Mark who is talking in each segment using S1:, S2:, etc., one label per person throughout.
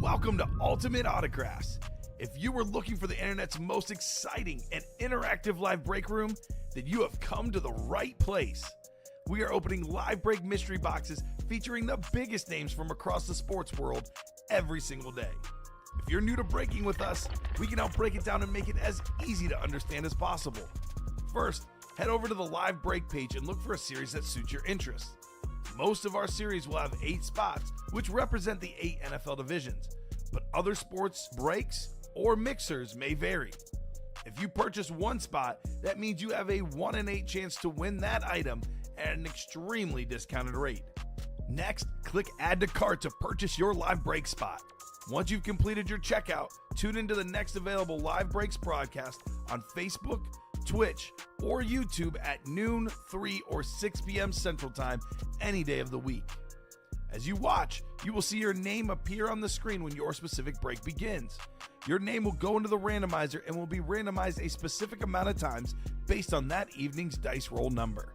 S1: Welcome to Ultimate Autographs. If you were looking for the internet's most exciting and interactive live break room, then you have come to the right place. We are opening live break mystery boxes featuring the biggest names from across the sports world every single day. If you're new to breaking with us, we can help break it down and make it as easy to understand as possible. First, head over to the live break page and look for a series that suits your interests. Most of our series will have 8 spots, which represent the 8 NFL divisions, but other sports breaks or mixers may vary. If you purchase one spot, that means you have a 1 in 8 chance to win that item at an extremely discounted rate. Next, click Add to Cart to purchase your live break spot. Once you've completed your checkout, tune into the next available live breaks broadcast on Facebook, Twitch, or YouTube at noon, 3, or 6 p.m. Central Time any day of the week. As you watch, you will see your name appear on the screen when your specific break begins. Your name will go into the randomizer and will be randomized a specific amount of times based on that evening's dice roll number.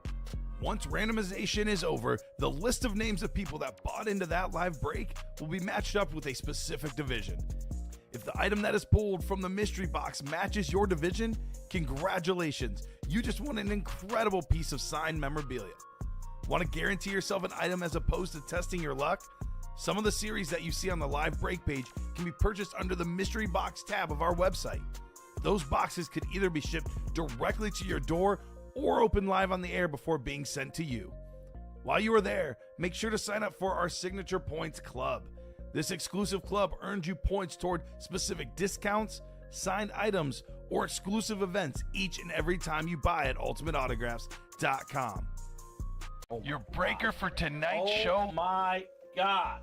S1: Once randomization is over, the list of names of people that bought into that live break will be matched up with a specific division. If the item that is pulled from the mystery box matches your division, congratulations, you just won an incredible piece of signed memorabilia. Want to guarantee yourself an item as opposed to testing your luck? Some of the series that you see on the live break page can be purchased under the mystery box tab of our website. Those boxes could either be shipped directly to your door or open live on the air before being sent to you. While you are there, make sure to sign up for our Signature Points Club. This exclusive club earns you points toward specific discounts, signed items, or exclusive events each and every time you buy at ultimateautographs.com. Your breaker for tonight's show.
S2: Oh my God.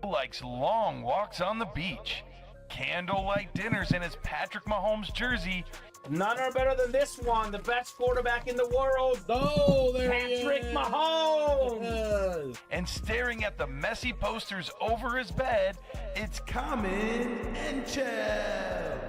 S1: Likes long walks on the beach, candlelight dinners in his Patrick Mahomes jersey,
S2: None are better than this one. The best quarterback in the world.
S3: Oh, there
S2: Patrick
S3: he is.
S2: Mahomes.
S1: and staring at the messy posters over his bed, it's Common and Chev.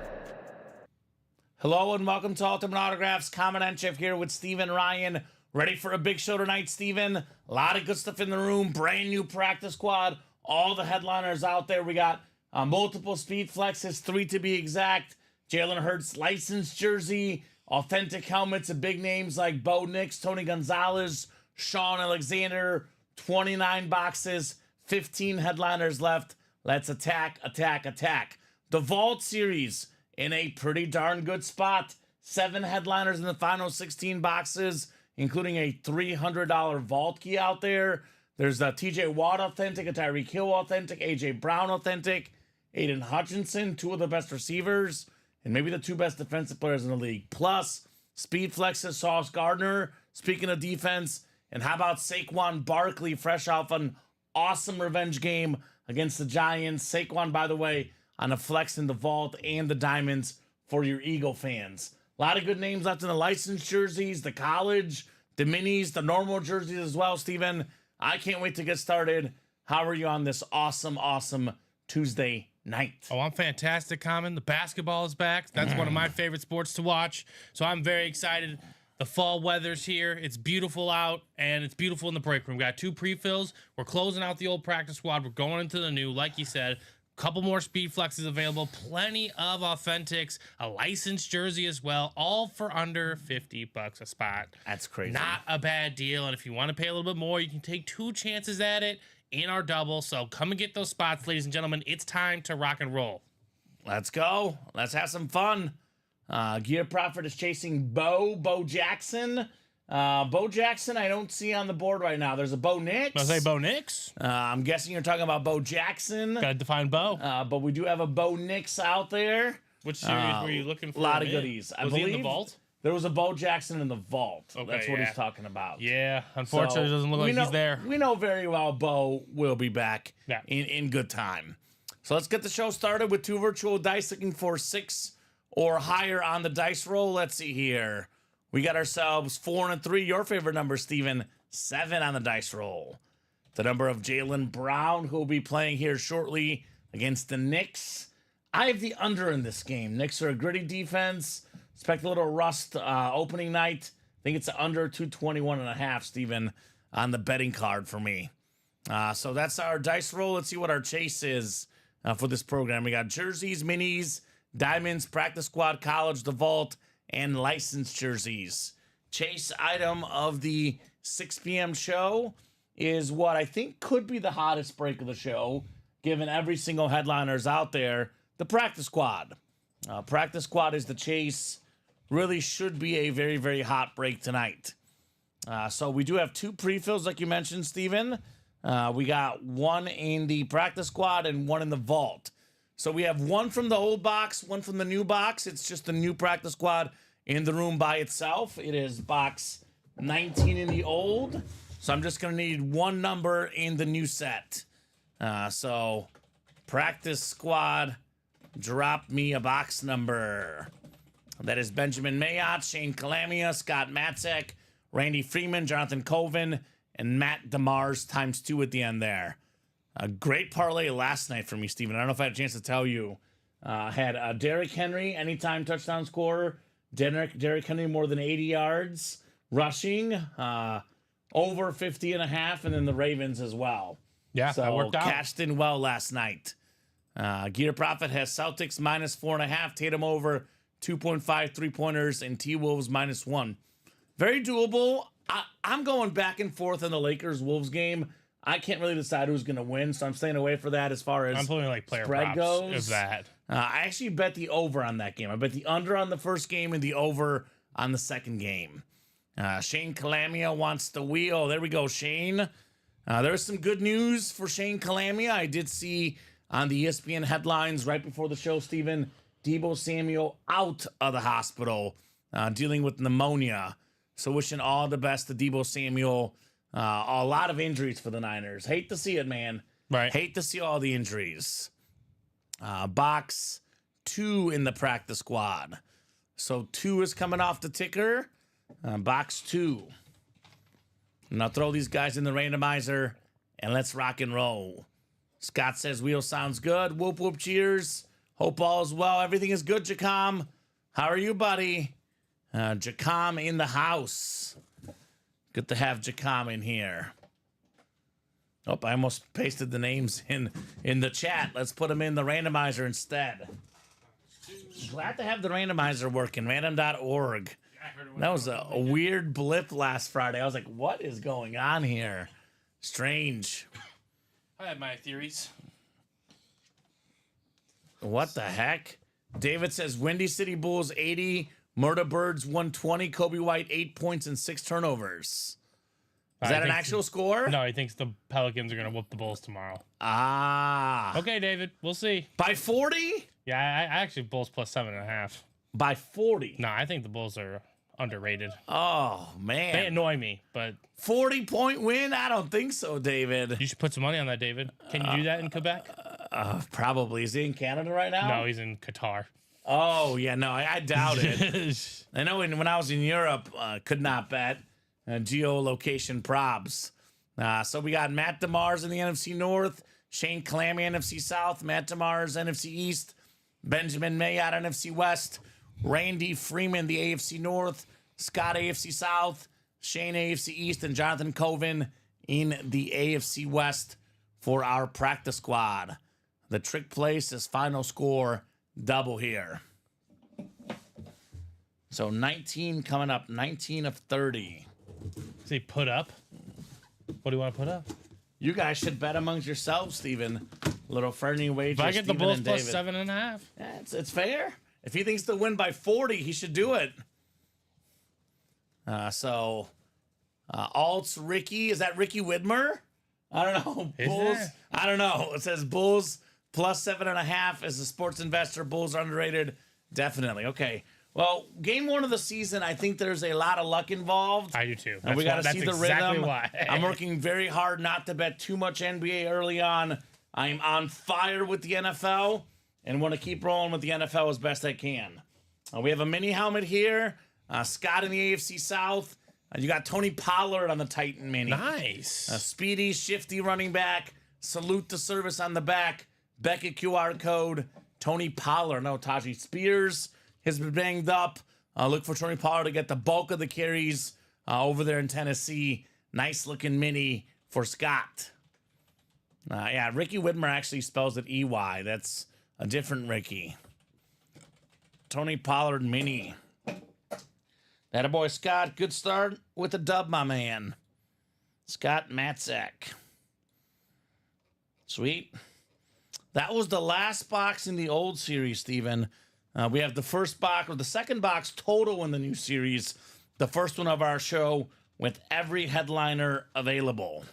S2: Hello and welcome to Ultimate Autographs. Common and Chef here with Steven Ryan. Ready for a big show tonight, Steven? A lot of good stuff in the room. Brand new practice squad. All the headliners out there. We got multiple speed flexes, 3 to be exact. Jalen Hurts licensed jersey, authentic helmets of big names like Bo Nix, Tony Gonzalez, Sean Alexander, 29 boxes, 15 headliners left. Let's attack, attack, attack. The Vault Series in a pretty darn good spot. 7 headliners in the final 16 boxes, including a $300 Vault key out there. There's a TJ Watt authentic, a Tyreek Hill authentic, AJ Brown authentic, Aiden Hutchinson, 2 of the best receivers, and maybe the 2 best defensive players in the league. Plus, speed flexes Sauce Gardner, speaking of defense. And how about Saquon Barkley, fresh off an awesome revenge game against the Giants. Saquon, by the way, on a flex in the Vault and the Diamonds for your Eagle fans. A lot of good names left in the licensed jerseys, the college, the minis, the normal jerseys as well, Steven. I can't wait to get started. How are you on this awesome, awesome Tuesday night?
S3: Oh, I'm fantastic, Common. The basketball is back. That's one of my favorite sports to watch. So I'm very excited. The fall weather's here. It's beautiful out, and it's beautiful in the break room. We got 2 pre-fills. We're closing out the old practice squad. We're going into the new, like you said. Couple more speed flexes available, plenty of authentics, a licensed jersey as well, all for under $50 a spot.
S2: That's crazy.
S3: Not a bad deal. And if you want to pay a little bit more, you can take 2 chances at it in our double. So come and get those spots, ladies and gentlemen. It's time to rock and roll.
S2: Let's go. Let's have some fun. Gear Prophet is chasing Bo Jackson. Bo Jackson, I don't see on the board right now. There's a Bo Nix.
S3: I say Bo Nix.
S2: I'm guessing you're talking about Bo Jackson.
S3: Gotta define Bo.
S2: But we do have a Bo Nix out there.
S3: Which series were you looking for?
S2: A lot of goodies.
S3: Was he in the vault?
S2: There was a Bo Jackson in the vault.
S3: Okay,
S2: That's what
S3: yeah.
S2: he's talking about.
S3: Yeah, unfortunately, it doesn't look
S2: we
S3: like he's there.
S2: We know very well Bo will be back
S3: Yeah.
S2: in good time. So let's get the show started with 2 virtual dice, looking for 6 or higher on the dice roll. Let's see here. We got ourselves 4 and 3. Your favorite number, Steven, 7 on the dice roll. The number of Jalen Brown, who will be playing here shortly against the Knicks. I have the under in this game. Knicks are a gritty defense. Expect a little rust opening night. I think it's under 221.5, Steven, on the betting card for me. So that's our dice roll. Let's see what our chase is for this program. We got jerseys, minis, diamonds, practice squad, college, the vault, and licensed jerseys. Chase item of the 6 p.m. show is what I think could be the hottest break of the show, given every single headliner is out there, the practice squad. Practice squad is the chase. Really should be a very, very hot break tonight. So we do have 2 pre-fills, like you mentioned, Steven. We got 1 in the practice squad and 1 in the vault. So we have 1 from the old box, 1 from the new box. It's just the new practice squad in the room by itself. It is box 19 in the old. So I'm just going to need 1 number in the new set. So practice squad, drop me a box number. That is Benjamin Mayotte, Shane Calamia, Scott Matzek, Randy Freeman, Jonathan Colvin, and Matt DeMars ×2 at the end there. A great parlay last night for me, Steven. I don't know if I had a chance to tell you. Had Derrick Henry, anytime touchdown scorer. Derrick Henry more than 80 yards rushing, over 50.5, and then the Ravens as well.
S3: Yeah,
S2: So
S3: that worked out.
S2: cashed in well last night. Gear Profit has Celtics -4.5, Tatum over 2.5 3-pointers, and T-Wolves -1. Very doable. I'm going back and forth in the Lakers-Wolves game. I can't really decide who's going to win, so I'm staying away for that as far as
S3: I'm pulling like player
S2: spread
S3: props
S2: goes.
S3: of that.
S2: I actually bet the over on that game. I bet the under on the first game and the over on the second game. Shane Calamia wants the wheel. There we go, Shane. There's some good news for Shane Calamia. I did see on the ESPN headlines right before the show, Steven, Deebo Samuel out of the hospital dealing with pneumonia. So wishing all the best to Deebo Samuel. A lot of injuries for the Niners. Hate to see it, man.
S3: Right.
S2: Hate to see all the injuries. Box 2 in the practice squad. So 2 is coming off the ticker. Box 2. Now throw these guys in the randomizer and let's rock and roll. Scott says wheel sounds good. Whoop whoop cheers. Hope all is well. Everything is good, Jacom. How are you, buddy? Jacom in the house. Good to have Jacom in here. Oh, I almost pasted the names in the chat. Let's put them in the randomizer instead. Glad to have the randomizer working. Random.org. That was a weird blip last Friday. I was like, what is going on here? Strange.
S3: I have my theories.
S2: What the heck? David says Windy City Bulls 80, Murder Birds 120, Kobe White 8 points and 6 turnovers. Is that an actual score?
S3: No, he thinks the Pelicans are going to whoop the Bulls tomorrow.
S2: Ah.
S3: Okay, David, we'll see.
S2: By 40?
S3: Yeah, I actually Bulls +7.5.
S2: By 40.
S3: No, I think the Bulls are underrated.
S2: Oh,
S3: They
S2: man.
S3: annoy me, but
S2: 40-point win? I don't think so, David.
S3: you should put some money on that, David. Can you do that in Quebec?
S2: Probably. Is he in Canada right now?
S3: No, he's in Qatar.
S2: Oh, yeah, no, I doubt it. I know when I was in Europe, could not bet. Geolocation probs. So we got Matt DeMars in the NFC North, Shane Calamia, NFC South, Matt DeMars, NFC East, Benjamin Mayotte, NFC West, Randy Freeman, the AFC North, Scott, AFC South, Shane, AFC East, and Jonathan Colvin in the AFC West for our practice squad. The trick place is final score double here. So 19 coming up, 19 of 30.
S3: Say put up. What do you want to put up?
S2: You guys should bet amongst yourselves, Steven. Little friendly wager.
S3: If I get the
S2: Steven
S3: Bulls
S2: and David.
S3: +7.5.
S2: Yeah, it's fair. If he thinks they'll win by 40, he should do it. Alts Ricky. Is that Ricky Widmer? I don't know.
S3: Is
S2: Bulls.
S3: there?
S2: I don't know. It says Bulls +7.5 as a sports investor. Bulls are underrated. Definitely. Okay. Well, game 1 of the season, I think there's a lot of luck involved.
S3: I do too.
S2: And we got to see the
S3: exactly
S2: rhythm.
S3: why.
S2: I'm working very hard not to bet too much NBA early on. I'm on fire with the NFL and want to keep rolling with the NFL as best I can. We have a mini helmet here. Scott in the AFC South. You got Tony Pollard on the Titan mini.
S3: Nice.
S2: Speedy, shifty running back. Salute the service on the back. Beckett QR code. Tony Pollard. No, Tajee Spears has been banged up. Look for Tony Pollard to get the bulk of the carries over there in Tennessee. Nice looking mini for Scott. Yeah, Ricky Whitmer actually spells it EY. That's a different Ricky. Tony Pollard mini. That boy Scott. Good start with the dub, my man. Scott Matzek. Sweet. That was the last box in the old series, Steven. We have the first box, or the second box total in the new series. The first one of our show with every headliner available.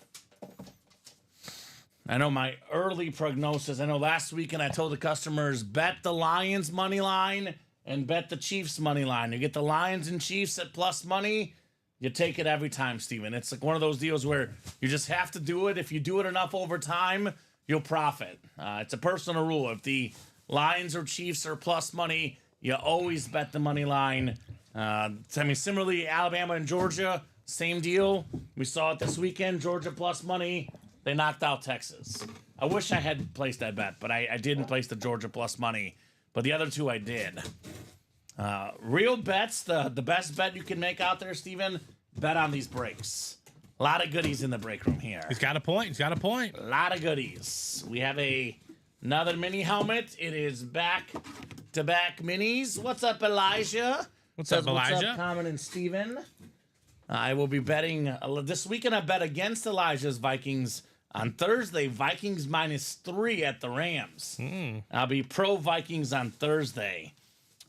S2: I know my early prognosis. I know last weekend I told the customers, bet the Lions money line and bet the Chiefs money line. You get the Lions and Chiefs at plus money, you take it every time, Steven. It's like one of those deals where you just have to do it. If you do it enough over time, you'll profit. It's a personal rule. If the Lions or Chiefs are plus money, you always bet the money line. Similarly, Alabama and Georgia, same deal. We saw it this weekend. Georgia plus money. They knocked out Texas. I wish I had placed that bet, but I didn't place the Georgia plus money. But the other two I did. Real bets, the best bet you can make out there, Steven, bet on these breaks. A lot of goodies in the break room here.
S3: He's got a point. A
S2: lot of goodies. We have another mini helmet. It is back-to-back minis. What's up, Elijah?
S3: What's up, Elijah?
S2: What's up, Common and Steven? I will be betting this weekend. I bet against Elijah's Vikings on Thursday. Vikings -3 at the Rams. I'll be pro Vikings on Thursday.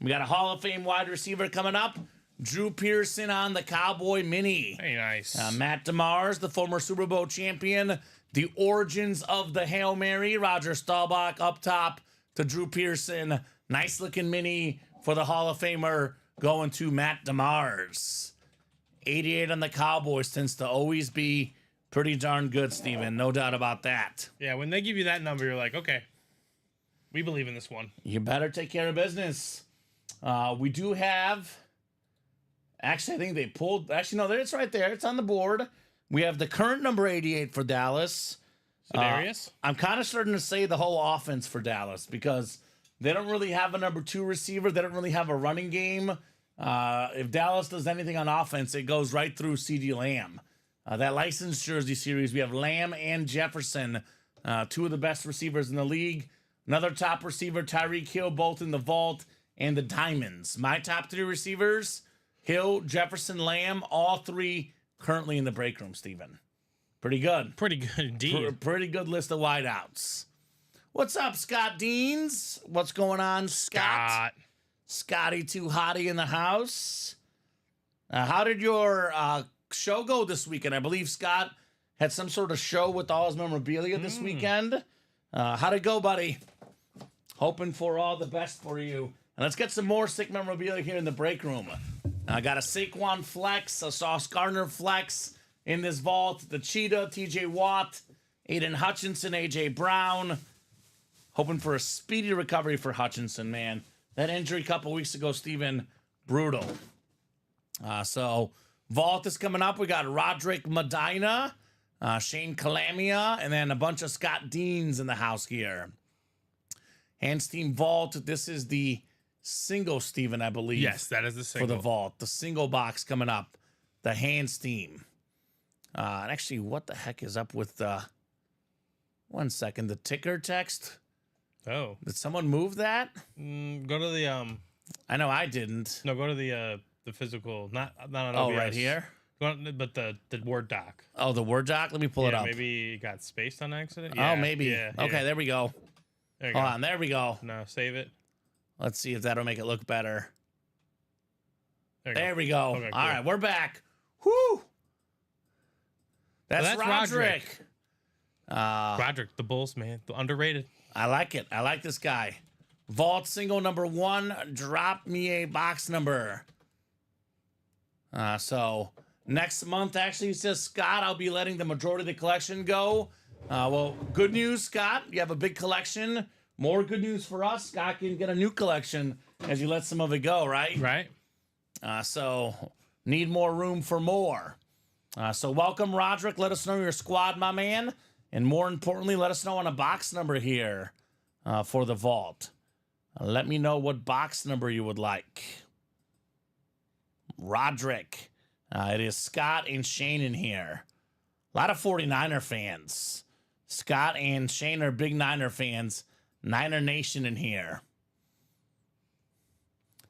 S2: We got a Hall of Fame wide receiver coming up. Drew Pearson on the Cowboy Mini.
S3: Very nice.
S2: Matt DeMars, the former Super Bowl champion. The origins of the Hail Mary. Roger Staubach up top to Drew Pearson. Nice looking mini for the Hall of Famer going to Matt DeMars. 88 on the Cowboys tends to always be pretty darn good, Steven. No doubt about that.
S3: Yeah, when they give you that number, you're like, okay, we believe in this one.
S2: You better take care of business. We do have... Actually, I think they pulled... Actually, no, it's right there. It's on the board. We have the current number 88 for Dallas.
S3: Sedarius?
S2: I'm kind of starting to say the whole offense for Dallas because they don't really have a number 2 receiver. They don't really have a running game. If Dallas does anything on offense, it goes right through CeeDee Lamb. That licensed jersey series, we have Lamb and Jefferson, two of the best receivers in the league. Another top receiver, Tyreek Hill, both in the vault and the diamonds. My top 3 receivers, Hill, Jefferson, Lamb, all 3 currently in the break room, Steven. Pretty good.
S3: Pretty good indeed.
S2: Pretty good list of wideouts. What's up, Scott Deans? What's going on, Scott? Scotty Too Hottie in the house. How did your show go this weekend? I believe Scott had some sort of show with all his memorabilia this weekend. How'd it go, buddy? Hoping for all the best for you. And let's get some more sick memorabilia here in the break room. I got a Saquon flex, a Sauce Gardner flex in this vault. The Cheetah, TJ Watt, Aiden Hutchinson, AJ Brown. Hoping for a speedy recovery for Hutchinson, man. That injury a couple weeks ago, Steven, brutal. So vault is coming up. We got Roderick Medina, Shane Calamia, and then a bunch of Scott Deans in the house here. Hands Team Vault. This is the single, Steven, I believe.
S3: Yes, that is the single.
S2: For the vault. The single box coming up. The Hands Team. And actually, what the heck is up with the... 1 second. The ticker text?
S3: Oh.
S2: Did someone move that?
S3: Go to the...
S2: I know I didn't.
S3: No, go to the physical... Not on OBS.
S2: Oh, right here?
S3: But the Word doc.
S2: Oh, the Word doc? Let me pull it up.
S3: Maybe it got spaced on accident.
S2: Yeah, oh, maybe. Yeah, okay, there we go.
S3: There you
S2: Hold
S3: go.
S2: on, there we go.
S3: No, save it.
S2: Let's see if that'll make it look better.
S3: There
S2: we go.
S3: Okay,
S2: All
S3: cool.
S2: right, we're back. Whoo! That's Roderick.
S3: Roderick, the Bulls, man. Underrated.
S2: I like it. I like this guy. Vault single number 1. Drop me a box number. So next month, actually, says Scott, I'll be letting the majority of the collection go. Well, good news, Scott. You have a big collection. More good news for us. Scott can get a new collection as you let some of it go, right?
S3: Right.
S2: So need more room for more. So welcome, Roderick. Let us know your squad, my man. And more importantly, let us know on a box number here for the vault. Let me know what box number you would like. Roderick. It is Scott and Shane in here. A lot of 49er fans. Scott and Shane are big Niner fans. Niner Nation in here.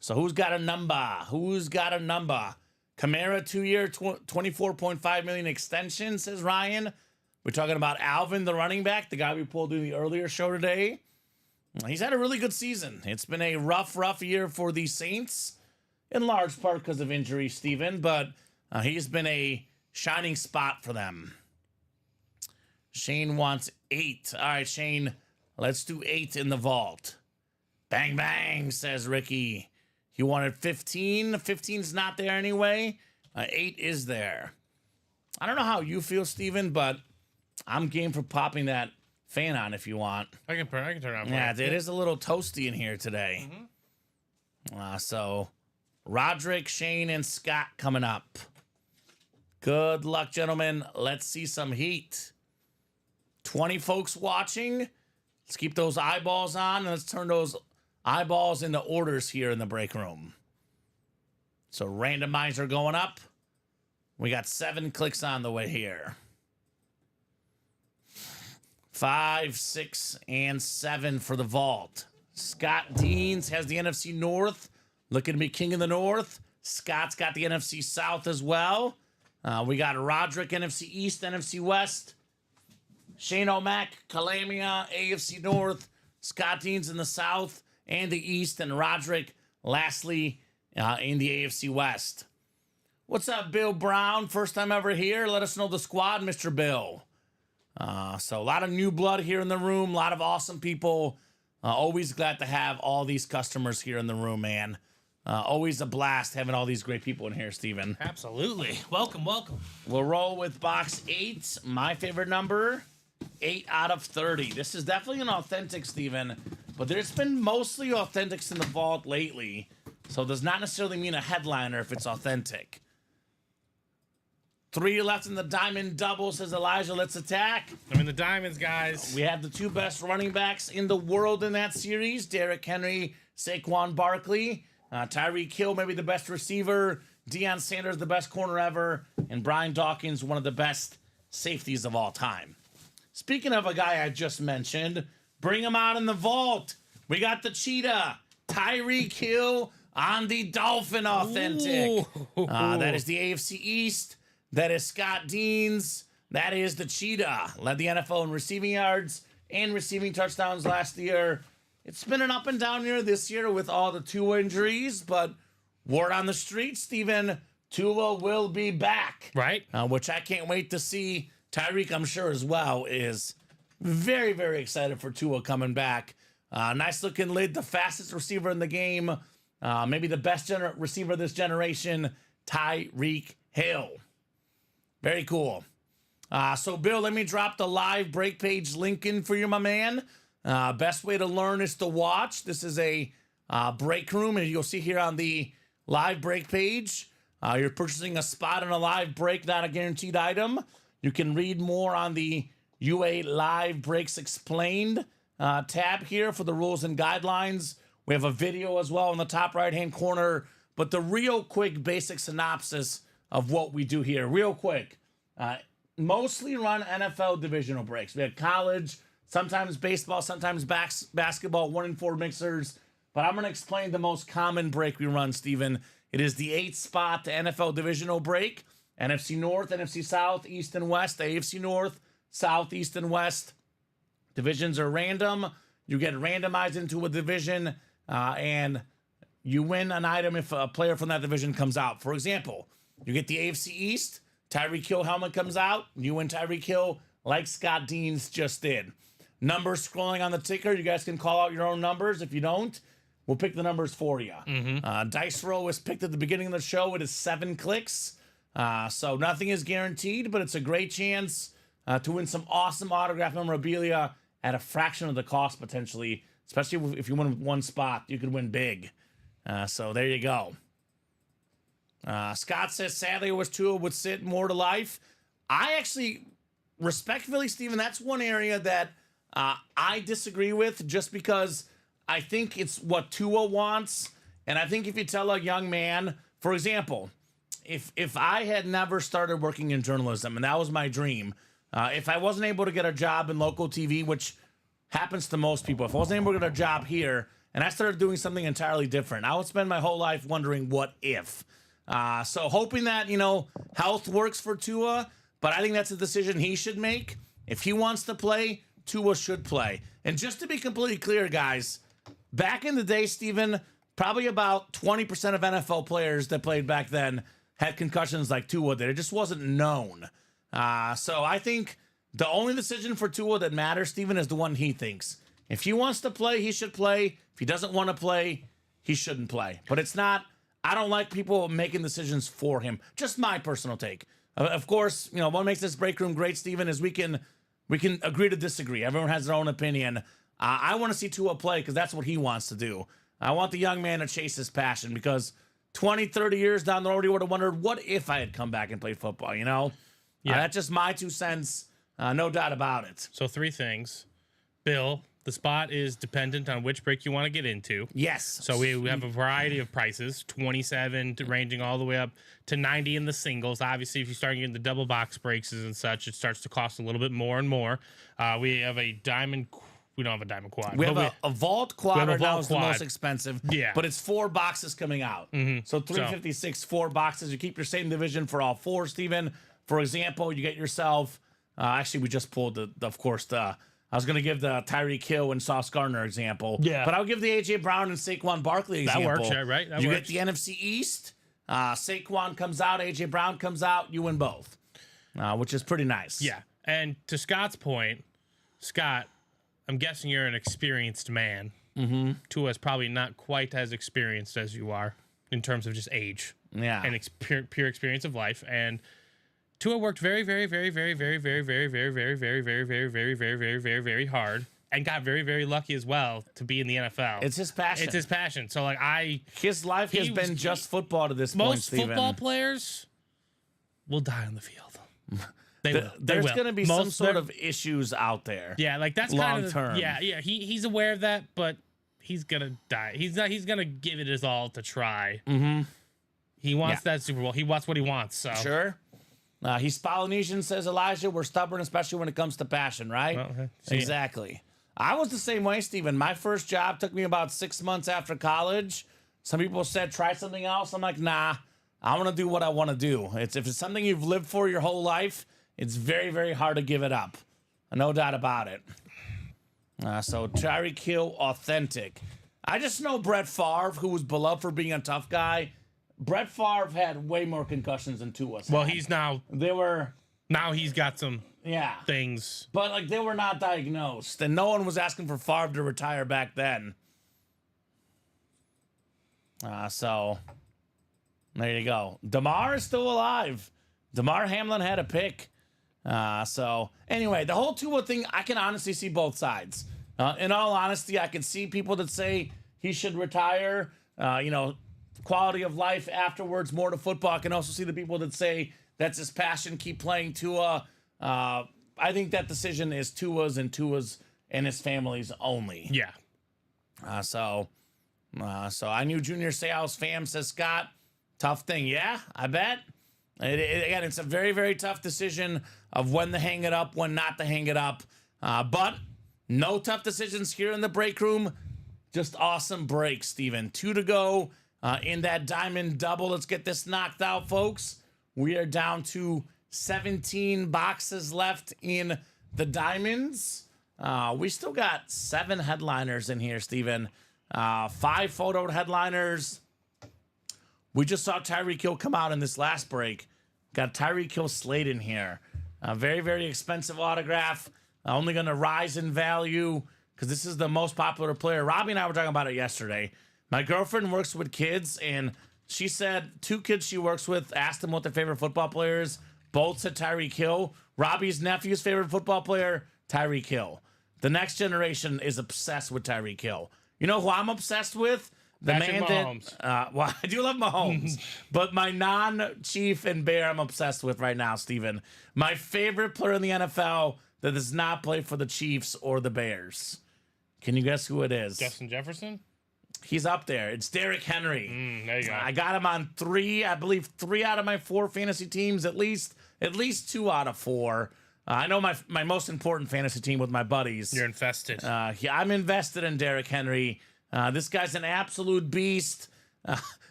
S2: So who's got a number? Who's got a number? Kamara 2-year, $24.5 million extension, says Ryan. We're talking about Alvin, the running back, the guy we pulled in the earlier show today. He's had a really good season. It's been a rough year for the Saints, in large part because of injury, Steven, but he's been a shining spot for them. Shane wants 8. All right, Shane, let's do 8 in the vault. Bang, bang, says Ricky. You wanted 15. 15's not there anyway. 8 is there. I don't know how you feel, Steven, but I'm game for popping that fan on if you want.
S3: I can turn it on.
S2: Yeah, it is a little toasty in here today. So, Roderick, Shane, and Scott coming up. Good luck, gentlemen. Let's see some heat. 20 folks watching. Let's keep those eyeballs on, and let's turn those eyeballs into orders here in the break room. So, randomizer going up. We got 7 clicks on the way here. 5, 6, and 7 for the vault. Scott Deans has the NFC North. Looking to be king of the North. Scott's got the NFC South as well. We got Roderick, NFC East, NFC West. Shane O'Mac, Calamia, AFC North. Scott Deans in the South and the East. And Roderick, lastly, in the AFC West. What's up, Bill Brown? First time ever here. Let us know the squad, Mr. Bill. So a lot of new blood here in the room. A lot of awesome people. Always glad to have all these customers here in the room, man. Always a blast having all these great people in here, Steven.
S3: Absolutely. Welcome, welcome.
S2: We'll roll with box 8. My favorite number, 8 out of 30. This is definitely an authentic, Steven, but there's been mostly authentics in the vault lately, so does not necessarily mean a headliner if it's authentic. 3 left in the diamond double, says Elijah. Let's attack.
S3: I'm in the diamonds, guys.
S2: We have the 2 best running backs in the world in that series. Derrick Henry, Saquon Barkley. Tyreek Hill, maybe the best receiver. Deion Sanders, the best corner ever. And Brian Dawkins, one of the best safeties of all time. Speaking of a guy I just mentioned, bring him out in the vault. We got the cheetah, Tyreek Hill on the Dolphin authentic. That is the AFC East. That is Scott Deans. That is the cheetah. Led the NFL in receiving yards and receiving touchdowns last year. It's been an up and down year this year with all the Tua injuries, but word on the street, Steven, Tua will be back.
S3: Right.
S2: Which I can't wait to see. Tyreek, I'm sure as well, is very, very excited for Tua coming back. Nice looking lid, the fastest receiver in the game. Maybe the best receiver this generation, Tyreek Hill. Very cool. So, Bill, let me drop the live break page link in for you, my man. Best way to learn is to watch. This is a break room, and you'll see here on the live break page, you're purchasing a spot in a live break, not a guaranteed item. You can read more on the UA Live Breaks Explained tab here for the rules and guidelines. We have a video as well in the top right-hand corner, but the real quick basic synopsis of what we do here, real quick. Mostly run NFL divisional breaks. We have college, sometimes baseball, sometimes basketball, 1 in 4 mixers. But I'm going to explain the most common break we run, Steven. It is the 8 spot NFL divisional break. NFC North, NFC South, East and West, AFC North, South, East and West. Divisions are random. You get randomized into a division, and you win an item if a player from that division comes out. For example, you get the AFC East, Tyreek Hill helmet comes out, you win Tyreek Hill like Scott Deans just did. Numbers scrolling on the ticker. You guys can call out your own numbers. If you don't, we'll pick the numbers for you. Dice roll was picked at the beginning of the show. It is 7 clicks. So nothing is guaranteed, but it's a great chance to win some awesome autograph memorabilia at a fraction of the cost, potentially. Especially if you win 1 spot, you could win big. So there you go. Scott says, sadly, it was Tua would sit more to life. I actually, respectfully, Steven, that's one area that I disagree with, just because I think it's what Tua wants. And I think if you tell a young man, for example, if I had never started working in journalism and that was my dream, If I wasn't able to get a job in local TV, which happens to most people, if I wasn't able to get a job here and I started doing something entirely different, I would spend my whole life wondering what if. So hoping that, health works for Tua, but I think that's a decision he should make. If he wants to play, Tua should play. And just to be completely clear, guys, back in the day, Steven, probably about 20% of NFL players that played back then had concussions like Tua did. It just wasn't known. So I think the only decision for Tua that matters, Steven, is the one he thinks. If he wants to play, he should play. If he doesn't want to play, he shouldn't play. But it's not, I don't like people making decisions for him. Just my personal take. Of course, what makes this break room great, Steven, is we can agree to disagree. Everyone has their own opinion. I want to see Tua play because that's what he wants to do. I want the young man to chase his passion because 20, 30 years down the road, he would have wondered, what if I had come back and played football, Yeah. That's just my 2 cents. No doubt about it.
S3: So 3 things. Bill, the spot is dependent on which break you want to get into.
S2: Yes.
S3: So we have a variety of prices, 27 to ranging all the way up to 90 in the singles. Obviously, if you start getting the double box breaks and such, it starts to cost a little bit more and more. We have a diamond. We don't have a diamond quad.
S2: We have a vault quad right now is the
S3: quad.
S2: most expensive.
S3: Yeah.
S2: But it's 4 boxes coming out. So 356, 4 boxes. You keep your same division for all 4, Steven. For example, you get yourself, actually, we just pulled I was going to give the Tyreek Hill and Sauce Gardner example.
S3: Yeah.
S2: But I'll give the A.J. Brown and Saquon Barkley example.
S3: That works, yeah, right? That
S2: you
S3: works.
S2: get the NFC East. Saquon comes out, A.J. Brown comes out. You win both, which is pretty nice.
S3: Yeah. And to Scott's point, Scott, I'm guessing you're an experienced man. Tua's probably not quite as experienced as you are in terms of just age.
S2: Yeah.
S3: And pure experience of life. And Tua worked very, very, very, very, very, very, very, very, very, very, very, very, very, very, very, very, very hard, and got very, very lucky as well to be in the NFL.
S2: It's his passion.
S3: It's his passion. So
S2: his life has been just football to this point,
S3: most
S2: Steven.
S3: football players will die on the field.
S2: There's going to be some sort of issues out there.
S3: Yeah, that's
S2: long
S3: kind of
S2: term.
S3: Yeah. He's aware of that, but he's gonna die. He's gonna give it his all to try. He wants that Super Bowl. He wants what he wants. So
S2: sure. He's Polynesian, says Elijah. We're stubborn, especially when it comes to passion, right?
S3: Well,
S2: exactly. I was the same way, Steven. My first job took me about 6 months after college. Some people said, try something else. I'm like, nah, I want to do what I want to do. If it's something you've lived for your whole life, it's very, very hard to give it up. No doubt about it. So Tyreek Hill, authentic. I just know Brett Favre, who was beloved for being a tough guy. Brett Favre had way more concussions than Tua.
S3: Well, he's now he's got some things.
S2: But they were not diagnosed. And no one was asking for Favre to retire back then. So there you go. DeMar is still alive. DeMar Hamlin had a pick. So anyway, the whole Tua thing, I can honestly see both sides. In all honesty, I can see people that say he should retire. Quality of life afterwards, more to football. I can also see the people that say that's his passion, keep playing Tua. I think that decision is Tua's and his family's only.
S3: Yeah.
S2: So I knew Junior Seau's fam, says Scott. Tough thing. Yeah, I bet. Again, it's a very, very tough decision of when to hang it up, when not to hang it up. But no tough decisions here in the break room. Just awesome breaks, Steven. 2 to go. In that diamond double. Let's get this knocked out, folks. We are down to 17 boxes left in the diamonds. We still got 7 headliners in here, Steven. 5 photoed headliners. We just saw Tyreek Hill come out in this last break. Got Tyreek Hill Slate in here. Very, very expensive autograph. Only going to rise in value because this is the most popular player. Robbie and I were talking about it yesterday. My girlfriend works with kids, and she said 2 kids she works with asked them what their favorite football player is. Both said Tyreek Hill. Robbie's nephew's favorite football player, Tyreek Hill. The next generation is obsessed with Tyreek Hill. You know who I'm obsessed with?
S3: Patrick Mahomes.
S2: Well, I do love Mahomes, but my non-Chief and Bear I'm obsessed with right now, Steven. My favorite player in the NFL that does not play for the Chiefs or the Bears. Can you guess who it is?
S3: Justin Jefferson?
S2: He's up there. It's Derrick Henry.
S3: There you go.
S2: I got him on 3, I believe 3 out of my 4 fantasy teams, at least 2 out of 4. I know my most important fantasy team with my buddies.
S3: You're infested.
S2: Yeah, I'm invested in Derrick Henry. This guy's an absolute beast.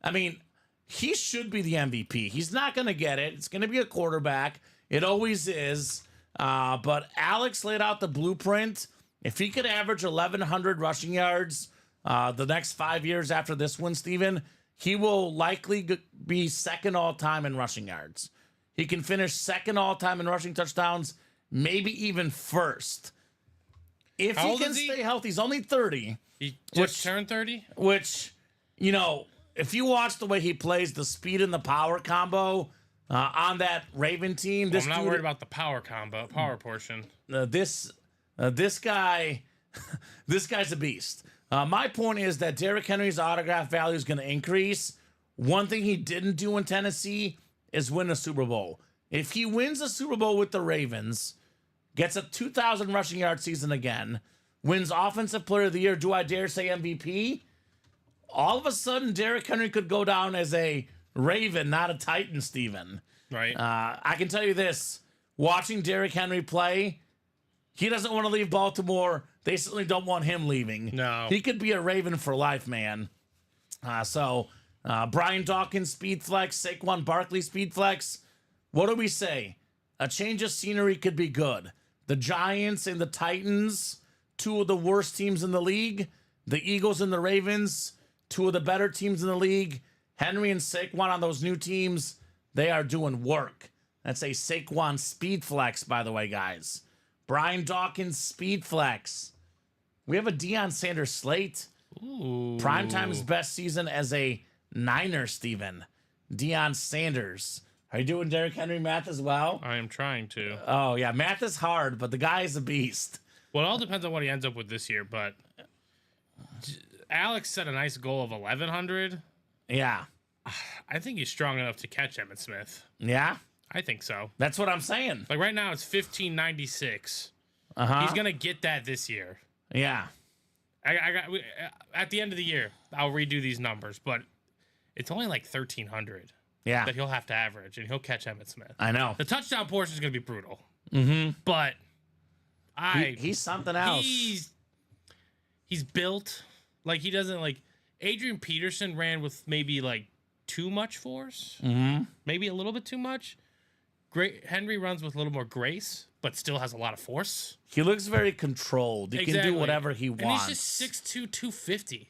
S2: I mean, he should be the MVP. He's not going to get it. It's going to be a quarterback. It always is. But Alex laid out the blueprint. If he could average 1,100 rushing yards the next 5 years after this one, Steven, he will likely be second all-time in rushing yards. He can finish second all-time in rushing touchdowns, maybe even first. If
S3: How
S2: he
S3: old
S2: can
S3: is he?
S2: stay healthy, he's only 30,
S3: He just turned 30?
S2: which, you know, if you watch the way he plays the speed and the power combo on that Raven team, this
S3: I'm not
S2: dude,
S3: worried about the power portion.
S2: this guy, this guy's a beast. My point is that Derrick Henry's autograph value is going to increase. One thing he didn't do in Tennessee is win a Super Bowl. If he wins a Super Bowl with the Ravens, gets a 2,000 rushing yard season again, wins Offensive Player of the Year, do I dare say MVP? All of a sudden, Derrick Henry could go down as a Raven, not a Titan, Steven.
S3: Right.
S2: I can tell you this, watching Derrick Henry play, he doesn't want to leave Baltimore. They certainly don't want him leaving.
S3: No.
S2: He could be a Raven for life, man. Brian Dawkins, speed flex, Saquon Barkley, speed flex. What do we say? A change of scenery could be good. The Giants and the Titans, two of the worst teams in the league. The Eagles and the Ravens, two of the better teams in the league. Henry and Saquon on those new teams, they are doing work. That's a Saquon speed flex, by the way, guys. Brian Dawkins, speed flex. We have a Deion Sanders slate.
S3: Ooh.
S2: Primetime's best season as a Niner, Steven. Deion Sanders. Are you doing Derrick Henry math as well?
S3: I am trying to.
S2: Oh, yeah. Math is hard, but the guy is a beast.
S3: Well, it all depends on what he ends up with this year, but Alex set a nice goal of 1,100.
S2: Yeah.
S3: I think he's strong enough to catch Emmitt Smith.
S2: Yeah?
S3: I think so.
S2: That's what I'm saying.
S3: Like right now, it's 1,596.
S2: Uh-huh.
S3: He's gonna get that this year.
S2: Yeah.
S3: At the end of the year, I'll redo these numbers, but it's only like 1,300
S2: Yeah.
S3: that he'll have to average, and he'll catch Emmitt Smith.
S2: I know.
S3: The touchdown portion is gonna be brutal. Mm-hmm. But
S2: He's something else.
S3: He's built like he doesn't like. Adrian Peterson ran with maybe like too much force, maybe a little bit too much. Henry runs with a little more grace, but still has a lot of force.
S2: He looks very controlled. He can do whatever he
S3: and
S2: wants.
S3: he's just 6'2", 250.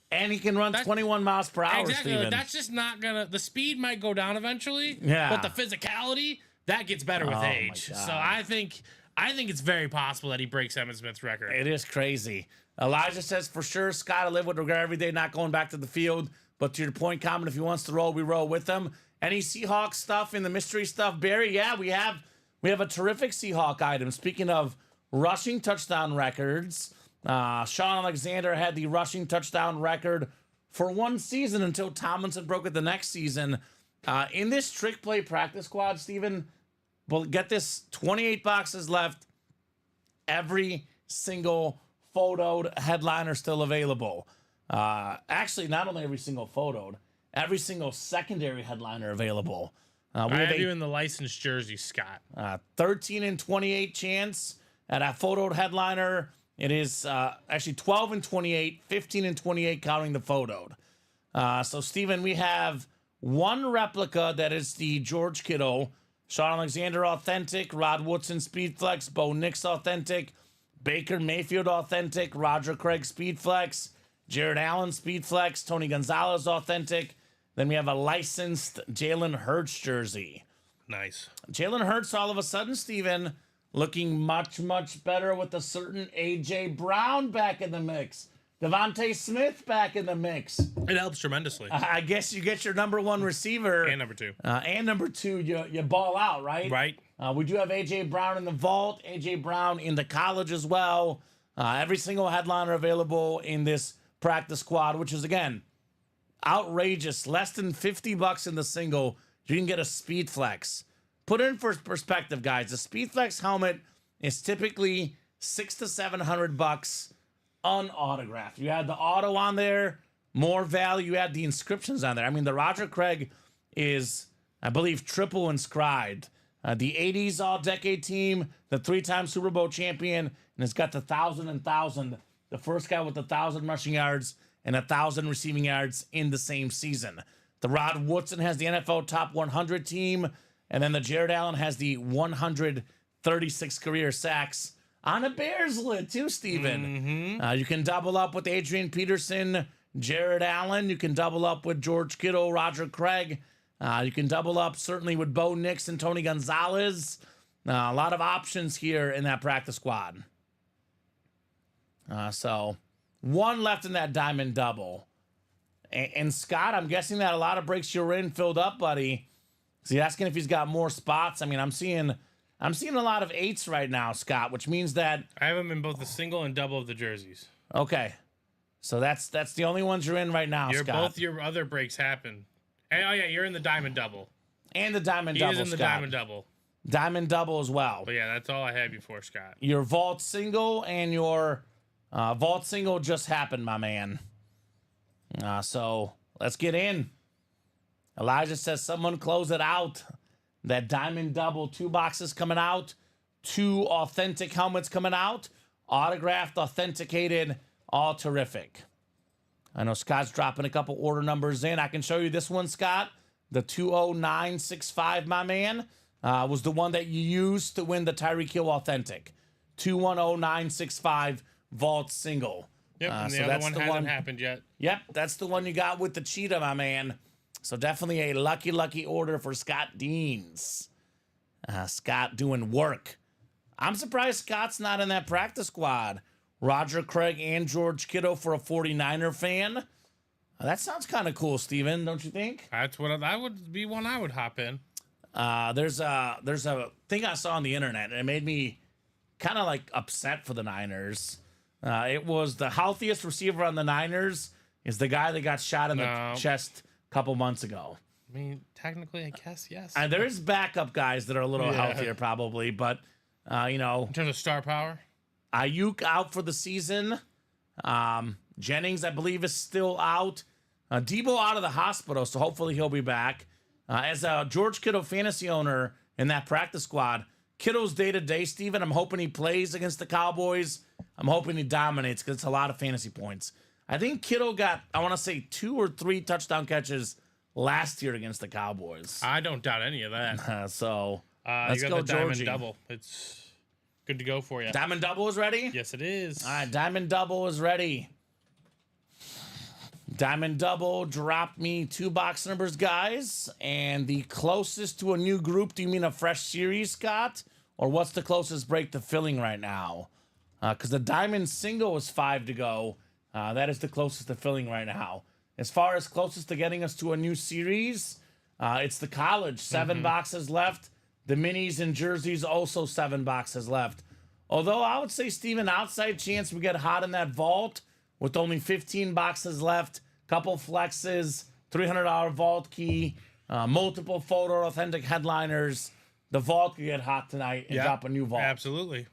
S2: And he can run 21 miles per hour,
S3: Exactly.
S2: Steven.
S3: That's just not gonna. The speed might go down eventually.
S2: Yeah.
S3: But the physicality that gets better with
S2: Oh, my
S3: age.
S2: God.
S3: So I think it's very possible that he breaks Emmitt Smith's record.
S2: It is crazy. Elijah says, for sure, Scott, I live with regret every day, not going back to the field. But to your point, comment, if he wants to roll, we roll with him. Any Seahawks stuff in the mystery stuff, Barry? Yeah, we have a terrific Seahawk item. Speaking of rushing touchdown records, Sean Alexander had the rushing touchdown record for one season until Tomlinson broke it the next season. In this trick play practice squad, Steven, well, get this, 28 boxes left. Every single photoed headliner still available. Actually, not only every single photoed, every single secondary headliner available. We
S3: I
S2: have
S3: have you
S2: a
S3: in the licensed jersey, Scott.
S2: 13 and 28 chance at a photoed headliner. It is actually 12 and 28, 15 and 28 counting the photoed. So, Steven, we have one replica that is the George Kittle, Sean Alexander authentic, Rod Woodson Speedflex, Bo Nix authentic, Baker Mayfield authentic, Roger Craig Speedflex, Jared Allen Speedflex, Tony Gonzalez authentic. Then we have a licensed Jalen Hurts jersey.
S3: Nice.
S2: Jalen Hurts all of a sudden, Steven, looking much, much better with a certain A.J. Brown back in the mix. Devontae Smith back in the mix.
S3: It helps tremendously.
S2: I guess you get your number one receiver.
S3: And number two.
S2: And number two, you ball out, right?
S3: Right.
S2: We do have A.J. Brown in the vault, A.J. Brown in the college as well. Every single headliner available in this practice squad, which is, again, outrageous. Less than $50 in the single. You can get a Speed Flex. Put it in for perspective, guys. The Speed Flex helmet is typically $600 to $700 unautographed. You had the auto on there, more value. You had the inscriptions on there. I mean, the Roger Craig is, I believe, triple inscribed. The 80s All-Decade Team, the 3-time Super Bowl champion, and it's got the 1,000, the first guy with 1,000 rushing yards and 1,000 receiving yards in the same season. The Rod Woodson has the NFL Top 100 team, and then the Jared Allen has the 136 career sacks on a Bears lid too, Steven. You can double up with Adrian Peterson, Jared Allen. You can double up with George Kittle, Roger Craig. You can double up certainly with Bo Nix and Tony Gonzalez. A lot of options here in that practice squad. So one left in that diamond double. And Scott, I'm guessing that a lot of breaks you're in filled up, buddy. So you're asking if he's got more spots. I mean, I'm seeing a lot of 8s right now, Scott, which means that
S3: I have them in both the single and double of the jerseys.
S2: okay. So that's the only ones you're in right now, Scott.
S3: Both your other breaks happen. And, oh yeah, you're in the diamond double.
S2: And the diamond
S3: He
S2: double,
S3: is in the
S2: Scott.
S3: diamond double.
S2: Diamond double as well.
S3: But yeah, that's all I have you for, Scott.
S2: Your vault single and your vault single just happened, my man. So let's get in. Elijah says someone close it out. That diamond double, 2 boxes coming out, 2 authentic helmets coming out, autographed, authenticated, all terrific. I know Scott's dropping a couple order numbers in. I can show you this one, Scott. The 20965, my man, was the one that you used to win the Tyreek Hill Authentic. 210965 vault single.
S3: Yep, and the
S2: so
S3: other
S2: that's
S3: one
S2: the
S3: hasn't happened yet.
S2: Yep, that's the one you got with the cheetah, my man. So definitely a lucky order for Scott Deans. Scott doing work. I'm surprised Scott's not in that practice squad. Roger Craig and George Kittle for a 49er fan. That sounds kind of cool, Steven, don't you think?
S3: That would be one I would hop in.
S2: There's a thing I saw on the internet, and it made me kind of like upset for the Niners. It was the healthiest receiver on the Niners is the guy that got shot in the chest a couple months ago.
S3: I mean, technically, I guess, yes.
S2: There is backup guys that are a little healthier probably, but,
S3: in terms of star power?
S2: Ayuk out for the season. Jennings, I believe, is still out. Debo out of the hospital, so hopefully he'll be back. As a George Kittle fantasy owner in that practice squad, Kittle's day-to-day, Steven, I'm hoping he plays against the Cowboys. I'm hoping he dominates because it's a lot of fantasy points. I think Kittle got, I want to say, 2 or 3 touchdown catches last year against the Cowboys.
S3: I don't doubt any of that.
S2: So let's
S3: you got
S2: go,
S3: the diamond
S2: Georgie.
S3: double. It's good to go for you.
S2: Diamond double is ready?
S3: Yes, it is.
S2: All right, Diamond double is ready. Diamond double, drop me 2 box numbers, guys. And the closest to a new group, do you mean a fresh series, Scott? Or what's the closest break to filling right now? Because the diamond single is 5 to go. That is the closest to filling right now. As far as closest to getting us to a new series, it's the college. 7 boxes left. The minis and jerseys, also 7 boxes left. Although I would say, Steven, outside chance we get hot in that vault with only 15 boxes left, couple flexes, $300 vault key, multiple photo authentic headliners. The vault could get hot tonight and drop a new vault.
S3: Absolutely.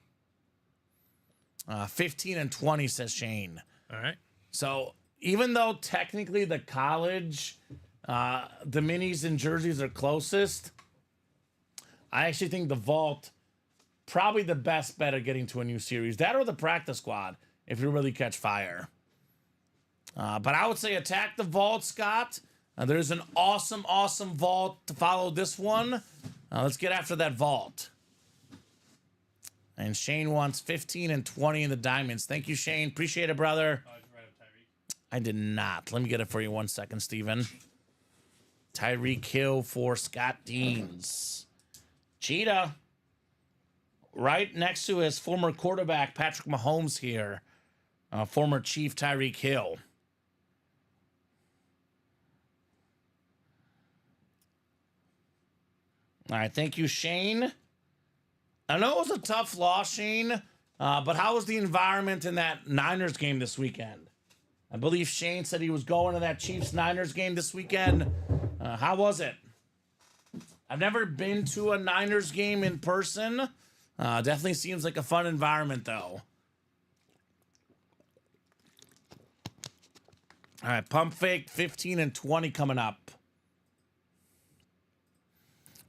S2: 15 and 20, says Shane.
S3: All right.
S2: So even though technically the college, the minis and jerseys are closest, I actually think the vault probably the best bet at getting to a new series. That or the practice squad if you really catch fire. But I would say attack the vault, Scott. There's an awesome vault to follow this one. Let's get after that vault. And Shane wants 15 and 20 in the diamonds. Thank you, Shane. Appreciate it, brother. I did not. Let me get it for you 1 second, Steven. Tyreek Hill for Scott Deans. Cheetah. Right next to his former quarterback, Patrick Mahomes here. Former Chief Tyreek Hill. All right, thank you, Shane. I know it was a tough loss, Shane, but how was the environment in that Niners game this weekend? I believe Shane said he was going to that Chiefs-Niners game this weekend. How was it? I've never been to a Niners game in person. Definitely seems like a fun environment, though. All right, pump fake, 15 and 20 coming up.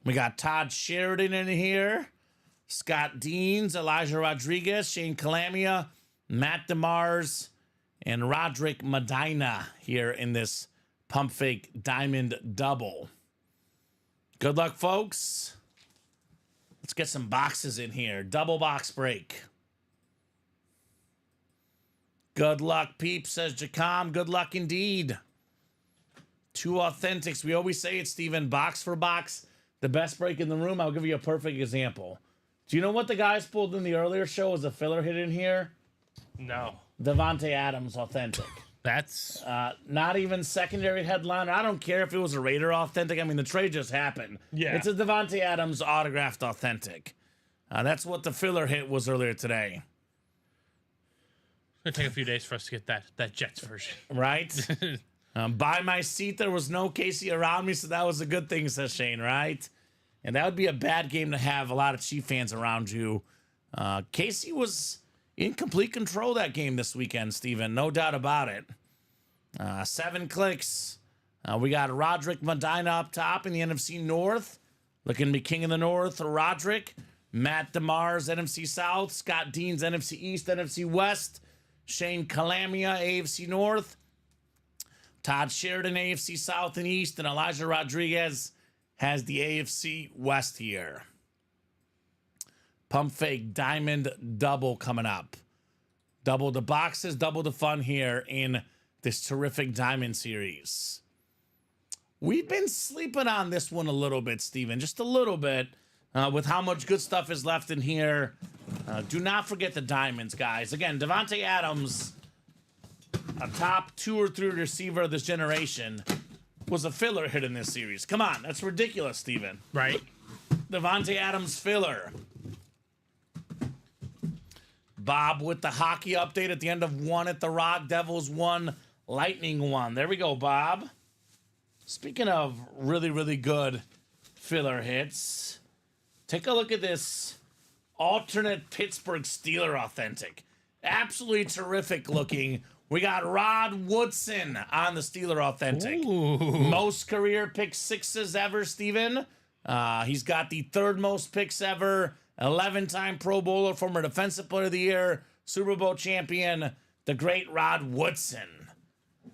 S2: We got Todd Sheridan in here, Scott Deans, Elijah Rodriguez, Shane Calamia, Matt DeMars, and Roderick Medina here in this Pump Fake Diamond Double. Good luck, folks. Let's get some boxes in here. Double box break. Good luck, peeps, says Jacom. Good luck indeed. 2 authentics. We always say it, Steven. Box for box, the best break in the room. I'll give you a perfect example. Do you know what the guys pulled in the earlier show as a filler hit in here?
S3: No.
S2: Devontae Adams authentic.
S3: That's
S2: Not even secondary headliner. I don't care if it was a Raider authentic. I mean, the trade just happened.
S3: Yeah.
S2: It's a Devontae Adams autographed authentic. That's what the filler hit was earlier today.
S3: It's gonna take a few days for us to get that Jets version.
S2: Right? By my seat, there was no Casey around me, so that was a good thing, says Shane, right? And that would be a bad game to have a lot of Chief fans around you. Casey was in complete control that game this weekend, Steven. No doubt about it. 7 clicks. We got Roderick Medina up top in the NFC North. Looking to be king of the North. Roderick. Matt DeMars, NFC South. Scott Deans, NFC East, NFC West. Shane Calamia, AFC North. Todd Sheridan, AFC South and East. And Elijah Rodriguez has the AFC West here. Pump Fake Diamond Double coming up. Double the boxes, double the fun here in this terrific Diamond series. We've been sleeping on this one a little bit, Steven. Just a little bit with how much good stuff is left in here. Do not forget the diamonds, guys. Again, Devontae Adams, a top 2 or 3 receiver of this generation, was a filler hit in this series. Come on, that's ridiculous, Steven.
S3: Right.
S2: Devontae Adams filler. Bob with the hockey update at the end of 1 at the Rock. Devils 1, Lightning 1. There we go, Bob. Speaking of really, really good filler hits, take a look at this alternate Pittsburgh Steeler authentic. Absolutely terrific looking. We got Rod Woodson on the Steeler authentic.
S3: Ooh.
S2: Most career pick 6s ever, Steven. He's got the 3rd most picks ever. 11-time Pro Bowler, former Defensive Player of the Year, Super Bowl champion, the great Rod Woodson.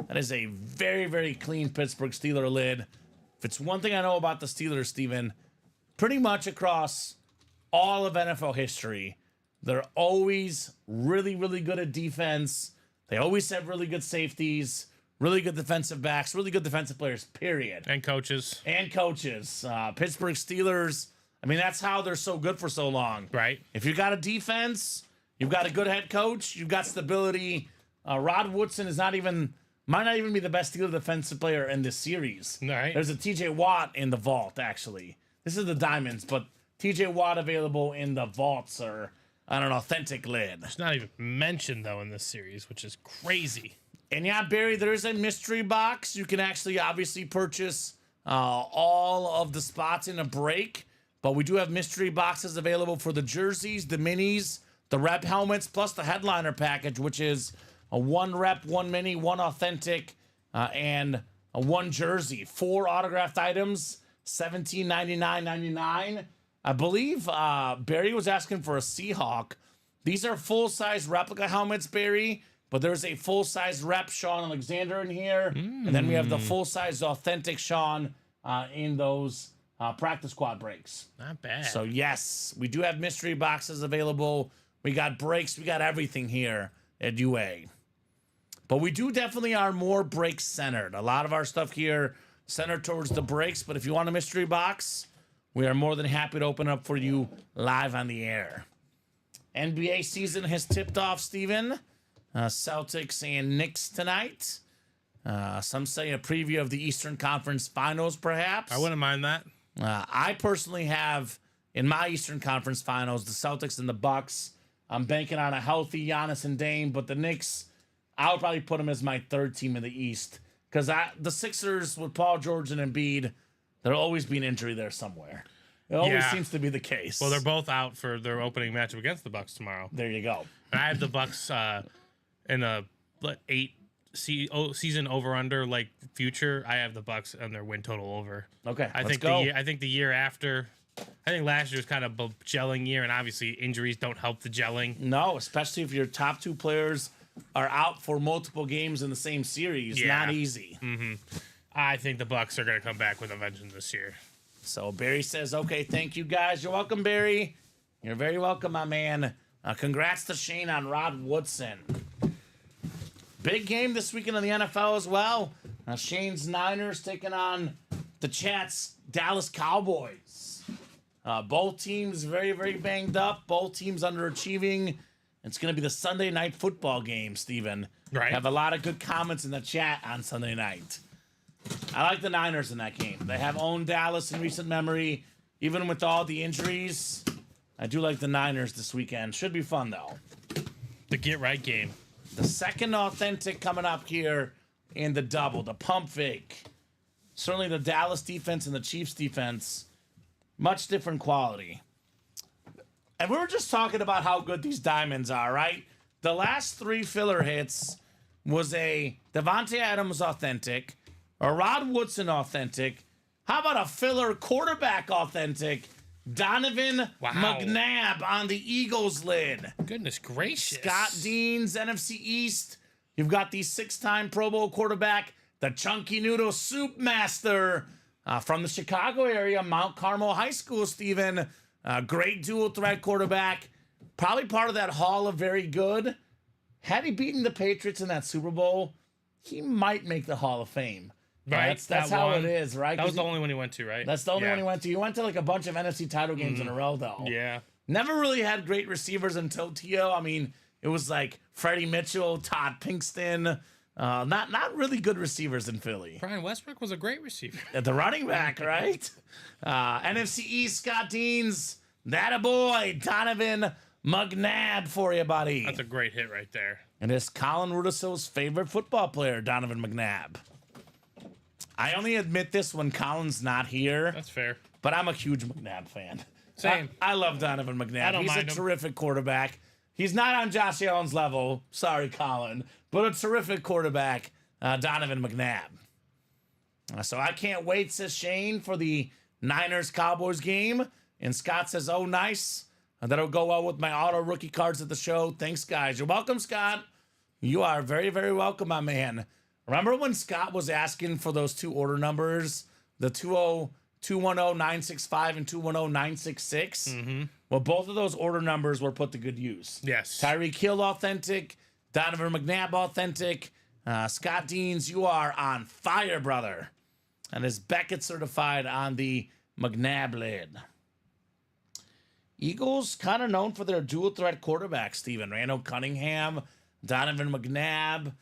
S2: That is a very, very clean Pittsburgh Steeler lid. If it's one thing I know about the Steelers, Steven, pretty much across all of NFL history, they're always really, really good at defense. They always have really good safeties, really good defensive backs, really good defensive players, period.
S3: And coaches.
S2: Pittsburgh Steelers, I mean, that's how they're so good for so long.
S3: Right.
S2: If you've got a defense, you've got a good head coach, you've got stability. Rod Woodson might not even be the best Steelers defensive player in this series.
S3: Right.
S2: There's a TJ Watt in the vault, actually. This is the diamonds, but TJ Watt available in the vaults or on an authentic lid.
S3: It's not even mentioned, though, in this series, which is crazy.
S2: And yeah, Barry, there is a mystery box. You can actually obviously purchase all of the spots in a break. But we do have mystery boxes available for the jerseys, the minis, the rep helmets, plus the headliner package, which is a 1 rep, 1 mini, 1 authentic, and a 1 jersey. 4 autographed items, $17.99.99. I believe Barry was asking for a Seahawk. These are full-size replica helmets, Barry, but there's a full-size rep Sean Alexander in here. And then we have the full-size authentic Sean in those practice squad breaks.
S3: Not bad.
S2: So yes, we do have mystery boxes available. We got breaks. We got everything here at UA. But we do definitely are more break centered. A lot of our stuff here centered towards the breaks. But if you want a mystery box, we are more than happy to open up for you live on the air. NBA season has tipped off, Steven. Celtics and Knicks tonight. Some say a preview of the Eastern Conference Finals, perhaps.
S3: I wouldn't mind that.
S2: I personally have, in my Eastern Conference Finals, the Celtics and the Bucks. I'm banking on a healthy Giannis and Dame, but the Knicks, I would probably put them as my 3rd team in the East. Because the Sixers with Paul George and Embiid, there'll always be an injury there somewhere. It always seems to be the case.
S3: Well, they're both out for their opening matchup against the Bucks tomorrow.
S2: There you go.
S3: And I have the Bucks in a 8 season over under like future, I have the Bucks on their win total over.
S2: Okay,
S3: I
S2: let's
S3: think
S2: go.
S3: the year after, I think last year was kind of a gelling year, and obviously injuries don't help the gelling.
S2: No, especially if your top 2 players are out for multiple games in the same series.
S3: Yeah.
S2: Not easy.
S3: I think the Bucks are going to come back with a vengeance this year.
S2: So Barry says, okay, thank you guys. You're welcome, Barry. You're very welcome, my man. Congrats to Shane on Rod Woodson. Big game this weekend in the NFL as well. Shane's Niners taking on the Chat's Dallas Cowboys. Both teams very, very banged up. Both teams underachieving. It's going to be the Sunday night football game, Steven.
S3: Right.
S2: Have a lot of good comments in the chat on Sunday night. I like the Niners in that game. They have owned Dallas in recent memory. Even with all the injuries, I do like the Niners this weekend. Should be fun, though.
S3: The get-right game.
S2: The second authentic coming up here in the double, the pump fake. Certainly the Dallas defense and the Chiefs defense, much different quality. And we were just talking about how good these diamonds are, right? The last 3 filler hits was a Devontae Adams authentic, a Rod Woodson authentic. How about a filler quarterback authentic? Donovan McNabb on the Eagles lid.
S3: Goodness gracious.
S2: Scott Dean's NFC East. You've got the 6-time Pro Bowl quarterback, the Chunky Noodle Soup Master from the Chicago area, Mount Carmel High School, Steven. Great dual threat quarterback. Probably part of that Hall of Very Good. Had he beaten the Patriots in that Super Bowl, he might make the Hall of Fame.
S3: Right.
S2: That's how it is, right?
S3: That was the only one he went to, right?
S2: That's the only one he went to. He went to like a bunch of NFC title games in a row, though.
S3: Yeah.
S2: Never really had great receivers until T.O. I mean, it was like Freddie Mitchell, Todd Pinkston. Not really good receivers in Philly.
S3: Brian Westbrook was a great receiver.
S2: At the running back, right? NFC East, Scott Deans. That a boy. Donovan McNabb for you, buddy.
S3: That's a great hit right there.
S2: And it's Colin Rudisil's favorite football player, Donovan McNabb. I only admit this when Colin's not here,
S3: That's fair.
S2: but I'm a huge McNabb fan.
S3: Same.
S2: I love Donovan McNabb.
S3: don't
S2: He's a
S3: mind him.
S2: terrific quarterback. He's not on Josh Allen's level. Sorry, Colin. But a terrific quarterback, Donovan McNabb. So I can't wait, says Shane, for the Niners-Cowboys game. And Scott says, oh, nice. That'll go well with my auto rookie cards at the show. Thanks, guys. You're welcome, Scott. You are very, very welcome, my man. Remember when Scott was asking for those 2 order numbers, the 210-965 and 210-966? Mm-hmm. Well, both of those order numbers were put to good use.
S3: Yes.
S2: Tyreek Hill authentic, Donovan McNabb authentic. Scott Deans, you are on fire, brother. And is Beckett certified on the McNabb lid. Eagles kind of known for their dual threat quarterbacks, Steven. Randall Cunningham, Donovan McNabb,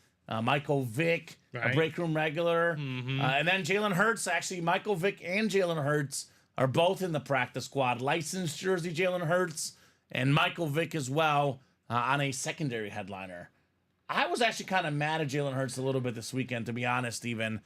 S2: Michael Vick, a break room regular. And then Jalen Hurts. Actually, Michael Vick and Jalen Hurts are both in the practice squad. Licensed jersey Jalen Hurts and Michael Vick as well on a secondary headliner. I was actually kind of mad at Jalen Hurts a little bit this weekend, to be honest, Steven,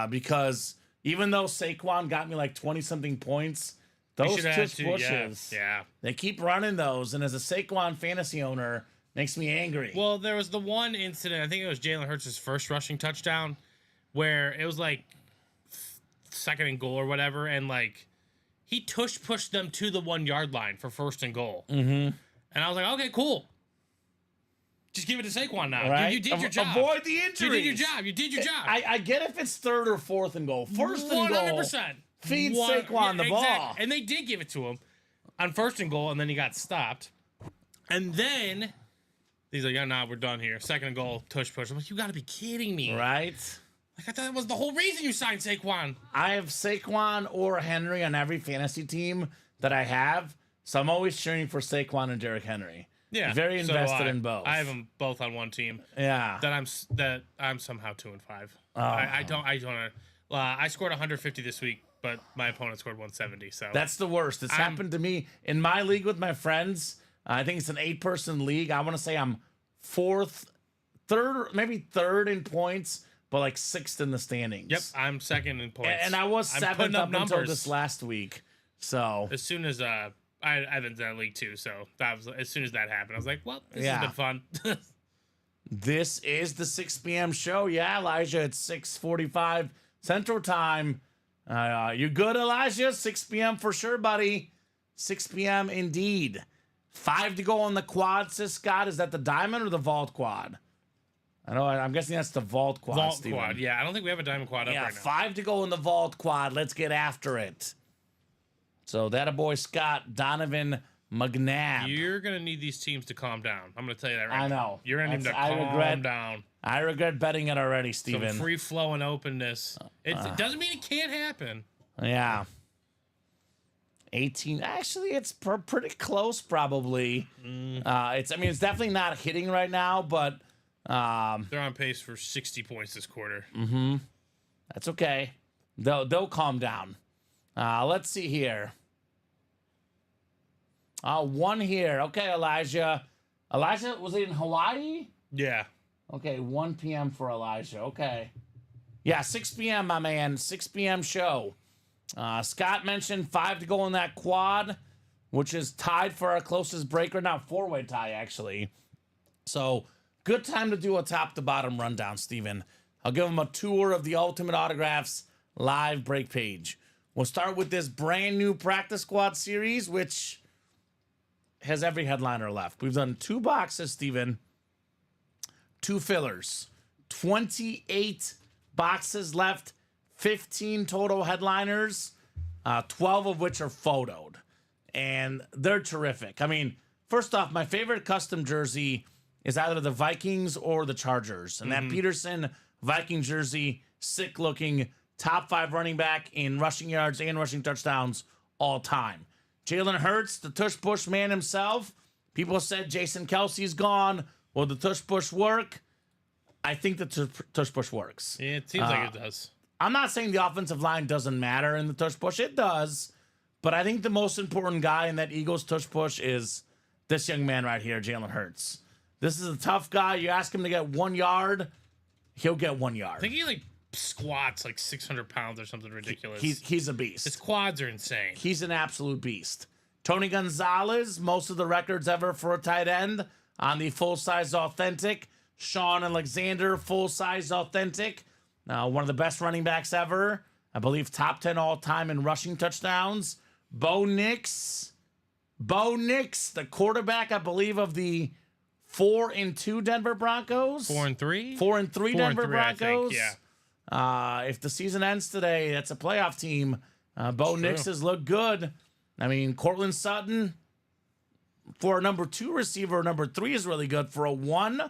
S2: because even though Saquon got me like 20-something points, those tush pushes, they keep running those. And as a Saquon fantasy owner, makes me angry.
S3: Well, there was the one incident, I think it was Jalen Hurts' first rushing touchdown, where it was like 2nd and goal or whatever, and like he tush pushed them to the 1-yard line for 1st and goal. Mm-hmm. And I was like, okay, cool. Just give it to Saquon now.
S2: Right?
S3: You did your job.
S2: Avoid the injuries.
S3: You did your job. You did your job.
S2: I get if it's 3rd or 4th and goal. 1st and goal.
S3: 100%.
S2: Feed Saquon the ball.
S3: And they did give it to him on 1st and goal, and then he got stopped. And then he's like, yeah, nah, we're done here. 2nd and goal, tush push. I'm like, you got to be kidding me.
S2: Right?
S3: Like, I thought that was the whole reason you signed Saquon.
S2: I have Saquon or Henry on every fantasy team that I have, so I'm always cheering for Saquon and Derrick Henry.
S3: Yeah,
S2: very invested in both.
S3: I have them both on one team.
S2: Yeah,
S3: that I'm somehow 2-5. I don't. I scored 150 this week, but my opponent scored 170. So
S2: that's the worst. It's happened to me in my league with my friends. I think it's an 8-person league. I want to say I'm 4th, 3rd, maybe 3rd in points, but like 6th in the standings.
S3: Yep, I'm 2nd in points,
S2: and I was 7th up
S3: numbers
S2: until this last week. So
S3: as soon as I've been in that league too, so that was as soon as that happened, I was like, well, this has been fun.
S2: This is the 6 p.m. show. Yeah, Elijah, it's 6:45 Central Time. You good, Elijah? 6 p.m. for sure, buddy. 6 p.m. indeed. 5 to go on the quad, says Scott. Is that the diamond or the vault quad? I'm guessing that's the vault quad,
S3: Vault
S2: Steven.
S3: quad. Yeah, I don't think we have a diamond quad up
S2: Yeah,
S3: right now.
S2: 5 to go in the vault quad. Let's get after it. So that a boy Scott Donovan McNabb.
S3: You're gonna need these teams to calm down. I'm gonna tell you that right
S2: I
S3: now.
S2: know.
S3: You're gonna need them to
S2: That's-
S3: calm down.
S2: I regret betting it already,
S3: Some
S2: Steven.
S3: free flow and openness. It doesn't mean it can't happen.
S2: Yeah. 18. Actually, it's pretty close, probably. It's definitely not hitting right now, but
S3: They're on pace for 60 points this quarter.
S2: that's okay. They'll calm down. Let's see here. One here. Okay, Elijah. Elijah, was it in Hawaii?
S3: Yeah.
S2: Okay, 1 p.m. for Elijah. Okay. Yeah, 6 p.m., my man. 6 p.m. show. Scott mentioned 5 to go on that quad, which is tied for our closest breaker. Now, 4-way tie, actually. So, good time to do a top-to-bottom rundown, Steven. I'll give him a tour of the Ultimate Autographs live break page. We'll start with this brand new Practice Squad series, which has every headliner left. We've done 2 boxes, Steven. 2 fillers. 28 boxes left. 15 total headliners. 12 of which are photoed. And they're terrific. I mean, first off, my favorite custom jersey is either the Vikings or the Chargers. And that Peterson Viking jersey, sick looking, top 5 running back in rushing yards and rushing touchdowns all time. Jalen Hurts, the tush push man himself. People said Jason Kelsey's gone. Will the tush push work? I think the tush push works.
S3: Yeah, it seems like it does.
S2: I'm not saying the offensive line doesn't matter in the tush push. It does. But I think the most important guy in that Eagles tush push is this young man right here, Jalen Hurts. This is a tough guy. You ask him to get 1 yard, he'll get 1 yard.
S3: I think he squats 600 pounds or something ridiculous.
S2: He's a beast.
S3: His quads are insane.
S2: He's an absolute beast. Tony Gonzalez, most of the records ever for a tight end on the full-size authentic. Sean Alexander, full-size authentic. One of the best running backs ever. I believe top 10 all-time in rushing touchdowns. Bo Nix, the quarterback, I believe, of the 4-2 Denver Broncos.
S3: 4-3?
S2: 4-3 Denver
S3: 4-3,
S2: Broncos.
S3: I think, yeah.
S2: If the season ends today, that's a playoff team. Bo Nix has looked good. I mean, Cortland Sutton, for a number 2 receiver, number 3 is really good. For a 1,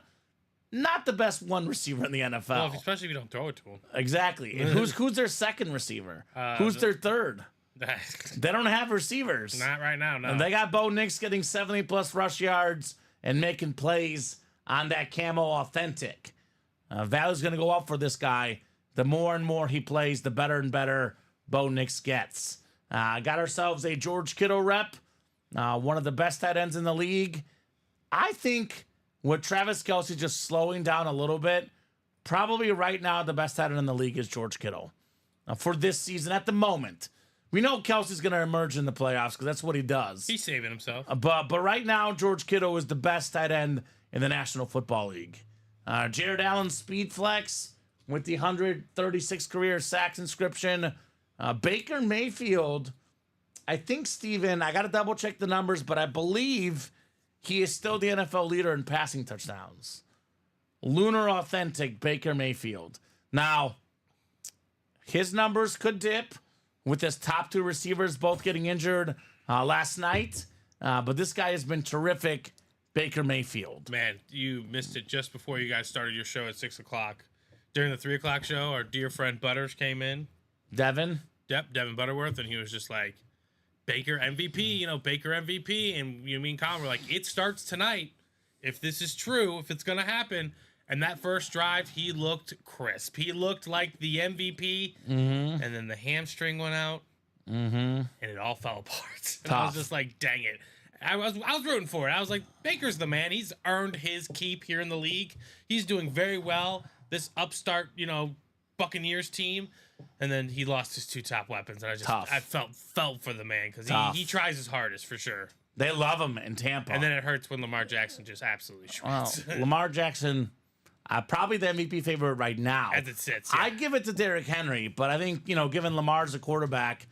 S2: not the best 1 receiver in the NFL.
S3: Well, especially if you don't throw it to him.
S2: Exactly. And who's their second receiver? Who's their third? They don't have receivers.
S3: Not right now, no.
S2: And they got Bo Nix getting 70-plus rush yards and making plays on that camo authentic. Value's going to go up for this guy. The more and more he plays, the better and better Bo Nix gets. Got ourselves a George Kittle rep, one of the best tight ends in the league. I think with Travis Kelce just slowing down a little bit, probably right now the best tight end in the league is George Kittle. For this season, at the moment. We know Kelsey's going to emerge in the playoffs because that's what he does.
S3: He's saving himself.
S2: But right now, George Kittle is the best tight end in the National Football League. Jared Allen, speed flex with the 136 career sacks inscription. Baker Mayfield, I think, Steven, I got to double check the numbers, but I believe he is still the NFL leader in passing touchdowns. Lunar authentic Baker Mayfield. Now, his numbers could dip with his top 2 receivers both getting injured last night. But this guy has been terrific, Baker Mayfield.
S3: Man, you missed it just before you guys started your show at 6 o'clock. During the 3 o'clock show, our dear friend Butters came in.
S2: Devin?
S3: Yep, Devin Butterworth, and he was just like, Baker MVP, Baker MVP. And you and Colin were like, it starts tonight. If this is true, if it's going to happen. And that first drive, he looked crisp. He looked like the MVP. And then the hamstring went out. And it all fell apart. And I was just like, dang it. I was rooting for it. I was like, Baker's the man. He's earned his keep here in the league. He's doing very well. This upstart, Buccaneers team. And then he lost his 2 top weapons. And I felt for the man because he tries his hardest for sure.
S2: They love him in Tampa.
S3: And then it hurts when Lamar Jackson just absolutely shreds.
S2: Lamar Jackson Probably the MVP favorite right now.
S3: As it sits, yeah.
S2: I'd give it to Derrick Henry, but I think, given Lamar's a quarterback,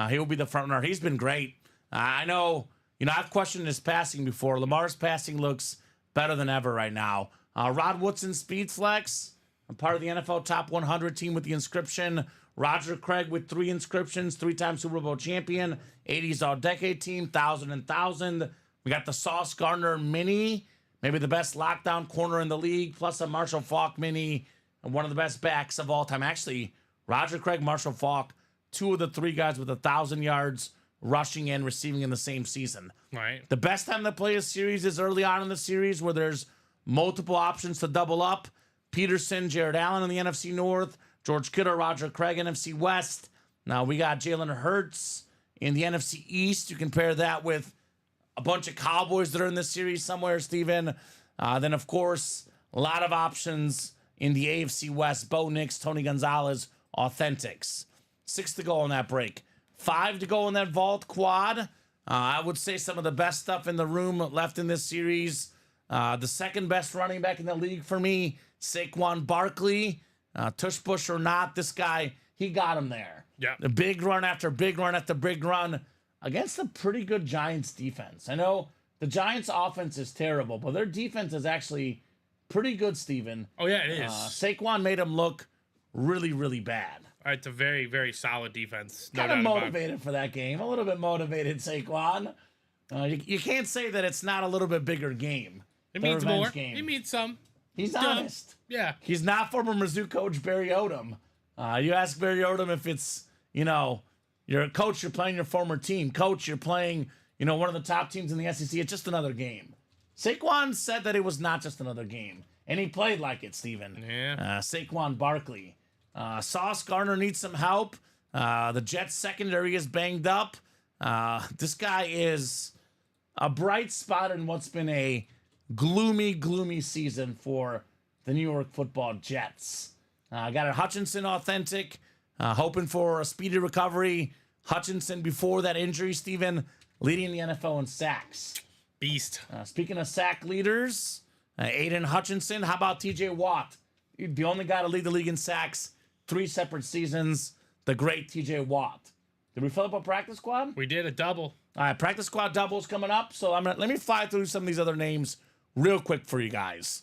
S2: he will be the front runner. He's been great. I know, I've questioned his passing before. Lamar's passing looks better than ever right now. Rod Woodson, speed flex. I'm part of the NFL Top 100 team with the inscription. Roger Craig with 3 inscriptions, 3-time Super Bowl champion, 80s All-Decade team, 1,000 and 1,000. We got the Sauce Gardner mini, maybe the best lockdown corner in the league, plus a Marshall Faulk mini, and one of the best backs of all time. Actually, Roger Craig, Marshall Faulk, 2 of the 3 guys with 1,000 yards rushing and receiving in the same season.
S3: Right.
S2: The best time to play a series is early on in the series where there's multiple options to double up. Peterson, Jared Allen in the NFC North, George Kittle, Roger Craig, NFC West. Now we got Jalen Hurts in the NFC East. You compare that with a bunch of Cowboys that are in this series somewhere, Steven. Then, of course, a lot of options in the AFC West. Bo Nix, Tony Gonzalez, Authentics. 6 to go on that break. 5 to go in that Vault Quad. I would say some of the best stuff in the room left in this series. The second best running back in the league for me, Saquon Barkley. Tush push or not, this guy, he got him there.
S3: Yeah.
S2: The big run after big run after big run against a pretty good Giants defense. I know the Giants offense is terrible, but their defense is actually pretty good, Steven.
S3: Oh, yeah, it is.
S2: Saquon made him look really, really bad.
S3: It's a very, very solid defense. No
S2: Kind of
S3: doubt about it.
S2: motivated for that game. A little bit motivated, Saquon. You can't say that it's not a little bit bigger game.
S3: It
S2: The
S3: means
S2: revenge
S3: more.
S2: game.
S3: It means some.
S2: He's
S3: Done.
S2: honest.
S3: Yeah.
S2: He's not former Mizzou coach Barry Odom. You ask Barry Odom if it's, you're a coach, you're playing your former team. Coach, you're playing, one of the top teams in the SEC. It's just another game. Saquon said that it was not just another game. And he played like it, Steven.
S3: Yeah.
S2: Saquon Barkley. Sauce Gardner needs some help. The Jets secondary is banged up. This guy is a bright spot in what's been a gloomy season for the New York Football Jets. Got a Hutchinson authentic, hoping for a speedy recovery. Hutchinson before that injury, Steven, leading the NFL in sacks.
S3: Beast.
S2: Speaking of sack leaders, Aiden Hutchinson, how about TJ Watt? The only guy to lead the league in sacks, 3 separate seasons, the great TJ Watt. Did we fill up a practice squad?
S3: We did a double.
S2: All right, practice squad doubles coming up. So let me fly through some of these other names real quick for you guys.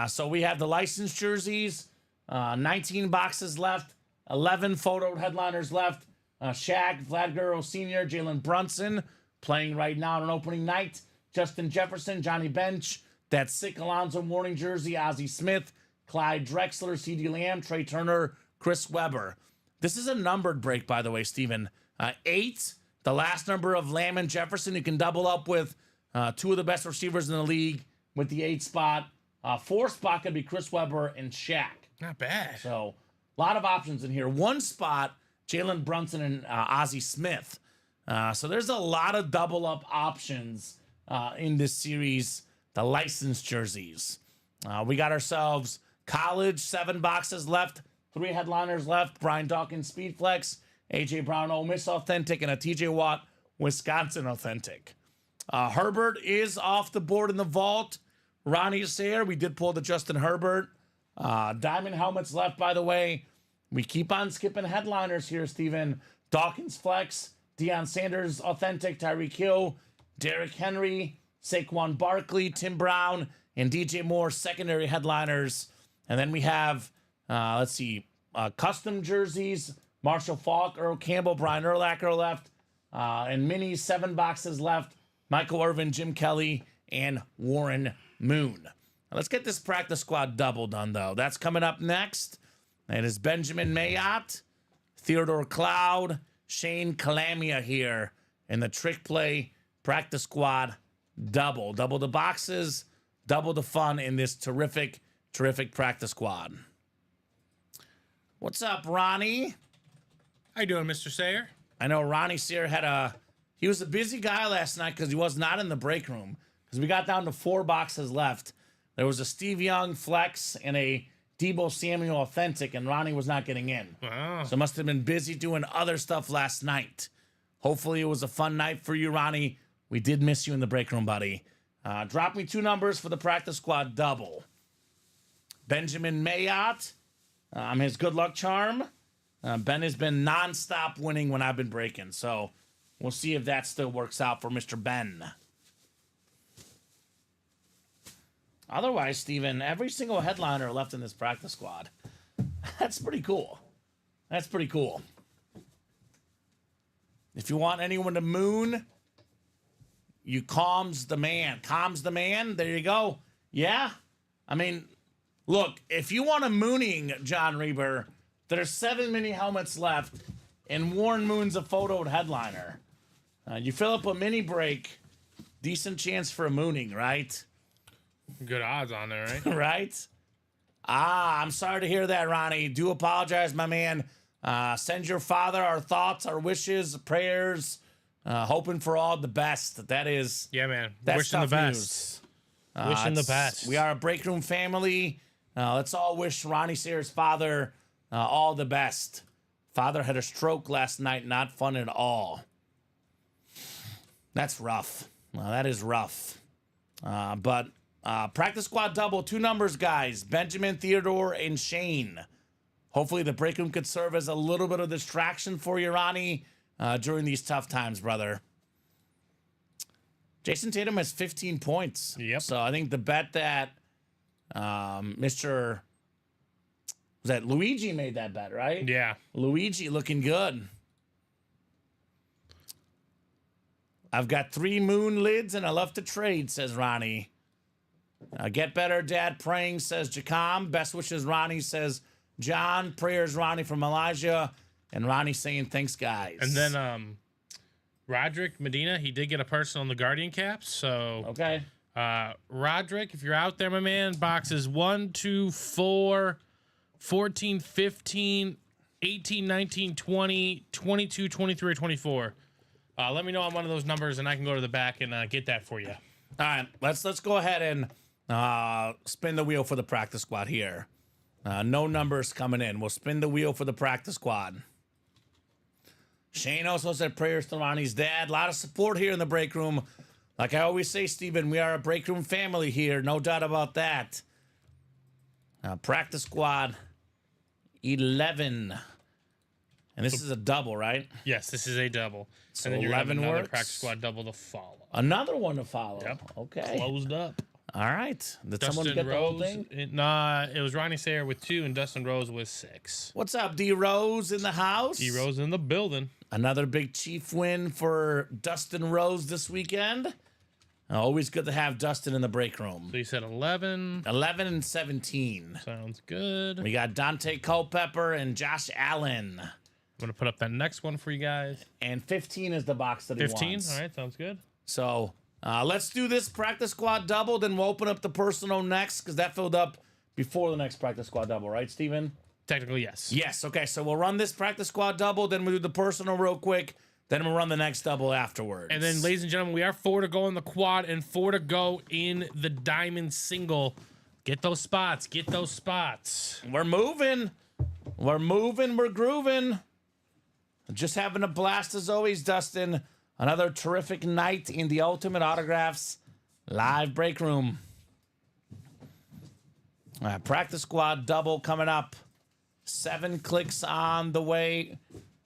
S2: So we have the licensed jerseys, 19 boxes left, 11 photo headliners left. Shaq, Vlad Guerrero Sr., Jalen Brunson playing right now on opening night. Justin Jefferson, Johnny Bench, that sick Alonzo Mourning jersey, Ozzie Smith, Clyde Drexler, CeeDee Lamb, Trey Turner, Chris Webber. This is a numbered break, by the way, Steven. 8, the last number of Lamb and Jefferson. You can double up with 2 of the best receivers in the league with the 8 spot. 4 spot could be Chris Webber and Shaq.
S3: Not bad.
S2: So a lot of options in here. 1 spot, Jalen Brunson and Ozzie Smith. So there's a lot of double up options in this series, the licensed jerseys. We got ourselves college, 7 boxes left, 3 headliners left. Brian Dawkins, Speed Flex, A.J. Brown, Ole Miss Authentic, and a T.J. Watt, Wisconsin Authentic. Herbert is off the board in the vault. Ronnie Sayer, we did pull the Justin Herbert. Diamond helmets left, by the way. We keep on skipping headliners here, Steven. Dawkins Flex, Deion Sanders Authentic, Tyreek Hill, Derrick Henry, Saquon Barkley, Tim Brown, and DJ Moore secondary headliners. And then we have, custom jerseys, Marshall Faulk, Earl Campbell, Brian Urlacher left, and minis, 7 boxes left, Michael Irvin, Jim Kelly, and Warren Moon. Now let's get this practice squad double done, though. That's coming up next. It is Benjamin Mayotte, Theodore Cloud, Shane Calamia here in the trick play practice squad double. Double the boxes, double the fun in this terrific practice squad. What's up, Ronnie?
S3: How you doing, Mr. Sayer?
S2: I know Ronnie Sear he was a busy guy last night because he was not in the break room. Because we got down to 4 boxes left. There was a Steve Young flex and a Deebo Samuel authentic, and Ronnie was not getting in.
S3: Wow.
S2: So must have been busy doing other stuff last night. Hopefully it was a fun night for you, Ronnie. We did miss you in the break room, buddy. Drop me 2 numbers for the practice squad double. Benjamin Mayotte, his good luck charm. Ben has been nonstop winning when I've been breaking, so we'll see if that still works out for Mr. Ben. Otherwise, Steven, every single headliner left in this practice squad. That's pretty cool. That's pretty cool. If you want anyone to moon, you calms the man. Calms the man. There you go. Yeah. I mean, look, if you want a mooning, John Reber, there's 7 mini helmets left, and Warren Moon's a photoed headliner. You fill up a mini break, decent chance for a mooning, right?
S3: Good odds on there, right?
S2: Right? I'm sorry to hear that, Ronnie. Do apologize, my man. Send your father our thoughts, our wishes, prayers, hoping for all the best. That is,
S3: Yeah, man.
S2: that's
S3: Wishing the
S2: tough
S3: best.
S2: news.
S3: Wishing the
S2: It's-
S3: best.
S2: We are a break room family. Let's all wish Ronnie Sayers' father all the best. Father had a stroke last night. Not fun at all. That's rough. That is rough. But practice squad double, 2 numbers, guys. Benjamin, Theodore, and Shane. Hopefully the break room could serve as a little bit of distraction for you, Ronnie, during these tough times, brother. Jason Tatum has 15 points.
S3: Yep.
S2: So I think the bet that Mr. Was that Luigi made that bet, right?
S3: Yeah.
S2: Luigi looking good. I've got 3 moon lids and I love to trade, says Ronnie. Get better, Dad. Praying, says Jacom. Best wishes, Ronnie, says John. Prayers, Ronnie from Elijah. And Ronnie saying thanks, guys.
S3: And then Roderick Medina, he did get a person on the Guardian caps. So
S2: Okay.
S3: Roderick, if you're out there, my man, boxes 1, 2, 4, 14, 15, 18, 19, 20, 22, 23, or 24. Let me know on one of those numbers and I can go to the back and get that for you.
S2: All right, let's go ahead and spin the wheel for the practice squad here. No numbers coming in. We'll spin the wheel for the practice squad. Shane also said prayers to Ronnie's dad. A lot of support here in the break room. Like I always say, Steven, we are a break room family here. No doubt about that. Practice squad 11. And this is a double, right?
S3: Yes, this is a double.
S2: So
S3: and then you're gonna have
S2: 11
S3: another
S2: works.
S3: practice squad double to follow.
S2: Another one to follow.
S3: Yep.
S2: Okay.
S3: Closed up.
S2: All right. Did someone
S3: Dustin
S2: get the whole
S3: Rose.
S2: thing?
S3: It was Ronnie Sayer with 2 and Dustin Rose with 6.
S2: What's up, D Rose in the house?
S3: D Rose in the building.
S2: Another big Chief win for Dustin Rose this weekend. Always good to have Dustin in the break room.
S3: So you said 11.
S2: 11 and 17.
S3: Sounds good.
S2: We got Dante Culpepper and Josh Allen.
S3: I'm gonna put up that next one for you guys.
S2: And 15 is the box that he
S3: 15.
S2: wants.
S3: All right, sounds good.
S2: So let's do this practice squad double. Then we'll open up the personal next because that filled up before the next practice squad double, right, Steven?
S3: Technically, yes.
S2: Yes. Okay. So we'll run this practice squad double. Then we'll do the personal real quick. Then we'll run the next double afterwards.
S3: And then, ladies and gentlemen, we are 4 to go in the quad and 4 to go in the diamond single. Get those spots. Get those spots.
S2: We're moving. We're moving. We're grooving. Just having a blast as always, Dustin. Another terrific night in the Ultimate Autographs live break room. All right, practice squad double coming up. 7 clicks on the way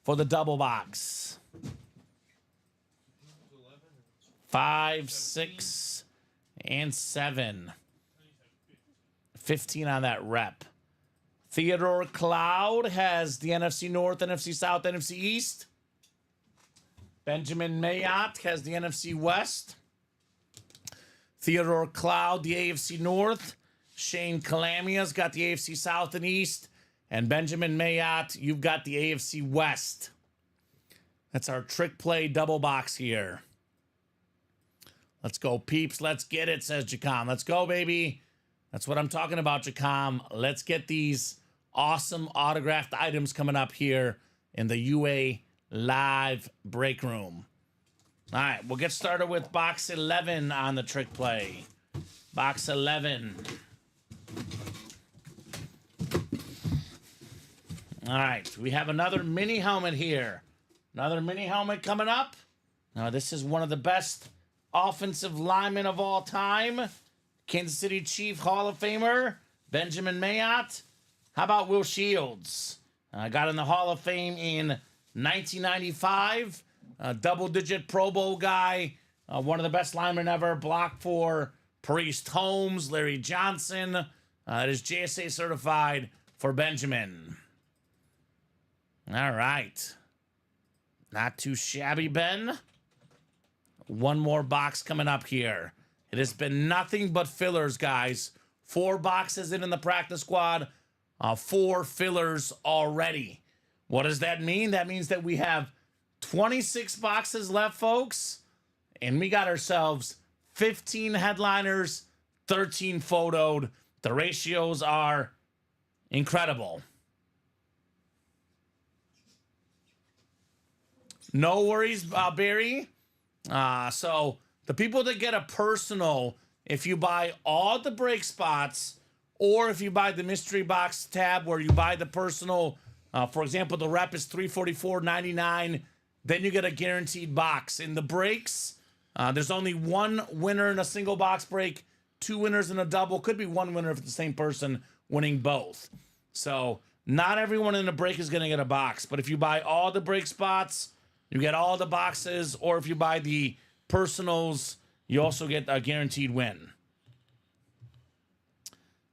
S2: for the double box. 5, 6, and 7. 15 on that rep. Theodore Cloud has the NFC North, NFC South, NFC East. Benjamin Mayotte has the NFC West. Theodore Cloud, the AFC North. Shane Calamia's got the AFC South and East. And Benjamin Mayotte, you've got the AFC West. That's our trick play double box here. Let's go, peeps. Let's get it, says Jacom. Let's go, baby. That's what I'm talking about, Jacom. Let's get these awesome autographed items coming up here in the UA live break room. All right, we'll get started with box 11 on the trick play. Box 11. All right, we have another mini helmet here. Another mini helmet coming up. Now, this is one of the best offensive linemen of all time. Kansas City Chief Hall of Famer, Benjamin Mayotte. How about Will Shields? Got in the Hall of Fame in 1995. Double-digit Pro Bowl guy. One of the best linemen ever. Blocked for Priest Holmes, Larry Johnson. It is JSA certified for Benjamin. All right. Not too shabby, Ben. One more box coming up here. It has been nothing but fillers, guys. 4 boxes in the practice squad. 4 fillers already. What does that mean? That means that we have 26 boxes left, folks. And we got ourselves 15 headliners, 13 photoed. The ratios are incredible. No worries, Barry. So the people that get a personal, if you buy all the break spots, or if you buy the mystery box tab where you buy the personal, for example, the rep is $344.99, then you get a guaranteed box. In the breaks, there's only 1 winner in a single box break, 2 winners in a double. Could be 1 winner if it's the same person winning both. So not everyone in the break is going to get a box. But if you buy all the break spots, you get all the boxes. Or if you buy the personals, you also get a guaranteed win.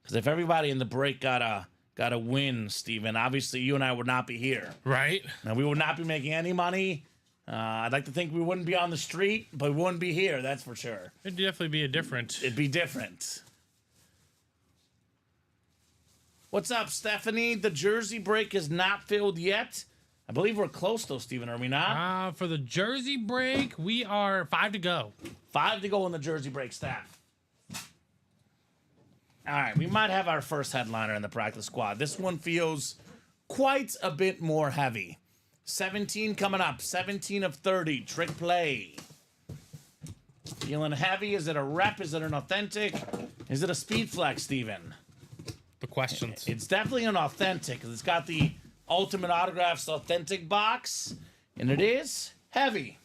S2: Because if everybody in the break got a win, Steven, obviously you and I would not be here.
S3: Right.
S2: And we would not be making any money. I'd like to think we wouldn't be on the street, but we wouldn't be here, that's for sure.
S3: It'd definitely be
S2: It'd be different. What's up, Stephanie? The jersey break is not filled yet. I believe we're close, though, Steven, are we not?
S3: For the jersey break, we are 5 to go.
S2: 5 to go in the jersey break, staff. All right, we might have our first headliner in the practice squad. This one feels quite a bit more heavy. 17 coming up. 17 of 30. Trick play. Feeling heavy. Is it a rep? Is it an authentic? Is it a speed flex, Steven?
S3: The questions.
S2: It's definitely an authentic because it's got the Ultimate Autographs authentic box. And it is heavy.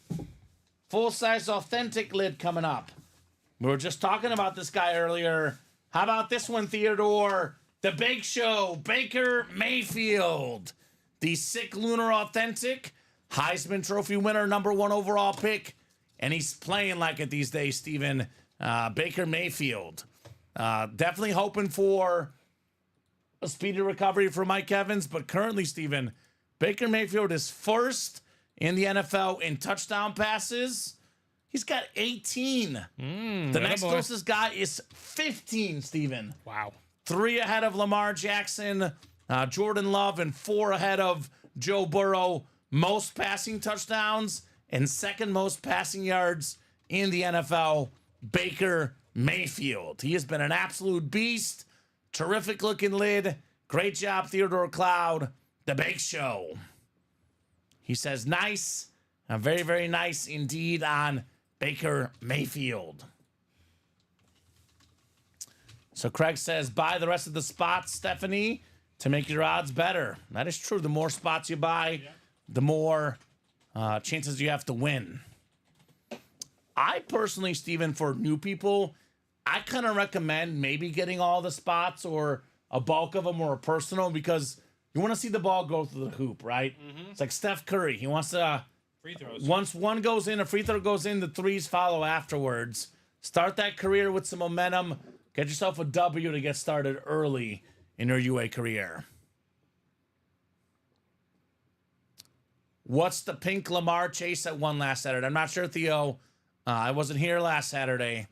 S2: Full-size authentic lid coming up. We were just talking about this guy earlier. How about this one, Theodore? The Bake Show. Baker Mayfield. The Sick Lunar Authentic, Heisman Trophy winner, #1 overall pick, and he's playing like it these days, Steven. Baker Mayfield. Definitely hoping for a speedy recovery for Mike Evans, but currently, Steven, Baker Mayfield is first in the NFL in touchdown passes. He's got 18. The next closest guy is 15, Steven.
S3: Wow.
S2: 3 ahead of Lamar Jackson, Jordan Love, and 4 ahead of Joe Burrow. Most passing touchdowns and second most passing yards in the NFL, Baker Mayfield. He has been an absolute beast. Terrific looking lid. Great job, Theodore Cloud. The Bake Show. He says nice. Very, very nice indeed on Baker Mayfield. So Craig says, buy the rest of the spots, Stephanie, to make your odds better. That is true. The more spots you buy, the more chances you have to win. I personally, Steven, for new people, I kind of recommend maybe getting all the spots or a bulk of them or a personal because you want to see the ball go through the hoop, right? Mm-hmm. It's like Steph Curry. He wants to,
S3: free throws.
S2: Once one goes in, a free throw goes in, the threes follow afterwards. Start that career with some momentum. Get yourself a W to get started early in your UA career. What's the pink Lamar chase that won last Saturday? I'm not sure, Theo. I wasn't here last Saturday.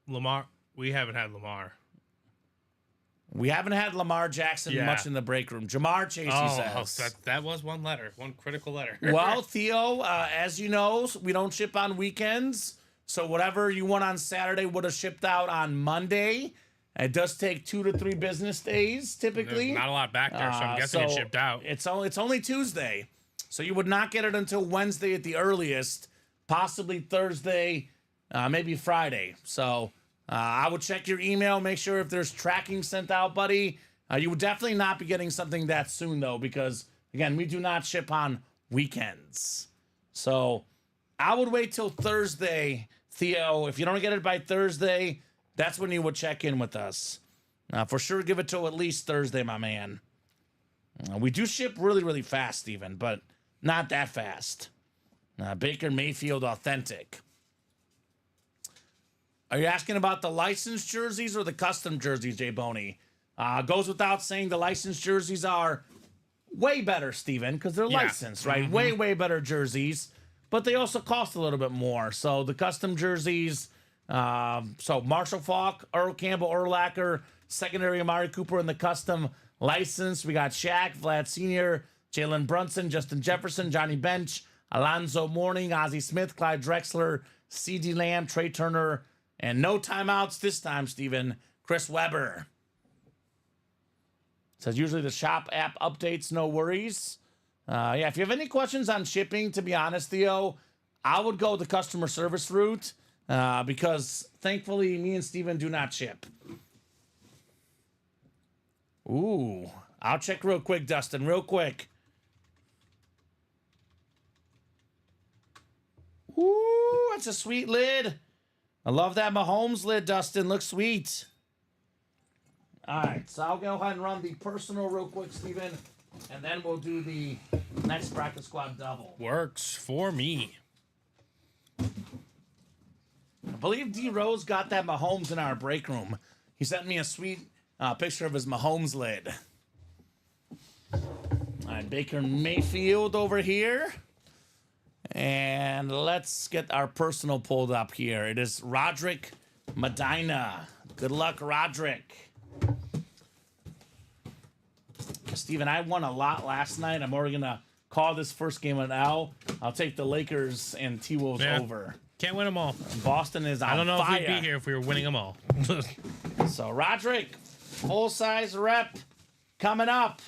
S3: Lamar, we haven't had Lamar.
S2: We haven't had Lamar Jackson much in the break room. Jamar Chase, he says.
S3: That was one letter, one critical letter.
S2: Well, Theo, as you know, we don't ship on weekends. So whatever you want on Saturday would have shipped out on Monday. It does take 2 to 3 business days, typically.
S3: There's not a lot back there, so I'm guessing it shipped out.
S2: It's only Tuesday. So you would not get it until Wednesday at the earliest, possibly Thursday, maybe Friday. So I would check your email, make sure if there's tracking sent out, buddy. You would definitely not be getting something that soon, though, because, again, we do not ship on weekends. So I would wait till Thursday, Theo. If you don't get it by Thursday, that's when you would check in with us. For sure, give it till at least Thursday, my man. We do ship really, really fast, Steven, but not that fast. Baker Mayfield Authentic. Are you asking about the licensed jerseys or the custom jerseys, Jay Boney? Goes without saying the licensed jerseys are way better, Steven, because they're licensed, right? Way, way better jerseys, but they also cost a little bit more. So the custom jerseys, so Marshall Faulk, Earl Campbell, Urlacher, secondary Amari Cooper in the custom license. We got Shaq, Vlad Sr., Jalen Brunson, Justin Jefferson, Johnny Bench, Alonzo Mourning, Ozzie Smith, Clyde Drexler, CeeDee Lamb, Trey Turner, and no timeouts this time, Steven, Chris Webber. Says usually the shop app updates, no worries. Yeah, if you have any questions on shipping, to be honest, Theo, I would go the customer service route because thankfully me and Steven do not ship. Ooh, I'll check real quick, Dustin, real quick. Ooh, that's a sweet lid. I love that Mahomes lid, Dustin. Looks sweet. All right, so I'll go ahead and run the personal real quick, Steven, and then we'll do the next practice squad double.
S3: Works for me.
S2: I believe D Rose got that Mahomes in our break room. He sent me a sweet picture of his Mahomes lid. All right, Baker Mayfield over here. And let's get our personal pulled up here. It is Roderick Medina. Good luck, Roderick. Steven, I won a lot last night. I'm already going to call this first game an L. I'll take the Lakers and T-Wolves over.
S3: Can't win them all.
S2: Boston is on fire.
S3: I don't know if we'd be here if we were winning them all.
S2: So, Roderick, full-size rep coming up.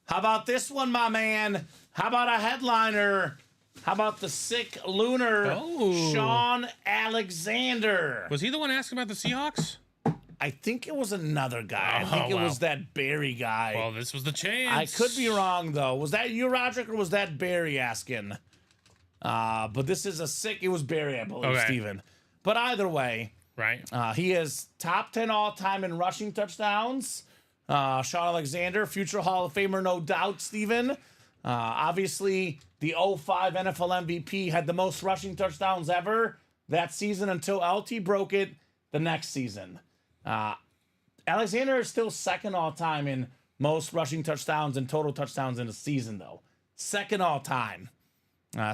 S2: How about this one, my man? How about a headliner? How about the sick lunar Sean Alexander?
S3: Was he the one asking about the Seahawks?
S2: I think it was another guy. I think it was that Barry guy.
S3: Well, this was the chance.
S2: I could be wrong, though. Was that you, Roderick, or was that Barry asking? But this is a sick... It was Barry, I believe, Steven. But either way...
S3: Right.
S2: He is top 10 all-time in rushing touchdowns. Sean Alexander, future Hall of Famer, no doubt, Steven. Obviously, the 05 NFL MVP had the most rushing touchdowns ever that season until LT broke it the next season. Alexander is still second all-time in most rushing touchdowns and total touchdowns in a season, though. Second all-time.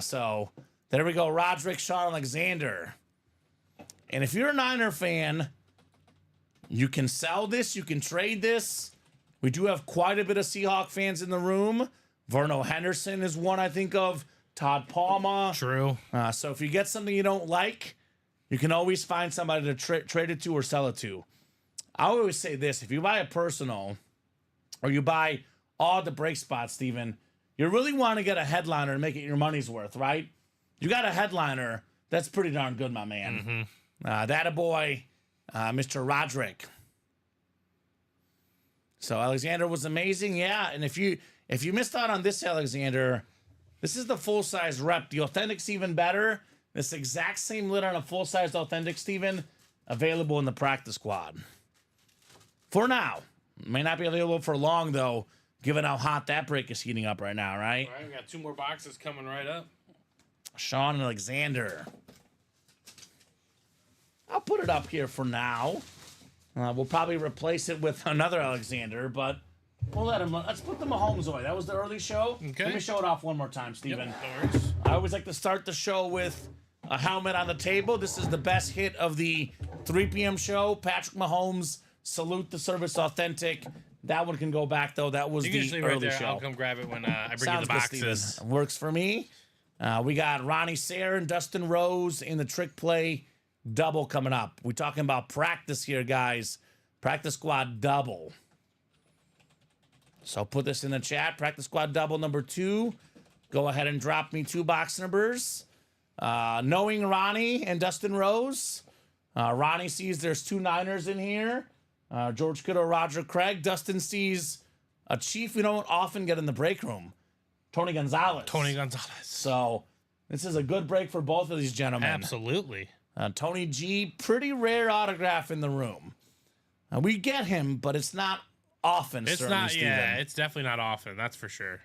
S2: So, there we go. Roderick, Sean Alexander. And if you're a Niner fan, you can sell this. You can trade this. We do have quite a bit of Seahawk fans in the room. Verno Henderson is one I think of. Todd Palmer.
S3: True.
S2: So if you get something you don't like, you can always find somebody to trade it to or sell it to. I always say this. If you buy a personal or you buy all the break spots, Steven, you really want to get a headliner and make it your money's worth, right? You got a headliner. That's pretty darn good, my man. That-a-boy, Mr. Roderick. So Alexander was amazing, yeah. And if you missed out on this Alexander, this is the full-size rep. The Authentic's even better. This exact same lid on a full-size Authentic, Steven, available in the practice squad. For now. May not be available for long, though, given how hot that break is heating up right now, right?
S3: All right, we got 2 more boxes coming right up.
S2: Sean Alexander. I'll put it up here for now. We'll probably replace it with another Alexander, but we'll let him. Let's put the Mahomes away. That was the early show.
S3: Okay.
S2: Let me show it off one more time, Steven.
S3: Yep, no worries.
S2: I always like to start the show with a helmet on the table. This is the best hit of the 3 p.m. show. Patrick Mahomes, Salute the Service Authentic. That one can go back, though. That was the early show.
S3: I'll come grab it when I bring
S2: Sounds
S3: you the boxes.
S2: good, Steven. Works for me. We got Ronnie Sayre and Dustin Rose in the trick play double coming up. We're talking about practice here, guys. Practice squad double. So put this in the chat. Practice squad double number 2. Go ahead and drop me 2 box numbers. Knowing Ronnie and Dustin Rose, Ronnie sees there's 2 Niners in here. George Kittle, Roger Craig. Dustin sees a Chief we don't often get in the break room. Tony Gonzalez. So this is a good break for both of these gentlemen.
S3: Absolutely.
S2: Tony G, pretty rare autograph in the room. We get him, but it's not often.
S3: It's
S2: certainly,
S3: not.
S2: Steven.
S3: Yeah, it's definitely not often. That's for sure.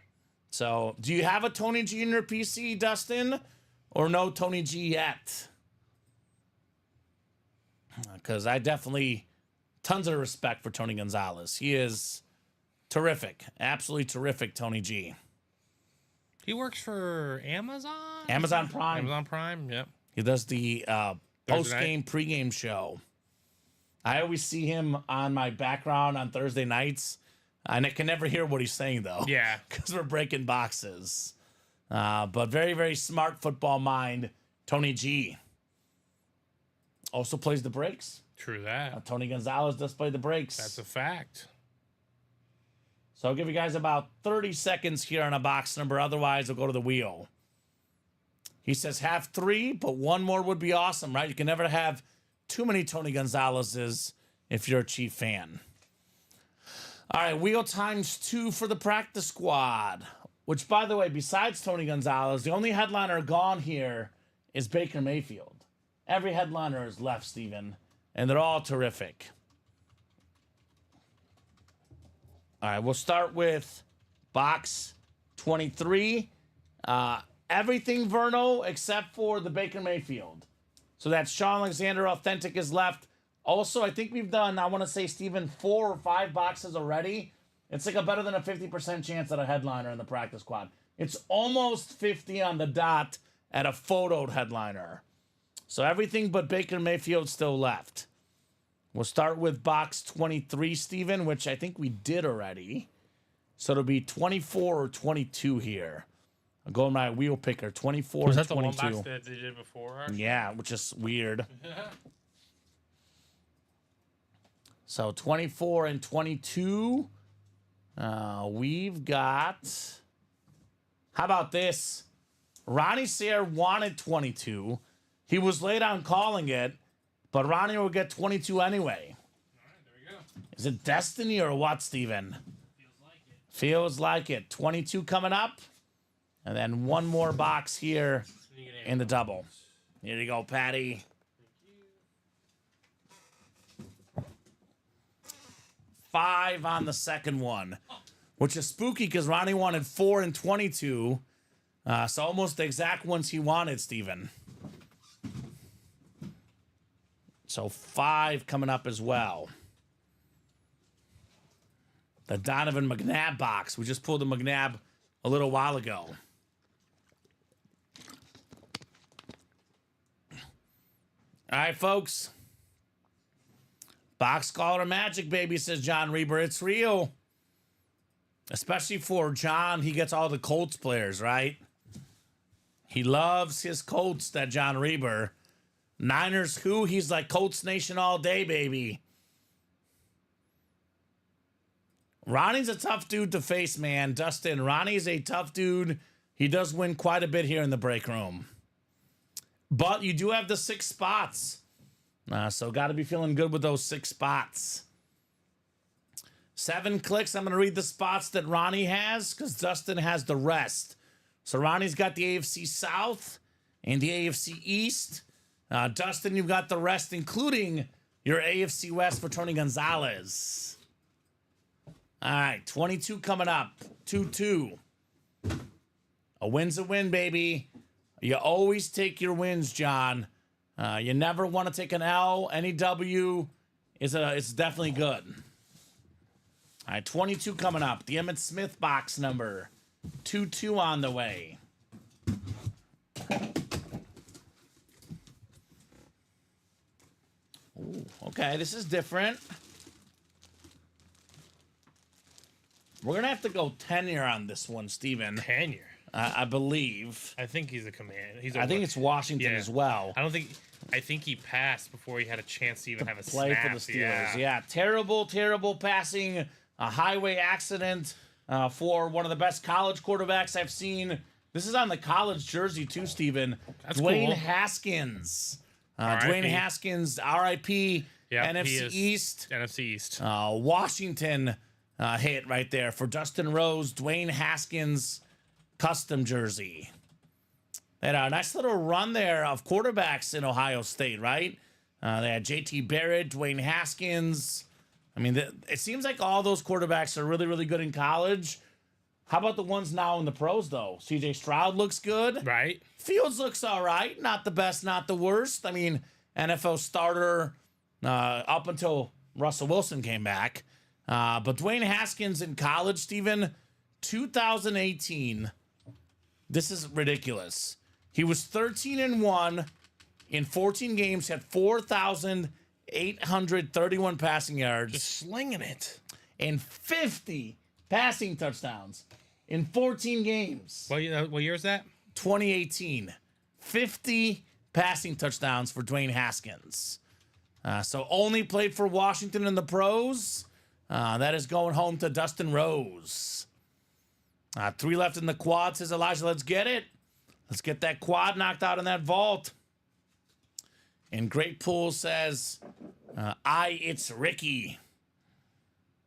S2: So, do you have a Tony G in your PC, Dustin, or no Tony G yet? Because I definitely tons of respect for Tony Gonzalez. He is terrific, absolutely terrific. Tony G.
S3: He works for Amazon.
S2: Amazon Prime.
S3: Amazon Prime. Yep.
S2: He does the post-game, pre-game show. I always see him on my background on Thursday nights, and I can never hear what he's saying, though.
S3: Yeah.
S2: Because we're breaking boxes. But very, very smart football mind, Tony G. Also plays the breaks.
S3: True that.
S2: Tony Gonzalez does play the breaks.
S3: That's a fact.
S2: So I'll give you guys about 30 seconds here on a box number. Otherwise, we'll go to the wheel. He says have 3, but 1 more would be awesome, right? You can never have too many Tony Gonzalez's if you're a Chief fan. All right, wheel times 2 for the practice squad. Which, by the way, besides Tony Gonzalez, the only headliner gone here is Baker Mayfield. Every headliner is left, Steven, and they're all terrific. All right, we'll start with box 23. Everything Verno except for the Baker Mayfield. So that's Sean Alexander Authentic is left. Also, I think we've done, I want to say, Steven, 4 or 5 boxes already. It's like a better than a 50% chance at a headliner in the practice squad. It's almost 50 on the dot at a photoed headliner. So everything but Baker Mayfield still left. We'll start with box 23, Steven, which I think we did already. So it'll be 24 or 22 here. I'll go with my wheel picker, 24
S3: Was
S2: and
S3: that the
S2: 22.
S3: one box that they did before?
S2: Yeah, which is weird. So 24 and 22. We've got... How about this? Ronnie Sayre wanted 22. He was late on calling it, but Ronnie will get 22 anyway.
S3: All right, there we go.
S2: Is it destiny or what, Steven?
S3: Feels like it.
S2: Feels like it. 22 coming up. And then 1 more box here in the double. Here you go, Patty. 5 on the second one, which is spooky because Ronnie wanted 4 and 22. So almost the exact ones he wanted, Steven. So 5 coming up as well. The Donovan McNabb box. We just pulled the McNabb a little while ago. All right, folks. Box color magic, baby, says John Reber. It's real. Especially for John. He gets all the Colts players, right? He loves his Colts, that John Reber. Niners who? He's like Colts Nation all day, baby. Ronnie's a tough dude to face, man. Dustin, Ronnie's a tough dude. He does win quite a bit here in the break room. But you do have the 6 spots. So got to be feeling good with those 6 spots. 7 clicks. I'm going to read the spots that Ronnie has because Dustin has the rest. So Ronnie's got the AFC South and the AFC East. Dustin, you've got the rest, including your AFC West for Tony Gonzalez. All right, 22 coming up. 2-2. A win's a win, baby. You always take your wins, John. You never want to take an L. Any W is definitely good. All right, 22 coming up. The Emmitt Smith box number. 2-2 on the way. Ooh, okay, this is different. We're going to have to go tenure on this one, Steven.
S3: Tenure.
S2: I believe.
S3: I think he's a command.
S2: I think it's Washington as well.
S3: I think he passed before he had a chance to even have a
S2: Play
S3: snap.
S2: for the Steelers. Yeah, terrible, terrible passing. A highway accident for one of the best college quarterbacks I've seen. This is on the college jersey too, Steven.
S3: That's
S2: Dwayne
S3: cool.
S2: Haskins.
S3: R.I.P.
S2: Dwayne Haskins, RIP,
S3: Yep, he
S2: NFC
S3: is
S2: East.
S3: NFC East.
S2: Washington hit right there for Dustin Rose. Dwayne Haskins custom jersey. They had a nice little run there of quarterbacks in Ohio State, right? They had JT Barrett, Dwayne Haskins, I mean, it seems like all those quarterbacks are really, really good in college. How about the ones now in the pros, though? CJ Stroud looks good.
S3: Right.
S2: Fields looks all right. Not the best, not the worst. I mean, NFL starter up until Russell Wilson came back. But Dwayne Haskins in college, Steven, 2018. This is ridiculous. He was 13-1 in 14 games, had 4,831 passing yards.
S3: Just slinging it.
S2: And 50 passing touchdowns in 14 games.
S3: What year is that?
S2: 2018. 50 passing touchdowns for Dwayne Haskins. So only played for Washington in the pros. That is going home to Dustin Rose. 3 left in the quad, says Elijah. Let's get it. Let's get that quad knocked out in that vault. And Great Pool says, it's Ricky.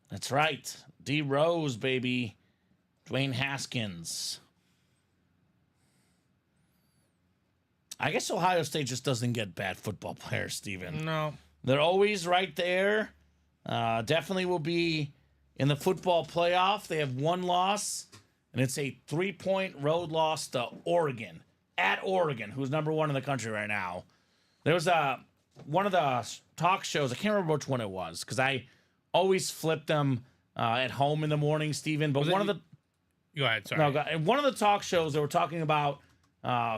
S2: That's right. D Rose, baby. Dwayne Haskins. I guess Ohio State just doesn't get bad football players, Steven.
S3: No.
S2: They're always right there. Definitely will be in the football playoff. They have 1 loss, and it's a 3-point road loss to Oregon. At Oregon, who's number 1 in the country right now. There was one of the talk shows. I can't remember which one it was because I always flip them at home in the morning, Steven. But
S3: Go ahead, sorry.
S2: in one of the talk shows, they were talking about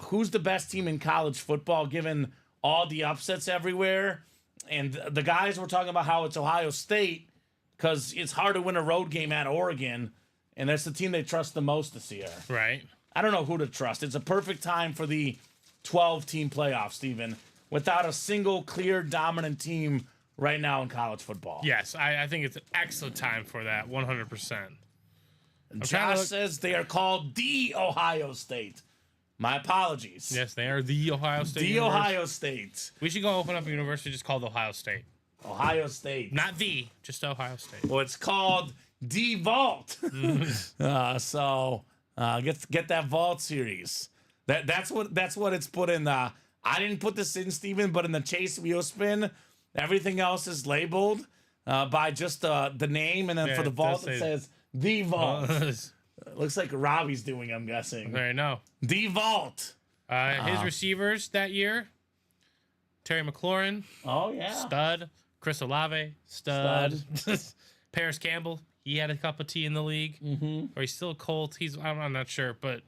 S2: who's the best team in college football given all the upsets everywhere. And the guys were talking about how it's Ohio State because it's hard to win a road game at Oregon. And that's the team they trust the most this year.
S3: Right.
S2: I don't know who to trust. It's a perfect time for the 12-team playoff, Steven, without a single clear dominant team right now in college football.
S3: Yes, I think it's an excellent time for that, 100%.
S2: Josh says they are called the Ohio State. My apologies.
S3: Yes, they are the Ohio State
S2: The
S3: University.
S2: Ohio State.
S3: We should go open up a university just called Ohio State.
S2: Ohio State.
S3: Not the, just Ohio State.
S2: Well, it's called the Vault. So get that Vault series. That's what it's put in the. I didn't put this in, Steven, but in the Chase Wheel Spin, everything else is labeled by just the name, and then for the Vault it says the Vault. Looks like Robbie's doing, I'm guessing.
S3: There you know.
S2: The Vault.
S3: His receivers that year, Terry McLaurin,
S2: Oh yeah.
S3: stud. Chris Olave, stud. Paris Campbell, he had a cup of tea in the league. Mm-hmm. Or he's still a Colt. I'm not sure, but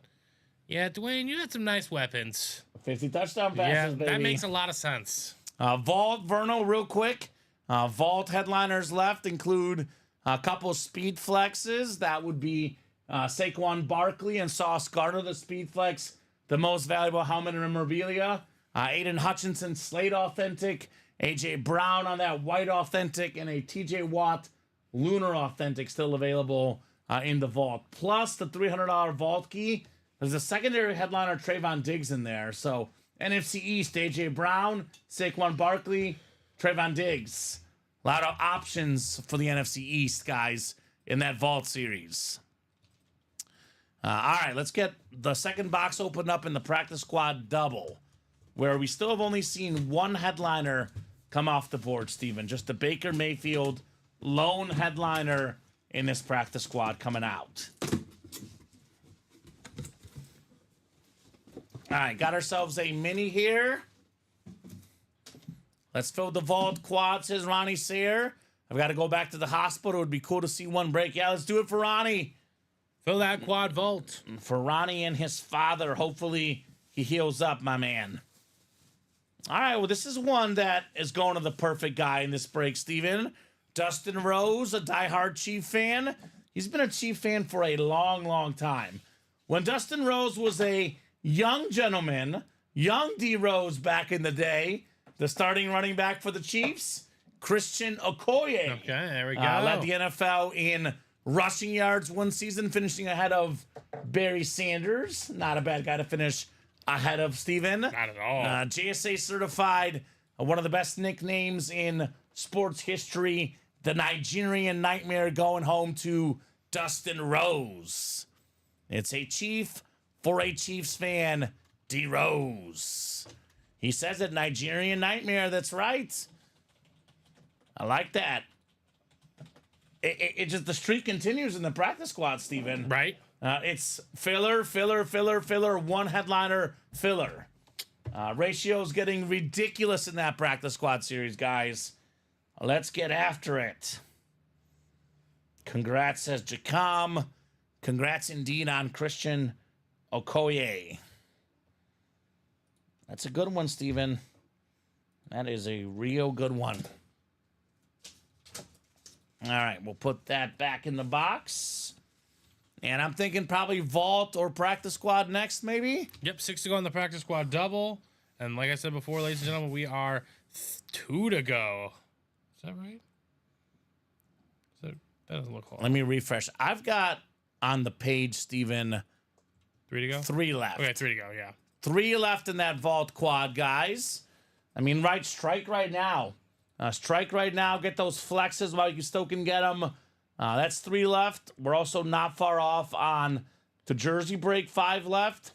S3: yeah, Dwayne, you had some nice weapons.
S2: 50 touchdown passes,
S3: Yeah,
S2: baby.
S3: that makes a lot of sense.
S2: Vault, Verno, real quick. Vault headliners left include a couple speed flexes. That would be Saquon Barkley and Sauce Gardner, the speed flex, the most valuable helmet in memorabilia. Aiden Hutchinson, Slate Authentic. AJ Brown on that white authentic, and a TJ Watt Lunar Authentic still available in the vault. Plus the $300 vault key. There's a secondary headliner, Trayvon Diggs, in there. So NFC East, AJ Brown, Saquon Barkley, Trayvon Diggs. A lot of options for the NFC East, guys, in that vault series. All right, let's get the second box opened up in the practice squad double, where we still have only seen one headliner come off the board, Steven. Just the Baker Mayfield lone headliner in this practice squad coming out. All right, got ourselves a mini here. Let's fill the vault quad, says Ronnie Sayre. I've got to go back to the hospital. It would be cool to see one break. Yeah, let's do it for Ronnie.
S3: Fill that quad vault.
S2: For Ronnie and his father. Hopefully he heals up, my man. All right, well, this is one that is going to the perfect guy in this break, Steven. Dustin Rose, a diehard Chief fan. He's been a Chief fan for a long, long time. When Dustin Rose was a young gentleman, young D Rose back in the day, the starting running back for the Chiefs, Christian Okoye.
S3: Okay, there we go.
S2: Led the NFL in rushing yards one season, finishing ahead of Barry Sanders. Not a bad guy to finish ahead of, Steven.
S3: Not at all.
S2: JSA certified, one of the best nicknames in sports history, the Nigerian Nightmare, going home to Dustin Rose. It's a Chief for a Chiefs fan, D Rose. He says it, Nigerian Nightmare, that's right. I like that. it just the streak continues in the practice squad, Steven.
S3: Right?
S2: It's filler, one headliner, filler. Ratio's getting ridiculous in that practice squad series, guys. Let's get after it. Congrats, says Jacom. Congrats indeed on Christian Okoye. That's a good one, Steven. That is a real good one. All right, we'll put that back in the box. And I'm thinking probably vault or practice squad next, maybe?
S3: Yep, 6 to go on the practice squad double. And like I said before, ladies and gentlemen, we are 2 to go. Is that right? That doesn't look hard.
S2: Let me refresh. I've got on the page, Steven,
S3: 3 to go?
S2: 3 left.
S3: Okay, 3 to go, yeah.
S2: 3 left in that vault quad, guys. I mean, strike right now. Strike right now. Get those flexes while you still can get them. That's 3 left. We're also not far off on the jersey break, 5 left.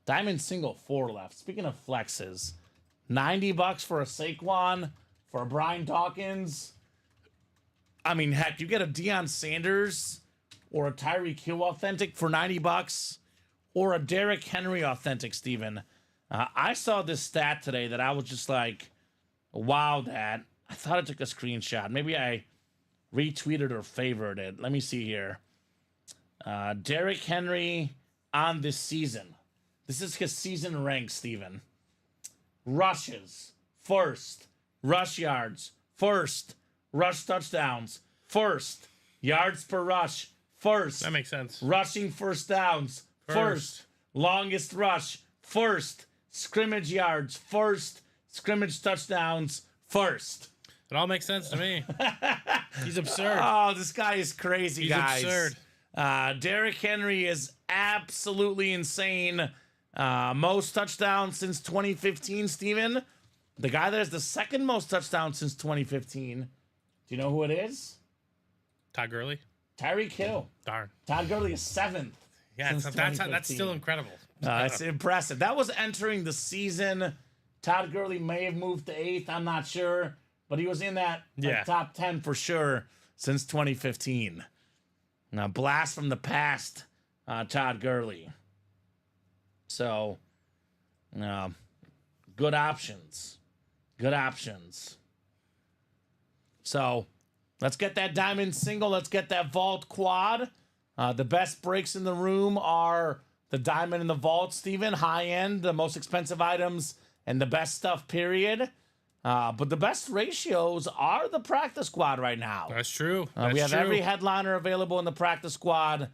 S2: Diamond single, 4 left. Speaking of flexes, $90 for a Saquon, for a Brian Dawkins. I mean, heck, you get a Deion Sanders or a Tyreek Hill authentic for $90, or a Derrick Henry authentic, Steven. I saw this stat today that I was just like, wow, that. I thought I took a screenshot. Maybe I retweeted or favored it. Let me see here. Derrick Henry on this season. This is his season rank, Steven. Rushes, first. Rush yards, first. Rush touchdowns, first. Yards per rush, first.
S3: That makes sense.
S2: Rushing first downs, first. Longest rush, first. Scrimmage yards, first. Scrimmage touchdowns, first.
S3: It all makes sense to me. He's absurd.
S2: Oh, this guy is crazy,
S3: He's
S2: guys.
S3: absurd.
S2: Derrick Henry is absolutely insane. Most touchdowns since 2015, Steven. The guy that has the second most touchdowns since 2015. Do you know who it is?
S3: Todd Gurley?
S2: Tyreek Hill.
S3: Darn.
S2: Todd Gurley is 7th.
S3: Yeah,
S2: since
S3: that's
S2: 2015.
S3: still incredible.
S2: It's impressive. That was entering the season. Todd Gurley may have moved to 8th. I'm not sure. But he was in that top 10 for sure since 2015. Now, blast from the past, Todd Gurley. So, good options. Good options. So, let's get that diamond single. Let's get that vault quad. The best breaks in the room are the diamond and the vault, Steven. High end, the most expensive items, and the best stuff, period. But the best ratios are the practice squad right now.
S3: That's true.
S2: We have
S3: true.
S2: every headliner available in the practice squad.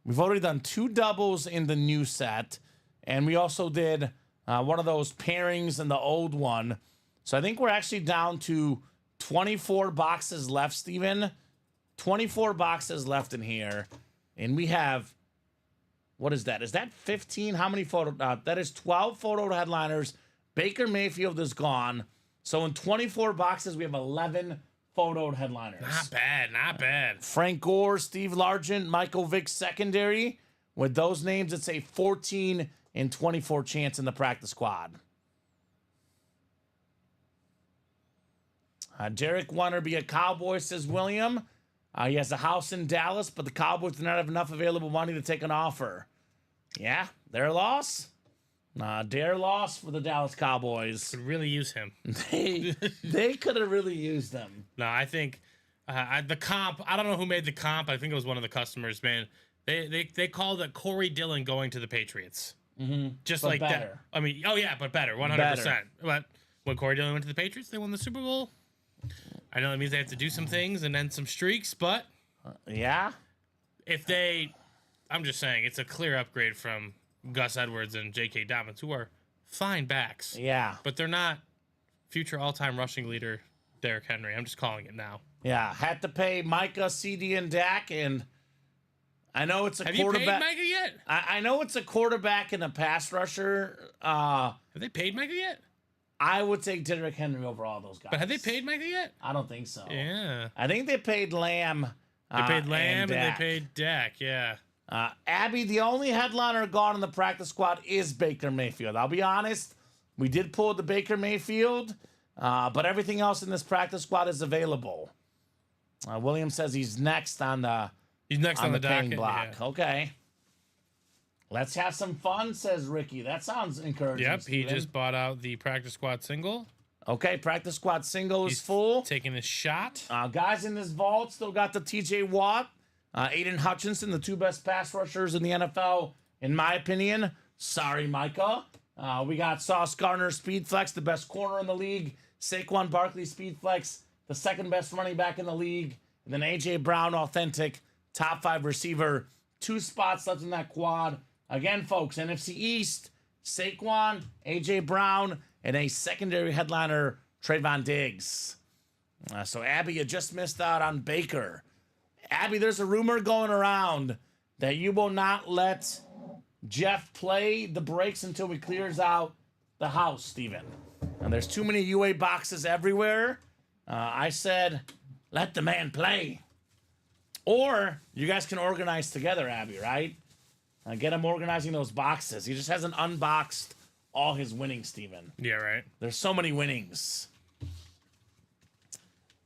S2: We've already done 2 doubles in the new set. And we also did one of those pairings in the old one. So I think we're actually down to 24 boxes left, Steven. 24 boxes left in here. And we have, what is that? Is that 15? How many photo? That is 12 photo headliners. Baker Mayfield is gone. So in 24 boxes, we have 11 photoed headliners.
S3: Not bad, not bad.
S2: Frank Gore, Steve Largent, Michael Vick secondary. With those names, it's a 14 and 24 chance in the practice squad. Derek wanted to be a Cowboy, says William. He has a house in Dallas, but the Cowboys do not have enough available money to take an offer. Yeah, their loss. Their loss for the Dallas Cowboys.
S3: Could really use him.
S2: They could have really used them.
S3: No, I think the comp. I don't know who made the comp. I think it was one of the customers. Man, they called it Corey Dillon going to the Patriots. Mm-hmm. Just
S2: but
S3: like
S2: better.
S3: that. I mean, oh yeah, but better, 100%. But when Corey Dillon went to the Patriots, they won the Super Bowl. I know that means they have to do some things and then some streaks, but
S2: yeah,
S3: if they, I'm just saying, it's a clear upgrade from Gus Edwards and J.K. Dobbins, who are fine backs.
S2: Yeah.
S3: But they're not future all-time rushing leader Derrick Henry. I'm just calling it now.
S2: Yeah. Had to pay Micah, CD, and Dak, and I know it's a quarterback.
S3: Have you paid Micah yet?
S2: I know it's a quarterback and a pass rusher.
S3: Have they paid Micah yet?
S2: I would take Derrick Henry over all those guys.
S3: But have they paid Micah yet?
S2: I don't think so.
S3: Yeah.
S2: I think they paid Lamb.
S3: They paid Lamb and they
S2: Dak.
S3: paid Dak, yeah.
S2: Abby, the only headliner gone in the practice squad is Baker Mayfield. I'll be honest, we did pull the Baker Mayfield, but everything else in this practice squad is available. William says he's next on the
S3: on the
S2: paying
S3: docket.
S2: block.
S3: Yeah.
S2: Okay. Let's have some fun, says Ricky. That sounds encouraging.
S3: Yep, he
S2: Steven.
S3: just bought out the practice squad single.
S2: Okay, practice squad single is
S3: He's
S2: full.
S3: taking his shot.
S2: Guys in this vault still got the TJ Watt, Aiden Hutchinson, the two best pass rushers in the NFL, in my opinion. Sorry, Micah. We got Sauce Gardner, Speed Flex, the best corner in the league. Saquon Barkley, Speed Flex, the second best running back in the league. And then AJ Brown, authentic, top 5 receiver. 2 spots left in that quad. Again, folks, NFC East, Saquon, AJ Brown, and a secondary headliner, Trayvon Diggs. So, Abby, you just missed out on Baker. Abby, there's a rumor going around that you will not let Jeff play the breaks until he clears out the house, Steven. And there's too many UA boxes everywhere. I said, let the man play. Or you guys can organize together, Abby, right? Get him organizing those boxes. He just hasn't unboxed all his winnings, Steven.
S3: Yeah, right.
S2: There's so many winnings.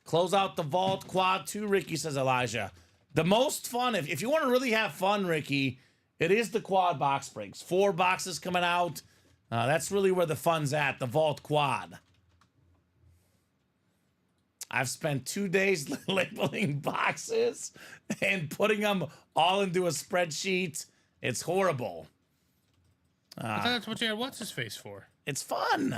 S2: Close out the vault quad 2, Ricky, says Elijah. The most fun, if you want to really have fun, Ricky, it is the quad box breaks. 4 boxes coming out. That's really where the fun's at, the vault quad. I've spent 2 days labeling boxes and putting them all into a spreadsheet. It's horrible.
S3: I thought that's what you had what's his face for.
S2: It's fun.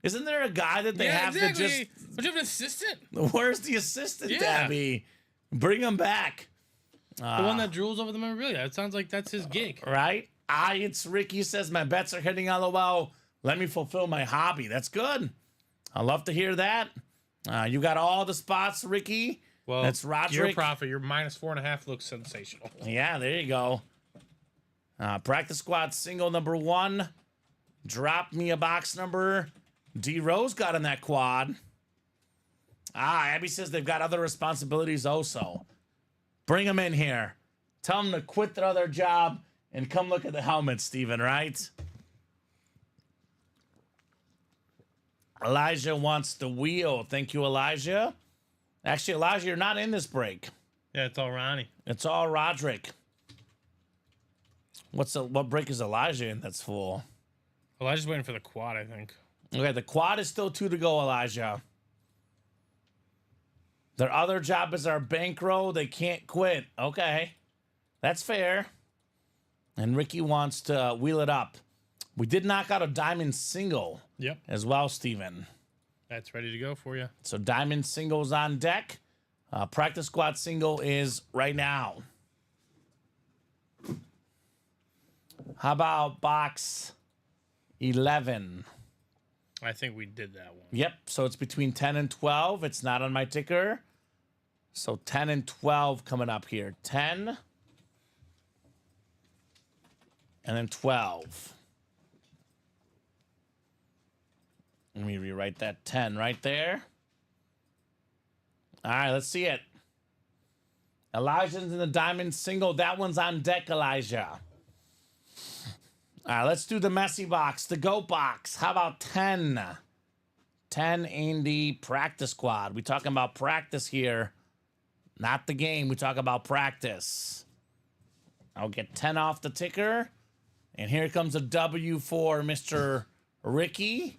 S2: Isn't there a guy that they have to just...
S3: But you have an assistant?
S2: Where's the assistant,
S3: Yeah.
S2: Abby? Bring him back.
S3: The one that drools over the memorabilia. It sounds like that's his gig.
S2: Right? It's Ricky says, my bets are hitting LOL. Let me fulfill my hobby. That's good. I love to hear that. You got all the spots, Ricky.
S3: Well,
S2: that's Roderick.
S3: Your profit, your -4.5 looks sensational.
S2: Yeah, there you go. Practice squad single number 1. Drop me a box number. D Rose got in that quad. Abby says they've got other responsibilities also. Bring them in here. Tell them to quit their other job and come look at the helmet, Steven, right? Elijah wants the wheel. Thank you, Elijah. Actually, Elijah, you're not in this break.
S3: Yeah, it's all Ronnie.
S2: It's all Roderick. What break is Elijah in that's full?
S3: Elijah's waiting for the quad, I think.
S2: Okay, the quad is still 2 to go, Elijah. Their other job is our bankroll. They can't quit. Okay, that's fair. And Ricky wants to wheel it up. We did knock out a diamond single
S3: Yep.
S2: as well, Steven.
S3: That's ready to go for you.
S2: So diamond singles on deck. Practice squad single is right now. How about box 11?
S3: I think we did that one.
S2: Yep, so it's between 10 and 12. It's not on my ticker. So 10 and 12 coming up here. 10 and then 12. Let me rewrite that 10 right there. All right, let's see it. Elijah's in the diamond single. That one's on deck, Elijah. All right, let's do the messy box, the GOAT box. How about 10? 10 in the practice squad. We talking about practice here, not the game. We talk about practice. I'll get 10 off the ticker. And here comes a W for Mr. Ricky.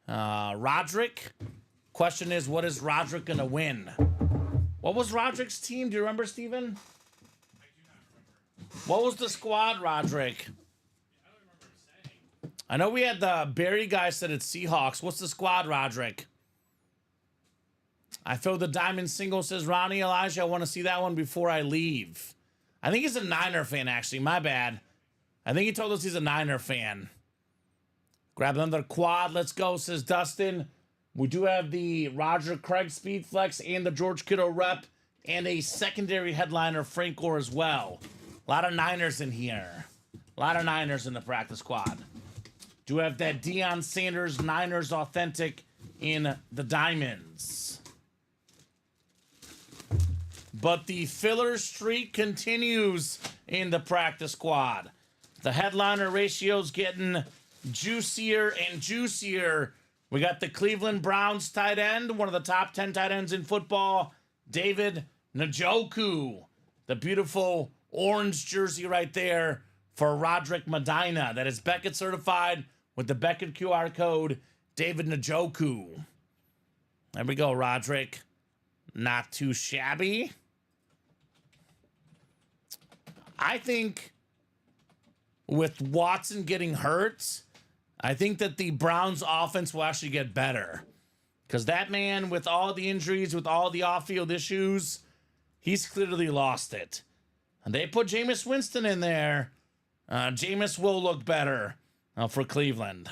S2: Roderick. Question is, what is Roderick going to win? What was Roderick's team? Do you remember, Steven? I do not remember. What was the squad, Roderick? I know we had the Barry guy said it's Seahawks. What's the squad, Roderick? I filled the diamond single, says Ronnie. Elijah, I want to see that one before I leave. I think he's a Niner fan, actually. My bad. I think he told us he's a Niner fan. Grab another quad. Let's go, says Dustin. We do have the Roger Craig Speed Flex and the George Kittle rep and a secondary headliner, Frank Gore, as well. A lot of Niners in here. A lot of Niners in the practice squad. Do have that Deion Sanders Niners authentic in the diamonds. But the filler streak continues in the practice squad. The headliner ratio's getting juicier and juicier. We got the Cleveland Browns tight end, one of the top 10 tight ends in football, David Njoku, the beautiful orange jersey right there for Roderick Medina. That is Beckett certified with the Beckett QR code, David Njoku. There we go, Roderick. Not too shabby. I think with Watson getting hurt, I think that the Browns offense will actually get better. Because that man, with all the injuries, with all the off-field issues, he's clearly lost it. And they put Jameis Winston in there. Jameis will look better for Cleveland.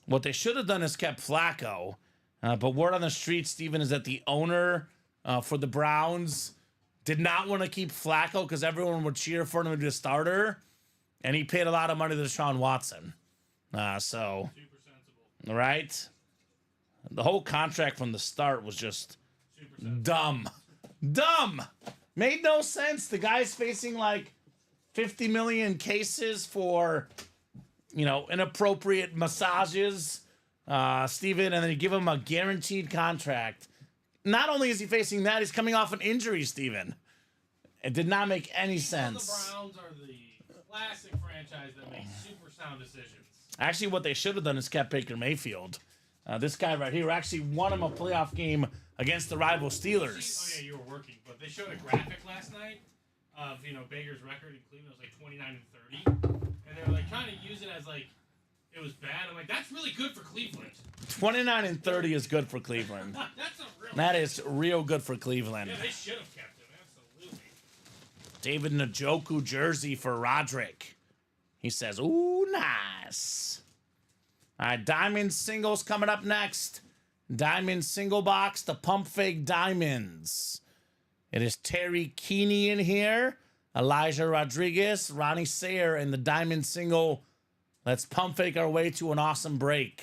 S2: What they should have done is kept Flacco. But word on the street, Steven, is that the owner for the Browns did not want to keep Flacco because everyone would cheer for him to be a starter. And he paid a lot of money to Deshaun Watson. So,
S3: Super sensible.
S2: right? The whole contract from the start was just dumb. Dumb. Made no sense. The guy's facing like 50 million cases for, inappropriate massages, Steven, and then you give him a guaranteed contract. Not only is he facing that, he's coming off an injury, Steven. It did not make any sense.
S3: The Browns are the classic franchise that makes super sound decisions.
S2: Actually, what they should have done is kept Baker Mayfield. This guy right here actually won him a playoff game against the rival Steelers.
S3: Oh, yeah, you were working. But they showed a graphic last night of, Baker's record in Cleveland. It was like 29-30. And they were like trying to use it as like it was bad. I'm like, that's really good for Cleveland.
S2: 29-30 is good for Cleveland.
S3: That's a real
S2: That is real good for Cleveland.
S3: Yeah, they should have kept him. Absolutely.
S2: David Njoku jersey for Roderick. He says, ooh, nice. All right, Diamond Singles coming up next. Diamond Single Box, the Pump Fake Diamonds. It is Terry Keeney in here, Elijah Rodriguez, Ronnie Sayer in the Diamond Single. Let's pump fake our way to an awesome break.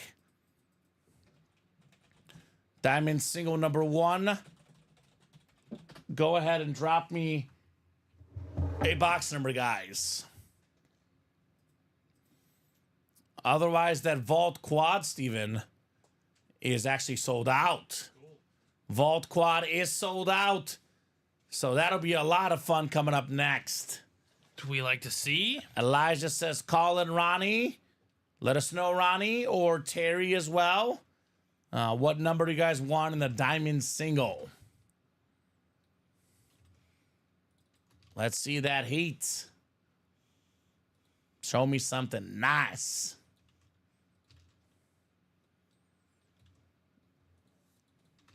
S2: Diamond Single number 1. Go ahead and drop me a box number, guys. Otherwise, that Vault Quad, Steven, is actually sold out.
S3: Cool.
S2: Vault Quad is sold out. So that'll be a lot of fun coming up next.
S3: Do we like to see?
S2: Elijah says, call in Ronnie. Let us know, Ronnie, or Terry as well. What number do you guys want in the Diamond Single? Let's see that heat. Show me something nice.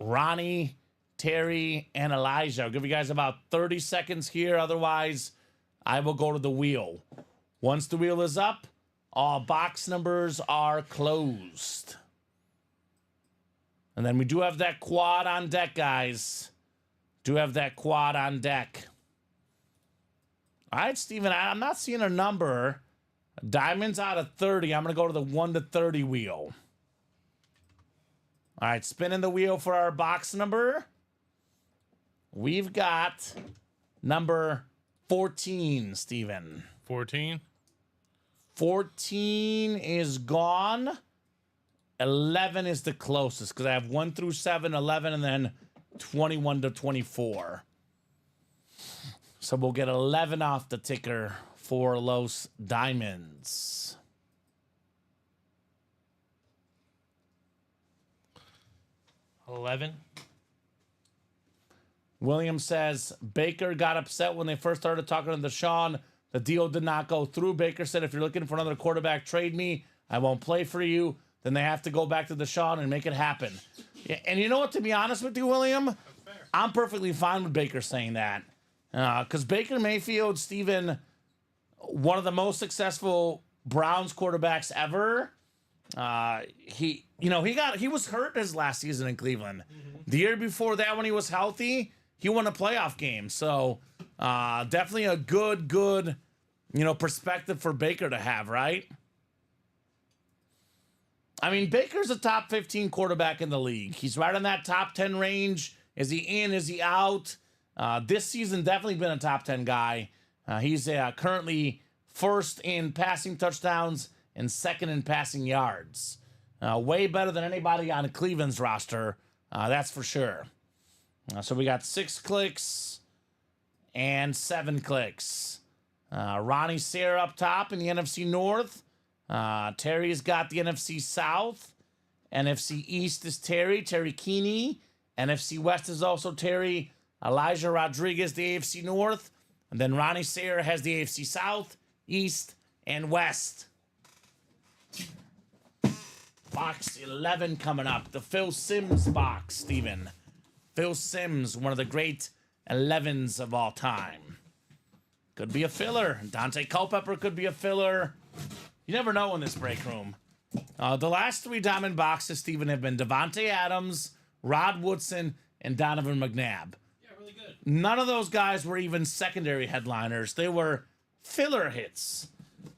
S2: Ronnie, Terry, and Elijah. I'll give you guys about 30 seconds here. Otherwise, I will go to the wheel. Once the wheel is up, all box numbers are closed. And then we do have that quad on deck, guys. Do have that quad on deck. All right, Steven, I'm not seeing a number. Diamonds out of 30. I'm going to go to the 1 to 30 wheel. All right, spinning the wheel for our box number. We've got number 14, Steven.
S3: 14.
S2: 14 is gone. 11 is the closest because I have 1 through 7, 11, and then 21 to 24. So we'll get 11 off the ticker for Los Diamonds.
S3: $11.
S2: William says, Baker got upset when they first started talking to Deshaun. The deal did not go through. Baker said, if you're looking for another quarterback, trade me. I won't play for you. Then they have to go back to Deshaun and make it happen. Yeah, and you know what, to be honest with you, William? I'm perfectly fine with Baker saying that. Because Baker Mayfield, Steven, one of the most successful Browns quarterbacks ever. He was hurt his last season in Cleveland. The year before that, when he was healthy, he won a playoff game. So definitely a good, perspective for Baker to have, right? I mean, Baker's a top 15 quarterback in the league. He's right in that top 10 range. Is he in? Is he out? This season, definitely been a top 10 guy. He's currently first in passing touchdowns and second in passing yards. Way better than anybody on Cleveland's roster. That's for sure. So we got 6 clicks and 7 clicks. Ronnie Sayre up top in the NFC North. Terry's got the NFC South. NFC East is Terry Keeney. NFC West is also Terry. Elijah Rodriguez, the AFC North. And then Ronnie Sayre has the AFC South, East, and West. Box 11 coming up. The Phil Simms box, Steven. Phil Simms, one of the great 11s of all time. Could be a filler. Dante Culpepper could be a filler. You never know in this break room. The last 3 diamond boxes, Steven, have been Devontae Adams, Rod Woodson, and Donovan McNabb.
S3: Yeah, really good.
S2: None of those guys were even secondary headliners. They were filler hits.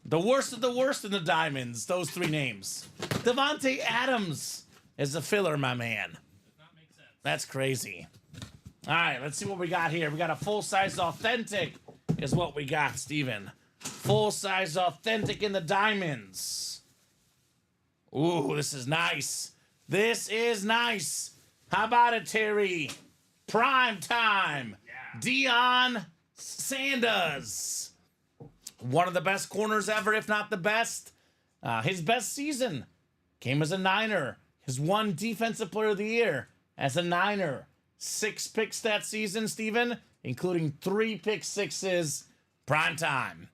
S2: The worst of the worst in the diamonds, those 3 names. Devontae Adams is a filler, my man.
S3: Does not make sense.
S2: That's crazy. All right, let's see what we got here. We got a full-size authentic is what we got, Steven. Full-size authentic in the diamonds. Ooh, this is nice. This is nice. How about it, Terry? Prime time. Yeah. Deion Sanders. One of the best corners ever, if not the best. His best season came as a Niner. His 1 Defensive Player of the Year as a Niner. 6 picks that season, Steven, including 3 pick sixes. Prime time.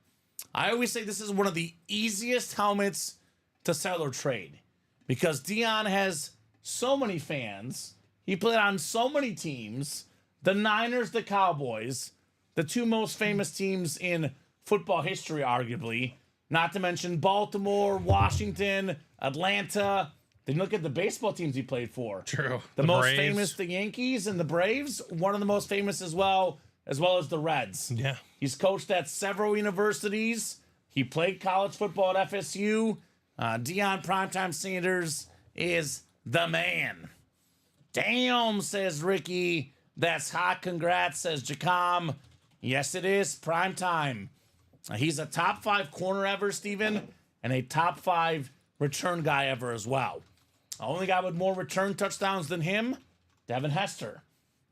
S2: I always say this is one of the easiest helmets to sell or trade because Deion has so many fans. He played on so many teams. The Niners, the Cowboys, the 2 most famous teams in football history, arguably. Not to mention Baltimore, Washington, Atlanta. Then look at the baseball teams he played for.
S3: True.
S2: The most
S3: Braves.
S2: famous, the Yankees and the Braves. One of the most famous as well as the Reds.
S3: Yeah.
S2: He's coached at several universities. He played college football at FSU. Deion Primetime Sanders is the man. Damn, says Ricky. That's hot. Congrats, says Jacom. Yes, it is. Primetime. He's a top 5 corner ever, Steven, and a top 5 return guy ever as well. The only guy with more return touchdowns than him, Devin Hester.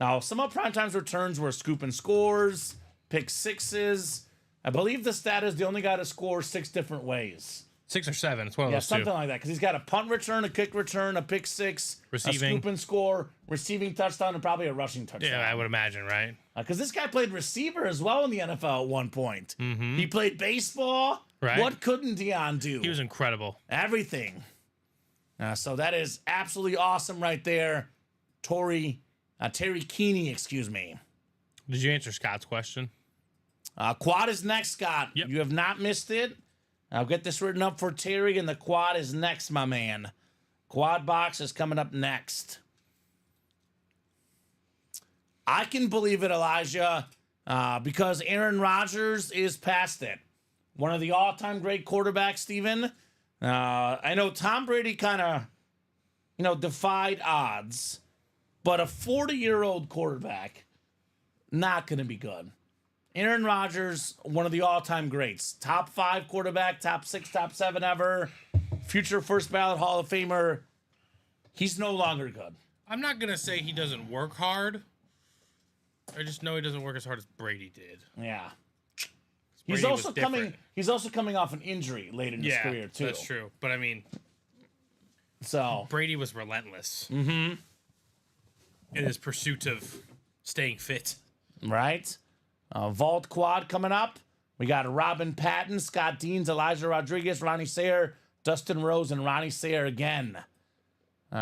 S2: Now, some of Primetime's returns were scoop and scores, pick sixes. I believe the stat is the only guy to score 6 different ways.
S3: 6 or 7. It's one of
S2: Yeah,
S3: those
S2: something
S3: 2.
S2: like that. Because he's got a punt return, a kick return, a pick six,
S3: Receiving.
S2: a scoop and score, receiving touchdown, and probably a rushing touchdown.
S3: Yeah, I would imagine, right?
S2: Because this guy played receiver as well in the NFL at one point. He played baseball.
S3: Right.
S2: What couldn't Deion do?
S3: He was incredible.
S2: Everything. So that is absolutely awesome right there. Terry Keeney, excuse me.
S3: Did you answer Scott's question?
S2: Quad is next, Scott.
S3: Yep.
S2: You have not missed it. I'll get this written up for Terry, and the quad is next, my man. Quad box is coming up next. I can believe it, Elijah, because Aaron Rodgers is past it. One of the all-time great quarterbacks, Steven. I know Tom Brady kind of, defied odds, but a 40-year-old quarterback, not going to be good. Aaron Rodgers, one of the all-time greats. Top 5 quarterback, top 6, top 7 ever. Future first ballot Hall of Famer. He's no longer good.
S3: I'm not going to say he doesn't work hard. I just know he doesn't work as hard as Brady did.
S2: Yeah.
S3: Brady
S2: He's also
S3: was different.
S2: coming off an injury late in his career too.
S3: That's true. But I mean,
S2: So
S3: Brady was relentless. In his pursuit of staying fit.
S2: right. Vault quad coming up. We got Robin Patton, Scott Deans, Elijah Rodriguez, Ronnie Sayre, Dustin Rose, and Ronnie Sayre again.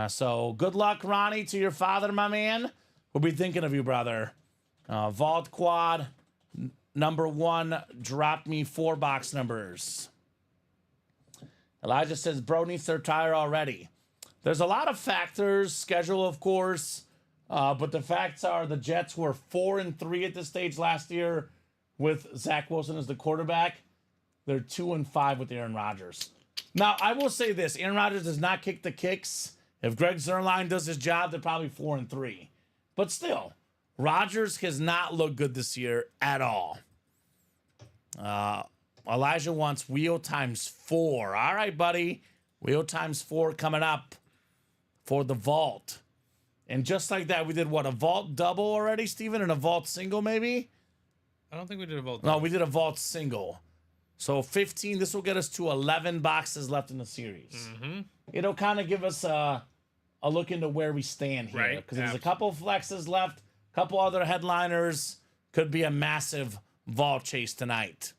S2: So good luck, Ronnie, to your father, my man. We'll be thinking of you, brother. Vault quad number 1 dropped me 4 box numbers. Elijah says bro needs to retire already. There's a lot of factors, schedule of course, but the facts are the Jets were 4-3 at this stage last year with Zach Wilson as the quarterback. They're 2-5 with Aaron Rodgers. Now I will say this: Aaron Rodgers does not kick the kicks. If Greg Zuerlein does his job, they're probably 4-3. But still, Rodgers has not looked good this year at all. Elijah wants wheel times 4. All right, buddy. Wheel times 4 coming up for the vault. And just like that, we did what, a vault double already, Steven, and a vault single maybe?
S3: I don't think we did a vote.
S2: No, we did a vault single. So 15, this will get us to 11 boxes left in the series.
S3: Mm-hmm.
S2: It'll kind of give us a look into where we stand here.
S3: Right.
S2: Because there's a couple flexes left, a couple other headliners. Could be a massive vault chase tonight.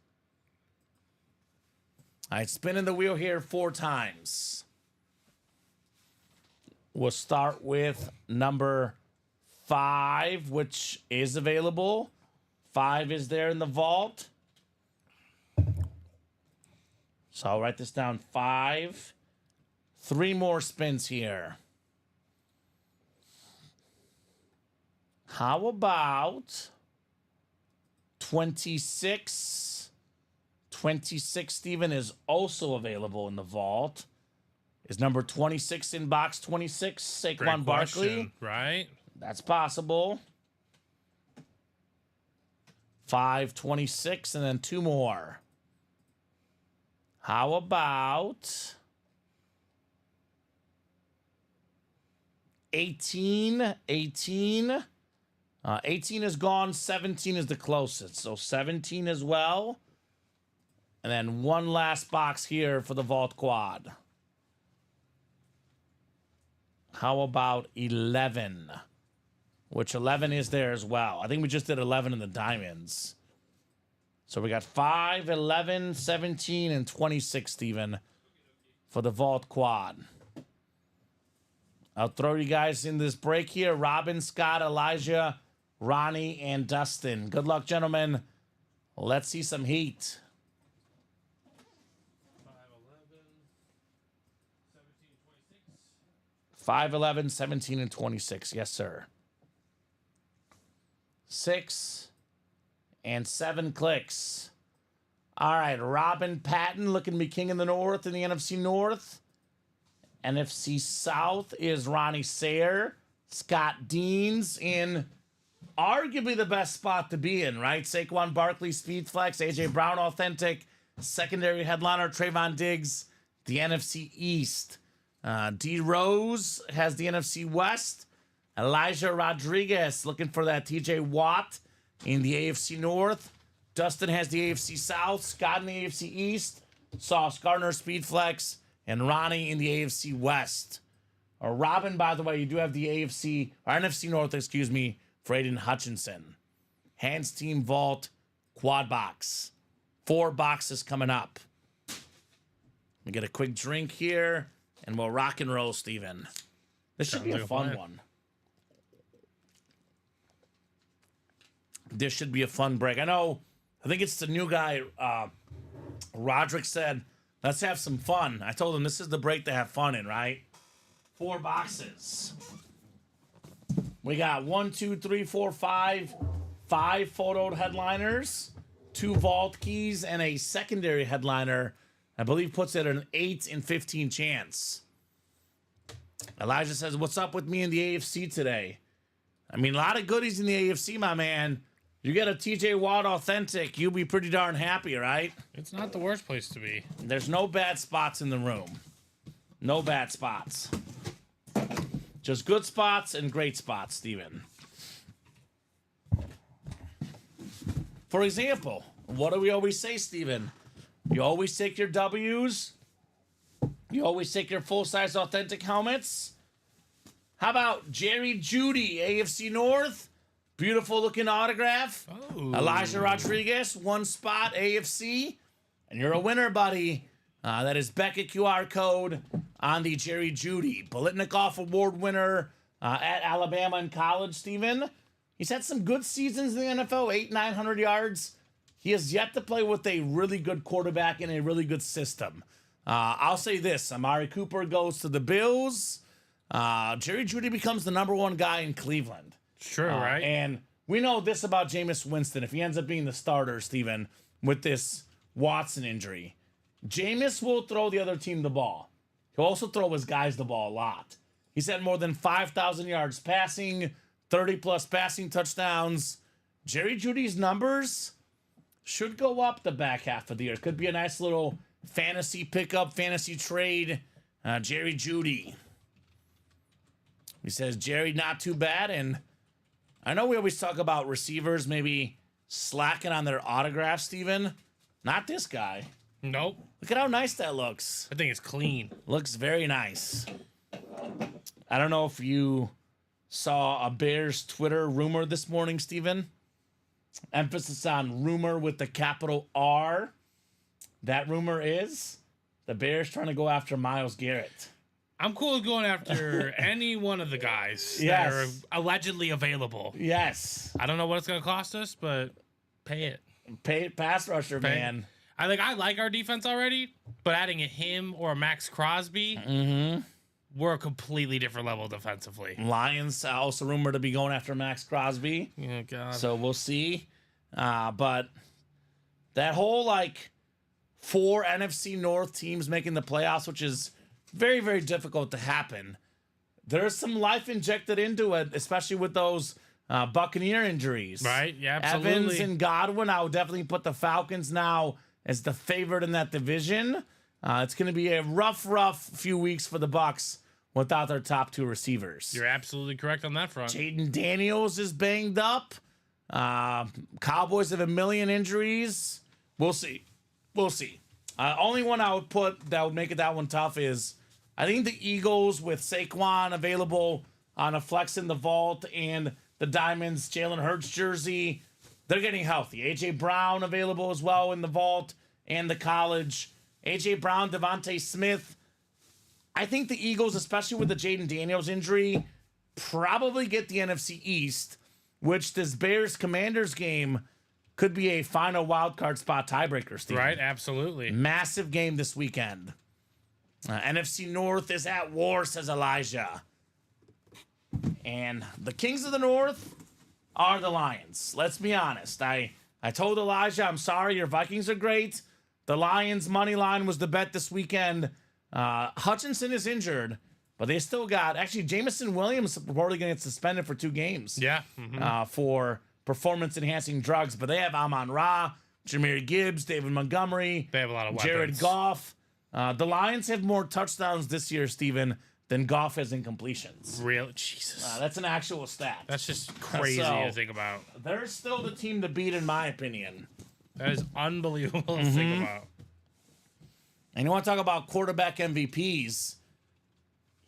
S2: All right, spinning the wheel here 4 times. We'll start with number 5, which is available. 5 is there in the vault. So I'll write this down. 5. 3 more spins here. How about 26? 26, Steven, is also available in the vault. Is number 26 in box 26 Saquon Barkley?
S3: Right?
S2: That's possible. 5, 26, and then 2 more. How about 18? 18 is gone. 17 is the closest. So 17 as well. And then one last box here for the vault quad. How about 11? Which 11 is there as well. I think we just did 11 in the diamonds. So we got 5, 11, 17, and 26, Steven, for the vault quad. I'll throw you guys in this break here. Robin, Scott, Elijah, Ronnie, and Dustin. Good luck, gentlemen. Let's see some heat. 5, 11, 17, and 26. Yes, sir. 6 and 7 clicks. All right, Robin Patton looking to be king in the North in the NFC North. NFC South is Ronnie Sayer, Scott Deans in arguably the best spot to be in, right? Saquon Barkley, Speed Flex, AJ Brown, Authentic, secondary headliner, Trayvon Diggs, the NFC East. D Rose has the NFC West. Elijah Rodriguez looking for that TJ Watt in the AFC North. Dustin has the AFC South. Scott in the AFC East. Sauce Gardner, Speed Flex, and Ronnie in the AFC West. Or Robin, by the way, you do have the AFC or NFC North, excuse me, for Aiden Hutchinson. Hands Team Vault Quad Box. 4 boxes coming up. Let me get a quick drink here, and we'll rock and roll, Steven. This should be a fun one. This should be a fun break. I think it's the new guy, Roderick said, let's have some fun. I told him this is the break to have fun in, right? 4 boxes. We got 1, 2, 3, 4, 5 photoed headliners, 2 vault keys, and a secondary headliner. I believe puts it at an 8 in 15 chance. Elijah says, what's up with me in the AFC today? I mean, a lot of goodies in the AFC, my man. You get a TJ Watt Authentic, you'll be pretty darn happy, right?
S3: It's not the worst place to be.
S2: There's no bad spots in the room. No bad spots. Just good spots and great spots, Steven. For example, what do we always say, Steven? You always take your W's. You always take your full-size Authentic helmets. How about Jerry Jeudy, AFC North? Beautiful looking autograph.
S3: Oh.
S2: Elijah Rodriguez, 1 spot, AFC. And you're a winner, buddy. That is Beckett QR code on the Jerry Jeudy. Biletnikoff Award winner at Alabama in college, Steven. He's had some good seasons in the NFL, 800-900 yards. He has yet to play with a really good quarterback in a really good system. I'll say this. Amari Cooper goes to the Bills. Jerry Jeudy becomes the #1 guy in Cleveland.
S3: True, right?
S2: And we know this about Jameis Winston. If he ends up being the starter, Steven, with this Watson injury, Jameis will throw the other team the ball. He'll also throw his guys the ball a lot. He's had more than 5,000 yards passing, 30-plus passing touchdowns. Jerry Jeudy's numbers should go up the back half of the year. Could be a nice little fantasy pickup, fantasy trade. Jerry Jeudy. He says, Jerry, not too bad. And I know we always talk about receivers maybe slacking on their autographs, Steven. Not this guy.
S3: Nope.
S2: Look at how nice that looks.
S3: I think it's clean.
S2: Looks very nice. I don't know if you saw a Bears Twitter rumor this morning, Steven. Emphasis on rumor with the capital R. That rumor is the Bears trying to go after Myles Garrett.
S3: I'm cool with going after any one of the guys
S2: Yes.
S3: that are allegedly available.
S2: Yes.
S3: I don't know what it's going to cost us, but pay it.
S2: Pass rusher,
S3: Pay.
S2: man.
S3: I like our defense already, but adding a him or a Max Crosby, we're a completely different level defensively.
S2: Lions also rumored to be going after Max Crosby.
S3: Oh, God.
S2: So we'll see. But that whole, 4 NFC North teams making the playoffs, which is very, very difficult to happen. There's some life injected into it, especially with those Buccaneer injuries.
S3: Right? Yeah, absolutely.
S2: Evans and Godwin, I would definitely put the Falcons now as the favorite in that division. It's going to be a rough few weeks for the Bucs without their top 2 receivers.
S3: You're absolutely correct on that front.
S2: Jaden Daniels is banged up. Cowboys have a million injuries. We'll see. Only one I would put that would make it that one tough is I think the Eagles with Saquon available on a flex in the vault and the Diamonds Jalen Hurts jersey. They're getting healthy. A.J. Brown available as well in the vault and the college. A.J. Brown, Devontae Smith. I think the Eagles, especially with the Jaden Daniels injury, probably get the NFC East, which this Bears-Commanders game could be a final wild card spot tiebreaker, Steve.
S3: Right? Absolutely.
S2: Massive game this weekend. NFC North is at war, says Elijah. And the Kings of the North are the Lions. Let's be honest. I told Elijah, I'm sorry, your Vikings are great. The Lions' money line was the bet this weekend. Hutchinson is injured, but they still got... Actually, Jameson Williams reportedly going to get suspended for 2 games.
S3: Yeah.
S2: For performance-enhancing drugs. But they have Amon-Ra, Jahmyr Gibbs, David Montgomery.
S3: They have a lot of
S2: Jared
S3: weapons.
S2: Goff. The Lions have more touchdowns this year, Steven, than Goff has in completions.
S3: Really? Jesus.
S2: That's an actual stat.
S3: That's just crazy
S2: So-
S3: to think about.
S2: They're still the team to beat, in my opinion.
S3: That is unbelievable to think about.
S2: And you want to talk about quarterback MVPs?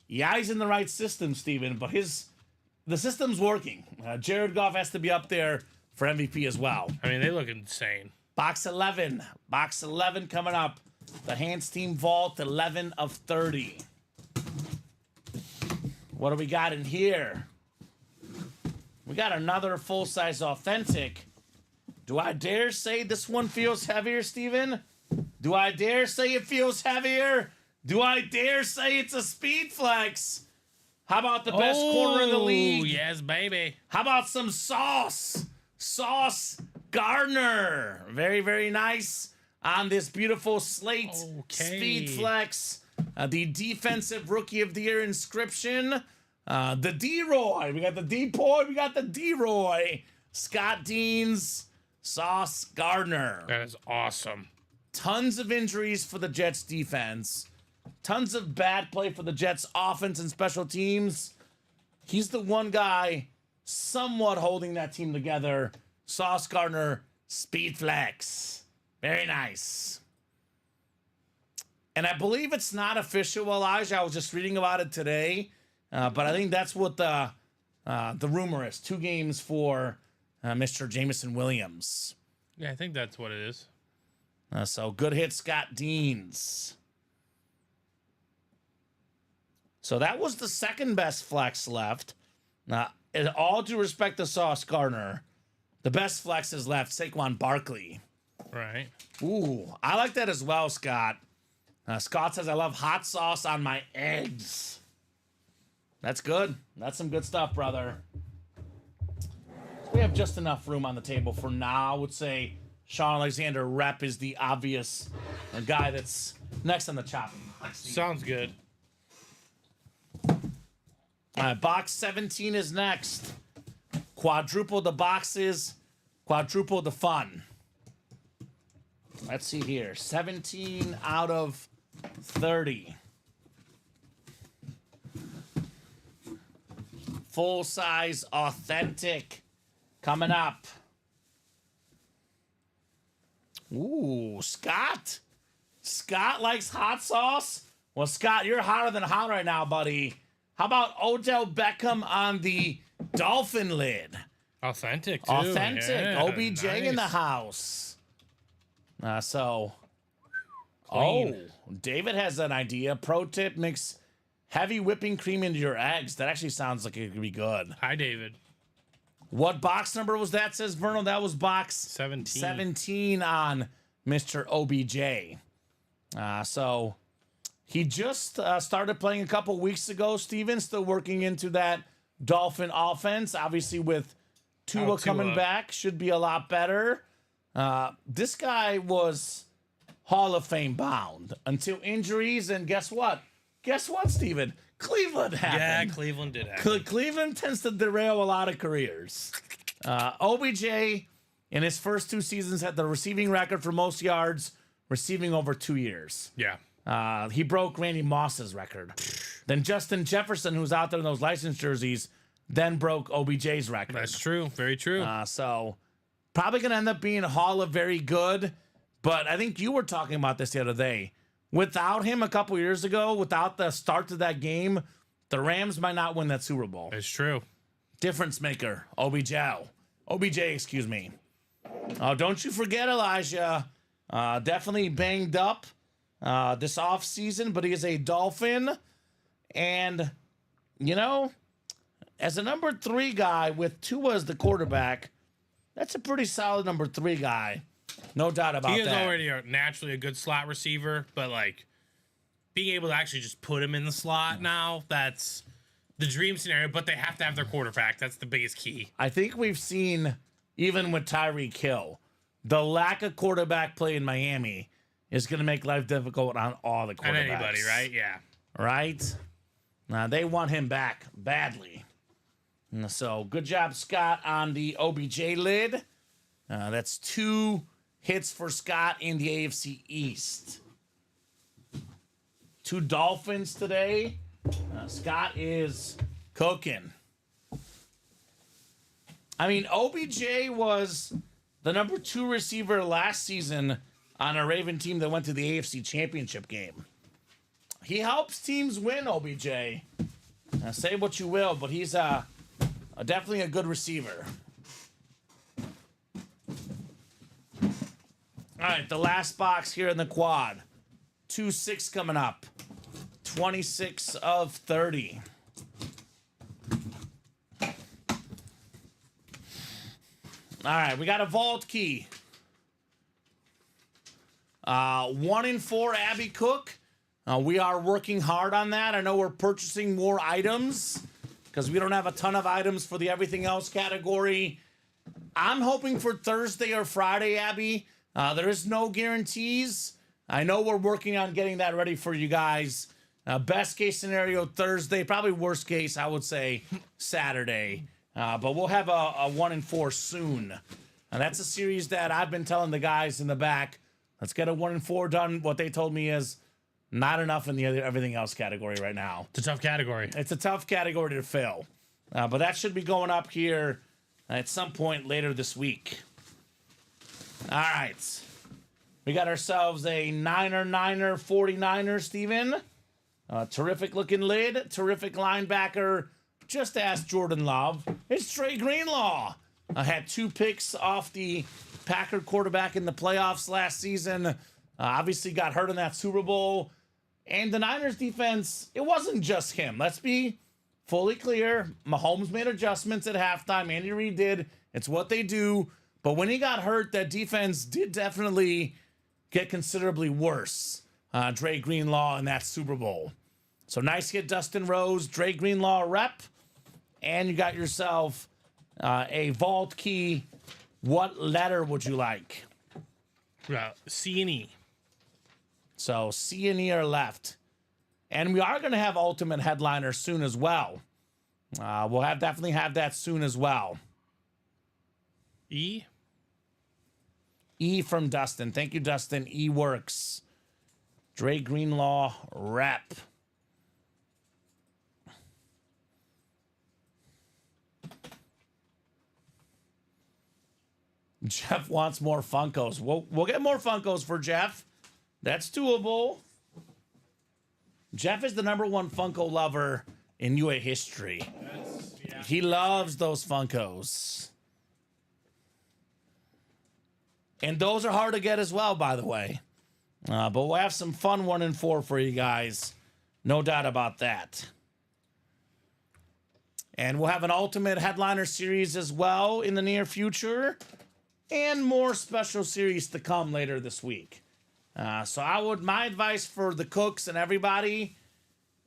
S2: Yeah, he's in the right system, Steven, but the system's working. Jared Goff has to be up there for MVP as well.
S3: I mean, they look insane.
S2: Box 11 coming up. The Hans Team Vault, 11 of 30. What do we got in here? We got another full-size authentic. Do I dare say this one feels heavier, Steven? Do I dare say it feels heavier? Do I dare say it's a speed flex? How about the best corner in the league?
S3: Oh, yes, baby.
S2: How about some Sauce? Sauce Gardner. Very, very nice on this beautiful slate.
S3: Okay.
S2: Speed flex. The defensive rookie of the year inscription. The D-Roy. We got the D-Boy. We got the D-Roy. Scott Deans. Sauce Gardner.
S3: That is awesome.
S2: Tons of injuries for the Jets defense. Tons of bad play for the Jets offense and special teams. He's the one guy somewhat holding that team together. Sauce Gardner, speed flex. Very nice. And I believe it's not official, Elijah. I was just reading about it today. But I think that's what the rumor is. 2 games for Mr. Jameson Williams.
S3: Yeah, I think that's what it is.
S2: So good hit, Scott Deans. So that was the second best flex left. In all due respect to Sauce Gardner, the best flex is left, Saquon Barkley.
S3: Right.
S2: Ooh, I like that as well, Scott. Scott says, I love hot sauce on my eggs. That's good. That's some good stuff, brother. We have just enough room on the table for now. I would say Sean Alexander Rep is the obvious guy that's next on the chopping block.
S3: Sounds good.
S2: Box 17 is next. Quadruple the boxes, quadruple the fun. Let's see here. 17 out of 30. full-size authentic coming up. Ooh, Scott. Scott likes hot sauce. Well, Scott, you're hotter than hot right now, buddy. How about Odell Beckham on the Dolphin lid?
S3: Authentic, too.
S2: Authentic.
S3: Yeah,
S2: OBJ in the
S3: nice.
S2: house. So,
S3: Clean.
S2: David has an idea. Pro tip, mix heavy whipping cream into your eggs. That actually sounds like it could be good.
S3: Hi, David.
S2: What box number was that, says Vernal? That was box
S3: 17.
S2: 17 on Mr. OBJ. So he just started playing a couple weeks ago, Steven. Still working into that Dolphin offense. Obviously, with Tua coming back, should be a lot better. This guy was Hall of Fame bound until injuries. And guess what? Guess what, Steven? Cleveland happened.
S3: Yeah, Cleveland did happen.
S2: Cleveland tends to derail a lot of careers. OBJ, in his first 2 seasons, had the receiving record for most yards, receiving over 2 years.
S3: Yeah.
S2: He broke Randy Moss's record. Then Justin Jefferson, who's out there in those license jerseys, then broke OBJ's record.
S3: That's true. Very true.
S2: So probably going to end up being a Hall of Very Good. But I think you were talking about this the other day. Without him a couple years ago, without the start to that game, the Rams might not win that Super Bowl.
S3: It's true.
S2: Difference maker, OBJ, excuse me. Oh, don't you forget Elijah. Definitely banged up this offseason, but he is a Dolphin. And, you know, as a number 3 guy with Tua as the quarterback, that's a pretty solid number 3 guy. No doubt about that.
S3: He is already naturally a good slot receiver, but like being able to actually just put him in the slot now, that's the dream scenario, but they have to have their quarterback. That's the biggest key.
S2: I think we've seen, even with Tyreek Hill, the lack of quarterback play in Miami is going to make life difficult on all the quarterbacks.
S3: And anybody, right? Yeah.
S2: Right? They want him back badly. So good job, Scott, on the OBJ lid. That's 2 hits for Scott in the AFC East. 2 Dolphins today. Scott is cooking. I mean, OBJ was the number 2 receiver last season on a Raven team that went to the AFC Championship game. He helps teams win, OBJ. Say what you will, but he's definitely a good receiver. All right, the last box here in the quad. 2-6 coming up. 26 of 30. All right, we got a vault key. 1 in 4 Abby Cook. We are working hard on that. I know we're purchasing more items because we don't have a ton of items for the everything else category. I'm hoping for Thursday or Friday, Abby. There is no guarantees. I know we're working on getting that ready for you guys. Best case scenario, Thursday. Probably worst case, I would say Saturday. But we'll have a 1 in 4 soon. And that's a series that I've been telling the guys in the back. Let's get a 1 in 4 done. What they told me is not enough in the everything else category right now.
S3: It's a tough category.
S2: It's a tough category to fill. But that should be going up here at some point later this week. All right. We got ourselves a Niner 49er, Steven. Terrific looking lid. Terrific linebacker. Just ask Jordan Love. It's Trey Greenlaw. Had 2 picks off the Packer quarterback in the playoffs last season. Obviously got hurt in that Super Bowl. And the Niners defense, it wasn't just him. Let's be fully clear. Mahomes made adjustments at halftime. Andy Reid did. It's what they do. But when he got hurt, that defense did definitely get considerably worse. Dre Greenlaw in that Super Bowl. So nice hit, Dustin Rose, Dre Greenlaw rep. And you got yourself a vault key. What letter would you like?
S3: C and E.
S2: So C and E are left. And we are going to have Ultimate Headliner soon as well. We'll definitely have that soon as well.
S3: E.
S2: E from Dustin. Thank you, Dustin. E works. Dre Greenlaw rep. Jeff wants more Funkos. We'll get more Funkos for Jeff. That's doable. Jeff is the #1 Funko lover in UA history. He loves those Funkos. And those are hard to get as well, by the way. But we'll have some fun 1 and 4 for you guys. No doubt about that. And we'll have an Ultimate Headliner series as well in the near future. And more special series to come later this week. So my advice for the cooks and everybody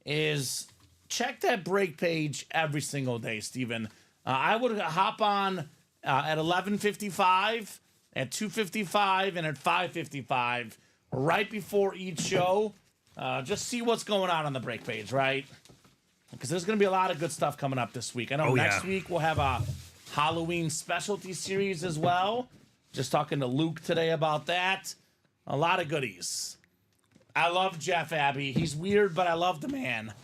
S2: is check that break page every single day, Steven. I would hop on at 11:55, at 2:55, and at 5:55, right before each show. Just see what's going on the break page, right? Because there's going to be a lot of good stuff coming up this week. I know next week we'll have a Halloween specialty series as well. Just talking to Luke today about that. A lot of goodies. I love Jeff Abbey. He's weird, but I love the man.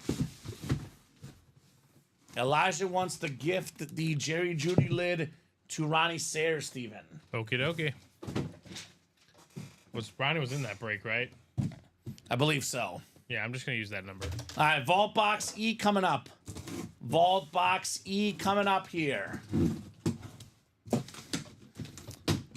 S2: Elijah wants to gift the Jerry Judy lid to Ronnie Sayers, Steven.
S3: Okie dokie. Ronnie was in that break, right?
S2: I believe so.
S3: Yeah, I'm just going to use that number.
S2: All right, Vault Box E coming up. Vault Box E coming up here.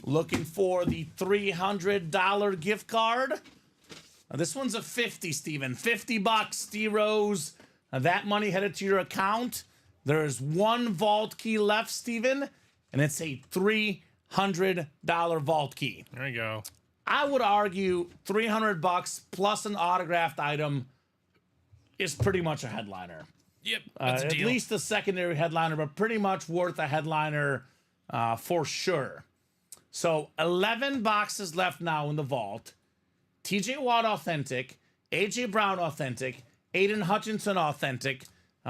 S2: Looking for the $300 gift card. Now, this one's a 50, Steven. $50, D-Rose. That money headed to your account. There's one vault key left, Steven, and it's a $300 vault key.
S3: There you go.
S2: I would argue $300 plus an autographed item is pretty much a headliner.
S3: Yep, that's a deal.
S2: At least a secondary headliner, but pretty much worth a headliner for sure. So 11 boxes left now in the vault. TJ Watt authentic, AJ Brown authentic, Aiden Hutchinson authentic.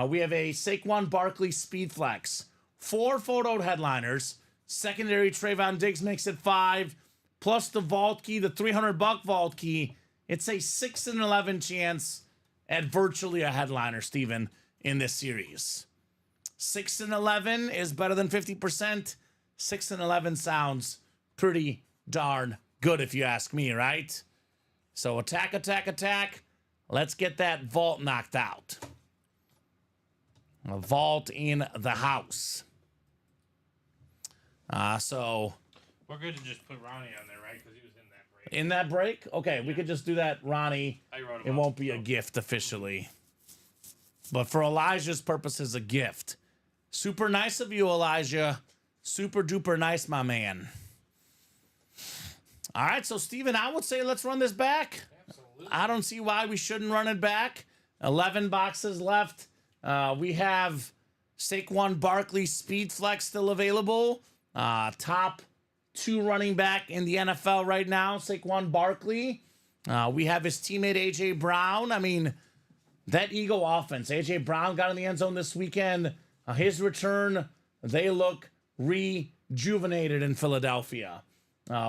S2: We have a Saquon Barkley Speed Flex. 4 photoed headliners. Secondary Trayvon Diggs makes it 5. Plus the vault key, the $300 vault key. It's a 6 in 11 chance at virtually a headliner, Steven, in this series. 6 in 11 is better than 50%. 6 in 11 sounds pretty darn good if you ask me, right? So attack, attack, attack. Let's get that vault knocked out. A vault in the house. So
S3: we're good to just put Ronnie on there, right? Because he was in that break.
S2: in that break, okay, we could just do that, Ronnie. It won't be a gift officially, but for Elijah's purposes, a gift. Super nice of you, Elijah. Super duper nice, my man. All right, so Steven, I would say let's run this back.
S3: Absolutely.
S2: I don't see why we shouldn't run it back. 11 boxes left. We have Saquon Barkley Speed Flex still available. Top 2 running back in the NFL right now, Saquon Barkley. We have his teammate A.J. Brown. I mean, that Eagle offense. A.J. Brown got in the end zone this weekend. His return, they look rejuvenated in Philadelphia.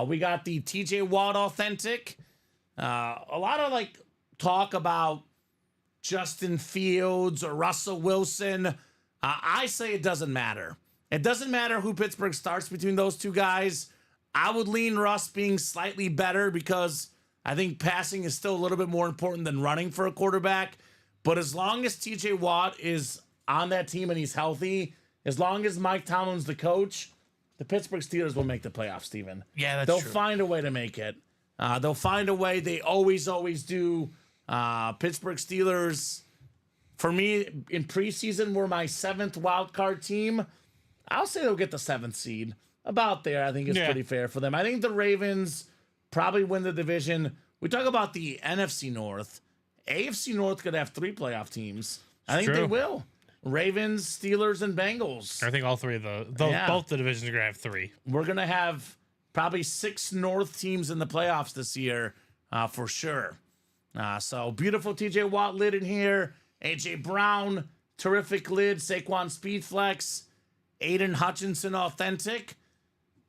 S2: We got the TJ Watt authentic. A lot of talk about Justin Fields or Russell Wilson. I say it doesn't matter. It doesn't matter who Pittsburgh starts between those two guys. I would lean Russ being slightly better because I think passing is still a little bit more important than running for a quarterback. But as long as TJ Watt is on that team and he's healthy, as long as Mike Tomlin's the coach, the Pittsburgh Steelers will make the playoffs, Steven.
S3: Yeah, that's
S2: They'll
S3: true.
S2: find a way to make it. They'll find a way. They always do. Pittsburgh Steelers, for me, in preseason, were my 7th wild card team. I'll say they'll get the 7th seed. About there, I think is pretty fair for them. I think the Ravens probably win the division. We talk about the NFC North. AFC North could have 3 playoff teams. I think they will. Ravens, Steelers, and Bengals.
S3: I think all 3 of both the divisions are going to have 3.
S2: We're going to have probably 6 North teams in the playoffs this year for sure. So beautiful TJ Watt lid in here. AJ Brown, terrific lid. Saquon Speed Flex. Aiden Hutchinson authentic.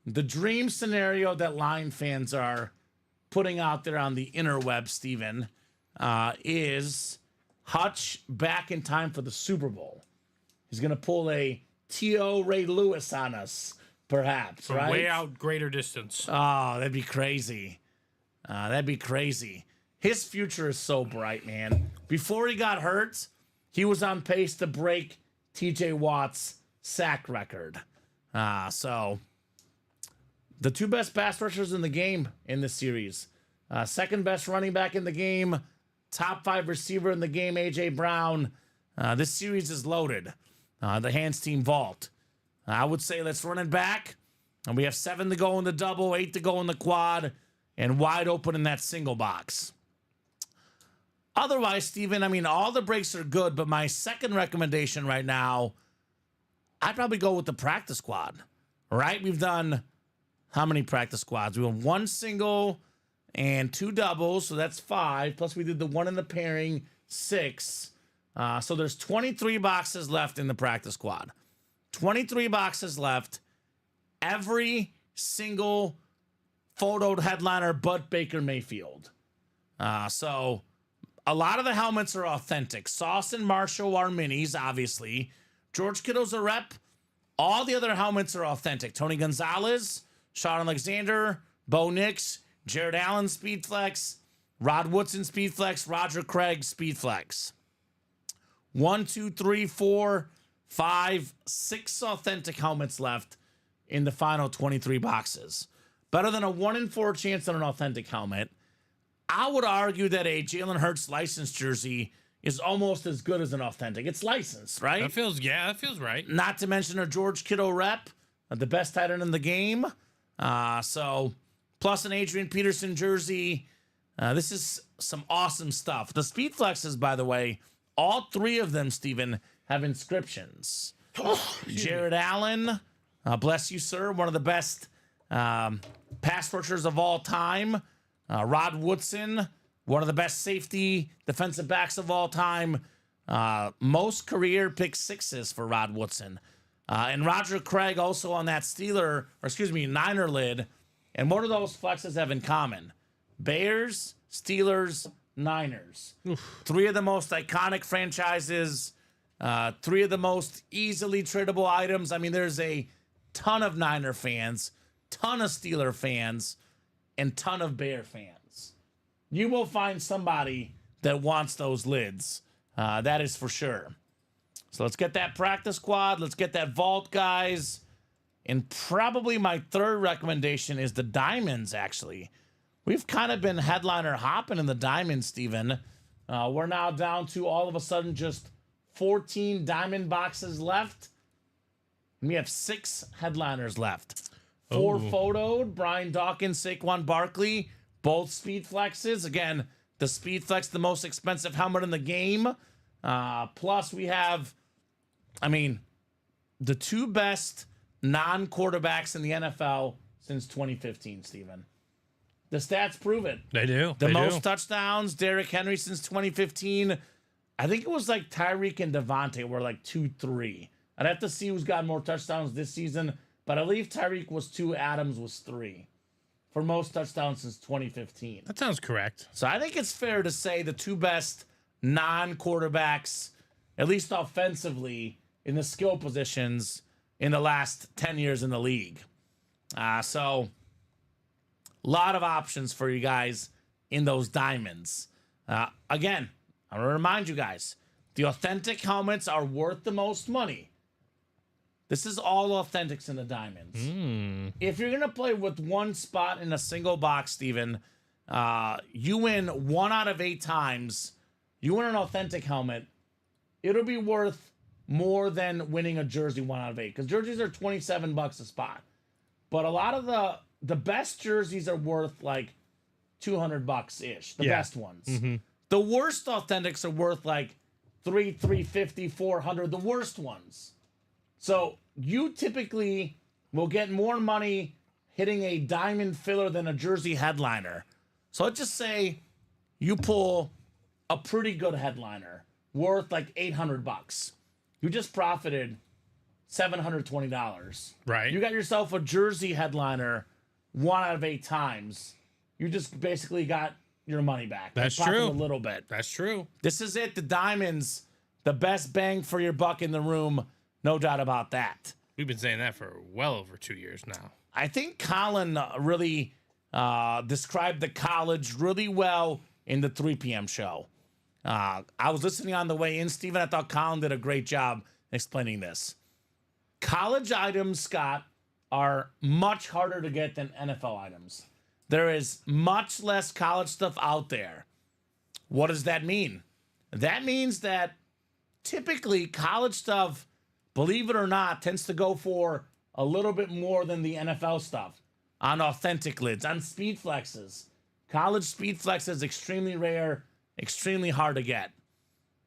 S2: The dream scenario that Lion fans are putting out there on the interweb, Steven, is Hutch back in time for the Super Bowl. He's going to pull a T.O. Ray Lewis on us. perhaps,
S3: From
S2: right?
S3: way out greater distance.
S2: Oh, that'd be crazy. That'd be crazy. His future is so bright, man. Before he got hurt, he was on pace to break TJ Watt's sack record. So the two best pass rushers in the game in this series. Second best running back in the game. Top 5 receiver in the game, A.J. Brown. This series is loaded. The Hands team vault. I would say let's run it back. And we have 7 to go in the double, 8 to go in the quad, and wide open in that single box. Otherwise, Steven, I mean, all the breaks are good, but my second recommendation right now, I'd probably go with the practice squad, right? We've done how many practice squads? We have 1 single and 2 doubles, so that's 5. Plus we did the 1 in the pairing, 6. So there's 23 boxes left in the practice squad. 23 boxes left. Every single photoed headliner but Baker Mayfield. So a lot of the helmets are authentic. Sauce and Marshall are minis, obviously. George Kittle's a rep. All the other helmets are authentic. Tony Gonzalez, Sean Alexander, Bo Nix, Jared Allen Speedflex, Rod Woodson Speedflex, Roger Craig Speedflex. 1, 2, 3, 4, 5, 6 authentic helmets left in the final 23 boxes. Better than a 1 in 4 chance on an authentic helmet. I would argue that a Jalen Hurts licensed jersey is almost as good as an authentic. It's licensed, right?
S3: That feels right.
S2: Not to mention a George Kittle rep, the best tight end in the game. So plus an Adrian Peterson jersey. This is some awesome stuff. The Speedflexes, by the way, all 3 of them, Steven, have inscriptions. Jared Allen, bless you, sir, one of the best pass rushers of all time. Rod Woodson, one of the best safety defensive backs of all time. Most career pick 6s for Rod Woodson. And Roger Craig also on that Niner lid. And what do those flexes have in common? Bears, Steelers, Niners. Oof. 3 of the most iconic franchises. 3 of the most easily tradable items. I mean, there's a ton of Niner fans, ton of Steeler fans, and ton of Bear fans. You will find somebody that wants those lids. That is for sure. So let's get that practice squad. Let's get that vault, guys. And probably my third recommendation is the diamonds, actually. We've kind of been headliner hopping in the diamonds, Steven. We're now down to all of a sudden just 14 diamond boxes left. And we have 6 headliners left. 4 photoed, Brian Dawkins, Saquon Barkley, both speed flexes. Again, the speed flex, the most expensive helmet in the game. Plus we have, the 2 best non-quarterbacks in the NFL since 2015, Steven. The stats prove it.
S3: They do.
S2: The most touchdowns, Derrick Henry since 2015. I think it was like Tyreek and Devontae were like 2-3. I'd have to see who's got more touchdowns this season, but I believe Tyreek was 2, Adams was 3 for most touchdowns since 2015.
S3: That sounds correct.
S2: So I think it's fair to say the 2 best non-quarterbacks, at least offensively, in the skill positions in the last 10 years in the league. So a lot of options for you guys in those diamonds. Again, I'm going to remind you guys, the authentic helmets are worth the most money. This is all authentics in the diamonds. If you're going to play with 1 spot in a single box, Steven, you win 1 out of 8 times. You win an authentic helmet. It'll be worth more than winning a jersey 1 out of 8. Because jerseys are $27 a spot. But a lot of the best jerseys are worth like $200-ish. The best ones. Mm-hmm. The worst authentics are worth like $350, $400. The worst ones. So you typically will get more money hitting a diamond filler than a jersey headliner. So let's just say you pull a pretty good headliner worth like $800. You just profited $720.
S3: Right.
S2: You got yourself a jersey headliner 1 out of 8 times. You just basically got your money back.
S3: That's
S2: you profited
S3: true.
S2: A little bit.
S3: That's true.
S2: This is it. The diamonds, the best bang for your buck in the room. No doubt about that.
S3: We've been saying that for well over 2 years now.
S2: I think Colin really described the college really well in the 3 p.m. show. I was listening on the way in, Steven. I thought Colin did a great job explaining this. College items, Scott, are much harder to get than NFL items. There is much less college stuff out there. What does that mean? That means that typically college stuff, believe it or not, tends to go for a little bit more than the NFL stuff on authentic lids, on speed flexes. College speed flex is extremely rare, extremely hard to get.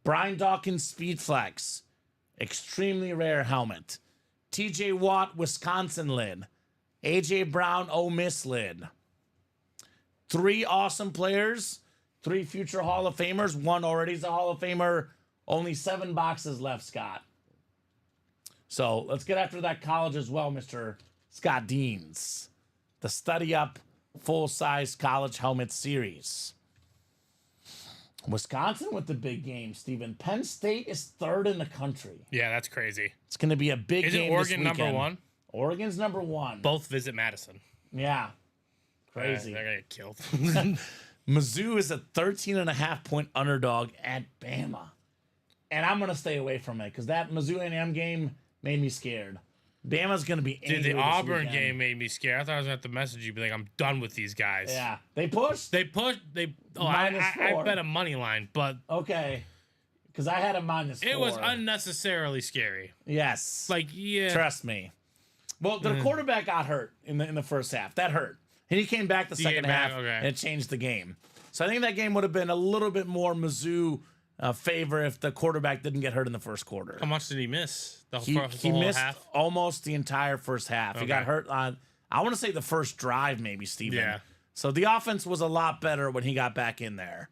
S2: Brian Dawkins speed flex, extremely rare helmet. TJ Watt Wisconsin lid. AJ Brown Ole Miss lid. 3 awesome players, 3 future Hall of Famers. 1 already is a Hall of Famer. Only 7 boxes left, Scott. So let's get after that college as well, Mr. Scott Deans. The Study Up full-size college helmet series. Wisconsin with the big game, Steven. Penn State is 3rd in the country.
S3: Yeah, that's crazy.
S2: It's going to be a big
S3: Isn't
S2: game
S3: Oregon
S2: this weekend.
S3: number 1?
S2: Oregon's number 1.
S3: Both visit Madison.
S2: Yeah. Crazy.
S3: They're going to get killed.
S2: Mizzou is a 13.5-point underdog at Bama. And I'm going to stay away from it because that Mizzou A&M game made me scared. Bama's going to be angry.
S3: Dude, the
S2: this
S3: Auburn
S2: weekend.
S3: game made me scared. I thought I was going to have to message you, be like, I'm done with these guys.
S2: Yeah. They pushed?
S3: I
S2: -4.
S3: bet a money line, but
S2: Okay. Because I had a -4.
S3: it was unnecessarily scary.
S2: Yes.
S3: Like, yeah.
S2: Trust me. Well, the quarterback got hurt in the first half. That hurt. And he came back the second half,
S3: okay.
S2: and it changed the game. So I think that game would have been a little bit more Mizzou favor if the quarterback didn't get hurt in the first quarter.
S3: How much did he miss? The
S2: He
S3: whole
S2: missed
S3: half?
S2: almost the entire first half. He got
S3: Okay.
S2: hurt on, I want to say the first drive, maybe, Steven.
S3: Yeah.
S2: So the offense was a lot better when he got back in there.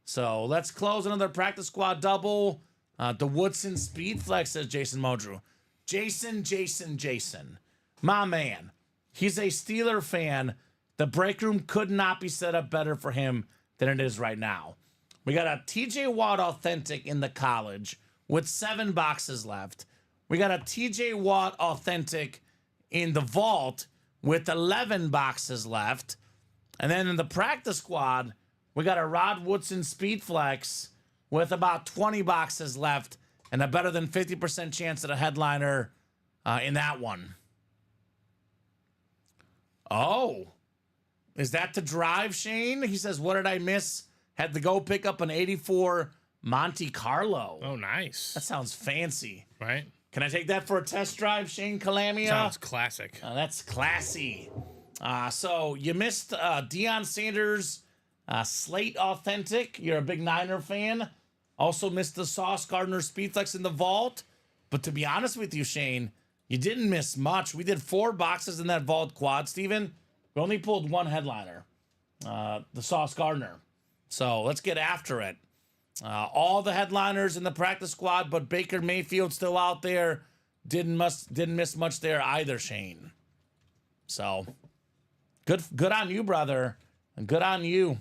S2: So let's close another practice squad double. The Woodson Speed Flex, says Jason Modrew. Jason. My man. He's a Steeler fan. The break room could not be set up better for him than it is right now. We got a TJ Watt Authentic in the college with 7 boxes left. We got a TJ Watt Authentic in the vault with 11 boxes left. And then in the practice squad, we got a Rod Woodson Speed Flex with about 20 boxes left and a better than 50% chance at a headliner in that one. Oh, is that to drive, Shane? He says, what did I miss? Had to go pick up an 84 Monte Carlo.
S3: Oh, nice.
S2: That sounds fancy.
S3: Right?
S2: Can I take that for a test drive, Shane Calamia?
S3: Sounds classic.
S2: That's classy. So you missed Deion Sanders Slate Authentic. You're a big Niner fan. Also missed the Sauce Gardner Speedflex in the vault. But to be honest with you, Shane, you didn't miss much. We did 4 boxes in that vault quad, Steven. We only pulled 1 headliner, the Sauce Gardner. So let's get after it. All the headliners in the practice squad, but Baker Mayfield still out there. Didn't miss much there either, Shane. So good on you, brother. And good on you.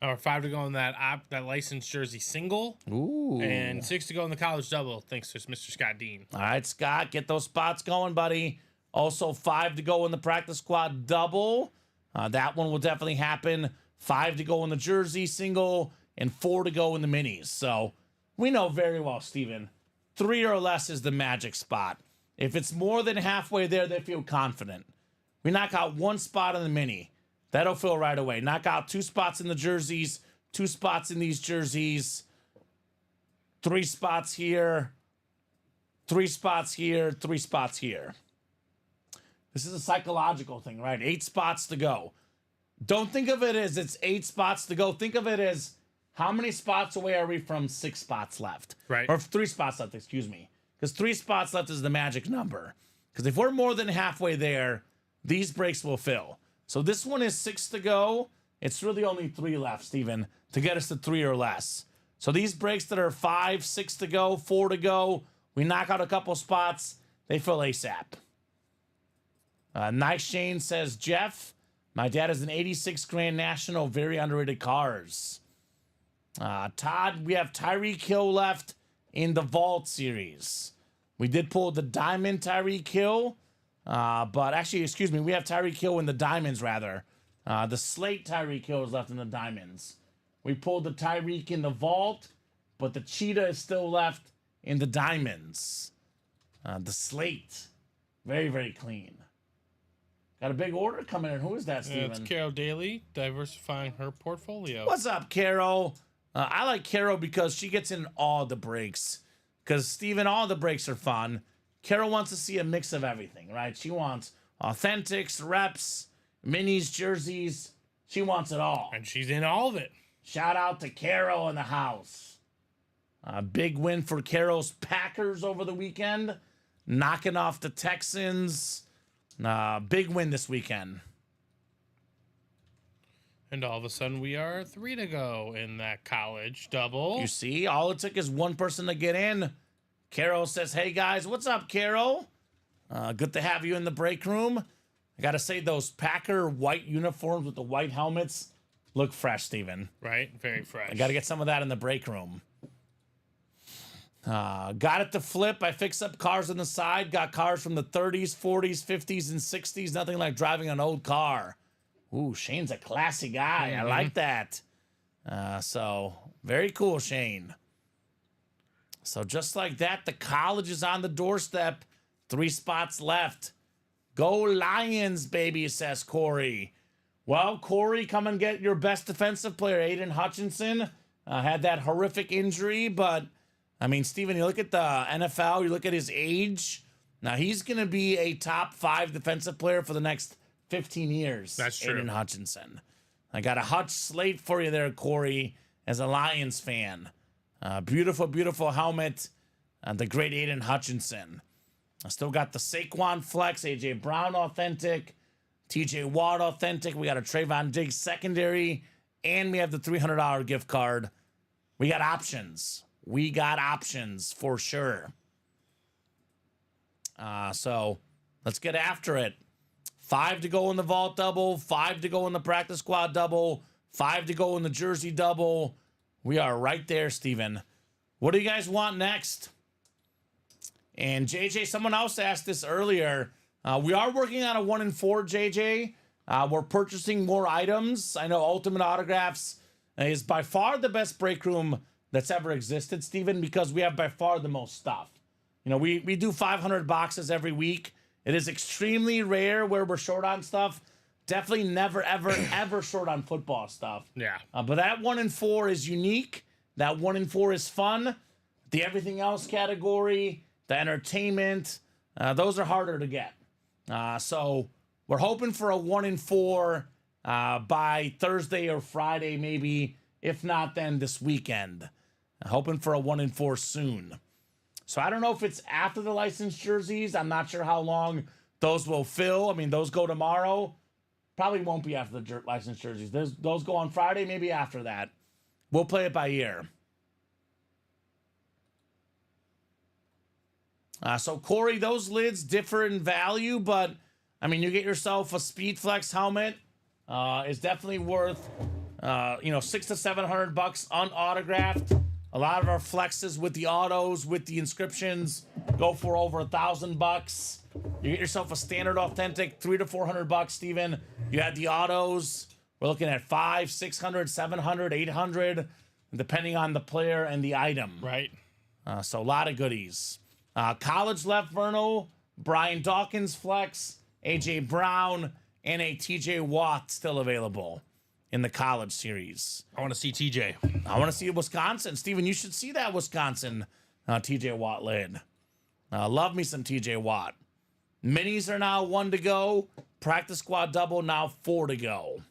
S3: Or 5 to go in that licensed jersey single.
S2: Ooh.
S3: And 6 to go in the college double, thanks to Mr. Scott Dean.
S2: All right, Scott, get those spots going, buddy. Also, 5 to go in the practice squad double. That one will definitely happen. 5 to go in the jersey single and 4 to go in the minis. So we know very well, Steven, 3 or less is the magic spot. If it's more than halfway there, they feel confident. We knock out 1 spot in the mini. That'll fill right away. Knock out 2 spots in the jerseys, 2 spots in these jerseys, 3 spots here, 3 spots here, 3 spots here. This is a psychological thing, right? 8 spots to go. Don't think of it as it's 8 spots to go. Think of it as how many spots away are we from 6 spots left?
S3: Right.
S2: Or 3 spots left, excuse me. Because 3 spots left is the magic number. Because if we're more than halfway there, these breaks will fill. So this one is 6 to go. It's really only 3 left, Steven, to get us to 3 or less. So these breaks that are 5, 6 to go, 4 to go, we knock out a couple spots, they fill ASAP. Nice Shane says, Jeff, my dad is an 86 Grand National, very underrated cars. Todd, we have Tyreek Hill left in the Vault series. We did pull the diamond Tyreek Hill, but actually, excuse me, we have Tyreek Hill in the diamonds rather. The slate Tyreek Hill is left in the diamonds. We pulled the Tyreek in the vault, but the cheetah is still left in the diamonds. The slate, very, very clean. Got a big order coming in. Who is that, Steven?
S3: It's Carol Daly, diversifying her portfolio.
S2: What's up, Carol? I like Carol because she gets in all the breaks. Because, Steven, all the breaks are fun. Carol wants to see a mix of everything, right? She wants authentics, reps, minis, jerseys. She wants it all.
S3: And she's in all of it.
S2: Shout out to Carol in the house. Big win for Carol's Packers over the weekend. Knocking off the Texans. Big win this weekend.
S3: And all of a sudden, we are 3 to go in that college double.
S2: You see, all it took is one person to get in. Carol says, hey, guys, what's up, Carol? Good to have you in the break room. I got to say, those Packer white uniforms with the white helmets look fresh, Steven.
S3: Right? Very fresh.
S2: I got to get some of that in the break room. Got it to flip. I fixed up cars on the side. Got cars from the 30s, 40s, 50s, and 60s. Nothing like driving an old car. Ooh, Shane's a classy guy. I like that. So, very cool, Shane. So, just like that, the college is on the doorstep. 3 spots left. Go Lions, baby, says Corey. Well, Corey, come and get your best defensive player, Aiden Hutchinson. Had that horrific injury, but, I mean, Steven, you look at the NFL, you look at his age. Now, he's going to be a top 5 defensive player for the next 15 years.
S3: That's true.
S2: Aiden Hutchinson. I got a Hutch slate for you there, Corey, as a Lions fan. Beautiful, beautiful helmet. The great Aiden Hutchinson. I still got the Saquon Flex, AJ Brown authentic, TJ Watt authentic. We got a Trayvon Diggs secondary, and we have the $300 gift card. We got options. We got options for sure. So let's get after it. 5 to go in the vault double, 5 to go in the practice squad double, 5 to go in the jersey double. We are right there, Steven. What do you guys want next? And JJ, someone else asked this earlier. We are working on a 1 in 4, JJ. We're purchasing more items. I know Ultimate Autographs is by far the best break room that's ever existed, Steven, because we have by far the most stuff. You know, we do 500 boxes every week. It is extremely rare where we're short on stuff. Definitely never, ever, ever short on football stuff.
S3: Yeah.
S2: But that 1 in 4 is unique. That 1 in 4 is fun. The everything else category, the entertainment, those are harder to get. So we're hoping for a 1 in 4 by Thursday or Friday, maybe. If not, then this weekend. Hoping for a 1 in 4 soon. So I don't know if it's after the licensed jerseys. I'm not sure how long those will fill. I mean, those go tomorrow. Probably won't be after the licensed jerseys. Those go on Friday, maybe after that. We'll play it by ear. So, Corey, those lids differ in value, but, I mean, you get yourself a Speedflex helmet. It's definitely worth, $600 to $700 unautographed. A lot of our flexes with the autos, with the inscriptions, go for over $1,000. You get yourself a standard authentic, $300 to $400, Steven. You had the autos. We're looking at $500, $600, $700, $800, depending on the player and the item.
S3: Right.
S2: So a lot of goodies. College left, Vernal, Brian Dawkins flex, AJ Brown, and a TJ Watt still available in the college series.
S3: I want to see TJ.
S2: I want to see Wisconsin. Steven, you should see that Wisconsin TJ Watt lid. Love me some TJ Watt. Minis are now 1 to go. Practice squad double now 4 to go.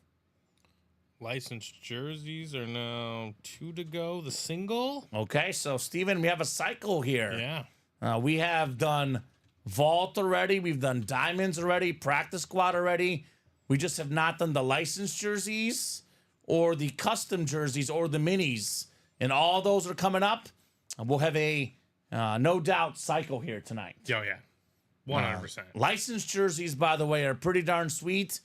S3: Licensed jerseys are now 2 to go. The single?
S2: Okay, so Steven, we have a cycle here.
S3: Yeah.
S2: We have done vault already. We've done diamonds already. Practice squad already. We just have not done the licensed jerseys or the custom jerseys or the minis. And all those are coming up. We'll have a no doubt cycle here tonight.
S3: Oh, yeah. 100%.
S2: Licensed jerseys, by the way, are pretty darn sweet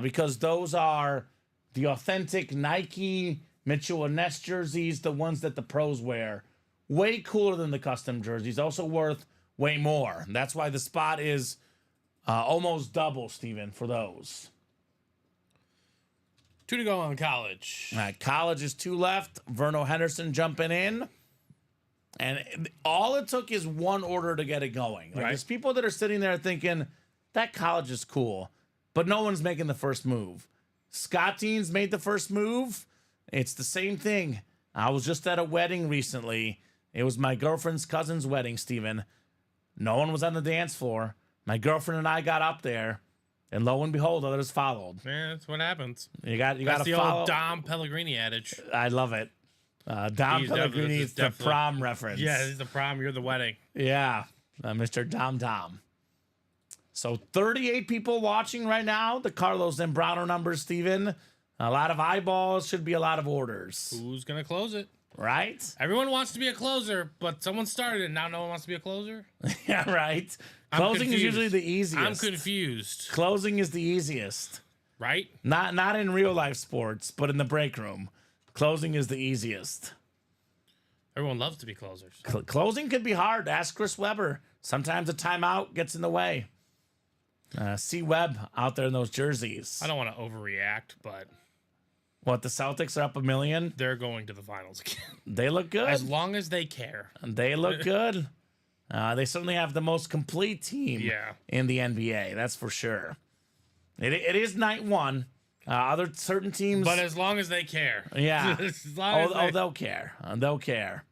S2: because those are the authentic Nike Mitchell and Ness jerseys, the ones that the pros wear. Way cooler than the custom jerseys. Also worth way more. That's why the spot is almost double, Steven, for those.
S3: 2 to go on college.
S2: All right, college is 2 left. Verno Henderson jumping in. And all it took is one order to get it going. Like,
S3: Right.
S2: There's people that are sitting there thinking, that college is cool, but no one's making the first move. Scottines made the first move. It's the same thing. I was just at a wedding recently. It was my girlfriend's cousin's wedding, Steven. No one was on the dance floor. My girlfriend and I got up there, and lo and behold, others followed.
S3: Yeah, that's what happens.
S2: You got
S3: That's
S2: to
S3: the
S2: follow.
S3: old Dom Pellegrini adage.
S2: I love it. Dom
S3: He's
S2: Pellegrini is the
S3: definitely-
S2: prom reference.
S3: Yeah, this is the prom. You're the wedding.
S2: Yeah, Mr. Dom. So 38 people watching right now. The Carlos Zambrano numbers, Steven. A lot of eyeballs, should be a lot of orders,
S3: Who's gonna close it?
S2: right?
S3: Everyone wants to be a closer, but someone started it. Now no one wants to be a closer.
S2: Yeah, right.
S3: I'm
S2: Closing is
S3: confused.
S2: usually the easiest.
S3: I'm confused.
S2: Closing is the easiest.
S3: Right?
S2: Not in real life sports, but in the break room. Closing is the easiest.
S3: Everyone loves to be closers.
S2: Closing could be hard. Ask Chris Webber. Sometimes a timeout gets in the way. See Webb out there in those jerseys.
S3: I don't want to overreact, but
S2: What, the Celtics are up $1 million?
S3: they're going to the finals again.
S2: They look good.
S3: As long as they care.
S2: They look good. They certainly have the most complete team
S3: Yeah.
S2: in the NBA. That's for sure. It is night one. Other certain teams,
S3: But as long as they care.
S2: yeah.
S3: As long as they-
S2: They'll care. They'll care.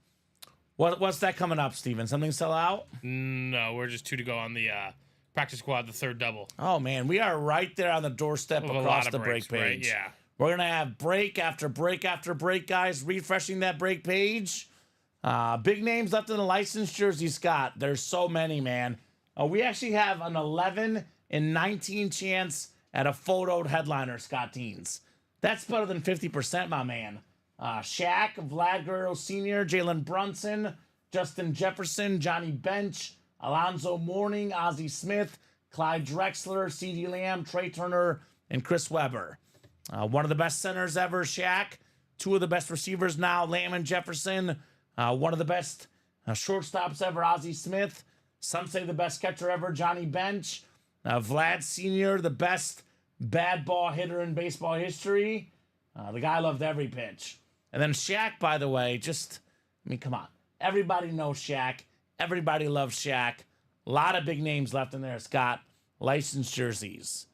S2: What's that coming up, Steven? Something sell out?
S3: No, we're just 2 to go on the practice squad, the third double.
S2: Oh man, we are right there on the doorstep
S3: With a
S2: across
S3: lot of
S2: the
S3: breaks,
S2: break
S3: right?
S2: page.
S3: Yeah.
S2: We're gonna have break after break after break, guys. Refreshing that break page. Big names left in the licensed jersey, Scott. There's so many, man. We actually have an 11 and 19 chance at a photoed headliner, Scott Teens. That's better than 50%, my man. Shaq, Vlad Guerrero Sr., Jalen Brunson, Justin Jefferson, Johnny Bench, Alonzo Mourning, Ozzie Smith, Clyde Drexler, CeeDee Lamb, Trey Turner, and Chris Webber. One of the best centers ever, Shaq. 2 of the best receivers now, Lamb and Jefferson. One of the best shortstops ever, Ozzie Smith. Some say the best catcher ever, Johnny Bench. Vlad Sr., the best bad ball hitter in baseball history. The guy loved every pitch. And then Shaq, by the way, come on. Everybody knows Shaq. Everybody loves Shaq. A lot of big names left in there, Scott. Licensed jerseys.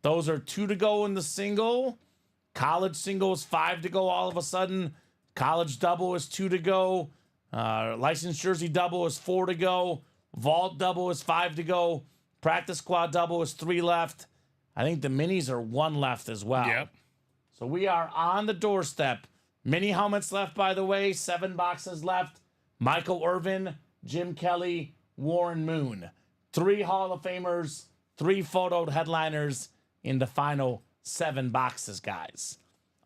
S2: Those are 2 to go in the single. College single is 5 to go all of a sudden. College double is 2 to go. Licensed jersey double is 4 to go. Vault double is 5 to go. Practice squad double is 3 left. I think the minis are 1 left as well.
S3: Yep.
S2: So we are on the doorstep. Mini helmets left, by the way. 7 boxes left. Michael Irvin, Jim Kelly, Warren Moon. 3 Hall of Famers, 3 photoed headliners in the final 7 boxes, guys.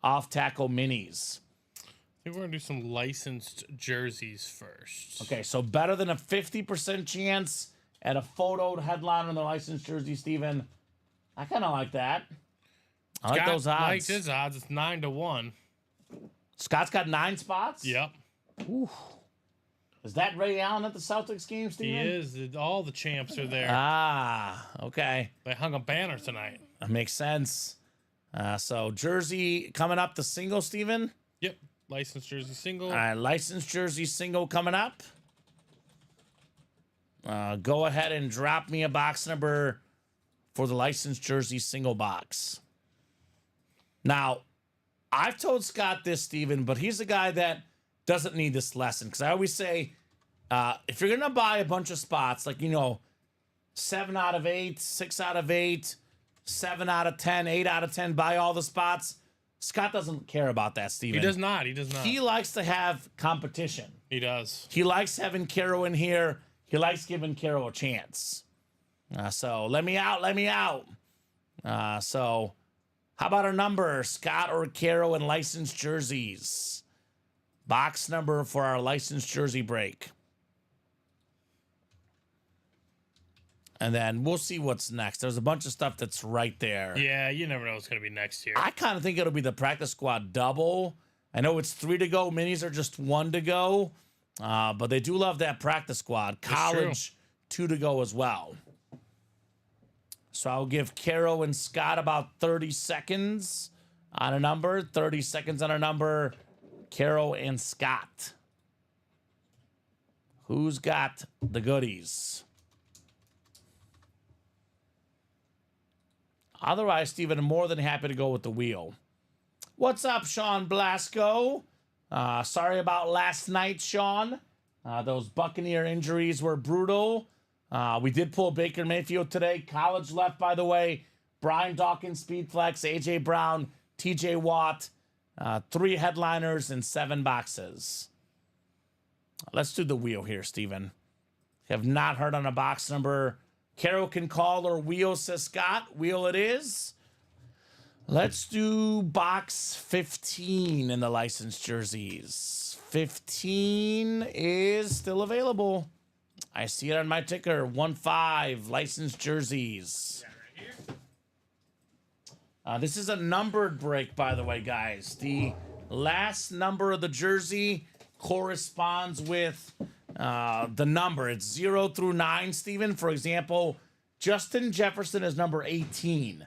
S2: Off tackle minis.
S3: I think we're going to do some licensed jerseys first.
S2: Okay, so better than a 50% chance at a photoed headliner in the licensed jersey, Steven. I kind of like that. I like those odds.
S3: Like his odds. It's 9 to 1.
S2: Scott's got 9 spots?
S3: Yep.
S2: Is that Ray Allen at the Celtics game,
S3: He
S2: Steven?
S3: is. All the champs are there.
S2: Ah, okay.
S3: They hung a banner tonight.
S2: That makes sense. So jersey coming up, the single, Steven.
S3: Yep. Licensed jersey single.
S2: All right, licensed jersey single coming up. Go ahead and drop me a box number for the licensed jersey single box. Now, I've told Scott this, Steven, but he's a guy that doesn't need this lesson. Because I always say, if you're going to buy a bunch of spots, like, 7 out of 8, 6 out of 8, 7 out of 10, 8 out of 10, buy all the spots. Scott doesn't care about that, Steven.
S3: He does not. He does not.
S2: He likes to have competition.
S3: He does.
S2: He likes having Caro in here. He likes giving Caro a chance. So let me out. So how about a number, Scott or Caro, and licensed jerseys? Box number for our licensed jersey break. And then we'll see what's next. There's a bunch of stuff that's right there.
S3: Yeah, you never know what's going to be next year.
S2: I kind of think it'll be the practice squad double. I know it's 3 to go. Minis are just 1 to go. But they do love that practice squad. College 2 to go as well. So I'll give Caro and Scott about 30 seconds on a number. 30 seconds on a number. Caro and Scott. Who's got the goodies? Otherwise, Steven, I'm more than happy to go with the wheel. What's up, Sean Blasco? Sorry about last night, Sean. Those Buccaneer injuries were brutal. We did pull Baker Mayfield today. College left, by the way. Brian Dawkins, Speed Flex, A.J. Brown, T.J. Watt. 3 headliners and 7 boxes. Let's do the wheel here, Steven. Have not heard on a box number. Caro can call or wheel, says Scott. Wheel it is. Let's do box 15 in the licensed jerseys. 15 is still available. I see it on my ticker. 1-5 licensed jerseys. This is a numbered break, by the way, guys. The last number of the jersey corresponds with the number. It's 0 through 9, Steven. For example, Justin Jefferson is number 18.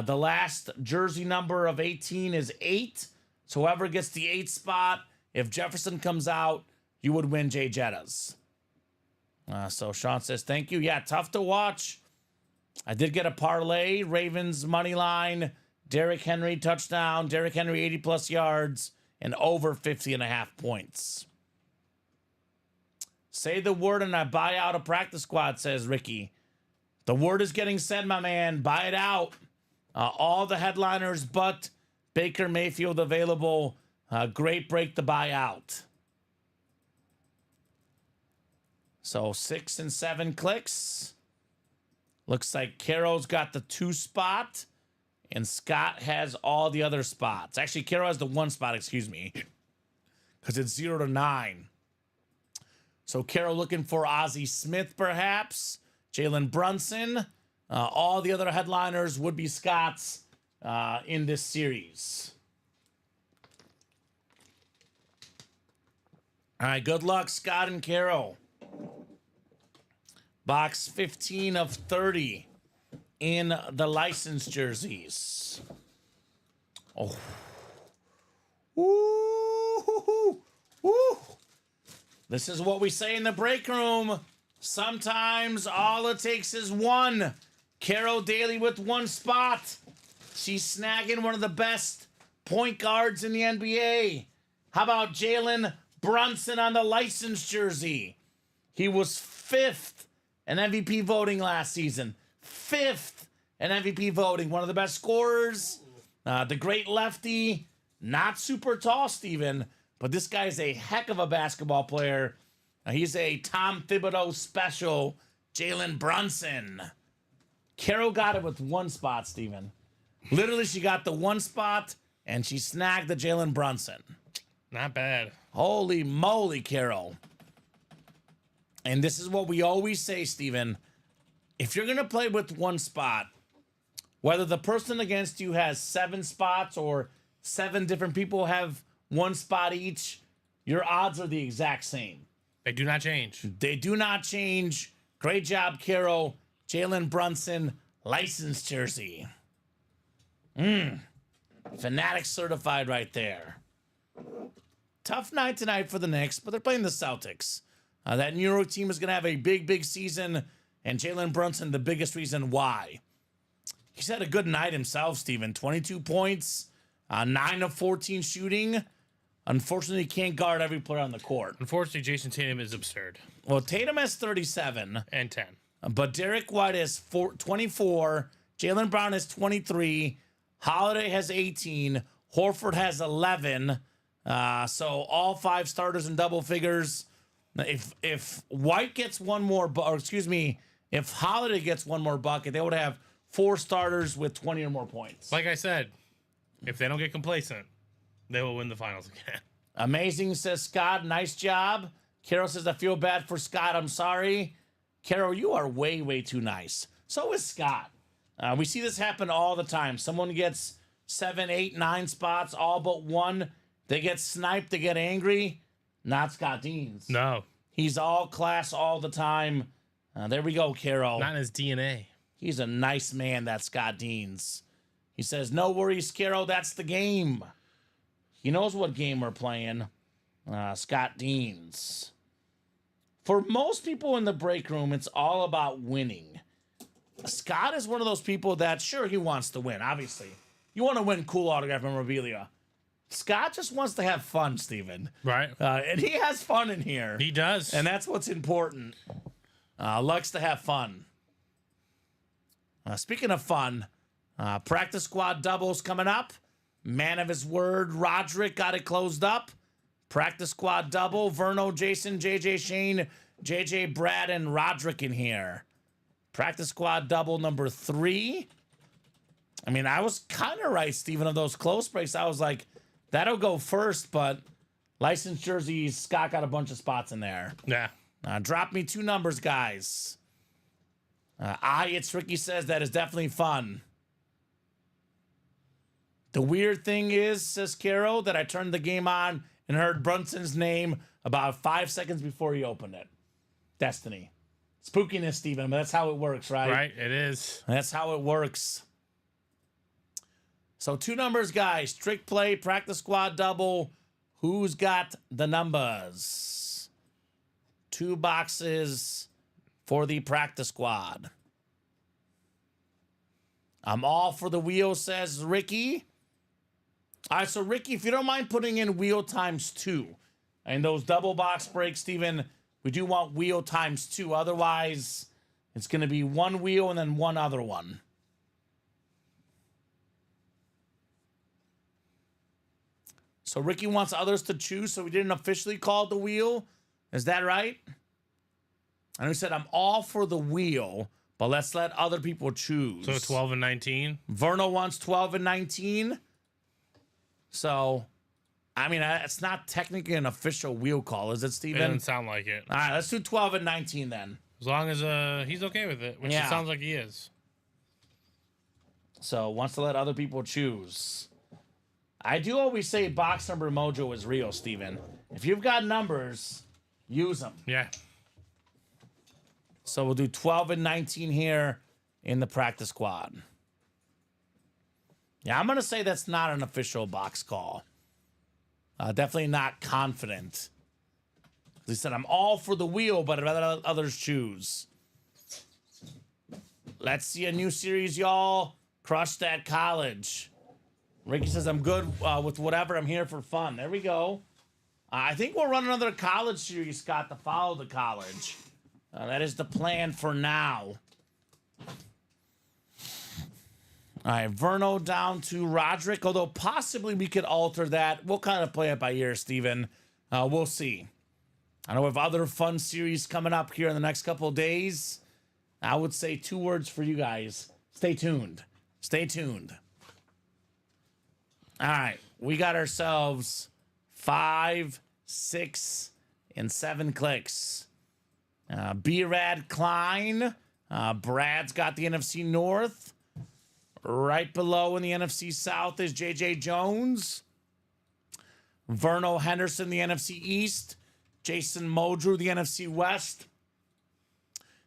S2: The last jersey number of 18 is 8. So whoever gets the 8 spot, if Jefferson comes out, you would win Jay Jettas. So Sean says, thank you. Yeah, tough to watch. I did get a parlay. Ravens money line, Derrick Henry touchdown, Derrick Henry 80+ yards, and over 50.5 points. Say the word and I buy out a practice squad, says Ricky. The word is getting said, my man. Buy it out. All the headliners but Baker Mayfield available. Great break to buy out. So 6 and 7 clicks. Looks like Caro's got the 2 spot. And Scott has all the other spots. Actually, Caro has the 1 spot, excuse me. Because it's 0 to 9. So Caro looking for Ozzie Smith, perhaps. Jalen Brunson. All the other headliners would be Scott's in this series. All right, good luck, Scott and Caro. Box 15 of 30 in the licensed jerseys. Oh. Woo! Woo! This is what we say in the break room. Sometimes all it takes is 1. Caro Daly with 1 spot. She's snagging one of the best point guards in the NBA. How about Jalen Brunson on the licensed jersey? He was 5th in MVP voting last season. 5th in MVP voting. One of the best scorers. The great lefty. Not super tall, Steven, but this guy's a heck of a basketball player. He's a Tom Thibodeau special. Jalen Brunson. Caro got it with 1 spot, Steven. Literally, she got the 1 spot, and she snagged the Jalen Brunson.
S3: Not bad.
S2: Holy moly, Caro. And this is what we always say, Steven. If you're going to play with 1 spot, whether the person against you has 7 spots or 7 different people have 1 spot each, your odds are the exact same.
S3: They do not change.
S2: They do not change. Great job, Caro. Jalen Brunson, licensed jersey. Fanatic certified right there. Tough night tonight for the Knicks, but they're playing the Celtics. That New York team is going to have a big, big season, and Jalen Brunson, the biggest reason why. He's had a good night himself, Steven. 22 points, 9 of 14 shooting. Unfortunately, he can't guard every player on the court.
S3: Unfortunately, Jason Tatum is absurd.
S2: Well, Tatum has 37.
S3: And 10.
S2: But Derek White has 24. Jaylen Brown has 23. Holiday has 18. Horford has 11. So all 5 starters in double figures. If White gets one more, if Holiday gets one more bucket, they would have 4 starters with 20 or more points.
S3: Like I said, if they don't get complacent, they will win the finals again.
S2: Amazing, says Scott. Nice job. Carol says, I feel bad for Scott. I'm sorry. Carol, you are way, way too nice. So is Scott. We see this happen all the time. Someone gets 7, 8, 9 spots, all but 1. They get sniped. They get angry. Not Scott Deans.
S3: No.
S2: He's all class all the time. There we go, Carol.
S3: Not in his DNA.
S2: He's a nice man, that Scott Deans. He says, no worries, Carol, that's the game. He knows what game we're playing. Scott Deans. For most people in the break room, it's all about winning. Scott is one of those people that, sure, he wants to win, obviously. You want to win cool autograph memorabilia. Scott just wants to have fun, Steven.
S3: Right.
S2: And he has fun in here.
S3: He does.
S2: And that's what's important. Likes to have fun. Speaking of fun, practice squad doubles coming up. Man of his word, Roderick got it closed up. Practice squad double, Verno, Jason, JJ, Shane, JJ, Brad, and Roderick in here. Practice squad double number 3. I mean, I was kind of right, Steven, of those close breaks. I was like, that'll go first, but licensed jerseys, Scott got a bunch of spots in there.
S3: Yeah.
S2: Drop me 2 numbers, guys. It's Ricky says that is definitely fun. The weird thing is, says Carol, that I turned the game on and heard Brunson's name about 5 seconds before he opened it. Destiny. Spookiness, Steven, but that's how it works, right?
S3: Right, it is.
S2: That's how it works. So 2 numbers, guys. Trick play, practice squad double. Who's got the numbers? 2 boxes for the practice squad. I'm all for the wheel, says Ricky. All right, so Ricky, if you don't mind putting in wheel times 2. And those double box breaks, Steven, we do want wheel times 2. Otherwise, it's going to be 1 wheel and then 1 other one. So Ricky wants others to choose, so we didn't officially call it the wheel. Is that right? And we said, I'm all for the wheel, but let's let other people choose.
S3: So 12 and 19?
S2: Verno wants 12 and 19. So, I mean, it's not technically an official wheel call, is it,
S3: It
S2: Steven?
S3: doesn't sound like it.
S2: All right, let's do 12 and 19 then.
S3: As long as he's okay with it, which
S2: Yeah.
S3: it sounds like he is.
S2: So, wants to let other people choose. I do always say box number mojo is real, Steven. If you've got numbers, use them.
S3: Yeah.
S2: So we'll do 12 and 19 here in the practice squad. Yeah, I'm going to say that's not an official box call. Definitely not confident. He said, I'm all for the wheel, but I'd rather let others choose. Let's see a new series, y'all. Crush that college. Ricky says, I'm good with whatever. I'm here for fun. There we go. I think we'll run another college series, Scott, to follow the college. That is the plan for now. All right, Verno down to Roderick, although possibly we could alter that. We'll kind of play it by ear, Steven. We'll see. I know we have other fun series coming up here in the next couple of days. I would say 2 words for you guys. Stay tuned. Stay tuned. All right, we got ourselves 5, 6, and 7 clicks. B-Rad Klein. Brad's got the NFC North. Right below in the NFC South is J.J. Jones. Verno Henderson, the NFC East. Jason Modrew, the NFC West.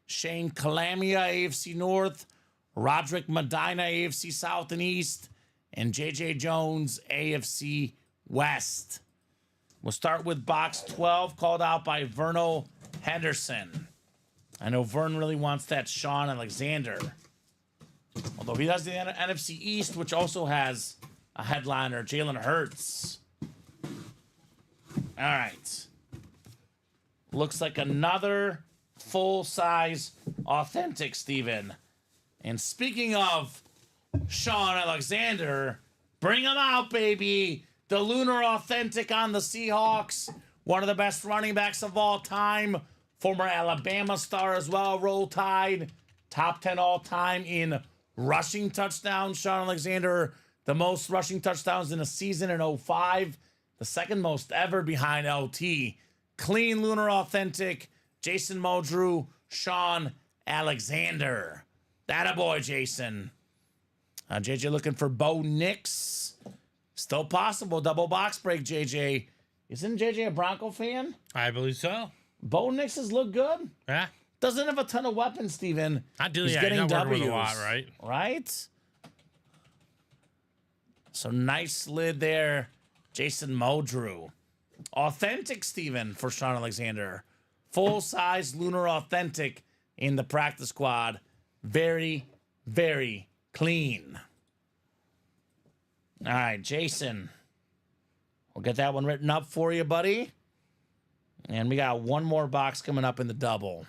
S2: Shane Calamia, AFC North. Roderick Medina, AFC South and East. And J.J. Jones, AFC West. We'll start with box 12, called out by Verno Henderson. I know Vern really wants that Sean Alexander. Although he does the NFC East, which also has a headliner, Jalen Hurts. All right. Looks like another full-size authentic, Steven. And speaking of Sean Alexander, bring him out, baby. The Lunar Authentic on the Seahawks. One of the best running backs of all time. Former Alabama star as well, Roll Tide. Top 10 all-time in rushing touchdowns. Sean Alexander, the most rushing touchdowns in a season in 05. The second most ever behind LT. Clean Lunar Authentic. Jason Modrew. Sean Alexander. That a boy, Jason. JJ looking for Bo Nix. Still possible. Double box break, JJ. Isn't JJ a Bronco fan?
S3: I believe so.
S2: Bo Nix has looked good.
S3: Yeah.
S2: doesn't have a ton of weapons, Steven.
S3: Ideally,
S2: He's
S3: yeah,
S2: getting
S3: you're not working with
S2: W's,
S3: a lot, right?
S2: right? So nice lid there, Jason Modrew. Authentic, Steven, for Sean Alexander. Full-size Lunar Authentic in the practice squad. Very, very clean. All right, Jason. We'll get that one written up for you, buddy. And we got one more box coming up in the double.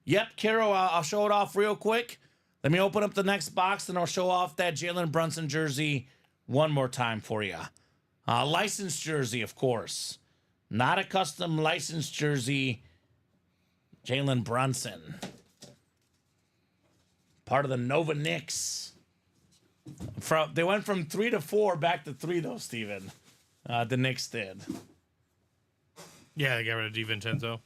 S2: Yep, Caro, I'll show it off real quick. Let me open up the next box, and I'll show off that Jalen Brunson jersey one more time for you. Licensed jersey, of course. Not a custom licensed jersey. Jalen Brunson. Part of the Nova Knicks. They went from 3 to 4 back to 3, though, Steven. The Knicks did.
S3: Yeah, they got rid of DiVincenzo.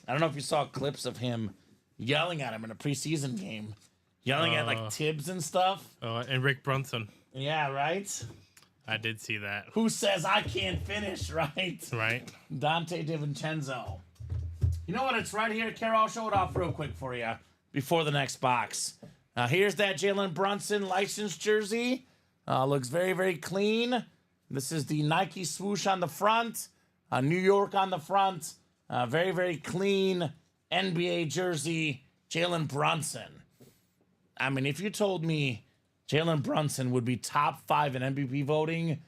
S2: I don't know if you saw clips of him yelling at him in a preseason game. Yelling at, like, Tibbs and stuff.
S3: Oh, and Rick Brunson.
S2: Yeah, right?
S3: I did see that.
S2: Who says I can't finish, right?
S3: Right.
S2: Dante DiVincenzo. You know what? It's right here. Carol, I'll show it off real quick for you before the next box. Here's that Jalen Brunson licensed jersey. Looks very, very clean. This is the Nike swoosh on the front. New York on the front. Very, very clean NBA jersey. Jalen Brunson. I mean, if you told me Jalen Brunson would be top 5 in MVP voting,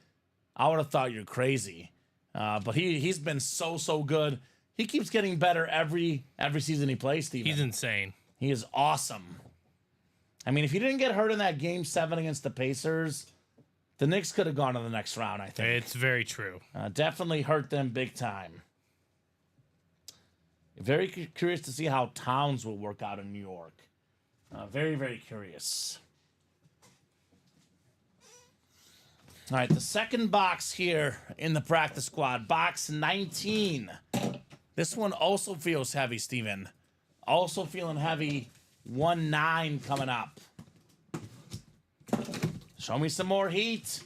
S2: I would have thought you're crazy. But he's been so good. He keeps getting better every season he plays, Steven.
S3: He's insane.
S2: He is awesome. I mean, if he didn't get hurt in that Game 7 against the Pacers, the Knicks could have gone to the next round, I think.
S3: It's very true.
S2: Definitely hurt them big time. Very curious to see how Towns will work out in New York. Very, very curious. All right, the second box here in the practice squad, box 19. This one also feels heavy, Steven. Also feeling heavy. 1-9 coming up. Show me some more heat.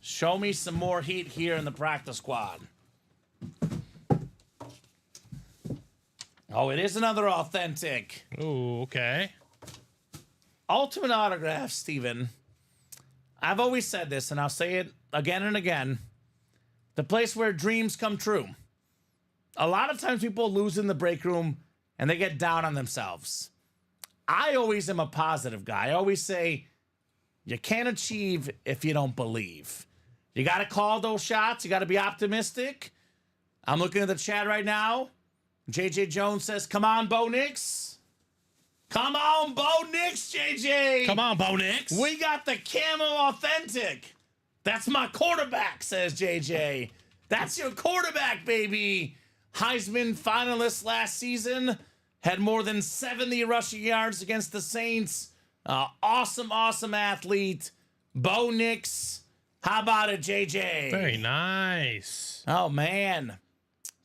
S2: Show me some more heat here in the practice squad. Oh, it is another authentic.
S3: Ooh, okay.
S2: Ultimate autograph, Steven. I've always said this, and I'll say it again and again. The place where dreams come true. A lot of times people lose in the break room, and they get down on themselves. I always am a positive guy. I always say, you can't achieve if you don't believe. You got to call those shots. You got to be optimistic. I'm looking at the chat right now. JJ Jones says, come on, Bo Nix. Come on, Bo Nix, JJ.
S3: Come on, Bo Nix.
S2: We got the camo authentic. That's my quarterback, says JJ. That's your quarterback, baby. Heisman finalist last season. Had more than 70 rushing yards against the Saints. Awesome athlete. Bo Nix. How about it, JJ?
S3: Very nice.
S2: Oh, man.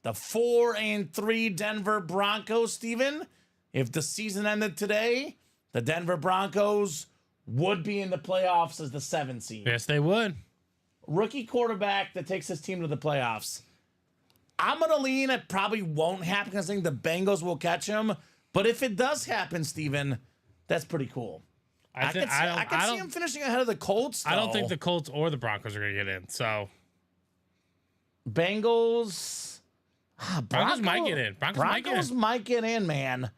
S2: The 4-3 Denver Broncos, Steven. If the season ended today, the Denver Broncos would be in the playoffs as the 7th seed.
S3: Yes, they would.
S2: Rookie quarterback that takes his team to the playoffs. I'm going to lean it probably won't happen because I think the Bengals will catch him. But if it does happen, Steven, that's pretty cool. I could see him finishing ahead of the Colts, though.
S3: I don't think the Colts or the Broncos are going to get in. So
S2: Bengals.
S3: Broncos might get in.
S2: Broncos might get in, man.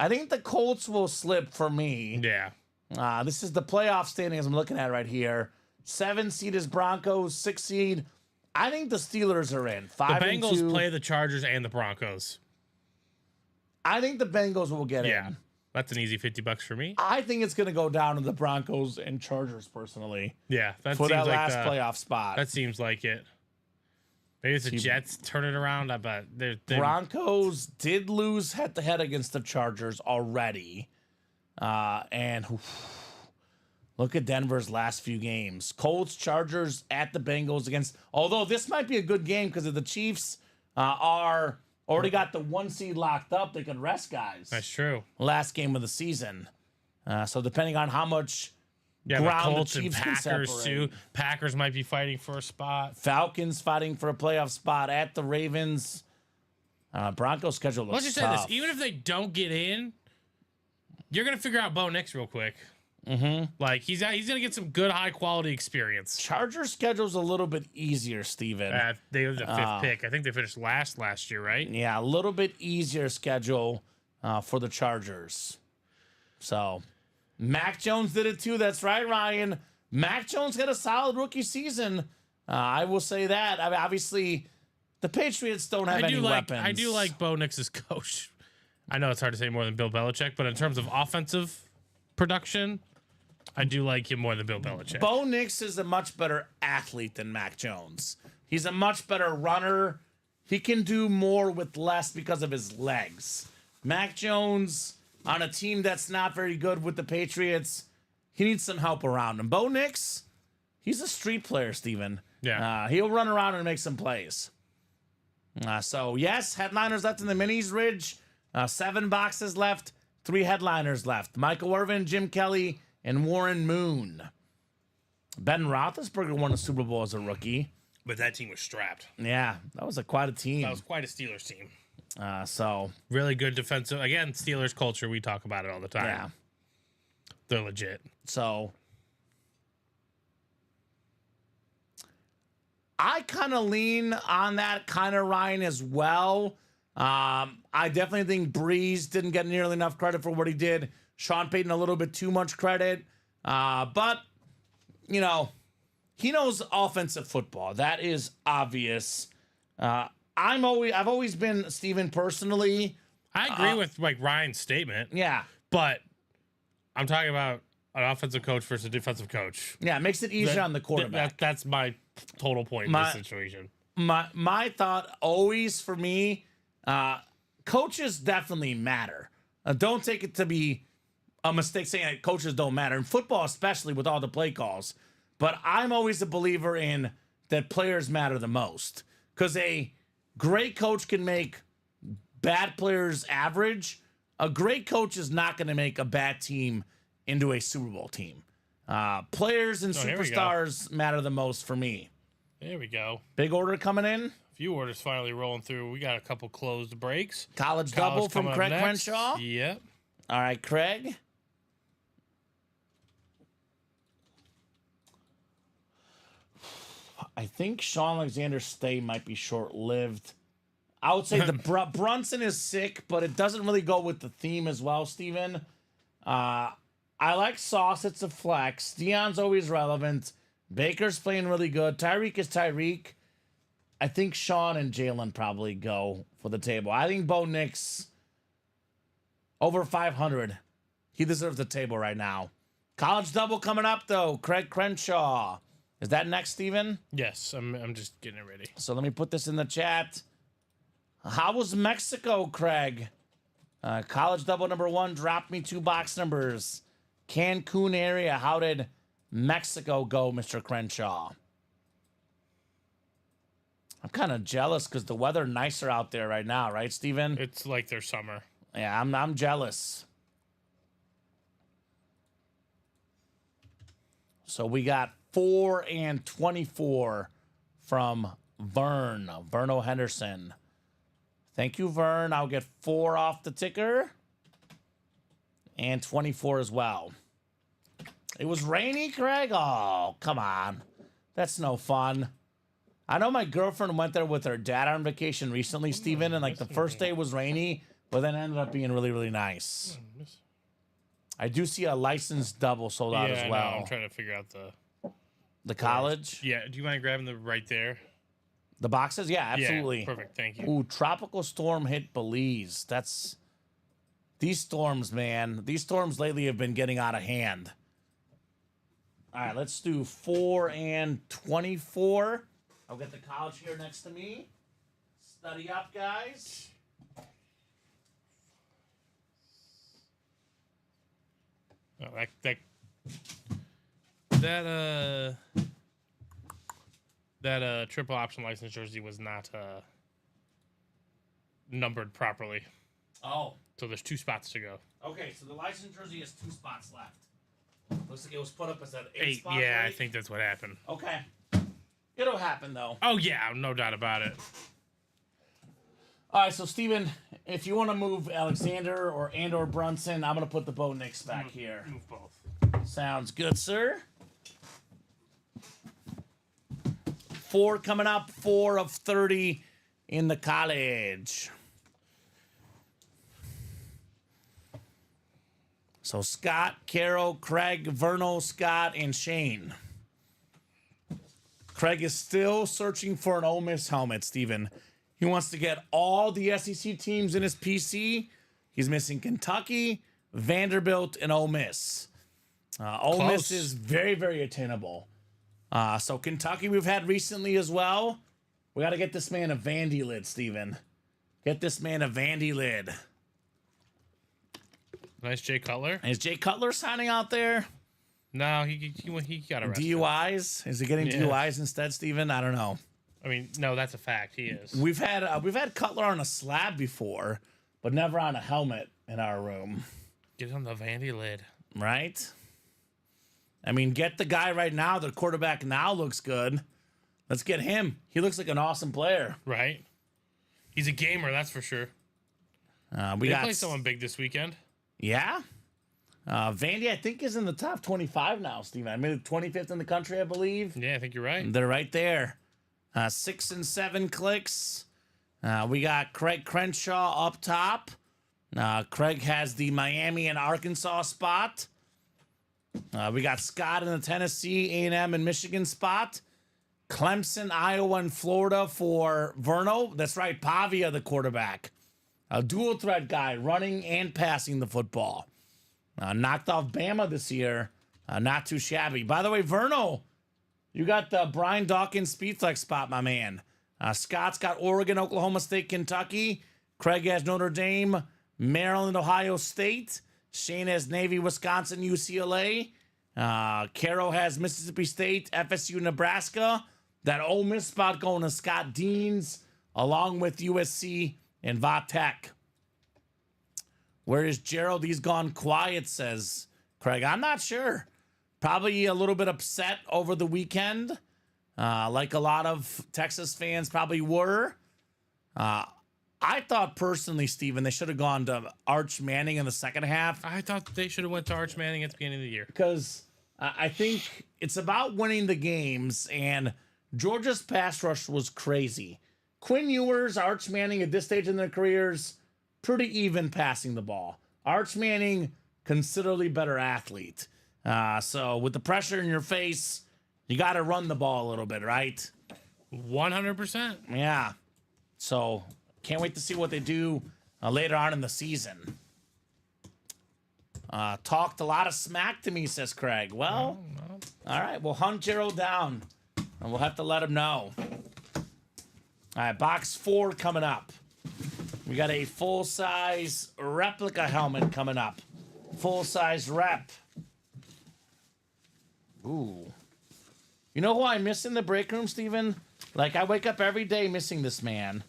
S2: I think the Colts will slip for me.
S3: Yeah.
S2: This is the playoff standings I'm looking at right here. 7 seed is Broncos, 6 seed. I think the Steelers are in. 5
S3: The
S2: and
S3: Bengals
S2: 2.
S3: play the Chargers and the Broncos.
S2: I think the Bengals will get
S3: Yeah.
S2: in.
S3: That's an easy $50 for me.
S2: I think it's going to go down to the Broncos and Chargers personally
S3: Yeah. That
S2: for
S3: seems
S2: that
S3: like
S2: last playoff spot.
S3: That seems like it. Maybe it's the Jets turn it around. I bet they're
S2: Broncos did lose head-to-head against the Chargers already. And look at Denver's last few games. Colts, Chargers at the Bengals against... Although this might be a good game because if the Chiefs are already got the 1 seed locked up, they could rest guys.
S3: That's true.
S2: Last game of the season. So depending on how much
S3: Yeah, the
S2: ground
S3: Colts
S2: the
S3: and
S2: Chiefs can
S3: Packers
S2: separate.
S3: too. Packers might be fighting for a spot.
S2: Falcons fighting for a playoff spot at the Ravens. Broncos schedule looks
S3: Let's just say
S2: tough.
S3: this: even if they don't get in, you're gonna figure out Bo Nix real quick. Mm-hmm. Like he's gonna get some good high quality experience.
S2: Chargers schedule's a little bit easier, Steven.
S3: They were the fifth pick. I think they finished last year, right?
S2: Yeah, a little bit easier schedule for the Chargers. So, Mac Jones did it too. That's right, Ryan. Mac Jones had a solid rookie season. I will say that. I mean, obviously, the Patriots don't have any weapons.
S3: I do like Bo Nix's coach. I know it's hard to say more than Bill Belichick, but in terms of offensive production, I do like him more than Bill Belichick.
S2: Bo Nix is a much better athlete than Mac Jones. He's a much better runner. He can do more with less because of his legs. Mac Jones, on a team that's not very good with the Patriots, he needs some help around him. Bo Nix, he's a street player, Steven.
S3: Yeah.
S2: He'll run around and make some plays. So, yes, headliners left in the minis, Ridge. 7 boxes left, 3 headliners left. Michael Irvin, Jim Kelly, and Warren Moon. Ben Roethlisberger won a Super Bowl as a rookie.
S3: But that team was strapped.
S2: Yeah, that was quite a team.
S3: That was quite a Steelers team.
S2: So,
S3: Really good defensive. Again, Steelers culture. We talk about it all the time.
S2: yeah.
S3: They're legit.
S2: So, I kind of lean on that kind of Ryan as well. I definitely think Breeze didn't get nearly enough credit for what he did. Sean Payton a little bit too much credit. But, you know, he knows offensive football. That is obvious. I've always been, Steven, personally.
S3: I agree with like Ryan's statement,
S2: Yeah.
S3: but I'm talking about an offensive coach versus a defensive coach.
S2: Yeah, it makes it easier on the quarterback.
S3: That's my total point in this situation.
S2: My thought always for me, coaches definitely matter. Don't take it to be a mistake saying that coaches don't matter in football, especially with all the play calls. But I'm always a believer in that players matter the most, because a great coach can make bad players average. A great coach is not going to make a bad team into a Super Bowl team. Players and
S3: here we go.
S2: superstars matter the most for me.
S3: There we go.
S2: Big order coming in.
S3: A few orders finally rolling through. We got a couple closed breaks.
S2: College double from
S3: coming up
S2: Craig
S3: next.
S2: Crenshaw.
S3: Yep.
S2: All right, Craig. I think Sean Alexander's stay might be short-lived. I would say the Brunson is sick, but it doesn't really go with the theme as well, Steven. I like Sauce. It's a flex. Deion's always relevant. Baker's playing really good. Tyreek is Tyreek. I think Sean and Jalen probably go for the table. I think Bo Nix over 500. He deserves the table right now. College double coming up, though. Craig Crenshaw. Is that next, Steven?
S3: Yes, I'm just getting it ready.
S2: So let me put this in the chat. How was Mexico, Craig? College double number 1 dropped me 2 box numbers. Cancun area. How did Mexico go, Mr. Crenshaw? I'm kind of jealous because the weather nicer out there right now, right, Steven?
S3: It's like their summer.
S2: Yeah, I'm jealous. So we got 4 and 24 from Verno Henderson. Thank you, Vern. I'll get 4 off the ticker. And 24 as well. It was rainy, Craig? Oh, come on. That's no fun. I know my girlfriend went there with her dad on vacation recently, Steven, and like the first day was rainy, but then ended up being really, really nice. I do see a licensed double sold out as well.
S3: I know. I'm trying to figure out
S2: the college?
S3: Yeah, do you mind grabbing the right there?
S2: The boxes? Yeah, absolutely.
S3: Yeah, perfect. Thank you.
S2: Ooh, tropical storm hit Belize. That's these storms, man. These storms lately have been getting out of hand. All right, let's do 4 and 24. I'll get the college here next to me. Study up, guys.
S3: Oh, that triple option license jersey was not numbered properly.
S2: Oh,
S3: So there's 2 spots to go.
S2: okay. So the license jersey has 2 spots left. Looks like it was put up as an 8
S3: 8.
S2: spot.
S3: Yeah, I
S2: right?
S3: think that's what happened.
S2: Okay. It'll happen, though.
S3: Oh, yeah, no doubt about it.
S2: All right, so, Steven, if you want to move Alexander or Brunson, I'm going to put the Bo Nix back here.
S3: Move both.
S2: Sounds good, sir. 4 coming up, 4 of 30 in the college. So Scott, Carol, Craig, Verno, Scott, and Shane. Craig is still searching for an Ole Miss helmet, Steven. He wants to get all the SEC teams in his PC. He's missing Kentucky, Vanderbilt, and Ole Miss. Ole Miss is very, very attainable. So Kentucky we've had recently as well. We got to get this man a Vandy lid, Steven. Get this man a Vandy lid.
S3: Nice Jay Cutler.
S2: Is Jay Cutler signing out there?
S3: No, he got arrested.
S2: DUIs? Is he getting DUIs instead, Steven? I don't know.
S3: I mean, no, that's a fact. He is.
S2: We've had Cutler on a slab before, but never on a helmet in our room.
S3: Get him the Vandy lid.
S2: Right? I mean, get the guy right now. The quarterback now looks good. Let's get him. He looks like an awesome player.
S3: Right. He's a gamer, that's for sure.
S2: We
S3: They
S2: got
S3: play someone big this weekend.
S2: Yeah. Vandy, I think, is in the top 25 now, Steven. I mean, 25th in the country, I believe.
S3: Yeah, I think you're right.
S2: They're right there. 6 and 7 clicks. We got Craig Crenshaw up top. Craig has the Miami and Arkansas spot. We got Scott in the Tennessee, A&M, and Michigan spot. Clemson, Iowa, and Florida for Verno. That's right, Pavia, the quarterback. A dual threat guy, running and passing the football. Knocked off Bama this year. Not too shabby. By the way, Verno, you got the Brian Dawkins Speedflex spot, my man. Scott's got Oregon, Oklahoma State, Kentucky. Craig has Notre Dame, Maryland, Ohio State. Shane has Navy, Wisconsin, UCLA. Caro has Mississippi State, FSU, Nebraska. That Ole Miss spot going to Scott Deans, along with USC and Vatech. Where is Gerald? He's gone quiet, says Craig. I'm not sure. Probably a little bit upset over the weekend, like a lot of Texas fans probably were. I thought personally, Steven, they should have gone to Arch Manning in the second half.
S3: I thought they should have went to Arch Manning at the beginning of the year.
S2: Because I think it's about winning the games, and Georgia's pass rush was crazy. Quinn Ewers, Arch Manning at this stage in their careers, pretty even passing the ball. Arch Manning, considerably better athlete. So with the pressure in your face, you got to run the ball a little bit, right?
S3: 100%.
S2: Yeah. So can't wait to see what they do later on in the season. Talked a lot of smack to me, says Craig. Well, all right, we'll hunt Gerald down, and we'll have to let him know. All right, box 4 coming up. We got a full-size replica helmet coming up. Full-size rep. Ooh. You know who I miss in the break room, Steven? Like, I wake up every day missing this man.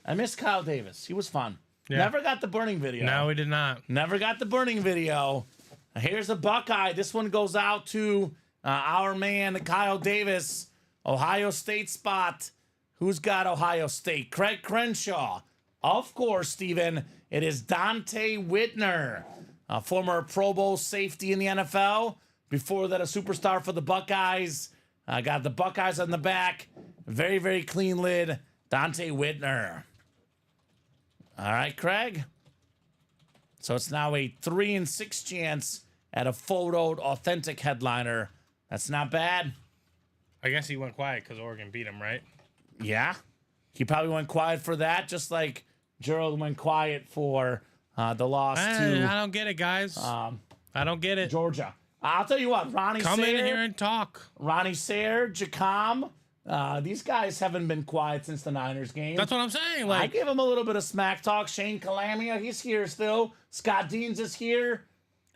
S2: I miss Kyle Davis. He was fun.
S3: Yeah.
S2: Never got the burning video.
S3: No, we did not.
S2: Never got the burning video. Here's a Buckeye. This one goes out to our man, Kyle Davis. Ohio State spot. Who's got Ohio State? Craig Crenshaw. Of course, Steven. It is Dante Whitner, a former Pro Bowl safety in the NFL. Before that, a superstar for the Buckeyes. Got the Buckeyes on the back. Very, very clean lid. Dante Whitner. All right, Craig. So it's now a 3 and 6 chance at a photoed authentic headliner. That's not bad.
S3: I guess he went quiet because Oregon beat him, right?
S2: Yeah. He probably went quiet for that, just like Gerald went quiet for the loss to
S3: I don't get it, guys. I don't get it.
S2: Georgia. I'll tell you what, Ronnie
S3: Come
S2: Sayre,
S3: in here and talk.
S2: Ronnie Sayre, Jacom, these guys haven't been quiet since the Niners game.
S3: That's what I'm saying.
S2: I
S3: Like,
S2: give him a little bit of smack talk. Shane Calamia, he's here still. Scott Deans is here.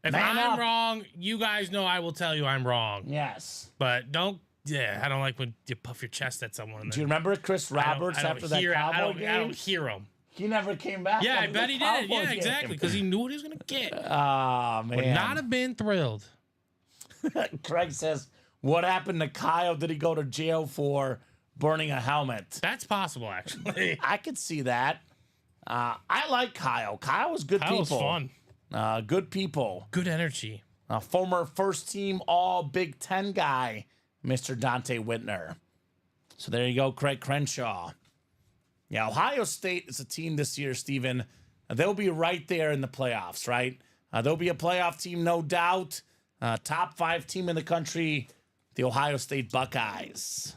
S3: if
S2: Man
S3: I'm
S2: up.
S3: wrong, you guys know I will tell you I'm wrong.
S2: Yes.
S3: But don't. Yeah, I don't like when you puff your chest at someone. And
S2: Do you remember Chris Roberts after that Cowboy game?
S3: I don't hear him.
S2: He never came back.
S3: Yeah, I
S2: after
S3: bet
S2: the
S3: he did.
S2: Cowboy
S3: Yeah,
S2: game.
S3: exactly. Because he knew what he was gonna get.
S2: Ah, man.
S3: Would not have been thrilled.
S2: Craig says, what happened to Kyle? Did he go to jail for burning a helmet?
S3: That's possible, actually.
S2: I could see that. I like Kyle. Kyle was good
S3: That was
S2: people.
S3: fun.
S2: Good people.
S3: Good energy.
S2: Former first team All Big Ten guy, Mr. Dante Whitner. So there you go, Craig Crenshaw. Yeah, Ohio State is a team this year, Steven. They'll be right there in the playoffs, right? They'll be a playoff team, no doubt. Top 5 team in the country, the Ohio State Buckeyes.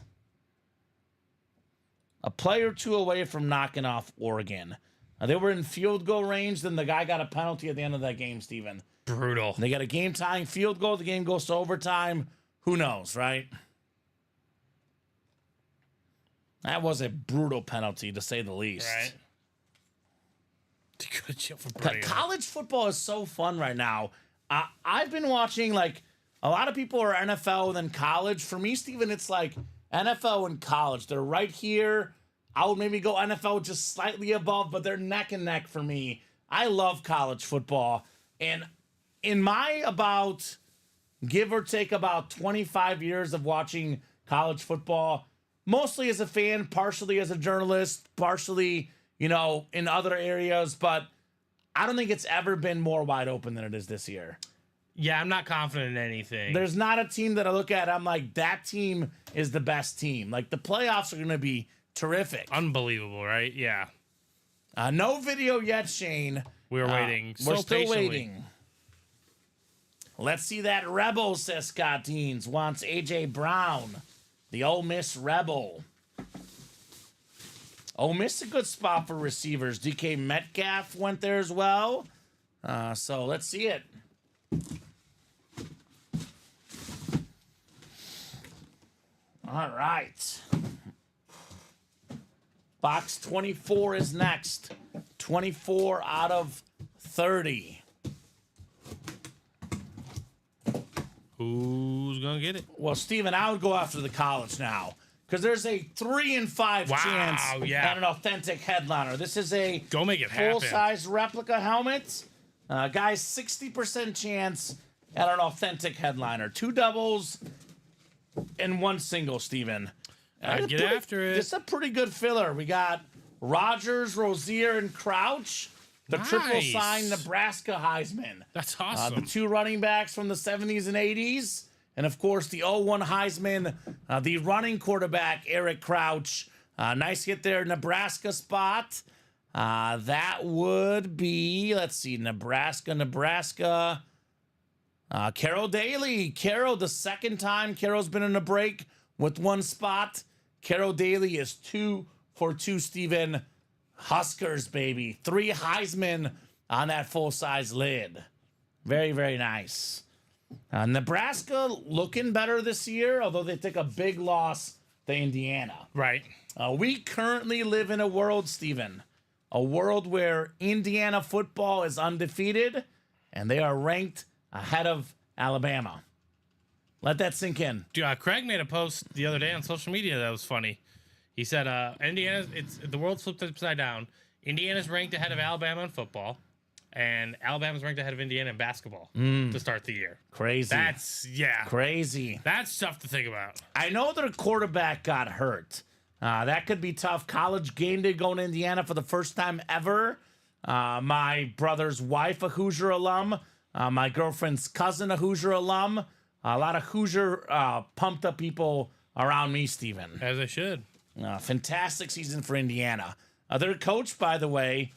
S2: A play or two away from knocking off Oregon. They were in field goal range, then the guy got a penalty at the end of that game, Steven.
S3: Brutal.
S2: They got a game-tying field goal. The game goes to overtime. Who knows, right? That was a brutal penalty, to say the least.
S3: Right. Good shit for Brady.
S2: College football is so fun right now. I've been watching, like, a lot of people are NFL than college. For me, Steven, it's like NFL and college. They're right here. I would maybe go NFL just slightly above, but they're neck and neck for me. I love college football. And in my about, give or take about 25 years of watching college football, mostly as a fan, partially as a journalist, partially, you know, in other areas, but I don't think it's ever been more wide open than it is this year.
S3: Yeah, I'm not confident in anything.
S2: There's not a team that I look at, I'm like, that team is the best team. Like, the playoffs are going to be terrific.
S3: Unbelievable, right? Yeah.
S2: No video yet, Shane.
S3: We're waiting.
S2: We're
S3: so
S2: still
S3: patiently.
S2: waiting. Let's see that Rebel, says Scott Deans. Wants A.J. Brown, the Ole Miss Rebel. Ole Miss a good spot for receivers. DK Metcalf went there as well. So let's see it. All right. Box 24 is next. 24 out of 30.
S3: Who's going to get it?
S2: Well, Steven, I would go after the college now. Because there's a 3 in 5 chance at an authentic headliner. This is a
S3: Go make it happen.
S2: full-size replica helmet. Guys, 60% chance at an authentic headliner. 2 doubles and 1 single, Steven.
S3: I'd get after it.
S2: This is a pretty good filler. We got Rogers, Rozier, and Crouch. The triple
S3: Nice.
S2: sign Nebraska Heisman.
S3: That's
S2: The
S3: awesome.
S2: 2 running backs from the 70s and 80s. And, of course, the 0-1 Heisman, the running quarterback, Eric Crouch. Nice hit there, Nebraska spot. That would be, let's see, Nebraska. Carol Daly. Carol, the second time Carol's been in a break with 1 spot. Carol Daly is 2 for 2, Steven. Huskers, baby. 3 Heisman on that full-size lid. Very, very nice. Nebraska looking better this year, although they took a big loss to Indiana.
S3: Right.
S2: We currently live in a world, Steven, a world where Indiana football is undefeated, and they are ranked ahead of Alabama. Let that sink in.
S3: Craig made a post the other day on social media that was funny. He said, the world's flipped upside down. Indiana's ranked ahead of Alabama in football, and Alabama's ranked ahead of Indiana in basketball to start the year.
S2: Crazy.
S3: That's
S2: Crazy.
S3: That's tough to think about.
S2: I know their quarterback got hurt. That could be tough. College game day going to Indiana for the first time ever. My brother's wife, a Hoosier alum. My girlfriend's cousin, a Hoosier alum. A lot of Hoosier pumped up people around me, Steven.
S3: As I should.
S2: Fantastic season for Indiana. Their coach, by the way,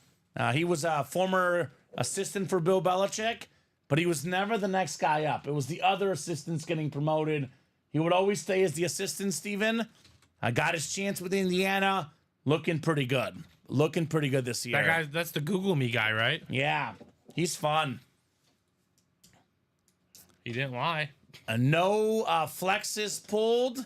S2: he was a former assistant for Bill Belichick, but he was never the next guy up. It was the other assistants getting promoted. He would always stay as the assistant, Steven. Got his chance with Indiana. Looking pretty good. Looking pretty good this year.
S3: That guy, that's the Google Me guy, right?
S2: Yeah, he's fun.
S3: He didn't lie.
S2: No flexes pulled.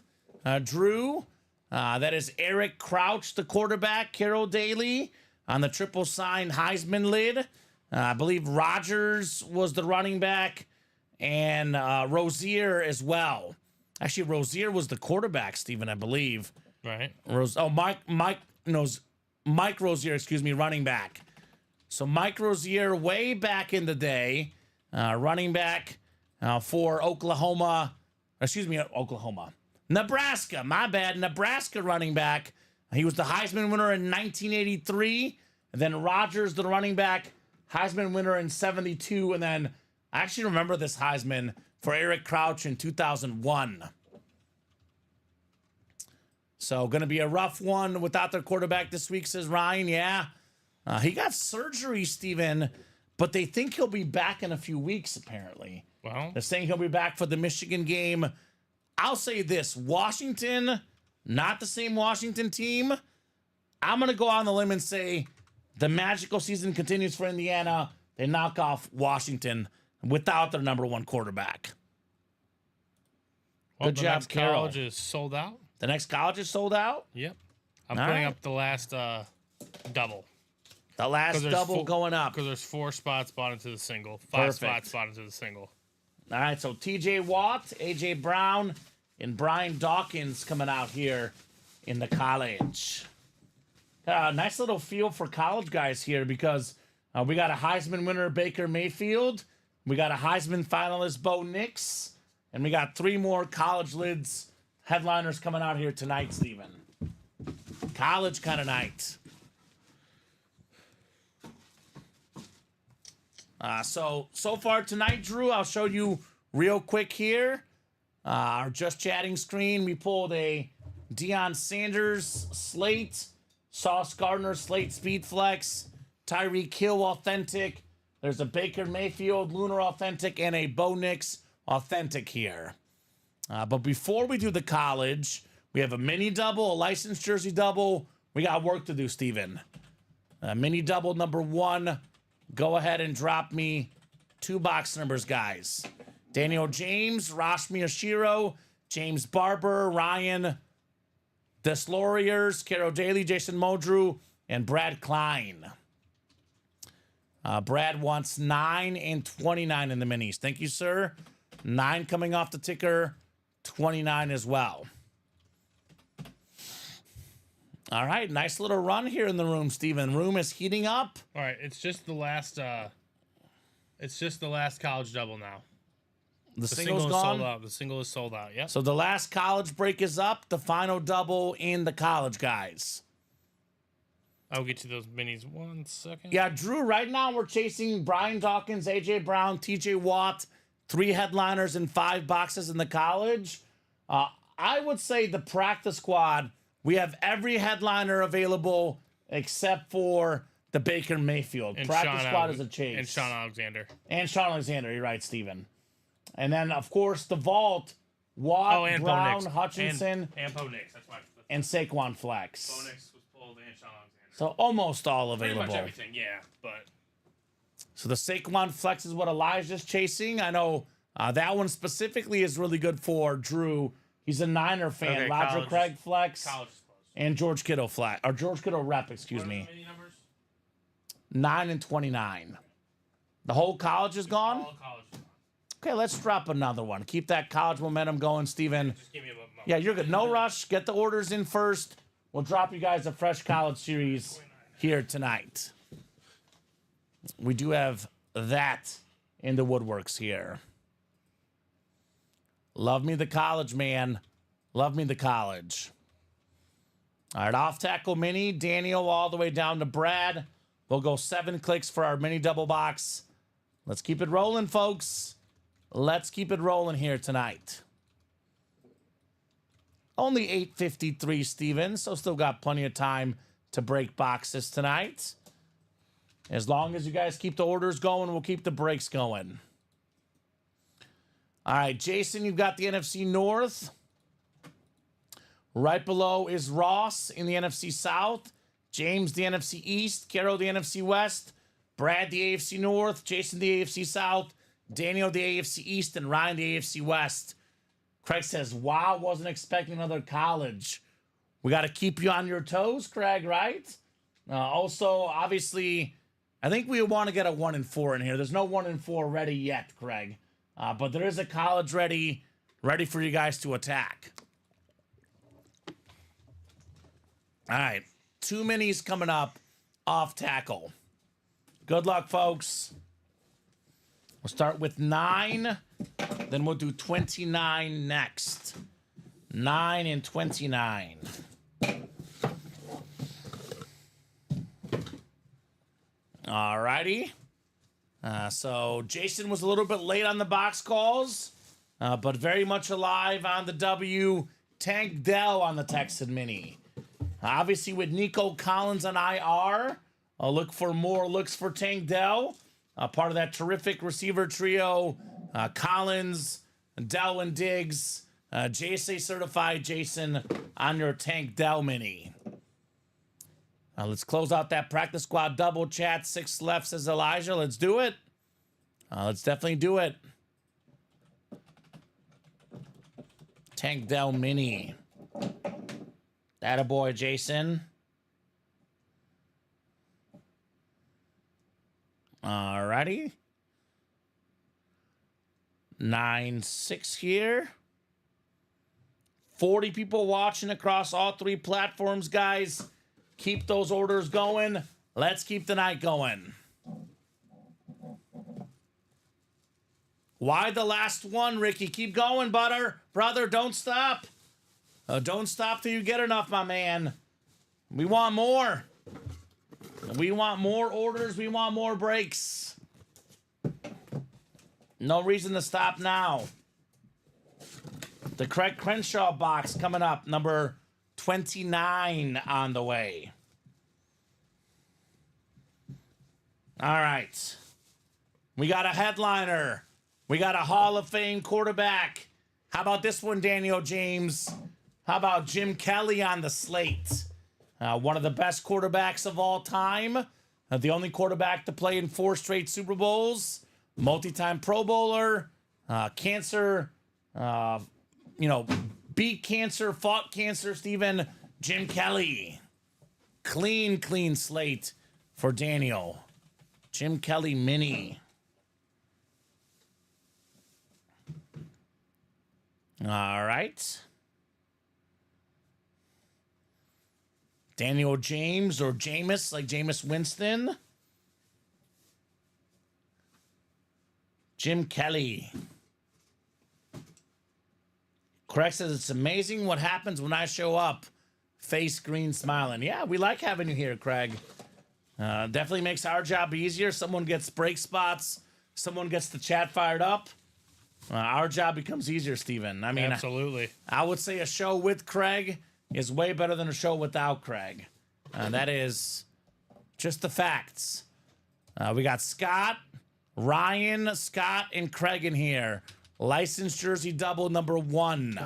S2: Drew. That is Eric Crouch, the quarterback. Carol Daly on the triple sign Heisman lid. I believe Rogers was the running back, and Rozier as well. Actually, Rozier was the quarterback, Steven, I believe.
S3: Right.
S2: Mike Rozier, running back. So Mike Rozier, way back in the day, running back. For Nebraska, my bad. Nebraska running back. He was the Heisman winner in 1983. And then Rodgers, the running back, Heisman winner in 72. And then I actually remember this Heisman for Eric Crouch in 2001. So going to be a rough one without their quarterback this week, says Ryan. Yeah. He got surgery, Steven, but they think he'll be back in a few weeks, apparently.
S3: Well,
S2: They're saying he'll be back for the Michigan game. I'll say this, Washington, not the same Washington team. I'm going to go on the limb and say the magical season continues for Indiana. They knock off Washington without their number one quarterback.
S3: well,
S2: Good
S3: the
S2: job,
S3: next
S2: Carol.
S3: college is sold out.
S2: The next college is sold out.
S3: Yep. I'm
S2: All
S3: putting
S2: right.
S3: up the last double.
S2: The last double going up.
S3: Because there's 4 spots bought into the single. 5
S2: Perfect.
S3: spots bought into the single.
S2: All right, so TJ Watt, AJ Brown, and Brian Dawkins coming out here in the college. Nice little field for college guys here because we got a Heisman winner, Baker Mayfield. We got a Heisman finalist, Bo Nix. And we got 3 more college lids headliners coming out here tonight, Steven. College kind of night. So far tonight, Drew, I'll show you real quick here. Our Just Chatting screen, we pulled a Deion Sanders slate, Sauce Gardner slate speed flex, Tyreek Hill authentic. There's a Baker Mayfield Lunar authentic and a Bo Nix authentic here. But before we do the college, we have a mini double, a licensed jersey double. We got work to do, Steven. Mini double number 1. Go ahead and drop me 2 box numbers, guys. Daniel James, Rashmi Ashiro, James Barber, Ryan Desloriers, Carol Daly, Jason Modrew, and Brad Klein. Brad wants 9 and 29 in the minis. Thank you, sir. 9 coming off the ticker, 29 as well. All right, nice little run here in the room, Steven. Room is heating up.
S3: All right, it's just the last college double now.
S2: The
S3: The
S2: single's
S3: single is sold
S2: gone.
S3: out. The single is sold out. Yep.
S2: So the last college break is up. The final double in the college, guys.
S3: I'll get to those minis 1 second.
S2: Yeah, Drew, right now we're chasing Brian Dawkins, AJ Brown, TJ Watt, 3 headliners and 5 boxes in the college. I would say the practice squad, we have every headliner available except for the Baker Mayfield.
S3: And
S2: Practice squad is a chase.
S3: And Sean Alexander.
S2: And Sean Alexander, you're right, Steven. And then, of course, the vault, Watt,
S3: And
S2: Brown,
S3: Bo Nix.
S2: Hutchinson,
S3: And Bo Nix. That's why.
S2: and Saquon Flex.
S3: Bo Nix was pulled and Sean Alexander.
S2: So almost all
S3: Pretty
S2: available.
S3: much everything, yeah. But
S2: So the Saquon Flex is what Elijah's chasing. I know that one specifically is really good for Drew. He's a Niner fan.
S3: Okay,
S2: Roger
S3: college-
S2: Craig Flex
S3: college is closed.
S2: and George Kittle Flex. Or George Kittle Rep, excuse me.
S3: Mini numbers?
S2: 9 and 29. The whole college is gone?
S3: All college is gone.
S2: Okay, let's drop another one. Keep that college momentum going, Steven.
S3: Just give me a moment.
S2: Yeah, you're good. No rush. Get the orders in first. We'll drop you guys a fresh college series here tonight. We do have that in the woodworks here. Love me the college, man. Love me the college. All right, off tackle mini. Daniel all the way down to Brad. We'll go 7 clicks for our mini double box. Let's keep it rolling, folks. Let's keep it rolling here tonight. Only 8:53, Steven, so still got plenty of time to break boxes tonight. As long as you guys keep the orders going, we'll keep the breaks going. All right, Jason, you've got the NFC North. Right below is Ross in the NFC South. James, the NFC East. Carol, the NFC West. Brad, the AFC North. Jason, the AFC South. Daniel, the AFC East. And Ryan, the AFC West. Craig says, wow, wasn't expecting another college. We got to keep you on your toes, Craig, right? Also, obviously, I think we want to get a 1 and 4 in here. There's no 1 and 4 ready yet, Craig. But there is a college ready for you guys to attack. All right. 2 minis coming up off tackle. Good luck, folks. We'll start with 9, then we'll do 29 next. 9 and 29. Alrighty. So Jason was a little bit late on the box calls, but very much alive on the W. Tank Dell on the Texan Mini. Obviously with Nico Collins on IR, I'll look for more looks for Tank Dell. Part of that terrific receiver trio, Collins, Dell, and Diggs. JSA certified Jason on your Tank Dell Mini. Let's close out that practice squad double chat. 6 left, says Elijah. Let's do it. Let's definitely do it. Tank Dell Mini. Attaboy, Jason. Alrighty. 9-6 here. 40 people watching across all 3 platforms, guys. Keep those orders going. Let's keep the night going. Why the last one, Ricky? Keep going, brother. Don't stop. Don't stop till you get enough, my man. We want more. We want more orders. We want more breaks. No reason to stop now. The Craig Crenshaw box coming up. Number 29 on the way. All right. We got a headliner. We got a Hall of Fame quarterback. How about this one, Daniel James? How about Jim Kelly on the slate? One of the best quarterbacks of all time. The only quarterback to play in 4 straight Super Bowls. Multi-time Pro Bowler. Cancer. Beat cancer, fought cancer, Steven. Jim Kelly. Clean slate for Daniel. Jim Kelly Mini. All right. Daniel James or Jameis, like Jameis Winston. Jim Kelly. Craig says, it's amazing what happens when I show up. Face green smiling. Yeah, we like having you here, Craig. Definitely makes our job easier. Someone gets break spots. Someone gets the chat fired up. Our job becomes easier, Steven. I mean,
S3: absolutely.
S2: I would say a show with Craig is way better than a show without Craig. That is just the facts. We got Scott, Ryan, Scott, and Craig in here. Licensed jersey double number 1.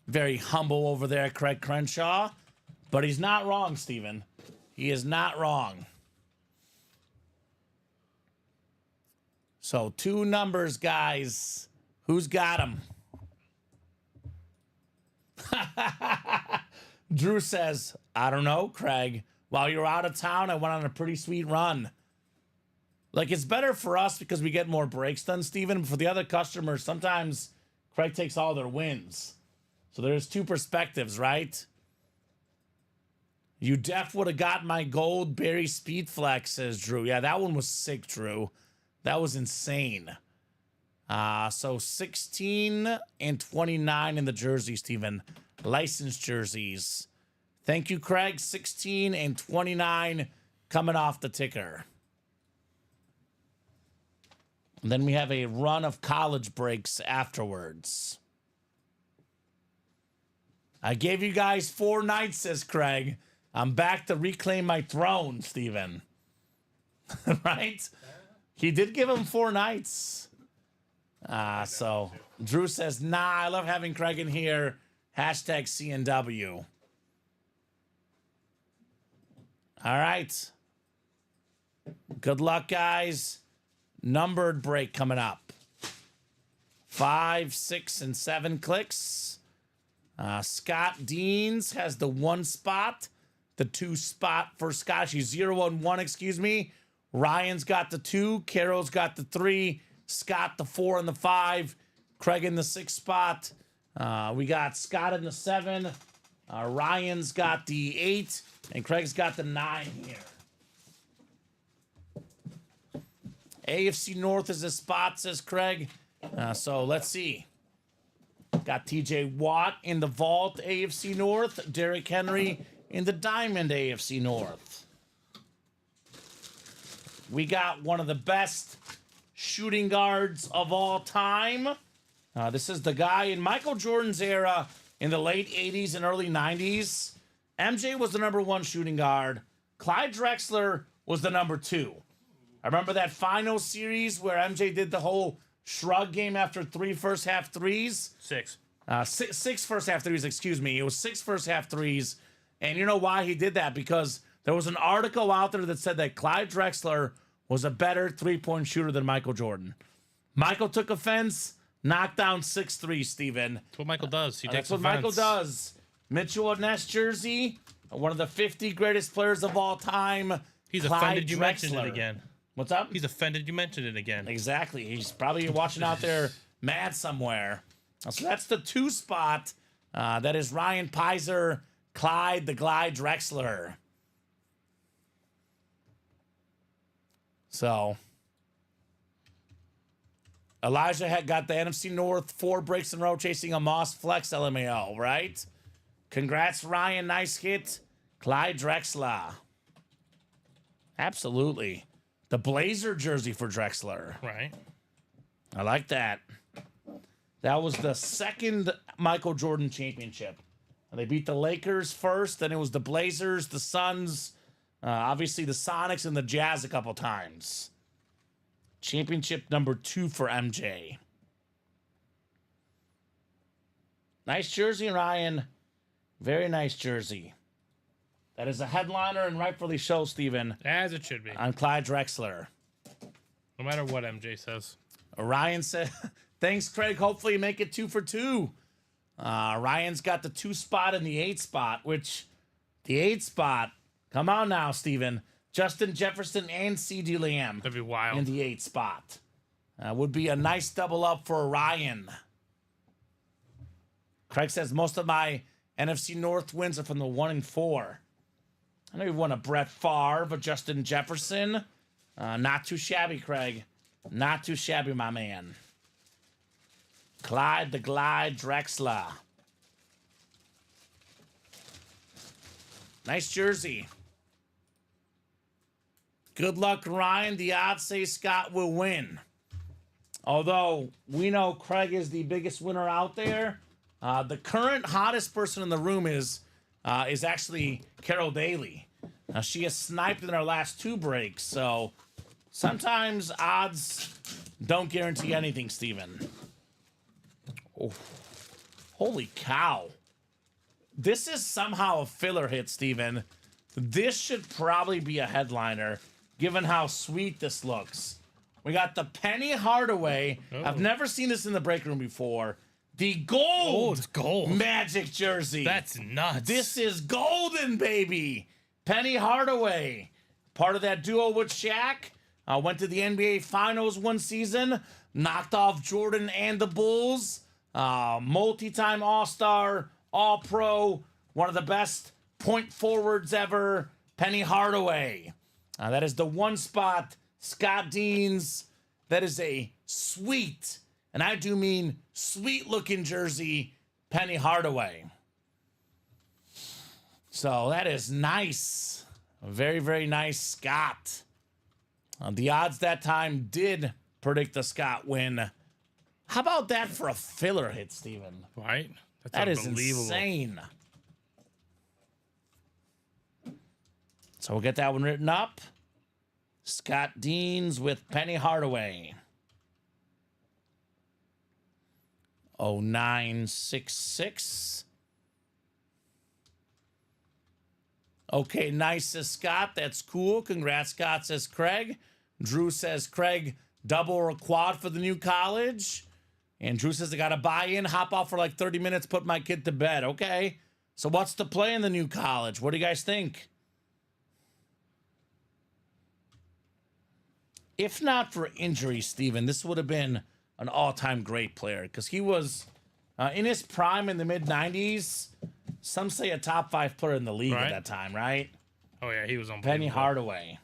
S2: Very humble over there, Craig Crenshaw. But he's not wrong, Steven. He is not wrong. So 2 numbers, guys. Who's got them? Drew says, I don't know, Craig. While you're out of town, I went on a pretty sweet run. Like, it's better for us because we get more breaks done, Steven. But for the other customers, sometimes Craig takes all their wins. So there's 2 perspectives, right? You def would have got my gold Barry Speed Flex, says Drew. Yeah, that one was sick, Drew. That was insane. So 16 and 29 in the jersey, Steven. Licensed jerseys. Thank you, Craig. 16 and 29 coming off the ticker. And then we have a run of college breaks afterwards. I gave you guys 4 nights, says Craig. I'm back to reclaim my throne, Steven. Right? He did give him 4 nights. So Drew says, nah, I love having Craig in here. Hashtag CNW. All right. Good luck, guys. Numbered break coming up. 5, 6, and 7 clicks. Scott Deans has the 1 spot. The 2 spot for Scott. She's 0 and 1, excuse me. Ryan's got the 2. Carol's got the 3. Scott the 4 and the 5. Craig in the 6 spot. We got Scott in the 7. Ryan's got the 8. And Craig's got the 9 here. AFC North is a spot, says Craig. So let's see. Got TJ Watt in the vault, AFC North. Derrick Henry in the diamond, AFC North. We got one of the best shooting guards of all time. This is the guy in Michael Jordan's era in the late 80s and early 90s. MJ was the #1 shooting guard. Clyde Drexler was the #2. I remember that final series where MJ did the whole shrug game after 3 first half threes.
S3: Six.
S2: Six first half threes, excuse me. It was 6 first half threes. And you know why he did that? Because there was an article out there that said that Clyde Drexler was a better 3-point shooter than Michael Jordan. Michael took offense, knocked down 6 threes, Steven.
S3: That's what Michael does. He takes
S2: That's what
S3: offense.
S2: Michael does. Mitchell Ness jersey, one of the 50 greatest players of all time.
S3: He's
S2: Clyde
S3: offended you mentioned it
S2: Drexler.
S3: again.
S2: What's up?
S3: He's offended you mentioned it again.
S2: Exactly. He's probably watching out there mad somewhere. So that's the 2 spot. That is Ryan Pizer, Clyde the Glide Drexler. So Elijah had got the NFC North 4 breaks in a row chasing a Moss Flex LMAO, right? Congrats, Ryan. Nice hit. Clyde Drexler. Absolutely. The Blazer jersey for Drexler.
S3: Right.
S2: I like that. That was the second Michael Jordan championship. They beat the Lakers first, then it was the Blazers, the Suns, obviously the Sonics, and the Jazz a couple times. Championship #2 for MJ. Nice jersey, Ryan. Very nice jersey. That is a headliner, and rightfully so, Steven,
S3: As it should be.
S2: on Clyde Drexler.
S3: No matter what MJ says.
S2: Ryan said, thanks, Craig. Hopefully you make it 2 for 2. Ryan's got the 2 spot and the 8 spot, which the 8 spot, come on now, Steven. Justin Jefferson and CeeDee Lamb
S3: That'd be wild.
S2: in the 8 spot. Would be a nice double up for Ryan. Craig says, most of my NFC North wins are from the 1 and 4. I know you've won a Brett Favre, but Justin Jefferson, not too shabby, Craig. Not too shabby, my man. Clyde the Glide Drexler. Nice jersey. Good luck, Ryan. The odds say Scott will win. Although we know Craig is the biggest winner out there. The current hottest person in the room is actually Carol Daly. She has sniped in our last 2 breaks, so sometimes odds don't guarantee anything, Steven. Oh, holy cow. This is somehow a filler hit, Steven. This should probably be a headliner, given how sweet this looks. We got the Penny Hardaway.
S3: Oh.
S2: I've never seen this in the break room before. The
S3: Oh,
S2: gold,
S3: it's gold.
S2: Magic jersey.
S3: That's nuts.
S2: This is golden, baby. Penny Hardaway, part of that duo with Shaq. Went to the NBA Finals one season, knocked off Jordan and the Bulls. Multi-time All-Star, All-Pro, one of the best point forwards ever, Penny Hardaway. That is the 1 spot. Scott Deans. That is a sweet, and I do mean sweet-looking jersey, Penny Hardaway. So that is nice. Very, very nice, Scott. The odds that time did predict the Scott win. How about that for a filler hit, Steven?
S3: Right? That's
S2: That is
S3: unbelievable.
S2: insane. So we'll get that one written up. Scott Deans with Penny Hardaway. 0966. Okay, nice, says Scott. That's cool. Congrats, Scott, says Craig. Drew says, Craig, double or quad for the new college. And Drew says, I got to buy in, hop off for like 30 minutes, put my kid to bed. Okay. So what's the play in the new college? What do you guys think? If not for injury, Steven, this would have been an all-time great player because he was in his prime in the mid-90s. Some say a top 5 player in the league
S3: Right.
S2: at that time, right?
S3: Oh, yeah, he was unbelievable.
S2: Penny Hardaway.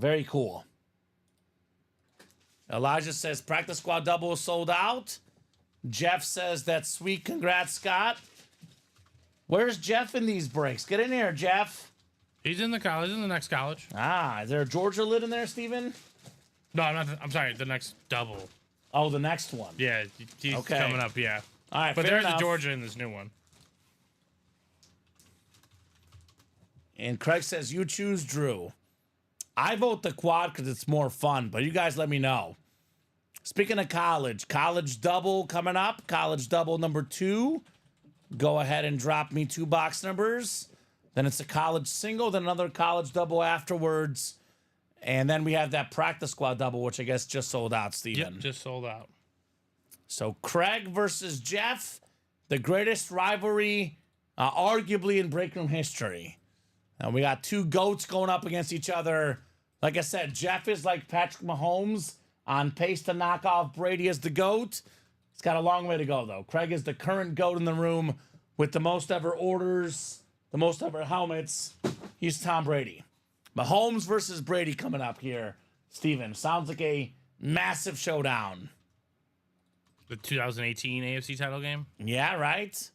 S2: Very cool. Elijah says practice squad double is sold out. Jeff says that's sweet. Congrats, Scott. Where's Jeff in these breaks? Get in here, Jeff.
S3: He's in the college. He's in the next college.
S2: Ah, is there a Georgia lid in there, Steven?
S3: No, I'm not. I'm sorry. The next double.
S2: Oh, the next one.
S3: Yeah, he's
S2: Okay.
S3: coming up. Yeah.
S2: All right,
S3: But
S2: fair
S3: there's
S2: enough.
S3: a Georgia in this new one.
S2: And Craig says you choose Drew. I vote the quad because it's more fun, but you guys let me know. Speaking of college double coming up, college double number 2. Go ahead and drop me 2 box numbers. Then it's a college single, then another college double afterwards. And then we have that practice squad double, which I guess just sold out, Steven.
S3: Yep, just sold out.
S2: So Craig versus Jeff, the greatest rivalry arguably in break room history. And we got 2 GOATs going up against each other. Like I said, Jeff is like Patrick Mahomes on pace to knock off Brady as the GOAT. He's got a long way to go, though. Craig is the current GOAT in the room with the most ever orders, the most ever helmets. He's Tom Brady. Mahomes versus Brady coming up here, Steven. Sounds like a massive showdown.
S3: The 2018 AFC title game.
S2: Yeah, right?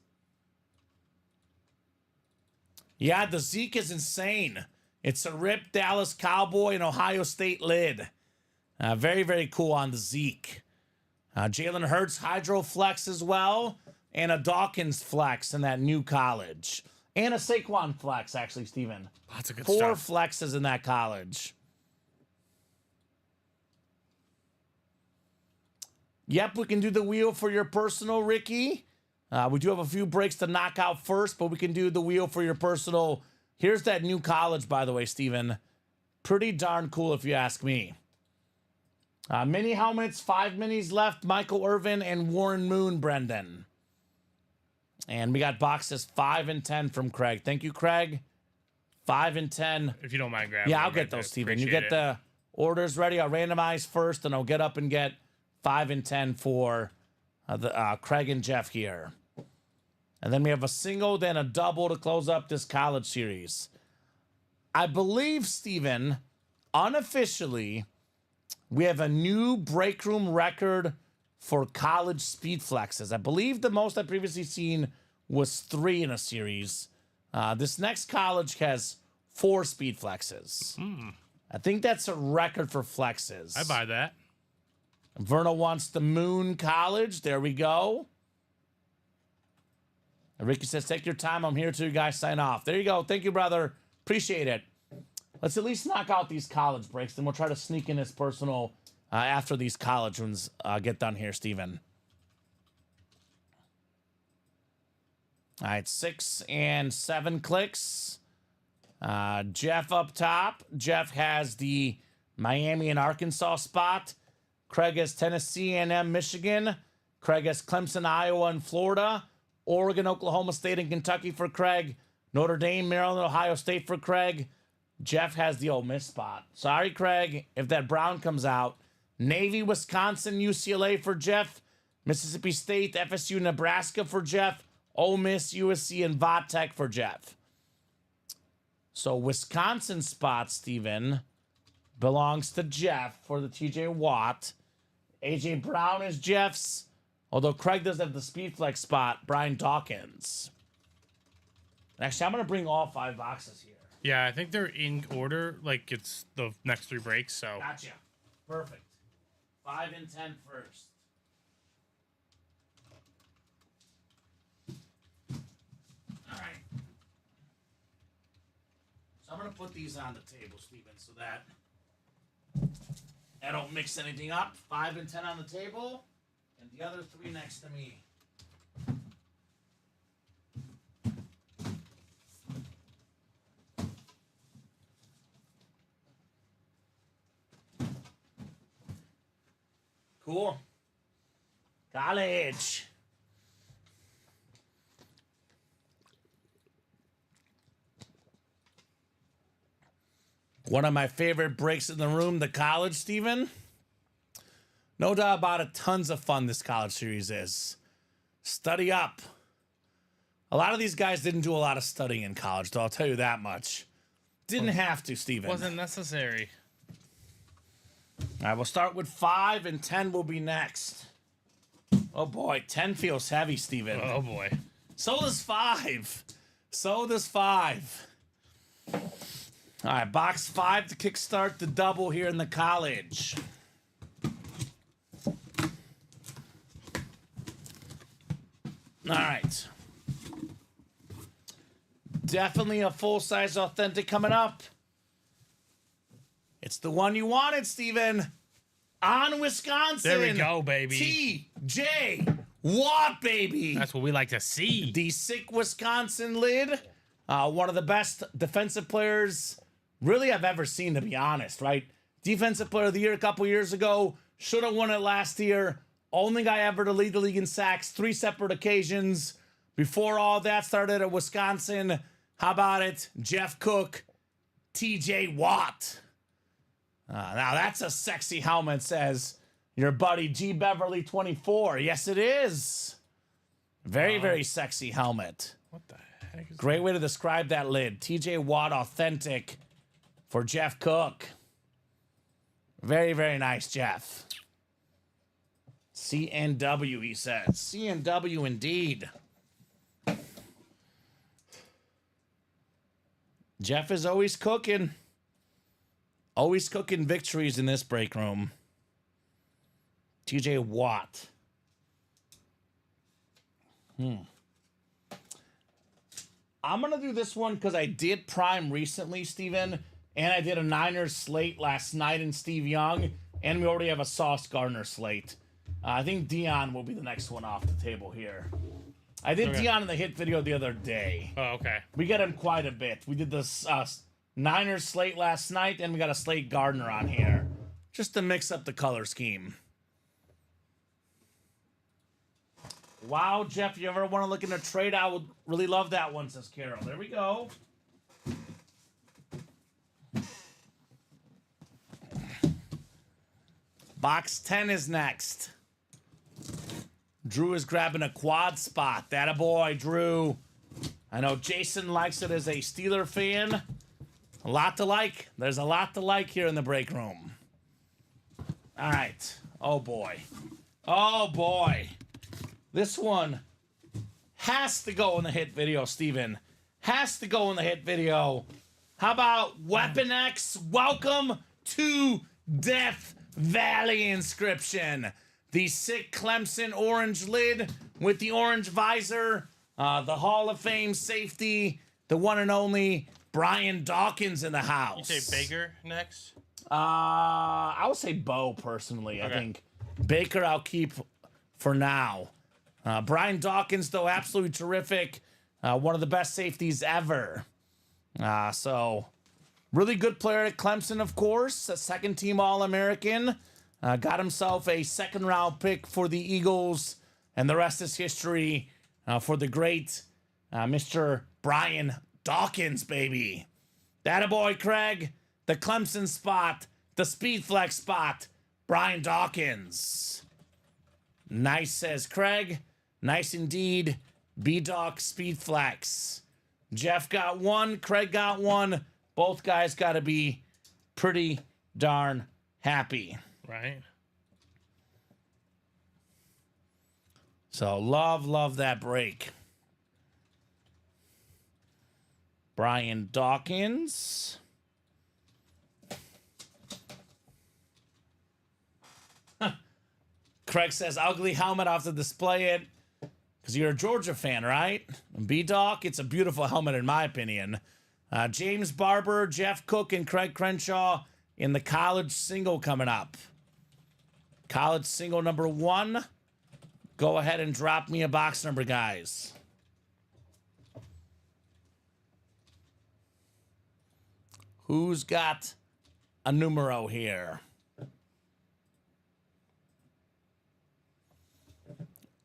S2: Yeah, the Zeke is insane. It's a ripped Dallas Cowboy and Ohio State lid. Very, very cool on the Zeke. Jalen Hurts Hydro Flex as well. And a Dawkins Flex in that new college. And a Saquon Flex, actually, Steven.
S3: Lots of good
S2: 4
S3: stuff.
S2: flexes in that college. Yep, we can do the wheel for your personal, Ricky. We do have a few breaks to knock out first, but we can do the wheel for your personal. Here's that new college, by the way, Steven. Pretty darn cool, if you ask me. Mini helmets, 5 minis left. Michael Irvin and Warren Moon, Brendan. And we got boxes 5 and 10 from Craig. Thank you, Craig. 5 and 10.
S3: If you don't mind grabbing.
S2: Yeah, I'll
S3: them
S2: get
S3: right there,
S2: those, Steven. You
S3: appreciate
S2: get
S3: it.
S2: the orders ready. I'll randomize first, and I'll get up and get 5 and 10 for Craig and Jeff here. And then we have a single, then a double to close up this college series. I believe, Steven, unofficially, we have a new break room record for college speed flexes. I believe the most I've previously seen was 3 in a series. This next college has 4 speed flexes. I think that's a record for flexes.
S3: I buy that.
S2: Verna wants the Moon College. There we go. And Ricky says, take your time. I'm here till you guys sign off. There you go. Thank you, brother. Appreciate it. Let's at least knock out these college breaks. Then we'll try to sneak in his personal after these college ones get done here, Steven. All right, 6 and 7 clicks. Jeff up top. Jeff has the Miami and Arkansas spot. Craig has Tennessee A&M, Michigan. Craig has Clemson, Iowa, and Florida. Oregon, Oklahoma State, and Kentucky for Craig. Notre Dame, Maryland, Ohio State for Craig. Jeff has the Ole Miss spot. Sorry, Craig, if that Brown comes out. Navy, Wisconsin, UCLA for Jeff. Mississippi State, FSU, Nebraska for Jeff. Ole Miss, USC, and Vatech for Jeff. So Wisconsin spot, Steven, belongs to Jeff for the TJ Watt. AJ Brown is Jeff's. Although Craig does have the Speedflex spot, Brian Dawkins. Actually, I'm going to bring all 5 boxes here.
S3: Yeah, I think they're in order. Like it's the next 3 breaks. So
S2: Gotcha. Perfect. 5 and 10 first. All right. So I'm going to put these on the table, Steven, so that I don't mix anything up. 5 and 10 on the table, and the other 3 next to me. Cool. College. One of my favorite breaks in the room, the college, Steven. No doubt about it, tons of fun this college series is. Study up. A lot of these guys didn't do a lot of studying in college, though, I'll tell you that much. Didn't have to, Steven.
S3: wasn't necessary.
S2: All right, we'll start with 5 and 10 will be next. Oh boy, 10 feels heavy, Steven.
S3: Oh boy.
S2: So does 5. So does 5. All right, box 5 to kickstart the double here in the college. All right. Definitely a full-size authentic coming up. It's the one you wanted, Steven. On Wisconsin.
S3: There we go, baby.
S2: T.J. Watt, baby.
S3: That's what we like to see.
S2: The sick Wisconsin lid. One of the best defensive players really I've ever seen, to be honest, right? Defensive player of the year a couple years ago. Should have won it last year. Only guy ever to lead the league in sacks, 3 separate occasions. Before all that started at Wisconsin, how about it? Jeff Cook, T.J. Watt. Now that's a sexy helmet, says your buddy G. Beverly 24. Yes, it is. Very, very sexy helmet.
S3: What the heck is
S2: Great way to describe that lid. T.J. Watt authentic for Jeff Cook. Very, very nice, Jeff. CNW, he says. CNW indeed. Jeff is always cooking. Always cooking victories in this break room. TJ Watt. I'm going to do this one because I did Prime recently, Steven. And I did a Niners slate last night in Steve Young. And we already have a Sauce Gardner slate. I think Dion will be the next one off the table here. I did Dion in the hit video the other day.
S3: Oh, okay.
S2: We get him quite a bit. We did the Niners slate last night, and we got a slate Gardner on here. Just to mix up the color scheme. Wow, Jeff, you ever want to look in a trade? I would really love that one, says Carol. There we go. Box 10 is next. Drew is grabbing a quad spot. Attaboy, Drew. I know Jason likes it as a Steeler fan. A lot to like. There's a lot to like here in the break room. All right. Oh, boy. Oh, boy. This one has to go in the hit video, Steven. Has to go in the hit video. How about Weapon X? Welcome to Death Valley inscription. The sick Clemson orange lid with the orange visor. The Hall of Fame safety. The one and only Brian Dawkins in the house.
S3: You say Baker next?
S2: I would say Bo personally.
S3: Okay.
S2: I think Baker I'll keep for now. Brian Dawkins, though, absolutely terrific. One of the best safeties ever. So, really good player at Clemson, of course. A second-team All-American. Got himself a second-round pick for the Eagles. And the rest is history for the great Mr. Brian Dawkins, baby. Attaboy, Craig. The Clemson spot. The Speed Flex spot. Brian Dawkins. Nice, says Craig. Nice indeed. B-Doc Speed Flex. Jeff got one. Craig got one. Both guys got to be pretty darn happy.
S3: Right.
S2: So love that break. Brian Dawkins. Craig says, ugly helmet, I'll have to display it. Because you're a Georgia fan, right? B-Doc, it's a beautiful helmet in my opinion. James Barber, Jeff Cook, and Craig Crenshaw in the college single coming up. College single number 1. Go ahead and drop me a box number, guys. Who's got a numero here?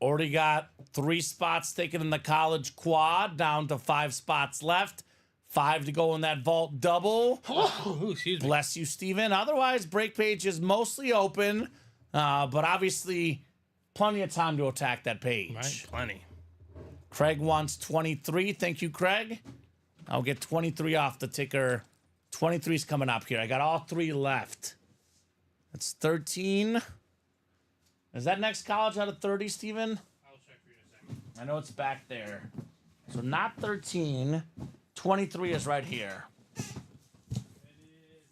S2: Already got 3 spots taken in the college quad, down to 5 spots left. 5 to go in that vault double.
S3: Ooh, excuse me.
S2: Bless you, Steven. Otherwise, break page is mostly open, but obviously plenty of time to attack that page.
S3: Right, plenty.
S2: Craig wants 23. Thank you, Craig. I'll get 23 off the ticker. 23's coming up here. I got all 3 left. That's 13. Is that next college out of 30, Steven?
S3: I'll check for you in a second.
S2: I know it's back there. So not 13. 23 is right here.
S3: It is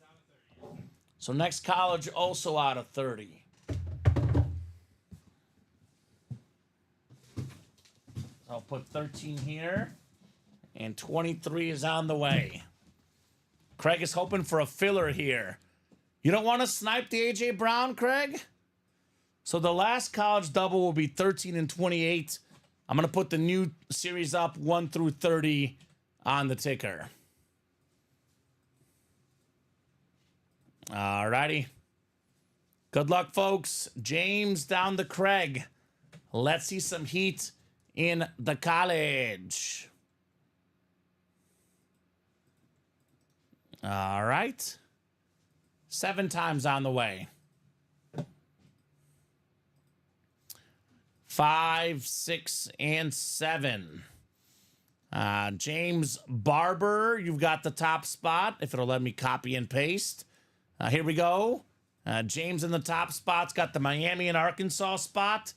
S3: out of 30.
S2: So next college also out of 30. So I'll put 13 here. And 23 is on the way. Craig is hoping for a filler here. You don't want to snipe the A.J. Brown, Craig? So the last college double will be 13 and 28. I'm going to put the new series up 1 through 30 on the ticker. All righty. Good luck, folks. James down to Craig. Let's see some heat in the college. All right. 7 times on the way. 5, 6, and 7. James Barber, you've got the top spot. If it'll let me copy and paste. Here we go. James in the top spot's got the Miami and Arkansas spot.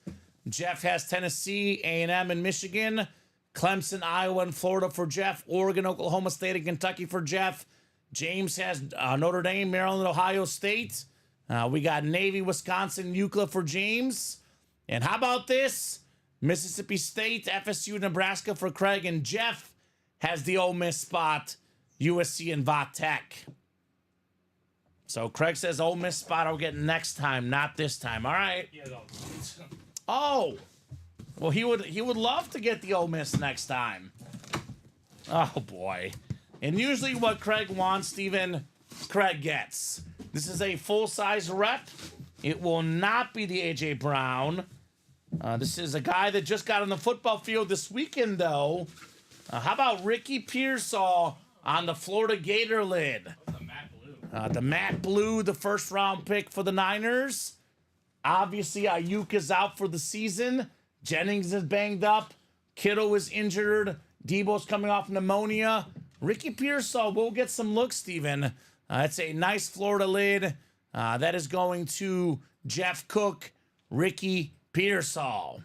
S2: Jeff has Tennessee, A&M, and Michigan. Clemson, Iowa, and Florida for Jeff. Oregon, Oklahoma State, and Kentucky for Jeff. James has Notre Dame, Maryland, Ohio State. We got Navy, Wisconsin, UCLA for James. And how about this? Mississippi State, FSU, Nebraska for Craig. And Jeff has the Ole Miss spot, USC and Va Tech. So Craig says Ole Miss spot I'll get next time, not this time. All right.
S3: Yeah, no.
S2: Oh. Well, he would love to get the Ole Miss next time. Oh, boy. And usually what Craig wants, Steven, Craig gets. This is a full-size rep. It will not be the A.J. Brown. This is a guy that just got on the football field this weekend, though. How about Ricky Pearsall on the Florida Gator lid?
S3: The matte blue.
S2: The matte blue, the first-round pick for the Niners. Obviously, Ayuk is out for the season. Jennings is banged up. Kittle is injured. Debo's coming off pneumonia. Ricky Pearsall will get some looks, Steven. It's a nice Florida lid. That is going to Jeff Cook, Ricky Pearsall.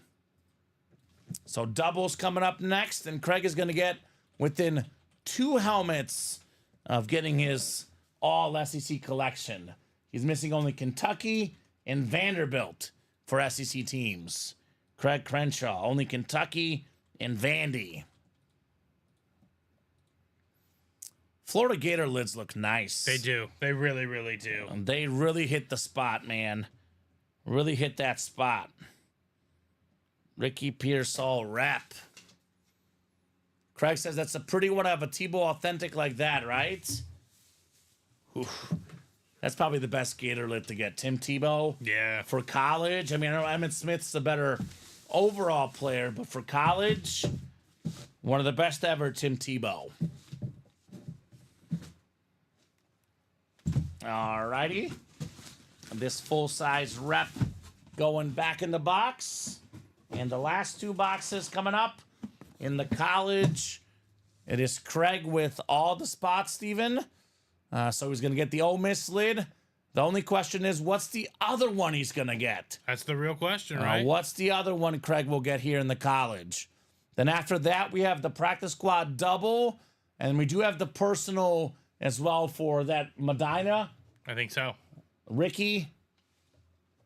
S2: So doubles coming up next, and Craig is going to get within 2 helmets of getting his all-SEC collection. He's missing only Kentucky and Vanderbilt for SEC teams. Craig Crenshaw, only Kentucky and Vandy. Florida Gator lids look nice.
S3: They do. They really, really do.
S2: They really hit the spot, man. Really hit that spot. Ricky Pearsall rep. Craig says that's a pretty one to have a Tebow authentic like that, right? Oof. That's probably the best Gator lid to get. Tim Tebow.
S3: Yeah.
S2: For college, I mean, I know Emmitt Smith's the better overall player, but for college, one of the best ever, Tim Tebow. Alrighty. This full-size rep going back in the box. And the last 2 boxes coming up in the college. It is Craig with all the spots, Steven. So he's going to get the Ole Miss lid. The only question is, what's the other one he's going to get?
S3: That's the real question, right?
S2: What's the other one Craig will get here in the college? Then after that, we have the practice squad double. And we do have the personal as well for that Medina.
S3: I think so.
S2: Ricky.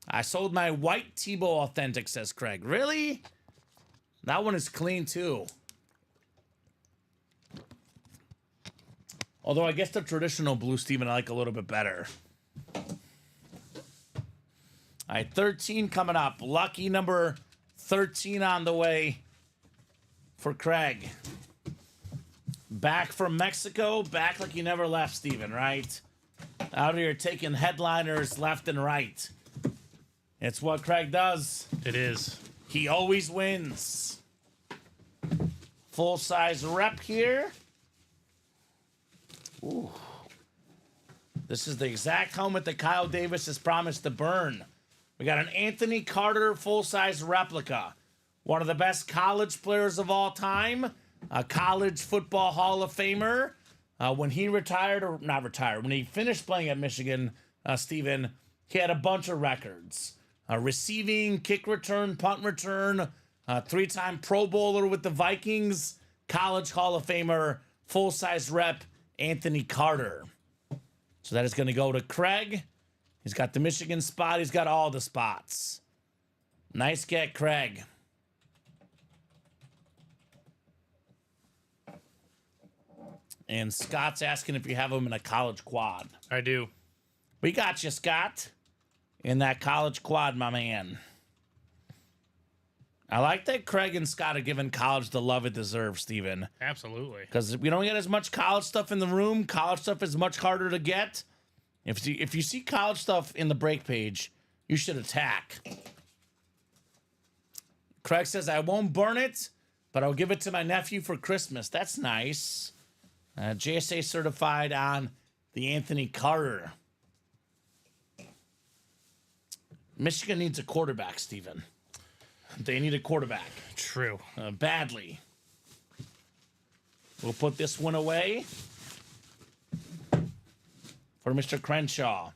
S2: I sold my white Tebow authentic, says Craig. Really? That one is clean, too. Although I guess the traditional blue, Steven, I like a little bit better. All right, 13 coming up. Lucky number 13 on the way for Craig. Back from Mexico, back like you never left, Steven, right? Out here taking headliners left and right. It's what Craig does.
S3: It is.
S2: He always wins. Full-size rep here. Ooh. This is the exact helmet that Kyle Davis has promised to burn. We got an Anthony Carter full-size replica. One of the best college players of all time. A college football Hall of Famer. When he retired, or not retired, when he finished playing at Michigan, Steven, he had a bunch of records. Receiving, kick return, punt return, 3-time Pro Bowler with the Vikings, College Hall of Famer, full-size rep, Anthony Carter. So that is going to go to Craig. He's got the Michigan spot. He's got all the spots. Nice get, Craig. And Scott's asking if you have him in a college quad.
S3: I do.
S2: We got you, Scott. In that college quad, my man. I like that Craig and Scott are giving college the love it deserves, Steven.
S3: Absolutely.
S2: Because we don't get as much college stuff in the room. College stuff is much harder to get. If you see college stuff in the break page, you should attack. Craig says, I won't burn it, but I'll give it to my nephew for Christmas. That's nice. JSA certified on the Anthony Carter. Michigan needs a quarterback, Steven. They need a quarterback.
S3: True.
S2: Badly. We'll put this one away for Mr. Crenshaw.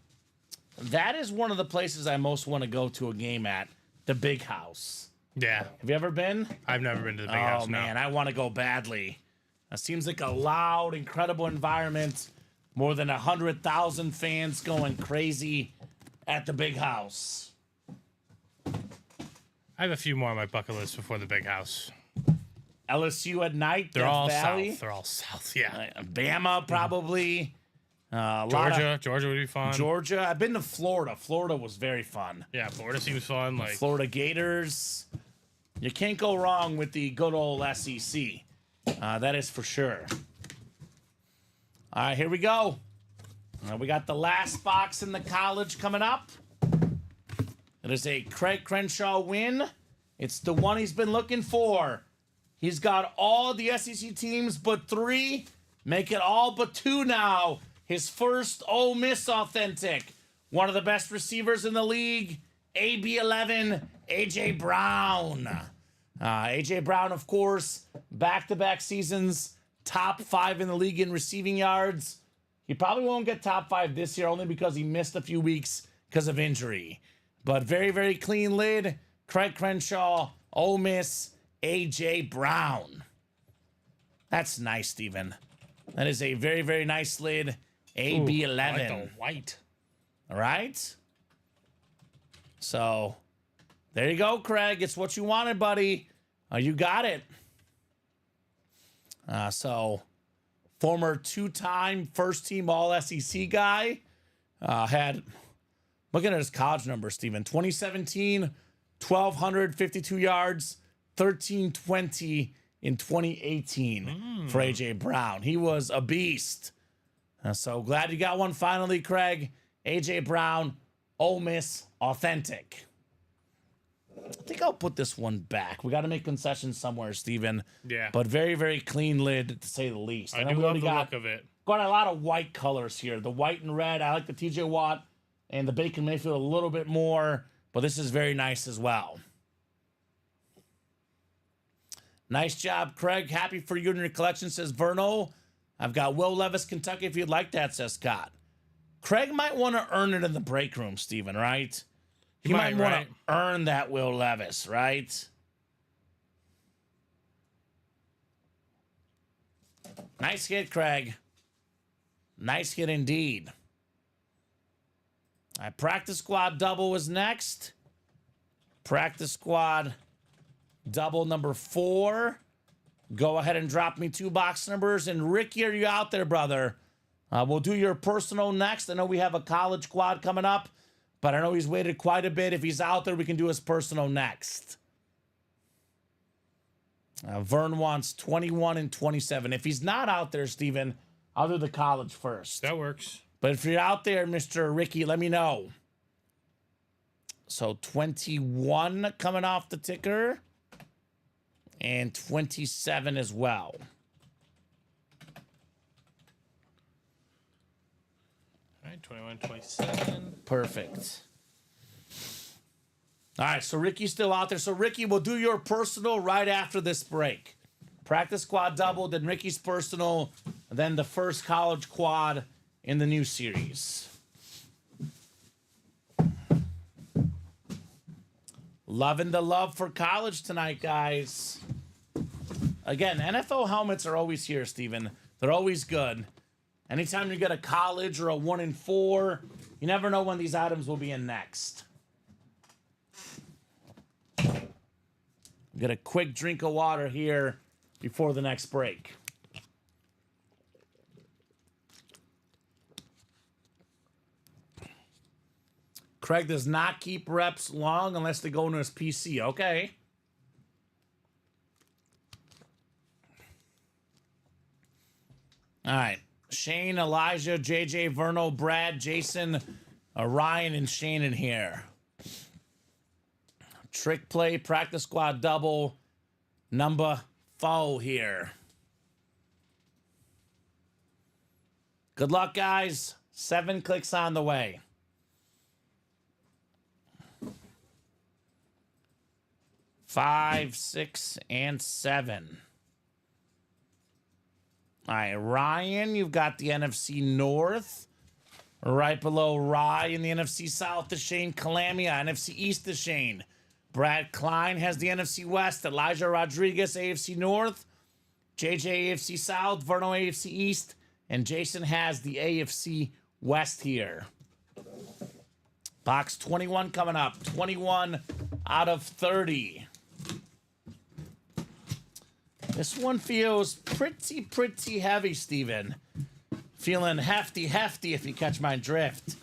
S2: That is one of the places I most want to go to a game at, the Big House.
S3: Yeah.
S2: Have you ever been?
S3: I've never been to the Big House.
S2: Oh, man, I want to go badly. It seems like a loud, incredible environment. More than 100,000 fans going crazy at the Big House.
S3: I have a few more on my bucket list before the Big House.
S2: LSU at night.
S3: They're
S2: Death
S3: all
S2: Valley.
S3: south. They're all south. Yeah.
S2: Bama, probably.
S3: Georgia would be fun.
S2: Georgia. I've been to Florida. Florida was very fun.
S3: Yeah, Florida seems fun. Like
S2: Florida Gators. You can't go wrong with the good old SEC. That is for sure. All right, here we go. We got the last box in the college coming up. It is a Craig Crenshaw win. It's the one he's been looking for. He's got all the SEC teams but 3. Make it all but 2 now. His first Ole Miss authentic. One of the best receivers in the league. AB11, A.J. Brown. A.J. Brown, of course, back-to-back seasons, top 5 in the league in receiving yards. He probably won't get top 5 this year only because he missed a few weeks because of injury. But very, very clean lid. Craig Crenshaw, Ole Miss, A.J. Brown. That's nice, Steven. That is a very, very nice lid. AB11.
S3: I like the white.
S2: All right? So, there you go, Craig. It's what you wanted, buddy. You got it. So, former 2-time first-team All-SEC guy had... Looking at his college numbers, Steven. 2017, 1,252 yards, 1,320 in 2018 for A.J. Brown. He was a beast. So glad you got one finally, Craig. A.J. Brown, Ole Miss, authentic. I think I'll put this one back. We got to make concessions somewhere, Steven.
S3: Yeah.
S2: But very, very clean lid, to say the least.
S3: I do love the look of it.
S2: Got a lot of white colors here. The white and red. I like the T.J. Watt and the Baker Mayfield a little bit more, but this is very nice as well. Nice job, Craig. Happy for you and your collection, says Verno. I've got Will Levis, Kentucky, if you'd like that, says Scott. Craig might want to earn it in the break room, Steven, right? He might want to earn that Will Levis, right? Nice hit, Craig. Nice hit indeed. All right, practice squad double is next. Practice squad double number 4. Go ahead and drop me 2 box numbers. And Ricky, are you out there, brother? We'll do your personal next. I know we have a college quad coming up, but I know he's waited quite a bit. If he's out there, we can do his personal next. Vern wants 21 and 27. If he's not out there, Steven, I'll do the college first.
S3: That works.
S2: But if you're out there, Mr. Ricky, let me know. So 21 coming off the ticker. And 27 as well.
S3: All right, 21, 27.
S2: Perfect. All right, so Ricky's still out there. So, Ricky, we'll do your personal right after this break. Practice squad double, then Ricky's personal, then the first college quad in the new series. Loving the love for college tonight, guys. Again, NFL helmets are always here, Steven. They're always good. Anytime you get a college or a 1 in 4, you never know when these items will be in next. Get a quick drink of water here before the next break. Craig does not keep reps long unless they go into his PC. Okay. All right. Shane, Elijah, JJ, Verno, Brad, Jason, Ryan, and Shane in here. Trick play, practice squad double, number 4 here. Good luck, guys. 7 clicks on the way. Five, 6, and 7. All right, Ryan, you've got the NFC North. Right below Rye in the NFC South is Shane Calamia. NFC East is Shane. Brad Klein has the NFC West. Elijah Rodriguez, AFC North. JJ, AFC South. Verno, AFC East. And Jason has the AFC West here. Box 21 coming up. 21 out of 30. This one feels pretty heavy, Steven. Feeling hefty if you catch my drift.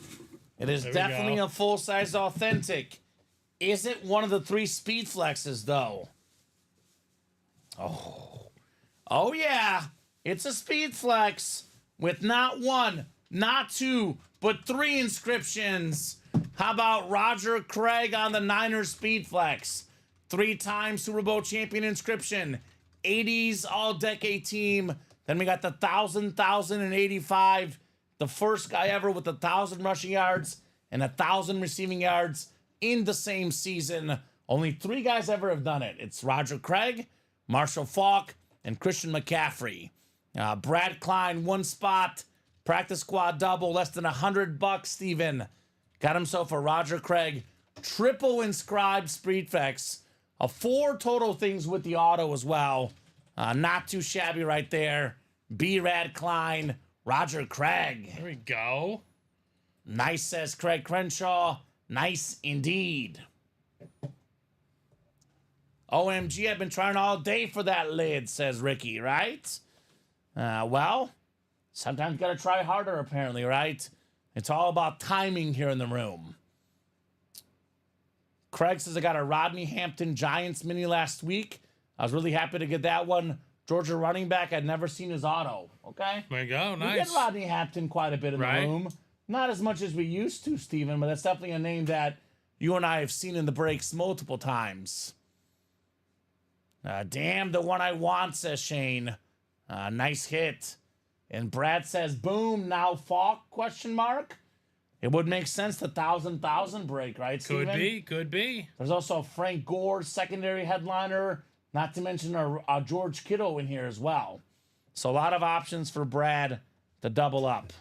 S2: It is definitely a full-size authentic. Is it one of the 3 speed flexes, though? Oh yeah. It's a speed flex with not 1, not 2, but 3 inscriptions. How about Roger Craig on the Niners speed flex? 3-time Super Bowl champion inscription. 80s all-decade team. Then we got the 1,085. The first guy ever with 1,000 rushing yards and 1,000 receiving yards in the same season. Only 3 guys ever have done it. It's Roger Craig, Marshall Faulk, and Christian McCaffrey. Brad Klein, 1 spot. Practice squad double, less than $100, Steven. Got himself a Roger Craig triple inscribed speed flex. 4 total things with the auto as well. Not too shabby right there. B-Rad Klein, Roger Craig.
S3: There we go.
S2: Nice, says Craig Crenshaw. Nice indeed. OMG, I've been trying all day for that lid, says Ricky, right? Well, sometimes you gotta try harder, apparently, right? It's all about timing here in the room. Craig says I got a Rodney Hampton Giants mini last week. I was really happy to get that one. Georgia running back. I'd never seen his auto. Okay.
S3: There you go. Nice.
S2: We get Rodney Hampton quite a bit in the room. Not as much as we used to, Steven, but that's definitely a name that you and I have seen in the breaks multiple times. Damn, the one I want, says Shane. Nice hit. And Brad says, boom, now Falk, question mark. It would make sense, the 1,000 break, right, Steven?
S3: Could be.
S2: There's also a Frank Gore secondary headliner, not to mention a George Kittle in here as well. So a lot of options for Brad to double up.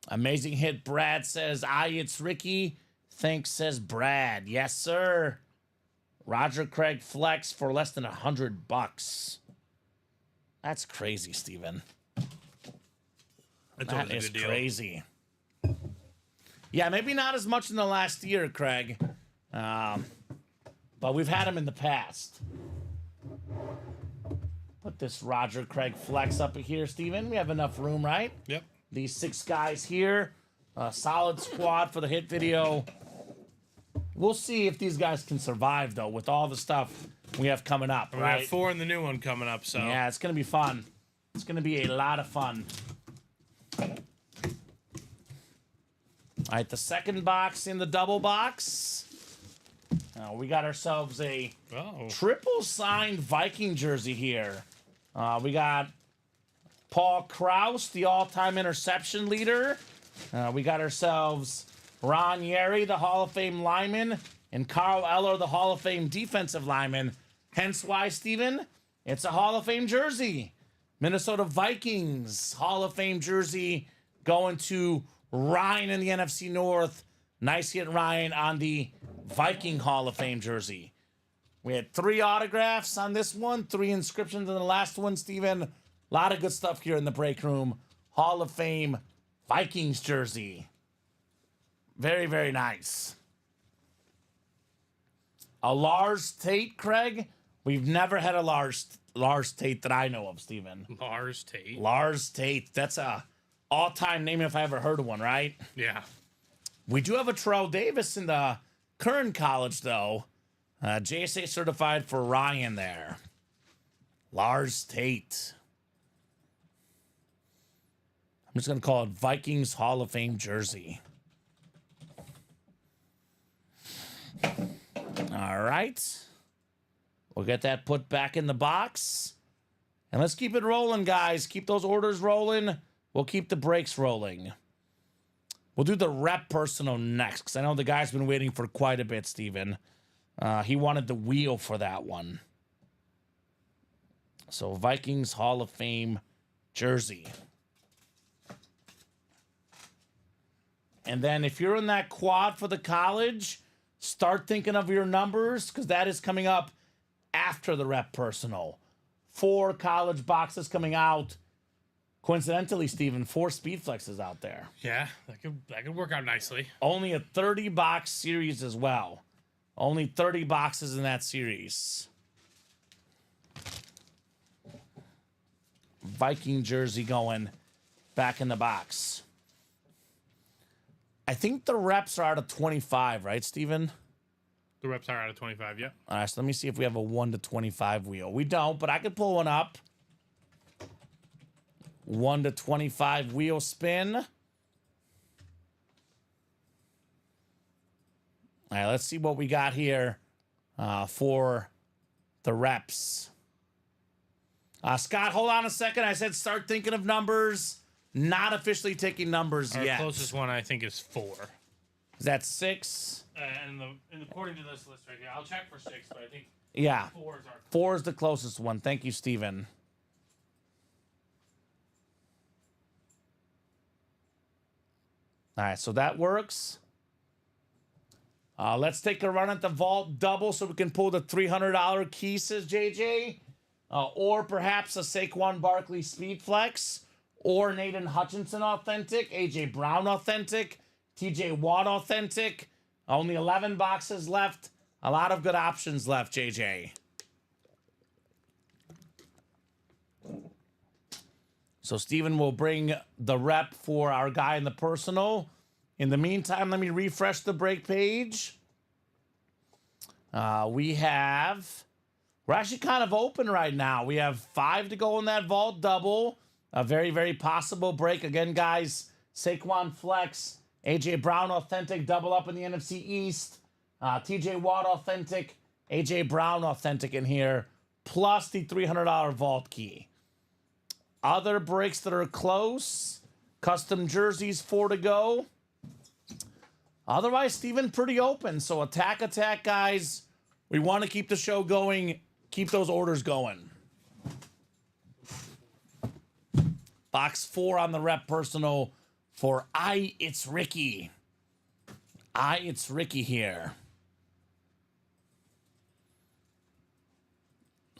S2: Amazing hit, Brad says, it's Ricky. Thanks, says Brad. Yes, sir. Roger Craig flex for less than $100. That's crazy, Steven. That is crazy. Yeah, maybe not as much in the last year, Craig. But we've had him in the past. Put this Roger Craig flex up here, Steven. We have enough room, right?
S3: Yep.
S2: These 6 guys here. Solid squad for the hit video. We'll see if these guys can survive, though, with all the stuff we have coming up, right?
S3: We have 4 in the new one coming up, so.
S2: Yeah, it's going to be fun. It's going to be a lot of fun. All right, the second box in the double box. We got ourselves a triple signed Viking jersey here. We got Paul Krause, the all-time interception leader. We got ourselves Ron Yeri, the Hall of Fame lineman, and Carl Eller, the Hall of Fame defensive lineman. Hence why, Steven, it's a Hall of Fame jersey. Minnesota Vikings Hall of Fame jersey going to Ryan in the NFC North. Nice hit, Ryan, on the Viking Hall of Fame jersey. We had 3 autographs on this one, 3 inscriptions in the last one, Steven. A lot of good stuff here in the break room. Hall of Fame Vikings jersey. Very, very nice. A Lars Tate, Craig. We've never had a Lars Tate that I know of, Steven.
S3: Lars Tate.
S2: Lars Tate. That's a all-time name if I ever heard of one, right?
S3: Yeah.
S2: We do have a Terrell Davis in the current college, though. JSA certified for Ryan there. Lars Tate. I'm just going to call it Vikings Hall of Fame jersey. All right. We'll get that put back in the box. And let's keep it rolling, guys. Keep those orders rolling. We'll keep the breaks rolling. We'll do the rep personal next, because I know the guy's been waiting for quite a bit, Steven. He wanted the wheel for that one. So Vikings Hall of Fame jersey. And then if you're in that quad for the college, start thinking of your numbers, because that is coming up after the rep personal. 4 college boxes coming out. Coincidentally, Steven, 4 speed flexes out there.
S3: Yeah, that could work out nicely.
S2: Only a 30-box series as well. Only 30 boxes in that series. Viking jersey going back in the box. I think the reps are out of 25, right, Steven?
S3: The reps are out of 25, yeah.
S2: All right, so let me see if we have a 1 to 25 wheel. We don't, but I could pull one up. 1 to 25 wheel spin. All right, let's see what we got here for the reps. Scott, hold on a second. I said start thinking of numbers. Not officially taking numbers
S3: Our
S2: yet.
S3: closest one, I think, is 4.
S2: Is that 6?
S3: And according to this list right here, I'll check for 6, but I think
S2: Yeah.
S3: 4 is our
S2: 4 is the closest one. Thank you, Steven. All right, so that works. Let's take a run at the vault double so we can pull the $300 key, says JJ. Or perhaps a Saquon Barkley Speed Flex. Or Nathan Hutchinson authentic. AJ Brown authentic. TJ Watt authentic. Only 11 boxes left. A lot of good options left, JJ. So Steven will bring the rep for our guy in the personal. In the meantime, let me refresh the break page. We're actually kind of open right now. We have 5 to go in that vault double. A very, very possible break. Again, guys, Saquon Flex, AJ Brown authentic, double up in the NFC East. TJ Watt authentic, AJ Brown authentic in here, plus the $300 vault key. Other breaks that are close, custom jerseys, 4 to go. Otherwise, Steven, pretty open. So attack, guys. We want to keep the show going. Keep those orders going. Box 4 on the rep personal for It's Ricky. It's Ricky here.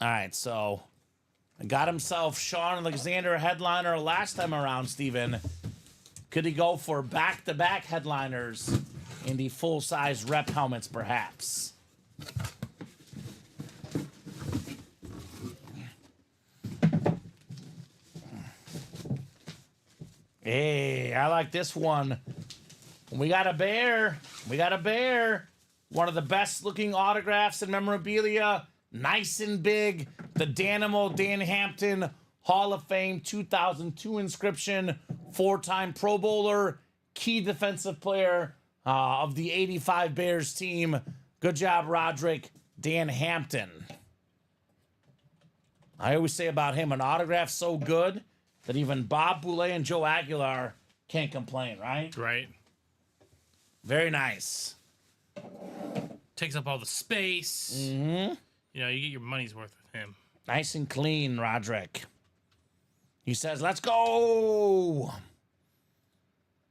S2: All right, so got himself Sean Alexander headliner last time around, Steven. Could he go for back-to-back headliners in the full-size rep helmets, perhaps? Hey, I like this one. We got a bear. One of the best-looking autographs and memorabilia. Nice and big. The Danimal Dan Hampton Hall of Fame 2002 inscription. 4-time Pro Bowler. Key defensive player of the 85 Bears team. Good job, Roderick. Dan Hampton. I always say about him, an autograph so good that even Bob Boulay and Joe Aguilar can't complain, right?
S3: Right.
S2: Very nice.
S3: Takes up all the space.
S2: Mm-hmm.
S3: You know, you get your money's worth with him.
S2: Nice and clean, Roderick. He says, let's go.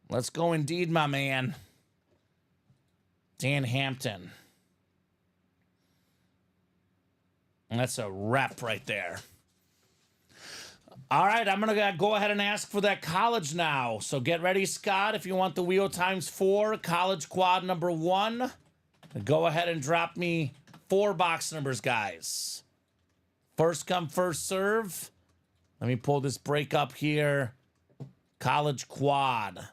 S2: Let's go indeed, my man. Dan Hampton. And that's a rep right there. All right, I'm going to go ahead and ask for that college now. So get ready, Scott, if you want the wheel times 4, college quad number 1. Go ahead and drop me 4 box numbers, guys. First come, first serve. Let me pull this break up here. College quad.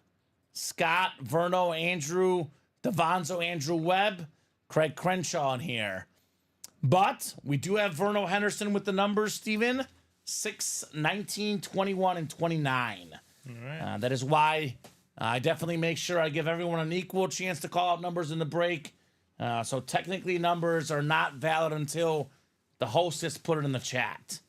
S2: Scott, Verno, Andrew, Devonzo, Andrew Webb, Craig Crenshaw in here. But we do have Verno Henderson with the numbers, Steven. 6, 19, 21, and 29.
S3: All right.
S2: That is why I definitely make sure I give everyone an equal chance to call out numbers in the break. So technically numbers are not valid until the hostess put it in the chat.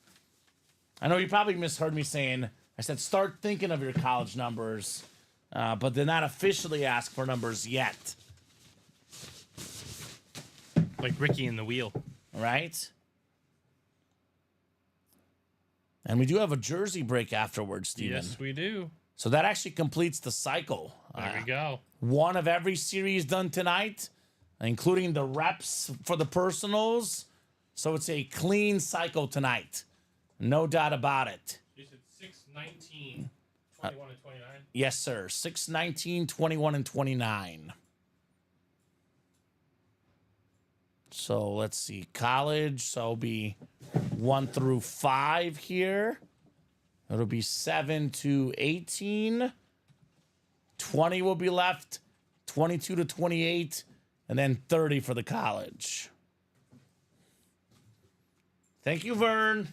S2: I know you probably misheard me saying, I said start thinking of your college numbers, but they're not officially asked for numbers yet.
S3: Like Ricky in the wheel.
S2: Right? And we do have a jersey break afterwards, Steven.
S3: Yes, we do.
S2: So that actually completes the cycle.
S3: There we go.
S2: One of every series done tonight, including the reps for the personals. So it's a clean cycle tonight. No doubt about it.
S3: You said 6, 19, 21, and 29?
S2: Yes, sir. 6, 19, 21, and 29. So let's see. College. So it'll be 1 through 5 here. It'll be 7 to 18. 20 will be left. 22 to 28. And then 30 for the college. Thank you, Vern.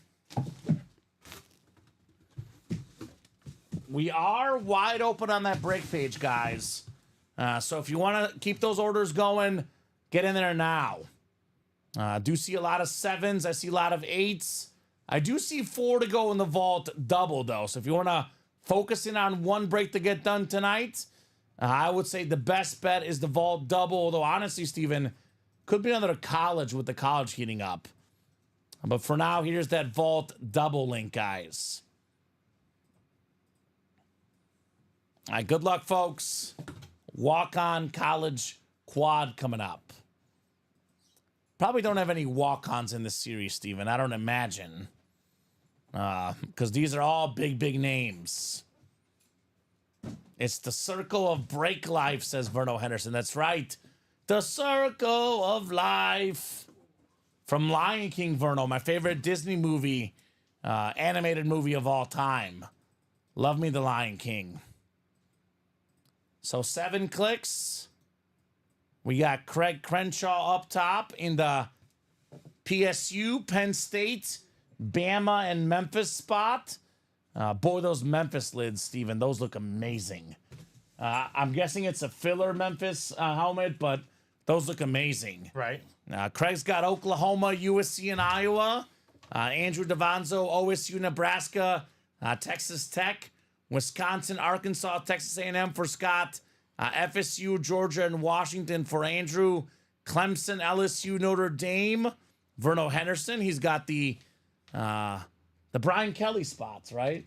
S2: We are wide open on that break page, guys. So if you want to keep those orders going, get in there now. I do see a lot of 7s. I see a lot of 8s. I do see 4 to go in the vault double, though. So if you want to focus in on one break to get done tonight, I would say the best bet is the vault double. Although, honestly, Steven, could be another college with the college heating up. But for now, here's that vault double link, guys. All right, good luck, folks. Walk-on college quad coming up. Probably don't have any walk-ons in this series, Steven. I don't imagine. Because these are all big, big names. It's the circle of break life, says Verno Henderson. That's right. The circle of life. From Lion King, Verno, my favorite Disney movie, animated movie of all time. Love me the Lion King. So 7 clicks. We got Craig Crenshaw up top in the PSU, Penn State, Bama, and Memphis spot. Boy, those Memphis lids, Steven, those look amazing. I'm guessing it's a filler Memphis helmet, but those look amazing.
S3: Right.
S2: Craig's got Oklahoma, USC, and Iowa. Andrew Devonzo, OSU, Nebraska, Texas Tech, Wisconsin, Arkansas, Texas A&M for Scott. FSU, Georgia, and Washington for Andrew. Clemson, LSU, Notre Dame. Verno Henderson. He's got the Brian Kelly spots, right?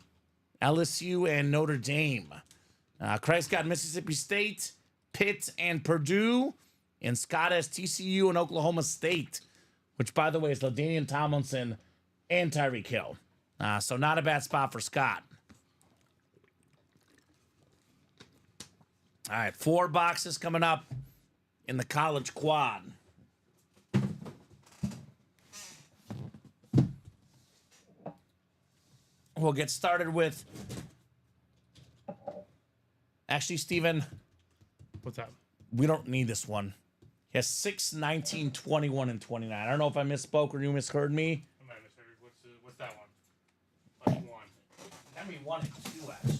S2: LSU and Notre Dame. Craig's got Mississippi State, Pitt, and Purdue. And Scott has TCU and Oklahoma State, which, by the way, is LaDainian Tomlinson and Tyreek Hill. So not a bad spot for Scott. All right, 4 boxes coming up in the college quad. We'll get started with... Actually, Steven,
S3: What's up?
S2: we don't need this one. He has 6, 19, 21, and 29. I don't know if I misspoke or you misheard me.
S3: I might have misheard. What's that one? Which one?
S2: That'd be 1 and 2, actually.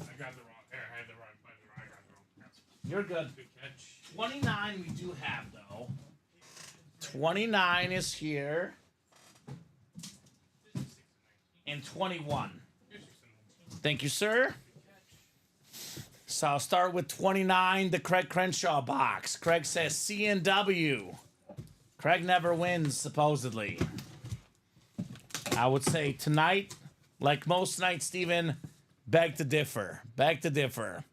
S3: I got the wrong. I had the wrong. I got the wrong.
S2: You're good.
S3: Good catch.
S2: 29 we do have, though. 29 is here. And 21. Thank you, sir. So I'll start with 29, the Craig Crenshaw box. Craig says CNW. Craig never wins, supposedly. I would say tonight, like most nights, Steven, beg to differ. Beg to differ.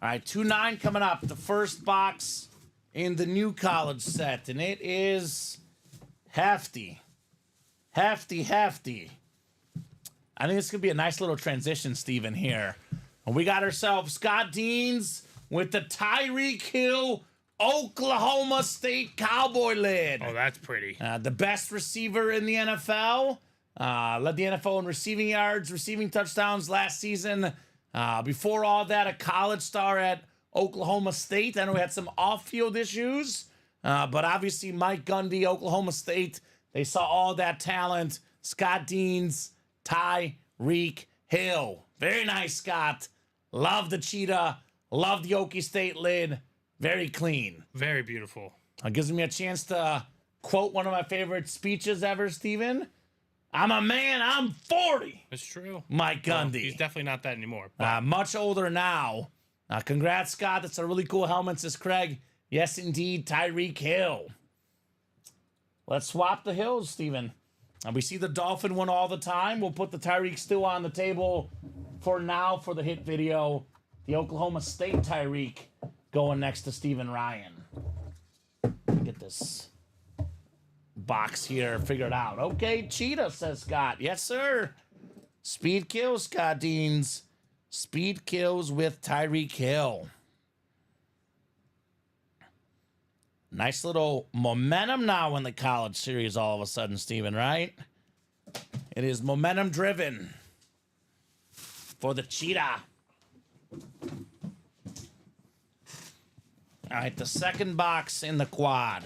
S2: All right, 2-9 coming up. The first box in the new college set, and it is hefty. Hefty. I think this could be a nice little transition, Steven, here. And we got ourselves Scott Deans with the Tyreek Hill Oklahoma State Cowboy lid.
S3: Oh, that's pretty.
S2: The best receiver in the NFL. Led the NFL in receiving yards, receiving touchdowns last season. Before all that, a college star at Oklahoma State. I know he had some off-field issues, but obviously Mike Gundy, Oklahoma State, they saw all that talent. Scott Deans, Tyreek Hill. Very nice, Scott. Love the cheetah. Love the Okie State lid. Very clean.
S3: Very beautiful.
S2: It gives me a chance to quote one of my favorite speeches ever, Steven. I'm a man, I'm 40.
S3: It's true.
S2: Mike
S3: Well,
S2: Gundy.
S3: he's definitely not that anymore. But
S2: Much older now. Congrats, Scott. That's a really cool helmet, says Craig. Yes, indeed, Tyreek Hill. Let's swap the hills, Steven. We see the Dolphin one all the time. We'll put the Tyreek still on the table for now for the hit video. The Oklahoma State Tyreek going next to Steven Ryan. Get this box here figured out. Okay, cheetah, says Scott. Yes, sir. Speed kills, Scott Deans. Speed kills with Tyreek Hill. Nice little momentum now in the college series all of a sudden, Steven, right? It is momentum driven for the cheetah. All right, the second box in the quad.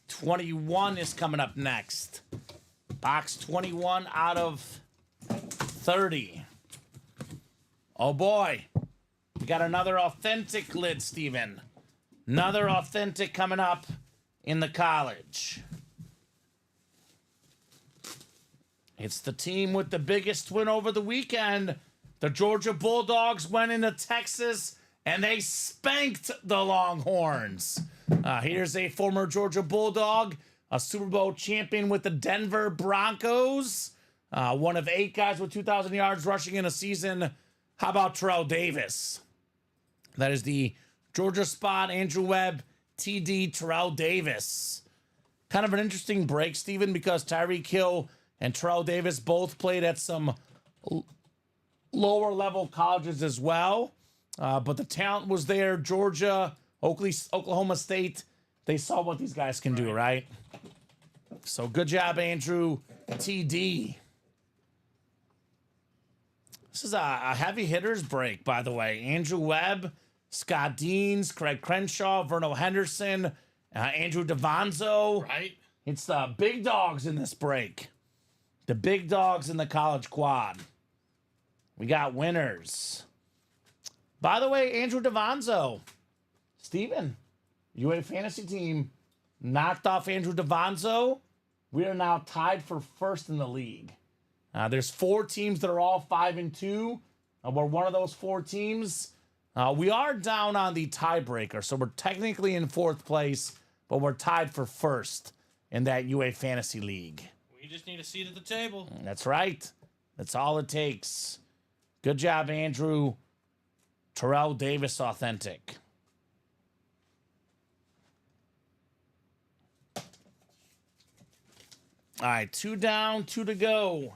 S2: 21 is coming up next. Box 21 out of 30. Oh boy. We got another authentic lid, Steven. Another authentic coming up in the college. It's the team with the biggest win over the weekend. The Georgia Bulldogs went into Texas and they spanked the Longhorns. Here's a former Georgia Bulldog, a Super Bowl champion with the Denver Broncos. One of 8 guys with 2,000 yards rushing in a season. How about Terrell Davis? That is the Georgia spot, Andrew Webb, TD, Terrell Davis. Kind of an interesting break, Steven, because Tyreek Hill and Terrell Davis both played at some lower level colleges as well. But the talent was there. Georgia, Oklahoma State, they saw what these guys can do, right? So good job, Andrew. TD. This is a heavy hitters break, by the way. Andrew Webb, Scott Deans, Craig Crenshaw, Verno Henderson, Andrew DeVonzo.
S3: right?
S2: It's the big dogs in this break. The big dogs in the college quad. We got winners. By the way, Andrew DeVonzo, Steven, UA Fantasy Team knocked off Andrew DeVonzo. We are now tied for first in the league. There's 4 teams that are all 5-2. We're one of those 4 teams. We are down on the tiebreaker, so we're technically in 4th place, but we're tied for first in that UA Fantasy League.
S3: We just need a seat at the table.
S2: That's right. That's all it takes. Good job, Andrew. Terrell Davis, authentic. All right, 2 down, 2 to go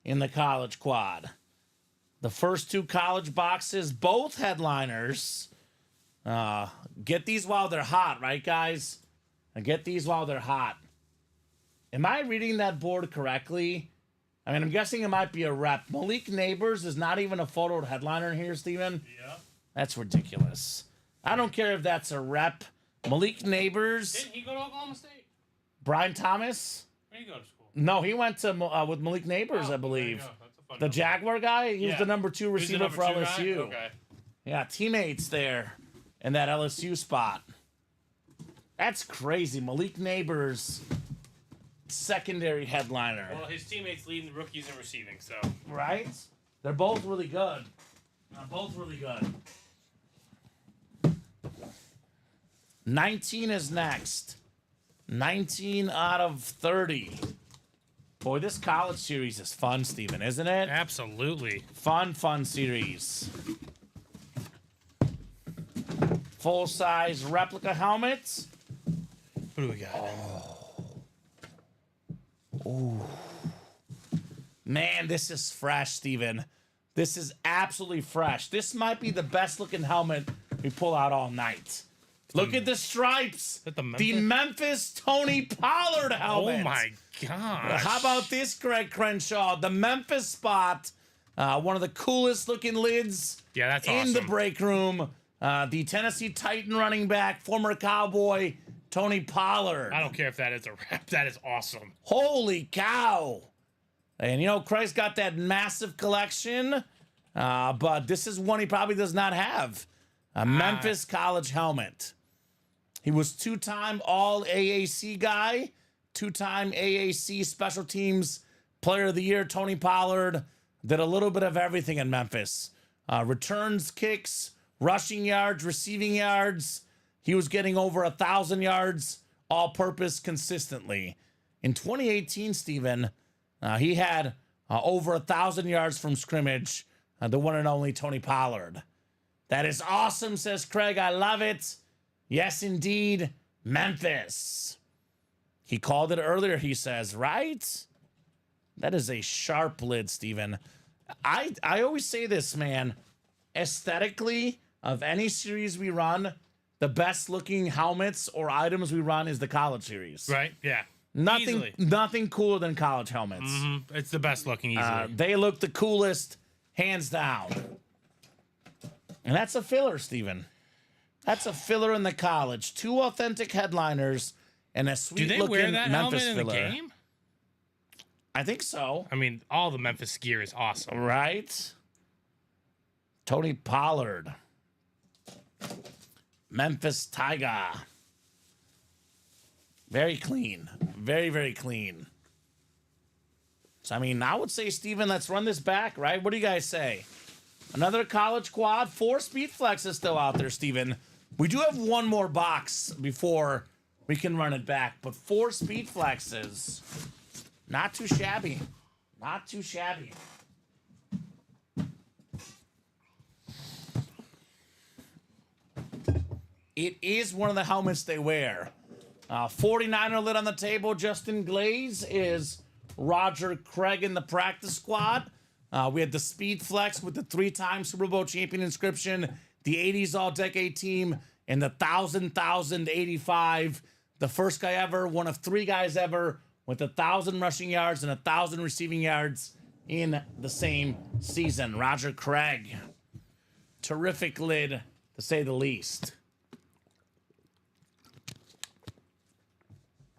S2: in the college quad. The first 2 college boxes, both headliners. Get these while they're hot, right, guys? Get these while they're hot. Am I reading that board correctly? I mean, I'm guessing it might be a rep. Malik Neighbors is not even a photoed headliner here, Steven.
S3: Yeah.
S2: That's ridiculous. I don't care if that's a rep. Malik Neighbors.
S3: Didn't he go to Oklahoma State?
S2: Brian Thomas.
S3: Where did he go to school?
S2: No, he went to with Malik Neighbors, I believe.
S3: That's a fun
S2: The
S3: number.
S2: Jaguar guy. He was
S3: Yeah.
S2: the number 2
S3: Who's the
S2: receiver
S3: number
S2: for
S3: 2 guy?
S2: LSU.
S3: Okay.
S2: Yeah, teammates there in that LSU spot. That's crazy. Malik Neighbors, secondary headliner.
S3: Well, his teammates leading the rookies in receiving, so.
S2: Right? They're both really good. Both really good. 19 is next. 19 out of 30. Boy, this college series is fun, Steven, isn't it?
S3: Absolutely.
S2: Fun series. full-size replica helmets.
S3: What do we got?
S2: Man, this is fresh, Steven. This is absolutely fresh. This might be the best looking helmet we pull out all night. Look at the stripes.
S3: that the
S2: The Memphis Tony Pollard helmet.
S3: Oh my gosh.
S2: How about this, Greg Crenshaw? The Memphis spot. One of the coolest looking lids
S3: Yeah, that's
S2: in the
S3: awesome.
S2: break room. The Tennessee Titan running back, former Cowboy, Tony Pollard.
S3: I don't care if that is a rap. That is awesome.
S2: Holy cow. And you know, Craig's got that massive collection, but this is one he probably does not have. A Memphis College helmet. He was two-time All-AAC guy, two-time AAC Special Teams Player of the Year. Tony Pollard did a little bit of everything in Memphis. Returns, kicks, rushing yards, receiving yards. He was getting over 1,000 yards all-purpose consistently. In 2018, Steven, he had over 1,000 yards from scrimmage, the one and only Tony Pollard. That is awesome, says Craig. I love it. Yes, indeed. Memphis. He called it earlier, he says, right? That is a sharp lid, Steven. I always say this, man. Aesthetically, of any series we run, the best looking helmets or items we run is the college series.
S3: Right? Yeah.
S2: Nothing,
S3: Easily.
S2: nothing cooler than college helmets.
S3: It's the best looking easily.
S2: They look the coolest, hands down. And that's a filler, Steven. That's a filler in the college. 2 authentic headliners and a sweet
S3: Do they
S2: looking
S3: wear that
S2: Memphis
S3: helmet in the
S2: filler.
S3: game?
S2: I think so.
S3: I mean, all the Memphis gear is awesome.
S2: Right? Tony Pollard. Memphis Tiger. Very clean. Very, very clean. So, I mean, I would say, Steven, let's run this back, right? What do you guys say? Another college quad. 4 speed flexes still out there, Steven. We do have one more box before we can run it back, but 4 speed flexes. Not too shabby. Not too shabby. It is one of the helmets they wear. 49er lid on the table. Justin Glaze is Roger Craig in the practice squad. We had the Speed Flex with the 3-time Super Bowl champion inscription, the 80s All-Decade team, and the 1,085. The first guy ever, one of 3 guys ever, with 1,000 rushing yards and 1,000 receiving yards in the same season. Roger Craig. Terrific lid, to say the least.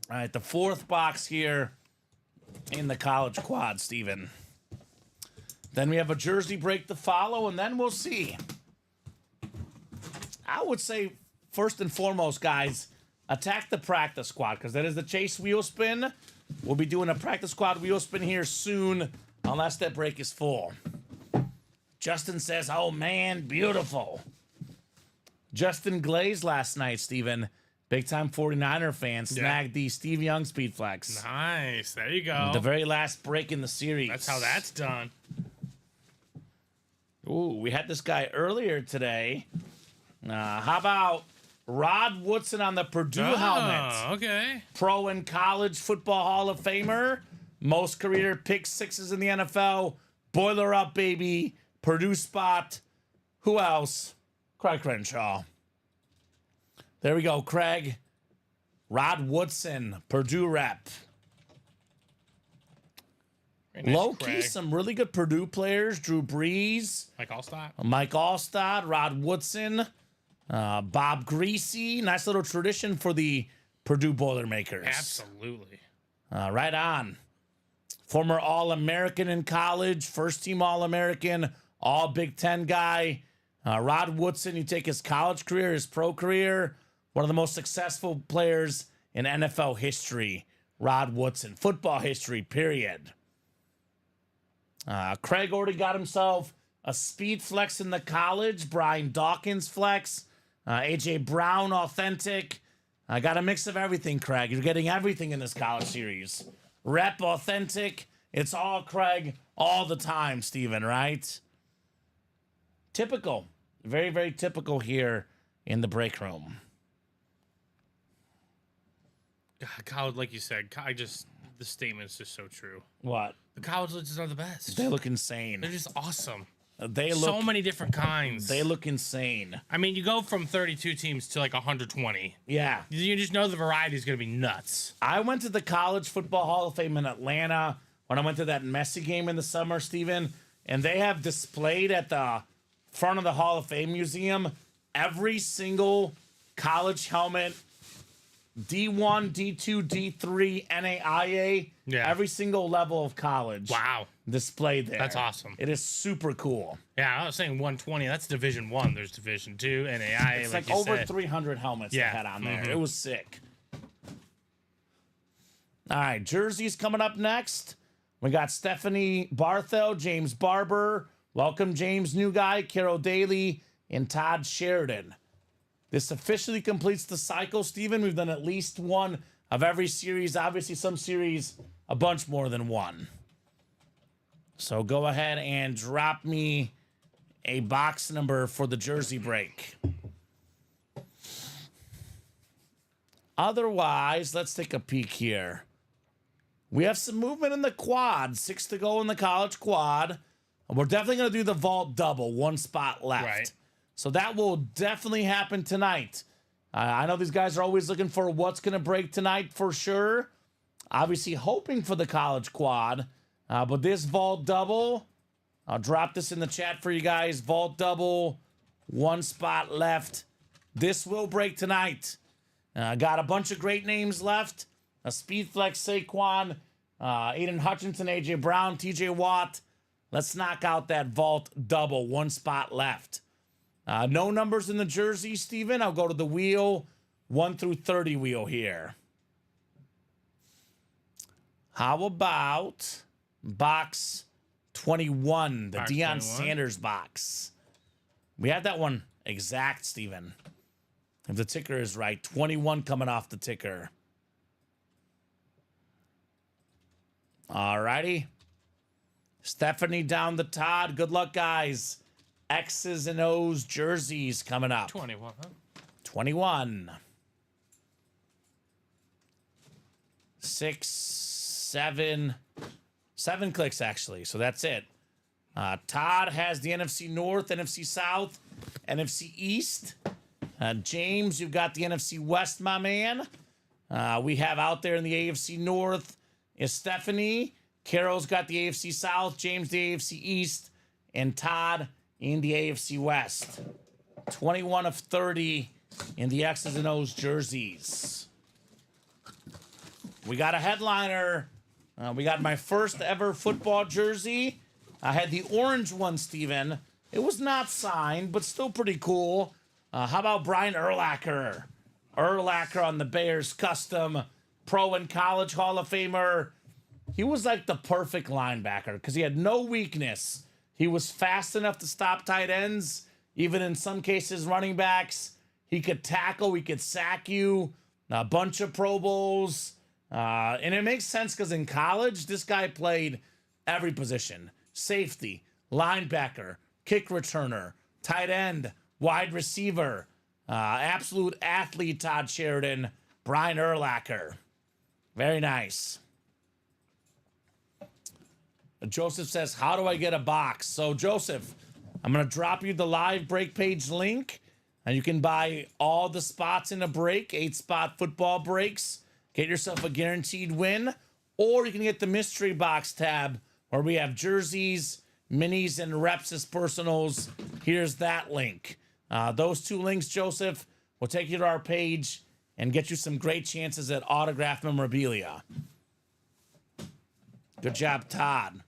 S2: All right, the 4th box here in the college quad, Steven. Then we have a jersey break to follow, and then we'll see. I would say, first and foremost, guys, attack the practice squad, because that is the Chase wheel spin. We'll be doing a practice squad wheel spin here soon, unless that break is full. Justin says, oh, man, beautiful. Justin Glaze last night, Steven, big-time 49er fan, snagged the Steve Young Speed Flex.
S3: Nice. There you go.
S2: The very last break in the series.
S3: That's how that's done.
S2: Ooh, we had this guy earlier today. How about Rod Woodson on the Purdue helmet?
S3: Okay.
S2: Pro and college football Hall of Famer. Most career pick sixes in the NFL. Boiler up, baby. Purdue spot. Who else? Craig Crenshaw. There we go, Craig. Rod Woodson, Purdue rep.
S3: Very nice,
S2: Low key,
S3: Craig.
S2: some really good Purdue players. Drew Brees,
S3: Like Allstott.
S2: Mike Allstott, Rod Woodson, Bob Greasy. Nice little tradition for the Purdue Boilermakers.
S3: Absolutely.
S2: Right on. Former All-American in college, first-team All-American, All-Big Ten guy. Rod Woodson, you take his college career, his pro career, one of the most successful players in NFL history. Rod Woodson. Football history, period. Craig already got himself a speed flex in the college. Brian Dawkins flex. A.J. Brown authentic. I got a mix of everything, Craig. You're getting everything in this college series. Rep authentic. It's all Craig all the time, Steven, right? Typical. Very, very typical here in the break room.
S3: God, college, like you said, the statement is just so true.
S2: What?
S3: The college legends are the best.
S2: They look insane.
S3: They're just awesome.
S2: They look
S3: So many different kinds.
S2: They look insane.
S3: I mean, you go from 32 teams to like 120.
S2: Yeah.
S3: You just know the variety is going to be nuts.
S2: I went to the College Football Hall of Fame in Atlanta when I went to that Messi game in the summer, Steven, and they have displayed at the front of the Hall of Fame Museum every single college helmet, D1, D2, D3, NAIA, every single level of college.
S3: Wow.
S2: Displayed there.
S3: That's awesome.
S2: It is super cool.
S3: Yeah, I was saying 120. That's Division 1. There's Division 2, NAIA.
S2: It's
S3: like
S2: like over
S3: said.
S2: 300 helmets they
S3: Yeah.
S2: had on there. It was sick. All right, jerseys coming up next. We got Stephanie Barthel, James Barber. Welcome, James, new guy, Carol Daly, and Todd Sheridan. This officially completes the cycle, Steven. We've done at least one of every series. Obviously, some series, a bunch more than one. So go ahead and drop me a box number for the jersey break. Otherwise, let's take a peek here. We have some movement in the quad. 6 to go in the college quad. We're definitely going to do the vault double. 1 spot left.
S3: Right.
S2: So that will definitely happen tonight. I know these guys are always looking for what's going to break tonight for sure. Obviously hoping for the college quad. But this vault double, I'll drop this in the chat for you guys. Vault double, 1 spot left. This will break tonight. Got a bunch of great names left. Speedflex, Saquon, Aiden Hutchinson, AJ Brown, TJ Watt. Let's knock out that vault double. 1 spot left. No numbers in the jersey, Steven. I'll go to the wheel, 1 through 30 wheel here. How about box 21, the
S3: Box
S2: Deion
S3: 21.
S2: Sanders box? We have that one exact, Steven. If the ticker is right, 21 coming off the ticker. All righty. Stephanie down the Todd. Good luck, guys. X's and O's jerseys coming up.
S3: 21, huh?
S2: 21. 6, 7. 7 clicks, actually. So that's it. Todd has the NFC North, NFC South, NFC East. James, you've got the NFC West, my man. We have out there in the AFC North is Stephanie. Carol's got the AFC South. James, the AFC East. And Todd in the AFC West. 21 of 30 in the X's and O's jerseys. We got a headliner. We got my first ever football jersey. I had the orange one, Steven. It was not signed, but still pretty cool. How about Brian Urlacher? Urlacher on the Bears custom pro and college Hall of Famer. He was like the perfect linebacker because he had no weakness. He was fast enough to stop tight ends, even in some cases running backs. He could tackle, he could sack you, a bunch of Pro Bowls. And it makes sense because in college, this guy played every position. Safety, linebacker, kick returner, tight end, wide receiver. Absolute athlete, Todd Sheridan, Brian Urlacher. Very nice. Joseph says, how do I get a box? So, Joseph, I'm going to drop you the live break page link, and you can buy all the spots in a break, 8-spot football breaks. Get yourself a guaranteed win, or you can get the mystery box tab where we have jerseys, minis, and reps as personals. Here's that link. Those 2 links, Joseph, will take you to our page and get you some great chances at autographed memorabilia. Good job, Todd.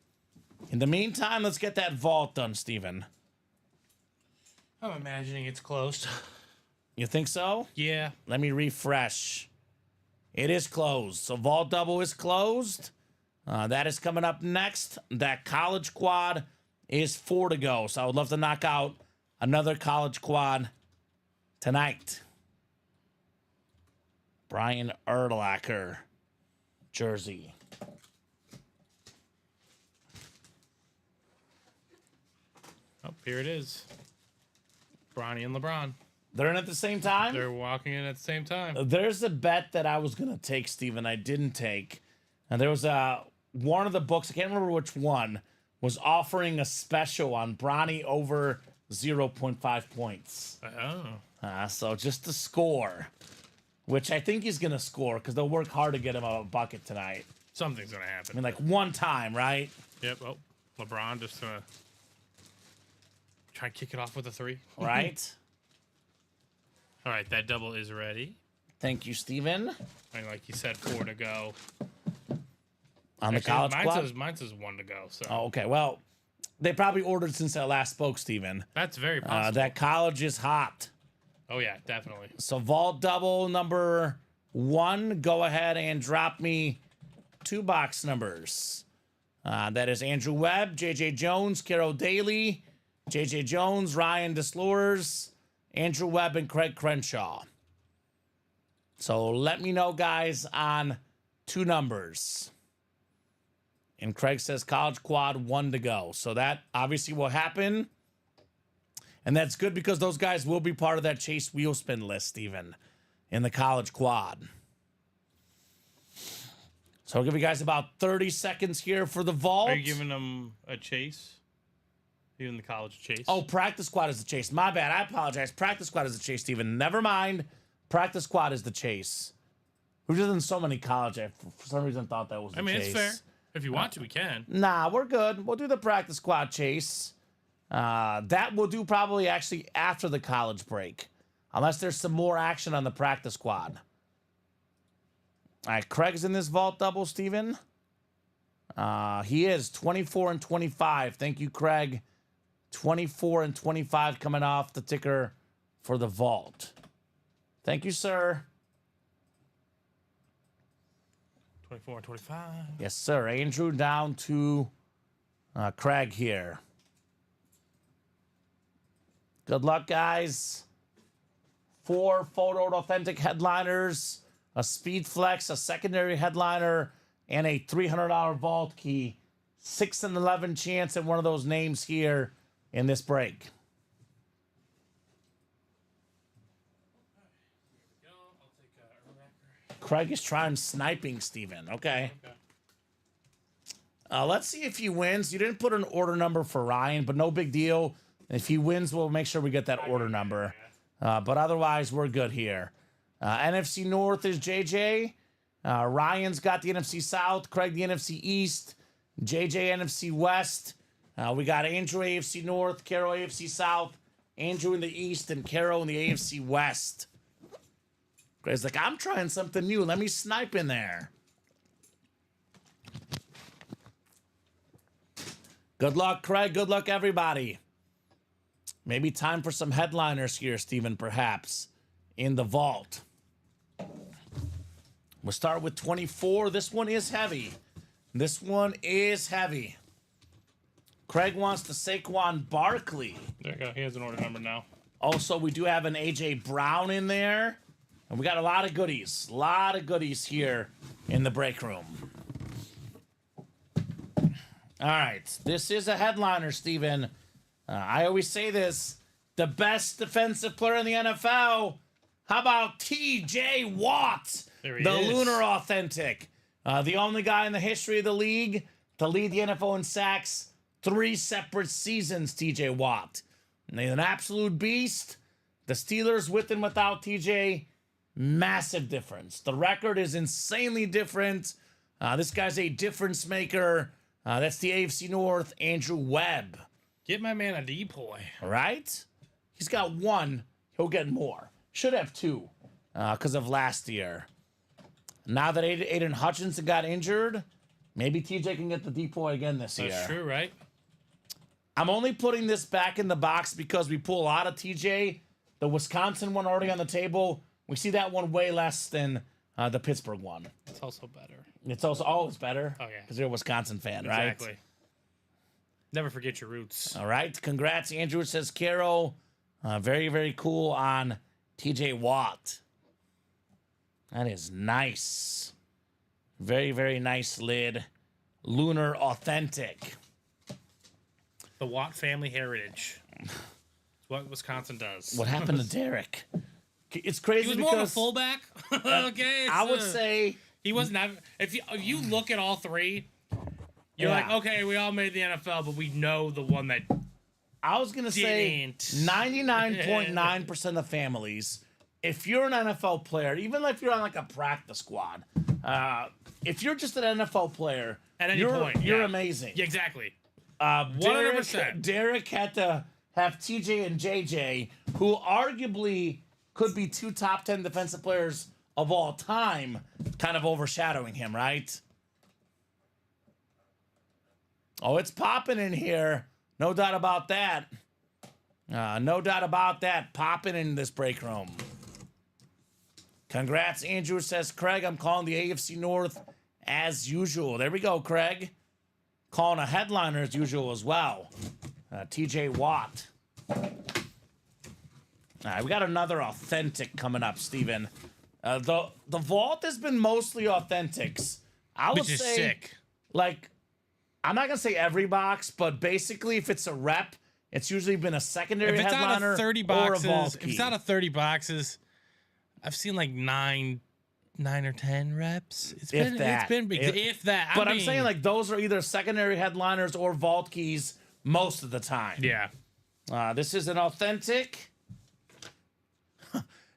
S2: In the meantime, let's get that vault done, Steven.
S3: I'm imagining it's closed.
S2: You think so?
S3: Yeah.
S2: Let me refresh. It is closed. So vault double is closed. That is coming up next. That college quad is 4 to go. So I would love to knock out another college quad tonight. Brian Urlacher jersey.
S3: Oh, here it is. Bronny and LeBron.
S2: They're in at the same time?
S3: They're walking in at the same time.
S2: There's a bet that I was going to take, Steven. I didn't take. And there was one of the books, I can't remember which one, was offering a special on Bronny over 0.5 points.
S3: Oh.
S2: So just to score, which I think he's going to score because they'll work hard to get him a bucket tonight.
S3: Something's going to
S2: I
S3: happen.
S2: mean, like one time, right?
S3: Yep. Oh, LeBron just going to try and kick it off with a 3.
S2: Right?
S3: All right, that double is ready.
S2: Thank you, Steven.
S3: And like you said, 4 to go.
S2: On the college squad?
S3: Mine says 1 to go. So
S2: Oh, okay. Well, they probably ordered since I last spoke, Steven.
S3: that's very possible.
S2: That college is hot.
S3: Oh, yeah, definitely.
S2: So vault double number 1, go ahead and drop me 2 box numbers. That is Andrew Webb, JJ Jones, Carol Daly, JJ Jones, Ryan DeSlores, Andrew Webb, and Craig Crenshaw. So let me know, guys, on 2 numbers. And Craig says college quad 1 to go. So that obviously will happen. And that's good because those guys will be part of that Chase wheel spin list, Steven, in the college quad. So I'll give you guys about 30 seconds here for the vault.
S3: Are you giving them a chase? Even the college chase?
S2: Oh, practice squad is the chase. My bad. I apologize. Practice squad is the chase, Steven. Never mind. Practice squad is the chase. We've done so many college. I, for some reason, thought that was the
S3: I mean,
S2: chase.
S3: it's fair. If you want to, we can.
S2: Nah, we're good. We'll do the practice squad chase. That we'll do probably actually after the college break. Unless there's some more action on the practice squad. All right, Craig's in this vault double, Steven. He is 24 and 25. Thank you, Craig. 24 and 25 coming off the ticker for the vault. Thank you, sir.
S3: 24 and 25.
S2: Yes, sir. Andrew down to Craig here. Good luck, guys. 4 photo authentic headliners, a Speed Flex, a secondary headliner, and a $300 vault key. 6 and 11 chance at one of those names here in this break. Craig is trying sniping Steven. Okay. Let's see if he wins. You didn't put an order number for Ryan, but no big deal. If he wins, we'll make sure we get that order number. But otherwise, we're good here. NFC North is JJ. Ryan's got the NFC South. Craig, the NFC East. JJ, NFC West. We got Andrew, AFC North. Carol, AFC South. Andrew in the East. And Carol in the AFC West. Craig's like, I'm trying something new. Let me snipe in there. Good luck, Craig. Good luck, everybody. Maybe time for some headliners here, Steven, perhaps, in the vault. We'll start with 24. This one is heavy. This one is heavy. Craig wants the Saquon Barkley.
S3: There you go. He has an order number now.
S2: Also, we do have an A.J. Brown in there. And we got a lot of goodies. A lot of goodies here in the break room. All right. This is a headliner, Steven. I always say this. The best defensive player in the NFL. How about T.J. Watt?
S3: There he
S2: the
S3: is.
S2: Lunar Authentic. The only guy in the history of the league to lead the NFL in sacks 3 separate seasons, T.J. Watt. And he's an absolute beast. The Steelers, with and without T.J., massive difference. The record is insanely different. This guy's a difference maker. That's the AFC North, Andrew Webb.
S3: Get my man a depoy.
S2: All right? He's got 1. He'll get more. Should have 2 because of last year. Now that Aiden Hutchinson got injured, maybe TJ can get the depoy again this year.
S3: That's true, right?
S2: I'm only putting this back in the box because we pull a lot of TJ. The Wisconsin one already on the table. We see that one way less than the Pittsburgh one.
S3: It's also better.
S2: It's also always better.
S3: Oh, yeah.
S2: Because you're a Wisconsin fan, right?
S3: Exactly. Never forget your roots.
S2: All right. Congrats, Andrew. It says Carol. Very, very cool on TJ Watt. That is nice. Very, very nice lid. Lunar Authentic.
S3: The Watt family heritage. what Wisconsin does.
S2: What happened to Derek? It's crazy
S3: He was
S2: because
S3: more of a fullback. Okay,
S2: I would say
S3: he wasn't. If you look at all three, you're
S2: Yeah.
S3: like, okay, we all made the NFL, but we know the one that
S2: I was gonna say
S3: didn't.
S2: 99.9% of families, if you're an NFL player, even if you're on like a practice squad, if you're just an NFL player,
S3: At any
S2: you're,
S3: point,
S2: you're
S3: yeah.
S2: amazing.
S3: Yeah, exactly.
S2: 100%.
S3: Derek-
S2: Derek had to have TJ and JJ, who arguably could be 2 top 10 defensive players of all time, kind of overshadowing him, right? Oh, it's popping in here. No doubt about that. No doubt about that. Popping in this break room. Congrats, Andrew says, Craig, I'm calling the AFC North as usual. There we go, Craig. Calling a headliner as usual as well. TJ Watt. All right, we got another authentic coming up, Steven. The vault has been mostly authentics. I would
S3: Which is
S2: say,
S3: sick.
S2: like, I'm not gonna say every box, but basically, if it's a rep, it's usually been a secondary
S3: If it's out
S2: headliner
S3: of 30
S2: or a
S3: boxes,
S2: vault
S3: if
S2: key.
S3: it's out of 30 boxes, I've seen like nine or 10 reps. It's
S2: If that.
S3: it's been big. If that.
S2: But I'm saying like those are either secondary headliners or vault keys most of the time.
S3: yeah.
S2: This is an authentic.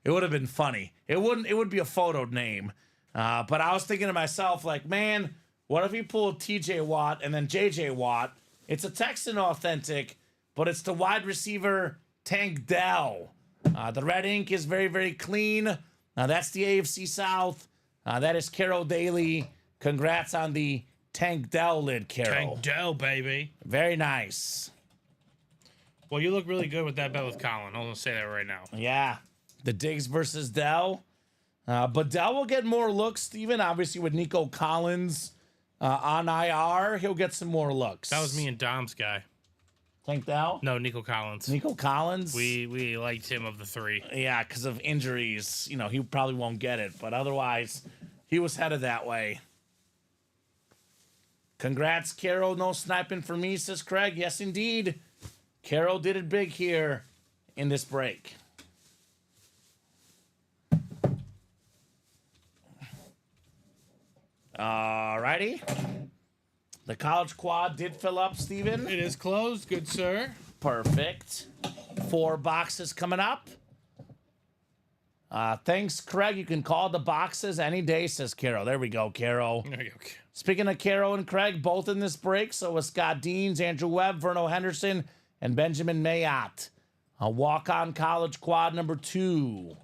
S2: It would have been funny. It would be a photo name. But I was thinking to myself, like, man, what if you pulled TJ Watt and then JJ Watt? It's a Texan authentic, but it's the wide receiver Tank Dell. The red ink is very, very clean. That's the AFC South. That is Carol Daly. Congrats on the Tank Dell lid, Carol.
S3: Tank Dell, baby.
S2: Very nice.
S3: Well, you look really good with that bet with Colin. I'm going to say that right now.
S2: Yeah. The Diggs versus Dell. But Dell will get more looks, Steven. Obviously, with Nico Collins on IR, he'll get some more looks.
S3: That was me and Dom's guy.
S2: Tank Dell?
S3: No, Nico Collins.
S2: Nico Collins?
S3: We liked him of the three.
S2: Yeah, because of injuries. You know, he probably won't get it. But otherwise, he was headed that way. Congrats, Carol. No sniping for me, says Craig. Yes, indeed. Carol did it big here in this break. Alrighty. The college quad did fill up, Steven.
S3: It is closed, good sir.
S2: Perfect. 4 boxes coming up. Thanks, Craig. You can call the boxes any day, says Carol. There we go, Carol.
S3: There you go.
S2: Speaking of Carol and Craig, both in this break, so was Scott Deans, Andrew Webb, Verno Henderson, and Benjamin Mayotte. A walk-on college quad number 2.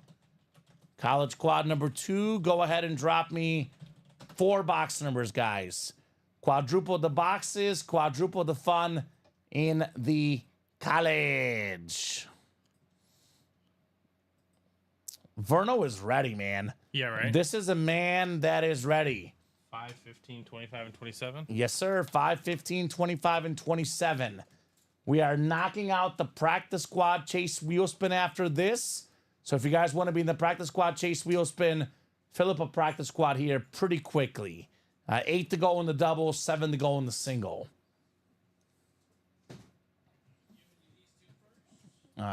S2: College quad number 2. Go ahead and drop me 4 box numbers, guys. Quadruple the boxes, quadruple the fun in the college. Verno is ready, man.
S3: Yeah, right.
S2: This is a man that is ready.
S3: 5, 15, 25, and 27.
S2: Yes, sir. 5, 15, 25, and 27. We are knocking out the practice squad chase wheel spin after this. So if you guys want to be in the practice squad chase wheel spin, fill up a practice squad here pretty quickly. 8 to go in the double, 7 to go in the single.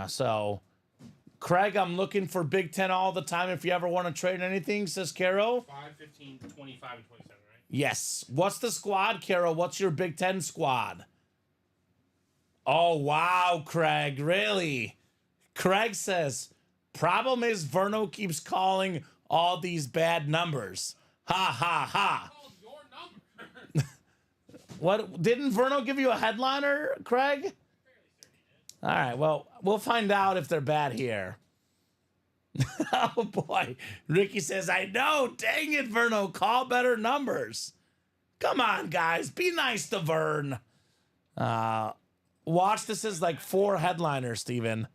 S2: So, Craig, I'm looking for Big Ten all the time if you ever want to trade anything, says Carol.
S3: 5, 15, 25, and 27, right?
S2: Yes. What's the squad, Carol? What's your Big Ten squad? Oh, wow, Craig. Really? Craig says, problem is Verno keeps calling all these bad numbers. Ha, ha, ha. What? Didn't Verno give you a headliner, Craig? All right, well, we'll find out if they're bad here. Oh, boy. Ricky says, I know. Dang it, Verno. Call better numbers. Come on, guys. Be nice to Vern. Watch, this is like 4 headliners, Steven.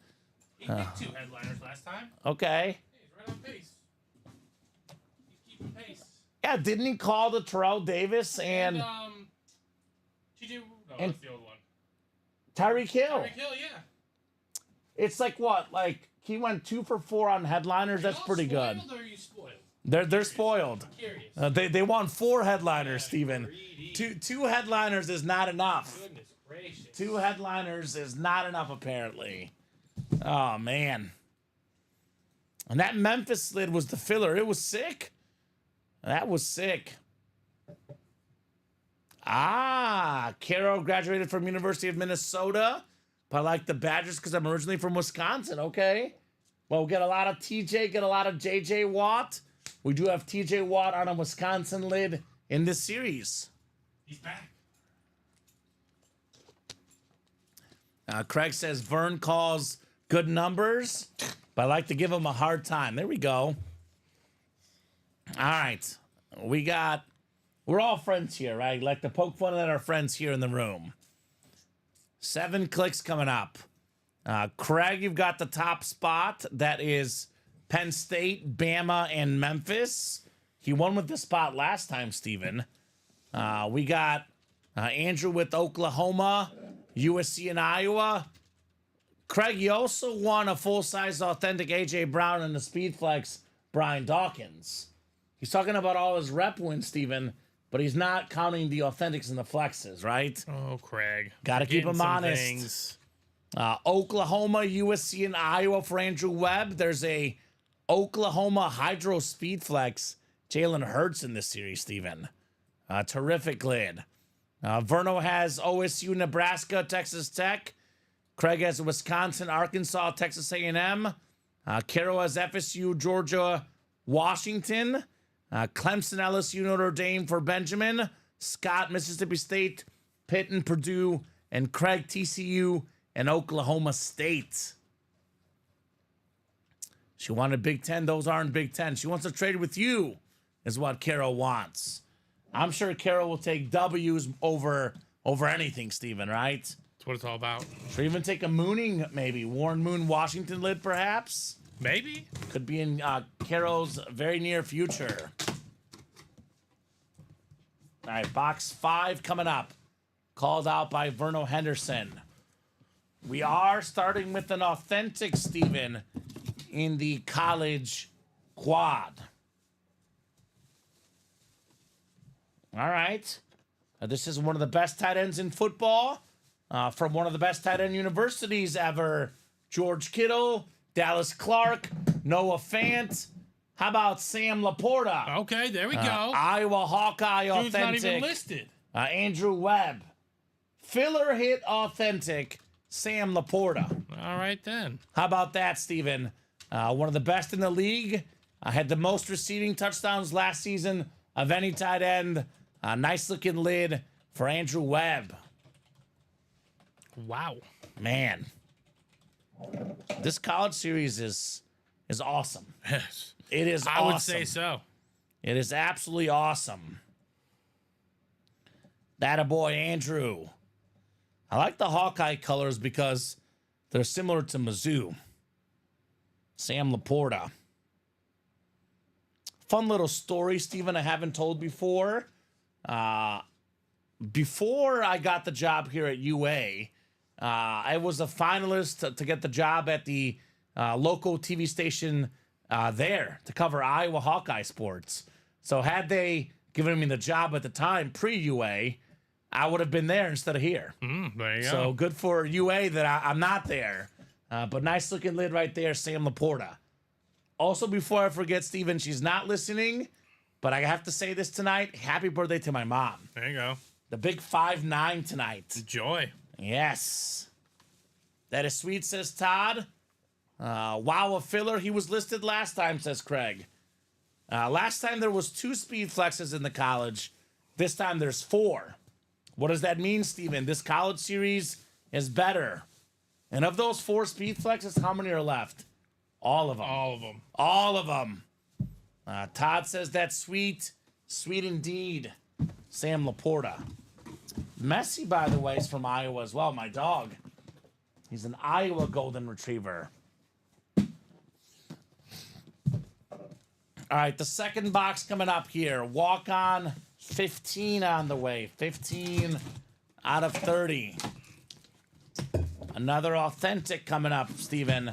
S3: He picked 2 headliners last time.
S2: Okay.
S3: He's right on pace. He's keeping pace.
S2: Yeah, didn't he call the Terrell Davis and
S3: TJ, no,
S2: and-
S3: that's the old one.
S2: Tyreek Hill?
S3: Tyreek Hill, yeah.
S2: It's like what? Like he went 2 for 4 on headliners. That's pretty good.
S3: Spoiled or are you spoiled?
S2: They're spoiled.
S3: Curious.
S2: They want 4 headliners, Steven.
S3: greedy.
S2: Two headliners is not enough.
S3: Goodness gracious.
S2: 2 headliners is not enough, apparently. Oh, man. And that Memphis lid was the filler. It was sick. That was sick. Ah, Carol graduated from University of Minnesota. But I like the Badgers because I'm originally from Wisconsin. Okay. Well, get a lot of TJ, get a lot of JJ Watt. We do have TJ Watt on a Wisconsin lid in this series.
S3: He's back.
S2: Craig says Vern calls good numbers, but I like to give him a hard time. There we go. All right. We're all friends here, right? Like to poke fun at our friends here in the room. 7 clicks coming up. Craig, you've got the top spot. That is Penn State, Bama, and Memphis. He won with the spot last time, Steven. We got Andrew with Oklahoma, USC, and Iowa. Craig, you also won a full-size authentic A.J. Brown and the Speedflex Brian Dawkins. He's talking about all his rep wins, Steven, but he's not counting the authentics and the flexes, right?
S3: Oh, Craig.
S2: Got to keep
S3: Forgetting
S2: him
S3: some
S2: honest.
S3: things.
S2: Oklahoma, USC, and Iowa for Andrew Webb. There's a Oklahoma Hydro Speedflex Jalen Hurts in this series, Steven. Terrific lid. Verno has OSU, Nebraska, Texas Tech. Craig has Wisconsin, Arkansas, Texas A&M. Carol has FSU, Georgia, Washington. Clemson, LSU, Notre Dame for Benjamin. Scott, Mississippi State, Pitt and Purdue. And Craig, TCU and Oklahoma State. She wanted Big Ten. Those aren't Big Ten. She wants to trade with you, is what Carol wants. I'm sure Carol will take W's over anything, Steven, right?
S3: That's what it's all about.
S2: Or even take a mooning, maybe. Warren Moon, Washington lid, perhaps.
S3: Maybe.
S2: Could be in Carol's very near future. All right, box 5 coming up. Called out by Verno Henderson. We are starting with an authentic, Steven, in the college quad. All right. This is one of the best tight ends in football from one of the best tight end universities ever. George Kittle, Dallas Clark, Noah Fant. How about Sam Laporta?
S3: Okay, there we go.
S2: Iowa Hawkeye
S3: Dude's not
S2: authentic.
S3: even listed.
S2: Andrew Webb. Filler hit authentic. Sam Laporta.
S3: All right, then.
S2: How about that, Steven? One of the best in the league. Had the most receiving touchdowns last season of any tight end. Nice looking lid for Andrew Webb.
S3: Wow.
S2: Man. This college series is awesome.
S3: Yes.
S2: It is
S3: I
S2: awesome.
S3: would say so.
S2: It is absolutely awesome. That a boy, Andrew. I like the Hawkeye colors because they're similar to Mizzou. Sam Laporta. Fun little story, Steven, I haven't told before. Before I got the job here at UA, I was a finalist to get the job at the local TV station there to cover Iowa Hawkeye sports. So had they given me the job at the time, pre-UA, I would have been there instead of here.
S3: There you
S2: So
S3: go.
S2: good for UA that I'm not there. But nice looking lid right there, Sam Laporta. Also, before I forget, Steven, she's not listening, but I have to say this tonight. Happy birthday to my mom.
S3: There you go.
S2: The big 5'9" tonight.
S3: Joy.
S2: Yes. That is sweet, says Todd. Wow, a filler. He was listed last time, says Craig. Last time there was 2 speed flexes in the college. This time there's 4. What does that mean, Steven? This college series is better. And of those 4 speed flexes, how many are left? All of them.
S3: All of them.
S2: All of them. Todd says that's sweet. Sweet indeed. Sam Laporta. Messi, by the way, is from Iowa as well, my dog. He's an Iowa Golden Retriever. All right, the second box coming up here. Walk on 15 on the way. 15 out of 30. Another authentic coming up, Steven.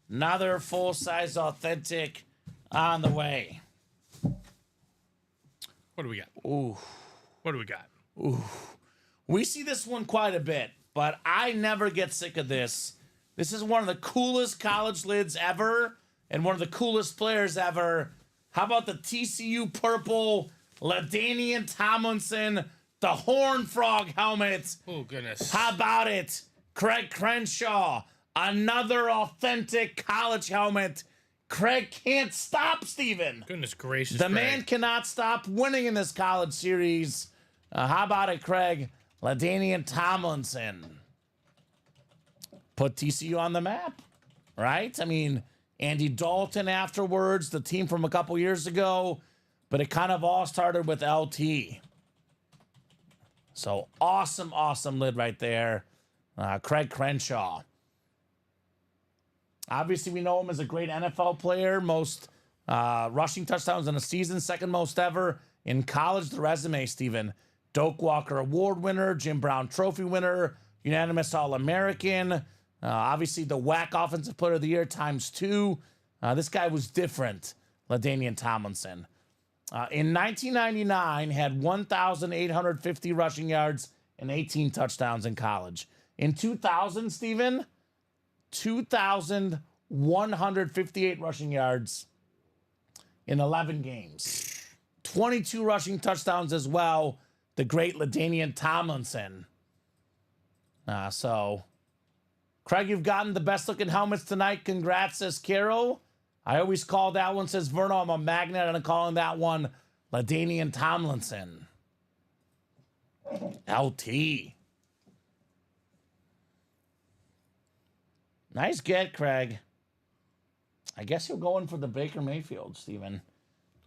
S2: Another full-size authentic on the way.
S3: What do we got?
S2: Ooh.
S3: What do we got?
S2: We see this one quite a bit, but I never get sick of this This is one of the coolest college lids ever and one of the coolest players ever. How about the TCU purple LaDainian Tomlinson, the Horned Frog helmet?
S3: Oh, goodness.
S2: How about it? Craig Crenshaw, another authentic college helmet. Craig can't stop, Steven.
S3: Goodness gracious.
S2: The
S3: Craig.
S2: man cannot stop winning in this college series. How about it, Craig? LaDainian Tomlinson. Put TCU on the map, right? I mean, Andy Dalton afterwards, the team from a couple years ago, but it kind of all started with LT. So awesome, awesome lid right there. Craig Crenshaw. Obviously, we know him as a great NFL player. Most rushing touchdowns in a season, second most ever. In college, the resume, Steven. Doak Walker Award winner, Jim Brown Trophy winner, unanimous All-American. Obviously, the WAC Offensive Player of the Year ×2. This guy was different, LaDainian Tomlinson. In 1999, had 1,850 rushing yards and 18 touchdowns in college. In 2000, Steven, 2,158 rushing yards in 11 games. 22 rushing touchdowns as well. The great LaDainian Tomlinson. So, Craig, you've gotten the best looking helmets tonight. Congrats, says Carol. I always call that one, says Verno. I'm a magnet, and I'm calling that one LaDainian Tomlinson. LT. Nice get, Craig. I guess you're going for the Baker Mayfield, Steven.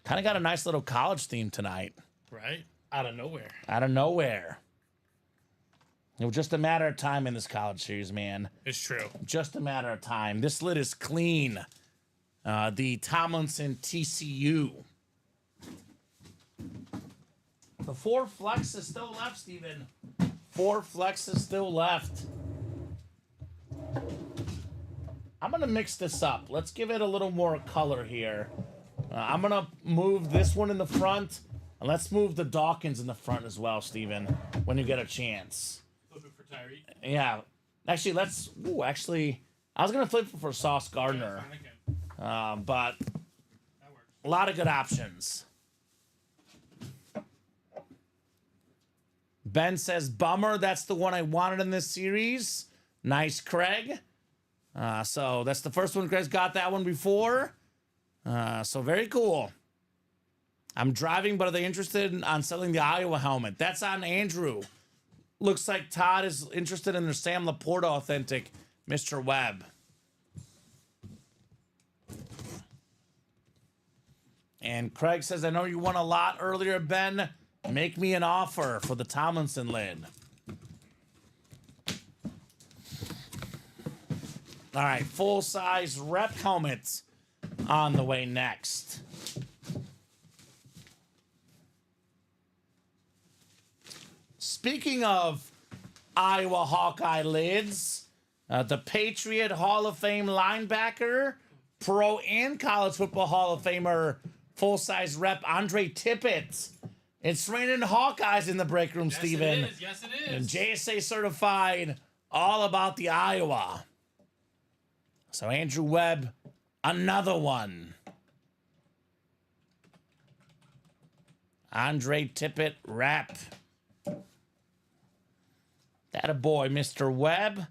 S2: Kind of got a nice little college theme tonight.
S3: Right? Out of nowhere.
S2: Out of nowhere. It was just a matter of time in this college series, man.
S3: It's true.
S2: Just a matter of time. This lid is clean. The Tomlinson TCU. The 4 flex is still left, Steven. 4 flex is still left. I'm going to mix this up. Let's give it a little more color here. I'm going to move this one in the front. And let's move the Dawkins in the front as well, Steven, when you get a chance.
S3: Flipping for Tyreek.
S2: Yeah. Actually, let's... Ooh, actually, I was going to flip for Sauce Gardner. But a lot of good options. Ben says, bummer. That's the one I wanted in this series. Nice, Craig. So that's the first one. Craig's got that one before. So very cool. I'm driving, but are they interested on selling the Iowa helmet? That's on Andrew. Looks like Todd is interested in their Sam Laporta authentic, Mr. Webb. And Craig says, I know you won a lot earlier, Ben. Make me an offer for the Tomlinson lid. All right, full-size rep helmets on the way next. Speaking of Iowa Hawkeye lids, the Patriot Hall of Fame linebacker, pro and college football Hall of Famer, full-size rep Andre Tippett. It's raining Hawkeyes in the break room,
S3: Yes,
S2: Steven.
S3: it is. Yes, it is.
S2: And JSA certified, all about the Iowa. So Andrew Webb, another one. Andre Tippett rep. That a boy, Mr. Webb.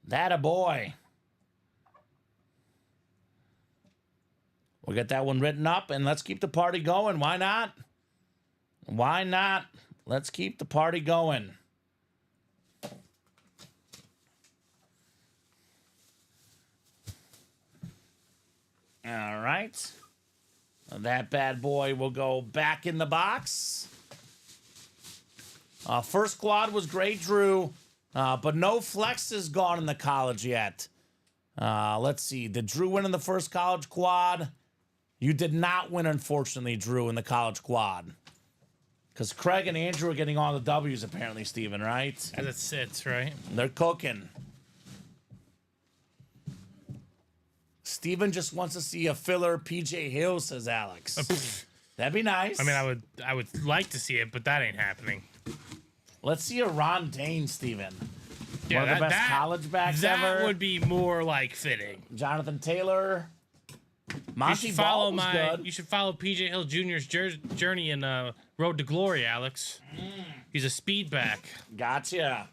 S2: That a boy. We'll get that one written up, and let's keep the party going. Why not? Why not? Let's keep the party going. All right. That bad boy will go back in the box. First quad was great, Drew, but no flexes gone in the college yet. Let's see. Did Drew win in the first college quad? You did not win, unfortunately, Drew, in the college quad. Because Craig and Andrew are getting all the W's, apparently, Steven, right?
S3: As it sits, right?
S2: They're cooking. Steven just wants to see a filler PJ Hill, says Alex. That'd be nice.
S3: I mean, I would like to see it, but that ain't happening.
S2: Let's see a Ron Dane, Steven.
S3: Yeah,
S2: One of the best college backs ever.
S3: That would be more like fitting.
S2: Jonathan Taylor. Monty
S3: You should
S2: Ball was good.
S3: You should follow PJ Hill Jr.'s journey in Road to Glory, Alex. He's a speed back.
S2: Gotcha.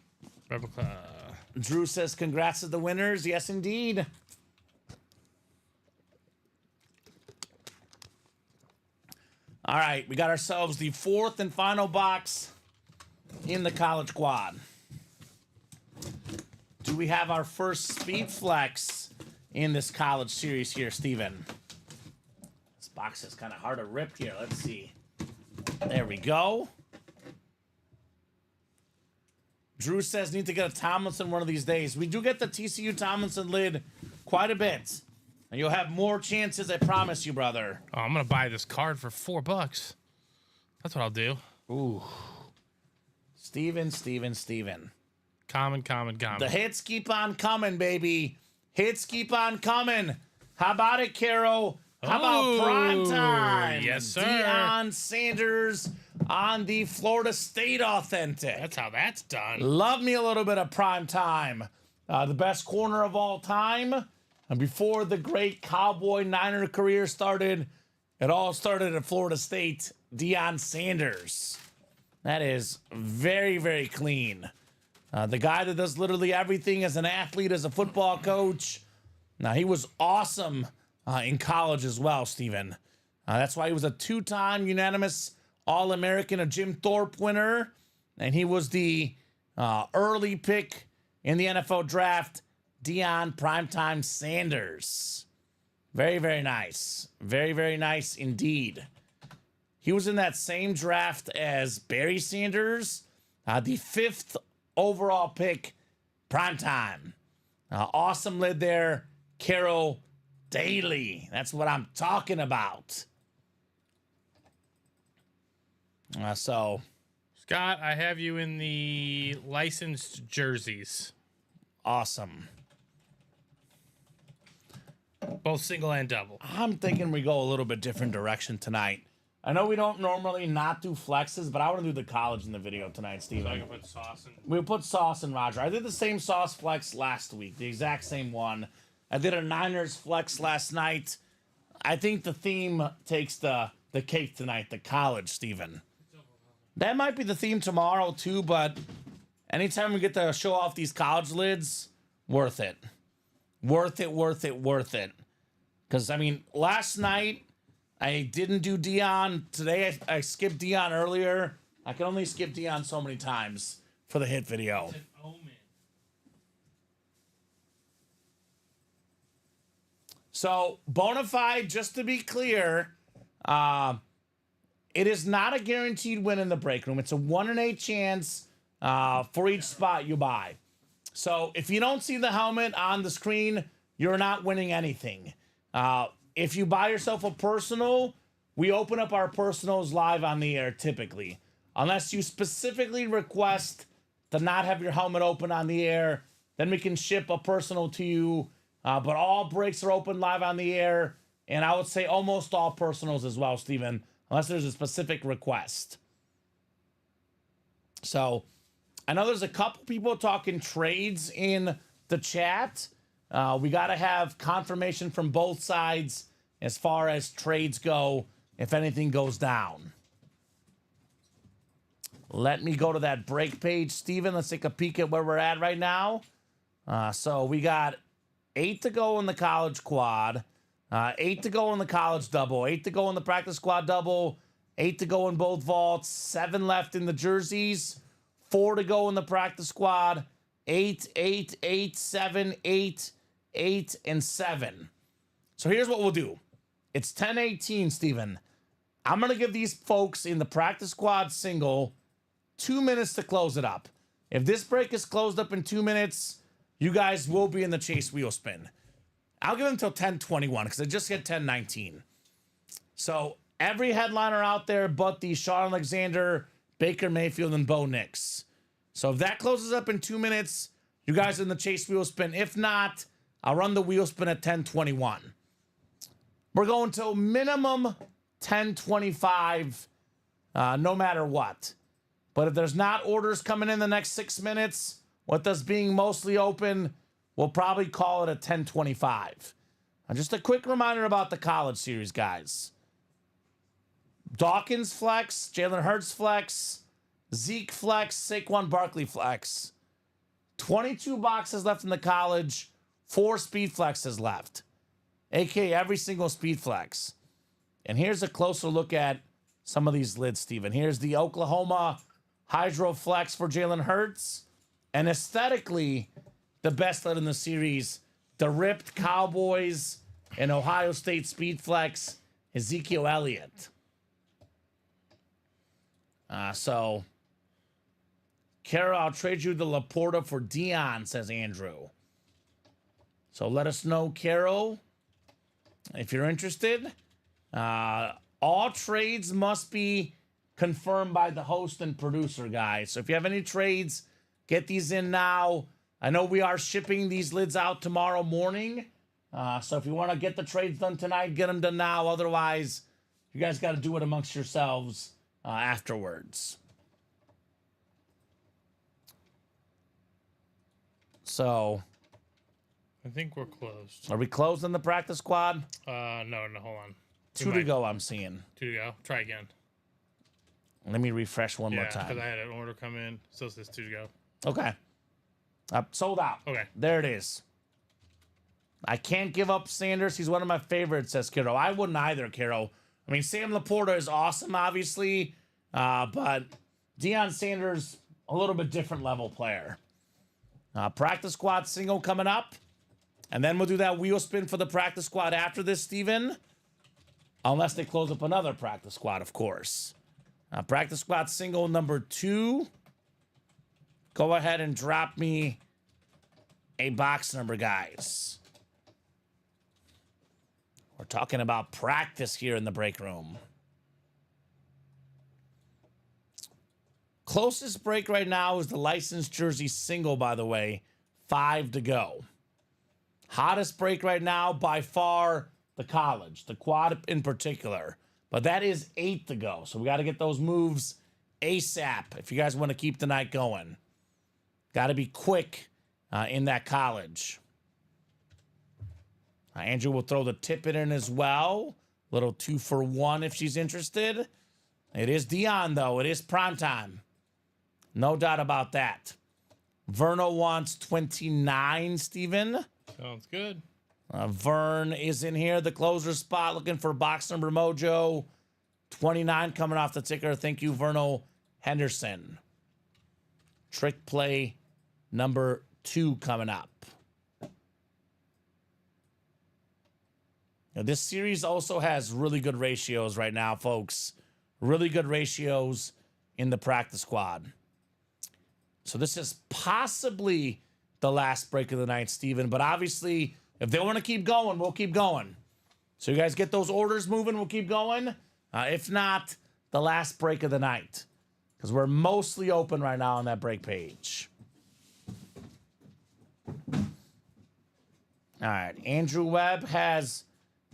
S2: Drew says, congrats to the winners. Yes, indeed. All right, we got ourselves the fourth and final box in the college quad. Do we have our first speed flex in this college series here, Steven? This box is kind of hard to rip here. Let's see. There we go. Drew says, need to get a Tomlinson one of these days. We do get the TCU Tomlinson lid quite a bit. And you'll have more chances, I promise you, brother.
S3: Oh, I'm going to buy this card for $4. That's what I'll do.
S2: Ooh. Steven.
S3: Common.
S2: The hits keep on coming, baby. Hits keep on coming. How about it, Carol? How about prime time?
S3: Yes, sir.
S2: Deion Sanders on the Florida State Authentic.
S3: That's how that's done.
S2: Love me a little bit of prime time. The best corner of all time. And before the great Cowboy Niner career started, it all started at Florida State. Deion Sanders. That is very, very clean. The guy that does literally everything as an athlete, as a football coach. Now, he was awesome in college as well, Steven. That's why he was a two-time unanimous All-American, a Jim Thorpe winner. And he was the early pick in the NFL draft, Deion Primetime Sanders. Very, very nice. Very, very nice indeed. He was in that same draft as Barry Sanders, the 5th overall pick, Primetime. Awesome lid there, Carol Daly. That's what I'm talking about. So,
S3: Scott, I have you in the licensed jerseys.
S2: Awesome.
S3: Both single and double.
S2: I'm thinking we go a little bit different direction tonight. I know we don't normally not do flexes, but I want to do the college in the video tonight, Steven.
S3: So I can put sauce in.
S2: We'll put sauce in Roger. I did the same sauce flex last week, the exact same one. I did a Niners flex last night. I think the theme takes the cake tonight, the college, Steven. That might be the theme tomorrow too, but anytime we get to show off these college lids, worth it. Worth it. Because, I mean, last night, I didn't do Deion. Today, I skipped Deion earlier. I can only skip Deion so many times for the hit video.
S3: It's an omen.
S2: So, Bonafide, just to be clear, it is not a guaranteed win in the break room. It's a 1 in 8 chance for each spot you buy. So, if you don't see the helmet on the screen, you're not winning anything. If you buy yourself a personal, we open up our personals live on the air typically. Unless you specifically request to not have your helmet open on the air, then we can ship a personal to you. But all breaks are open live on the air. And I would say almost all personals as well, Steven, unless there's a specific request. So, I know there's a couple people talking trades in the chat. We got to have confirmation from both sides as far as trades go, if anything goes down. Let me go to that break page, Steven. Let's take a peek at where we're at right now. So we got 8 to go in the college quad, 8 to go in the college double, 8 to go in the practice squad double, 8 to go in both vaults, 7 left in the jerseys, 4 to go in the practice squad, 8, 8, 8, 7, 8, 8, and 7. So here's what we'll do. It's 10:18, Steven. I'm going to give these folks in the practice squad single 2 minutes to close it up. If this break is closed up in 2 minutes, you guys will be in the chase wheel spin. I'll give them until 10:21 because I just hit 10:19. So every headliner out there but the Sean Alexander, Baker Mayfield, and Bo Nix. So if that closes up in 2 minutes, you guys are in the chase wheel spin. If not, I'll run the wheel spin at 10:21. We're going to minimum 10:25, no matter what. But if there's not orders coming in the next 6 minutes, with us being mostly open, we'll probably call it a 10-25. And just a quick reminder about the college series, guys. Dawkins flex, Jalen Hurts flex, Zeke flex, Saquon Barkley flex. 22 boxes left in the college, 4 speed flexes left, aka every single speed flex. And here's a closer look at some of these lids, Steven. Here's the Oklahoma Hydro Flex for Jalen Hurts. And aesthetically, the best lid in the series, the ripped Cowboys and Ohio State speed flex, Ezekiel Elliott. So, Kara, I'll trade you the Laporta for Dion, says Andrew. So let us know, Carol, if you're interested. All trades must be confirmed by the host and producer, guys. So if you have any trades, get these in now. I know we are shipping these lids out tomorrow morning. So if you want to get the trades done tonight, get them done now. Otherwise, you guys got to do it amongst yourselves afterwards. So,
S3: I think we're closed.
S2: are we closed in the practice squad?
S3: No, hold on.
S2: 2 to go, I'm seeing.
S3: 2 to go. Try again.
S2: Let me refresh one more
S3: Yeah,
S2: time.
S3: because I had an order come in. Still says 2 to go.
S2: Okay. Sold out.
S3: Okay.
S2: There it is. I can't give up Sanders. He's one of my favorites, says Kiro. I wouldn't either, Kiro. I mean, Sam Laporta is awesome, obviously. But Deion Sanders, a little bit different level player. Practice squad single coming up. And then we'll do that wheel spin for the practice squad after this, Steven. Unless they close up another practice squad, of course. Practice squad single number 2. Go ahead and drop me a box number, guys. We're talking about practice here in the break room. Closest break right now is the licensed jersey single, by the way. 5 to go. Hottest break right now, by far, the college. The quad in particular. But that is 8 to go. So we got to get those moves ASAP if you guys want to keep the night going. Got to be quick in that college. Andrew will throw the tippet in as well. Little 2 for 1 if she's interested. It is Dion, though. It is prime time. No doubt about that. Verno wants 29, Steven.
S3: Sounds good.
S2: Vern is in here, the closer spot, looking for box number mojo. 29 coming off the ticker. Thank you, Verno Henderson. Trick play number 2 coming up. Now, this series also has really good ratios right now, folks. Really good ratios in the practice squad. So this is possibly the last break of the night, Steven. But obviously, if they want to keep going, we'll keep going. So you guys get those orders moving, we'll keep going. If not, the last break of the night. Because we're mostly open right now on that break page. All right. Andrew Webb has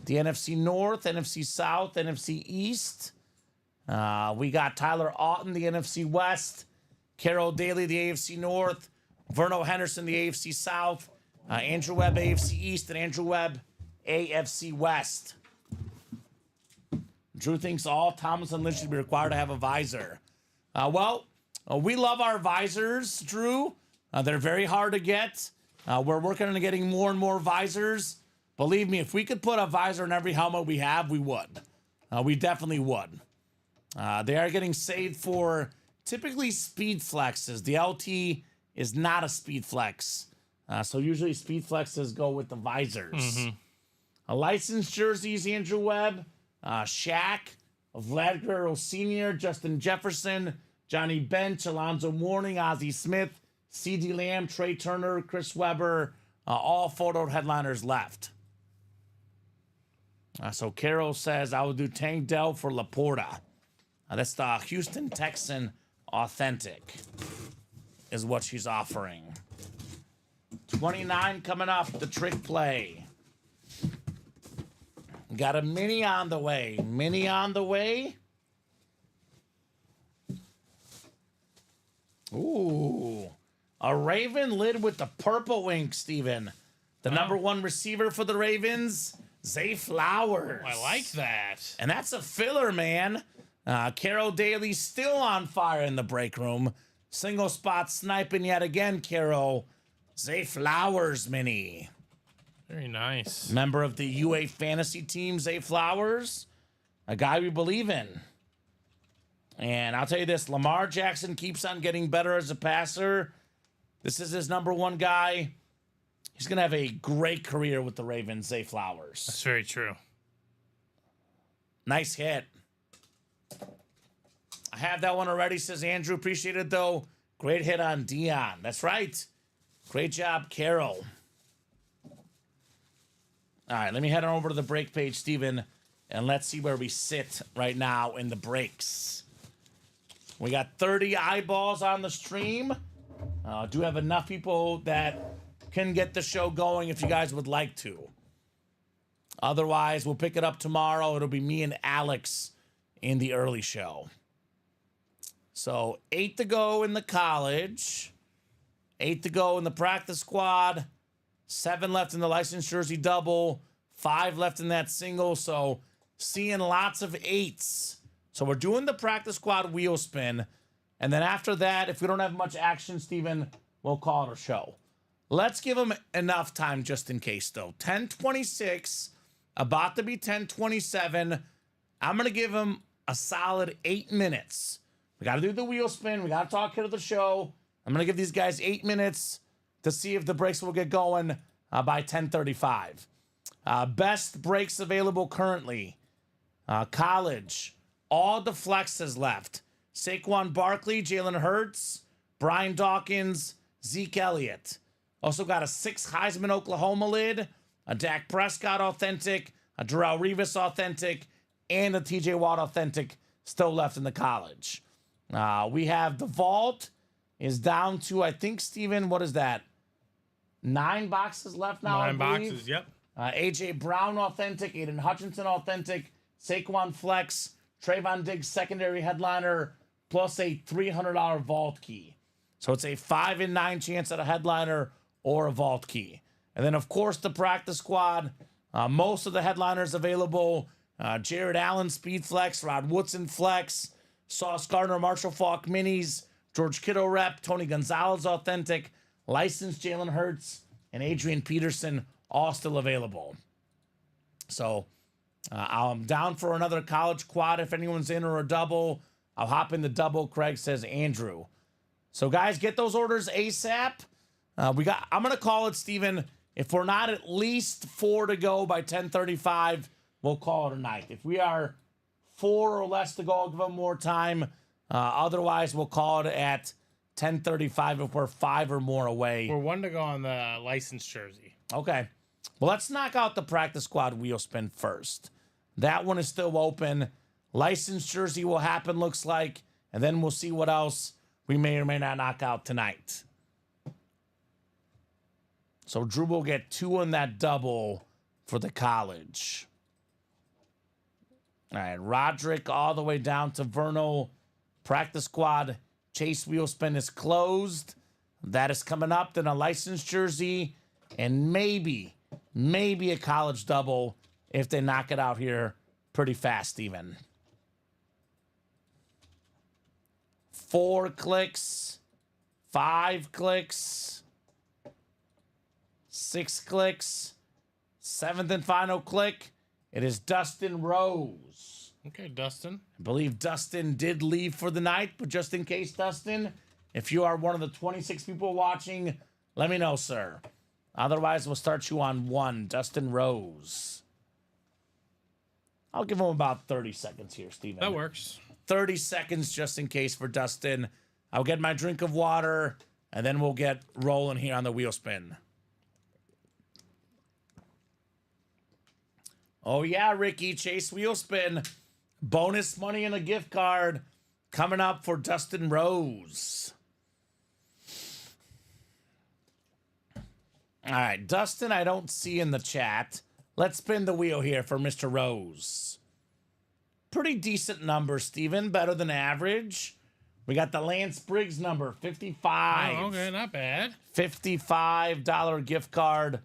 S2: the NFC North, NFC South, NFC East. We got Tyler Auten, the NFC West. Carol Daly, the AFC North. Verno Henderson, the AFC South. Andrew Webb, AFC East. And Andrew Webb, AFC West. Drew thinks all Thomas and Lynch should be required to have a visor. We love our visors, Drew. They're very hard to get. We're working on getting more and more visors. Believe me, if we could put a visor in every helmet we have, we would. We definitely would. They are getting saved for typically speed flexes. The LT is not a speed flex. So usually speed flexes go with the visors.
S3: Mm-hmm.
S2: A licensed jerseys, Andrew Webb, Shaq, Vlad Guerrero Sr., Justin Jefferson, Johnny Bench, Alonzo Mourning, Ozzie Smith, C.D. Lamb, Trey Turner, Chris Webber, all photo headliners left. So Carol says, I will do Tank Dell for Laporta. That's the Houston Texan Authentic is what she's offering. 29 coming up, the trick play. Got a mini on the way. Mini on the way. Ooh. A Raven lid with the purple ink, Steven. The number 1 receiver for the Ravens, Zay Flowers.
S3: I like that.
S2: And that's a filler, man. Carol Daly still on fire in the break room. Single spot sniping yet again, Carol. Zay Flowers mini.
S3: Very nice.
S2: Member of the UA fantasy team, Zay Flowers. A guy we believe in. And I'll tell you this, Lamar Jackson keeps on getting better as a passer. This is his number 1 guy. He's going to have a great career with the Ravens, Zay Flowers.
S3: That's very true.
S2: Nice hit. I have that one already, says Andrew. Appreciate it, though. Great hit on Dion. That's right. Great job, Carol. All right, let me head on over to the break page, Steven, and let's see where we sit right now in the breaks. We got 30 eyeballs on the stream. Do have enough people that can get the show going if you guys would like to. Otherwise, we'll pick it up tomorrow. It'll be me and Alex in the early show. So 8 to go in the college, 8 to go in the practice squad, 7 left in the licensed jersey double, 5 left in that single. So seeing lots of 8s. So we're doing the practice squad wheel spin. And then after that, if we don't have much action, Steven, we'll call it a show. Let's give them enough time just in case, though. 10:26, about to be 10:27. I'm going to give them a solid 8 minutes. We got to do the wheel spin. We got to talk here to the show. I'm going to give these guys 8 minutes to see if the breaks will get going by 10:35. Best breaks available currently. College. All the flexes left. Saquon Barkley, Jalen Hurts, Brian Dawkins, Zeke Elliott. Also got a 6 Heisman Oklahoma lid, a Dak Prescott authentic, a Darrelle Revis authentic, and a TJ Watt authentic still left in the college. We have the vault is down to, I think, Steven, what is that? 9 boxes left now,
S3: 9
S2: I believe.
S3: boxes, yep.
S2: AJ Brown authentic, Aiden Hutchinson authentic, Saquon Flex, Trayvon Diggs secondary headliner, plus a $300 vault key. So it's a 5 in 9 chance at a headliner or a vault key. And then, of course, the practice squad. Most of the headliners available. Jared Allen, Speed Flex, Rod Woodson Flex, Sauce Gardner, Marshall Faulk Minis, George Kittle Rep, Tony Gonzalez Authentic, licensed Jalen Hurts, and Adrian Peterson all still available. So I'm down for another college quad if anyone's in, or a double. I'll hop in the double, Craig says Andrew. So, guys, get those orders ASAP. I'm going to call it, Steven. If we're not at least 4 to go by 10:35, we'll call it a night. If we are 4 or less to go, I'll give them more time. Otherwise, we'll call it at 10:35 if we're 5 or more away.
S3: We're 1 to go on the licensed jersey.
S2: Okay. Well, let's knock out the practice squad wheel spin first. That one is still open. Licensed jersey will happen, looks like, and then we'll see what else we may or may not knock out tonight. So Drew will get 2 on that double for the college. All right, Roderick all the way down to Vernal. Practice squad chase wheel spin is closed. That is coming up. Then a licensed jersey and maybe a college double if they knock it out here pretty fast even. 4 clicks, 5 clicks, 6 clicks, 7th and final click. It is Dustin Rose.
S3: Okay, Dustin.
S2: I believe Dustin did leave for the night, but just in case, Dustin, if you are one of the 26 people watching, let me know, sir. Otherwise, we'll start you on 1, Dustin Rose. I'll give him about 30 seconds here, Steven.
S3: That works.
S2: 30 seconds just in case for Dustin. I'll get my drink of water, and then we'll get rolling here on the wheel spin. Oh, yeah, Ricky. Chase wheel spin. Bonus money and a gift card coming up for Dustin Rose. All right, Dustin, I don't see in the chat. Let's spin the wheel here for Mr. Rose. Pretty decent number, Steven. Better than average. We got the Lance Briggs number, 55.
S3: Oh, okay, not bad.
S2: $55 gift card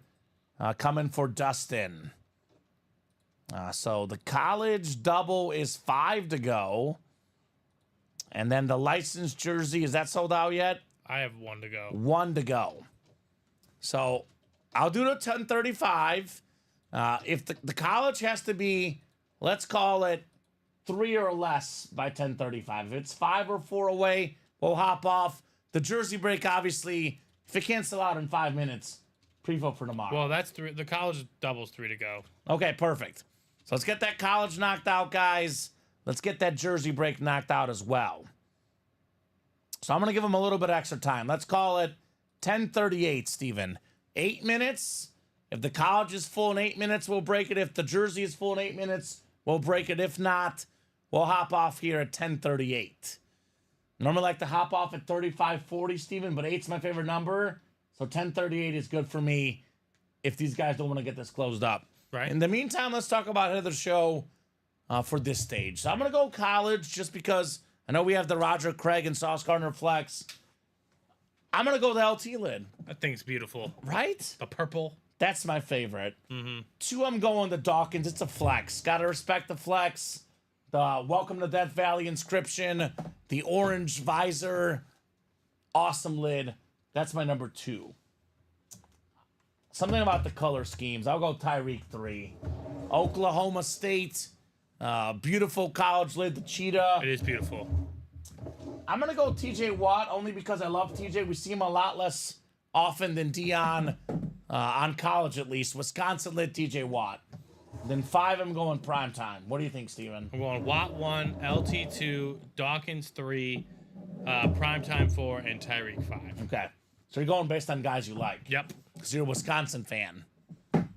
S2: coming for Dustin. So the college double is 5 to go. And then the licensed jersey, is that sold out yet?
S3: I have 1 to go.
S2: 1 to go. So I'll do the 1035. If the college has to be, let's call it 3 or less by 1035. If it's 5 or 4 away, we'll hop off. The jersey break, obviously, if it can't sell out in 5 minutes, pre-fill for tomorrow.
S3: Well, that's 3. The college double's 3 to go.
S2: Okay, perfect. So let's get that college knocked out, guys. Let's get that jersey break knocked out as well. So I'm going to give them a little bit extra time. Let's call it 10:38, Steven. 8 minutes. If the college is full in 8 minutes, we'll break it. If the jersey is full in 8 minutes, we'll break it. If not, we'll hop off here at 10:38. Normally like to hop off at 35:40, Steven, but 8's my favorite number. So 10:38 is good for me if these guys don't want to get this closed up.
S3: Right.
S2: In the meantime, let's talk about head of the show for this stage. So I'm going to go college just because I know we have the Roger Craig and Sauce Gardner flex. I'm going to go the LT lid.
S3: That thing's beautiful.
S2: Right?
S3: The purple.
S2: That's my favorite.
S3: Mm-hmm.
S2: 2, I'm going to Dawkins. It's a flex. Got to respect the flex. The Welcome to Death Valley inscription. The orange visor. Awesome lid. That's my number 2. Something about the color schemes. I'll go Tyreek 3. Oklahoma State. Beautiful college lid. The cheetah.
S3: It is beautiful.
S2: I'm going to go TJ Watt only because I love TJ. We see him a lot less often than Dion on college, at least. Wisconsin lid TJ Watt. Then 5, I'm going primetime. What do you think, Steven?
S3: I'm going Watt 1, LT 2, Dawkins 3, Primetime 4, and Tyreek 5.
S2: Okay. So you're going based on guys you like.
S3: Yep.
S2: Because you're a Wisconsin fan.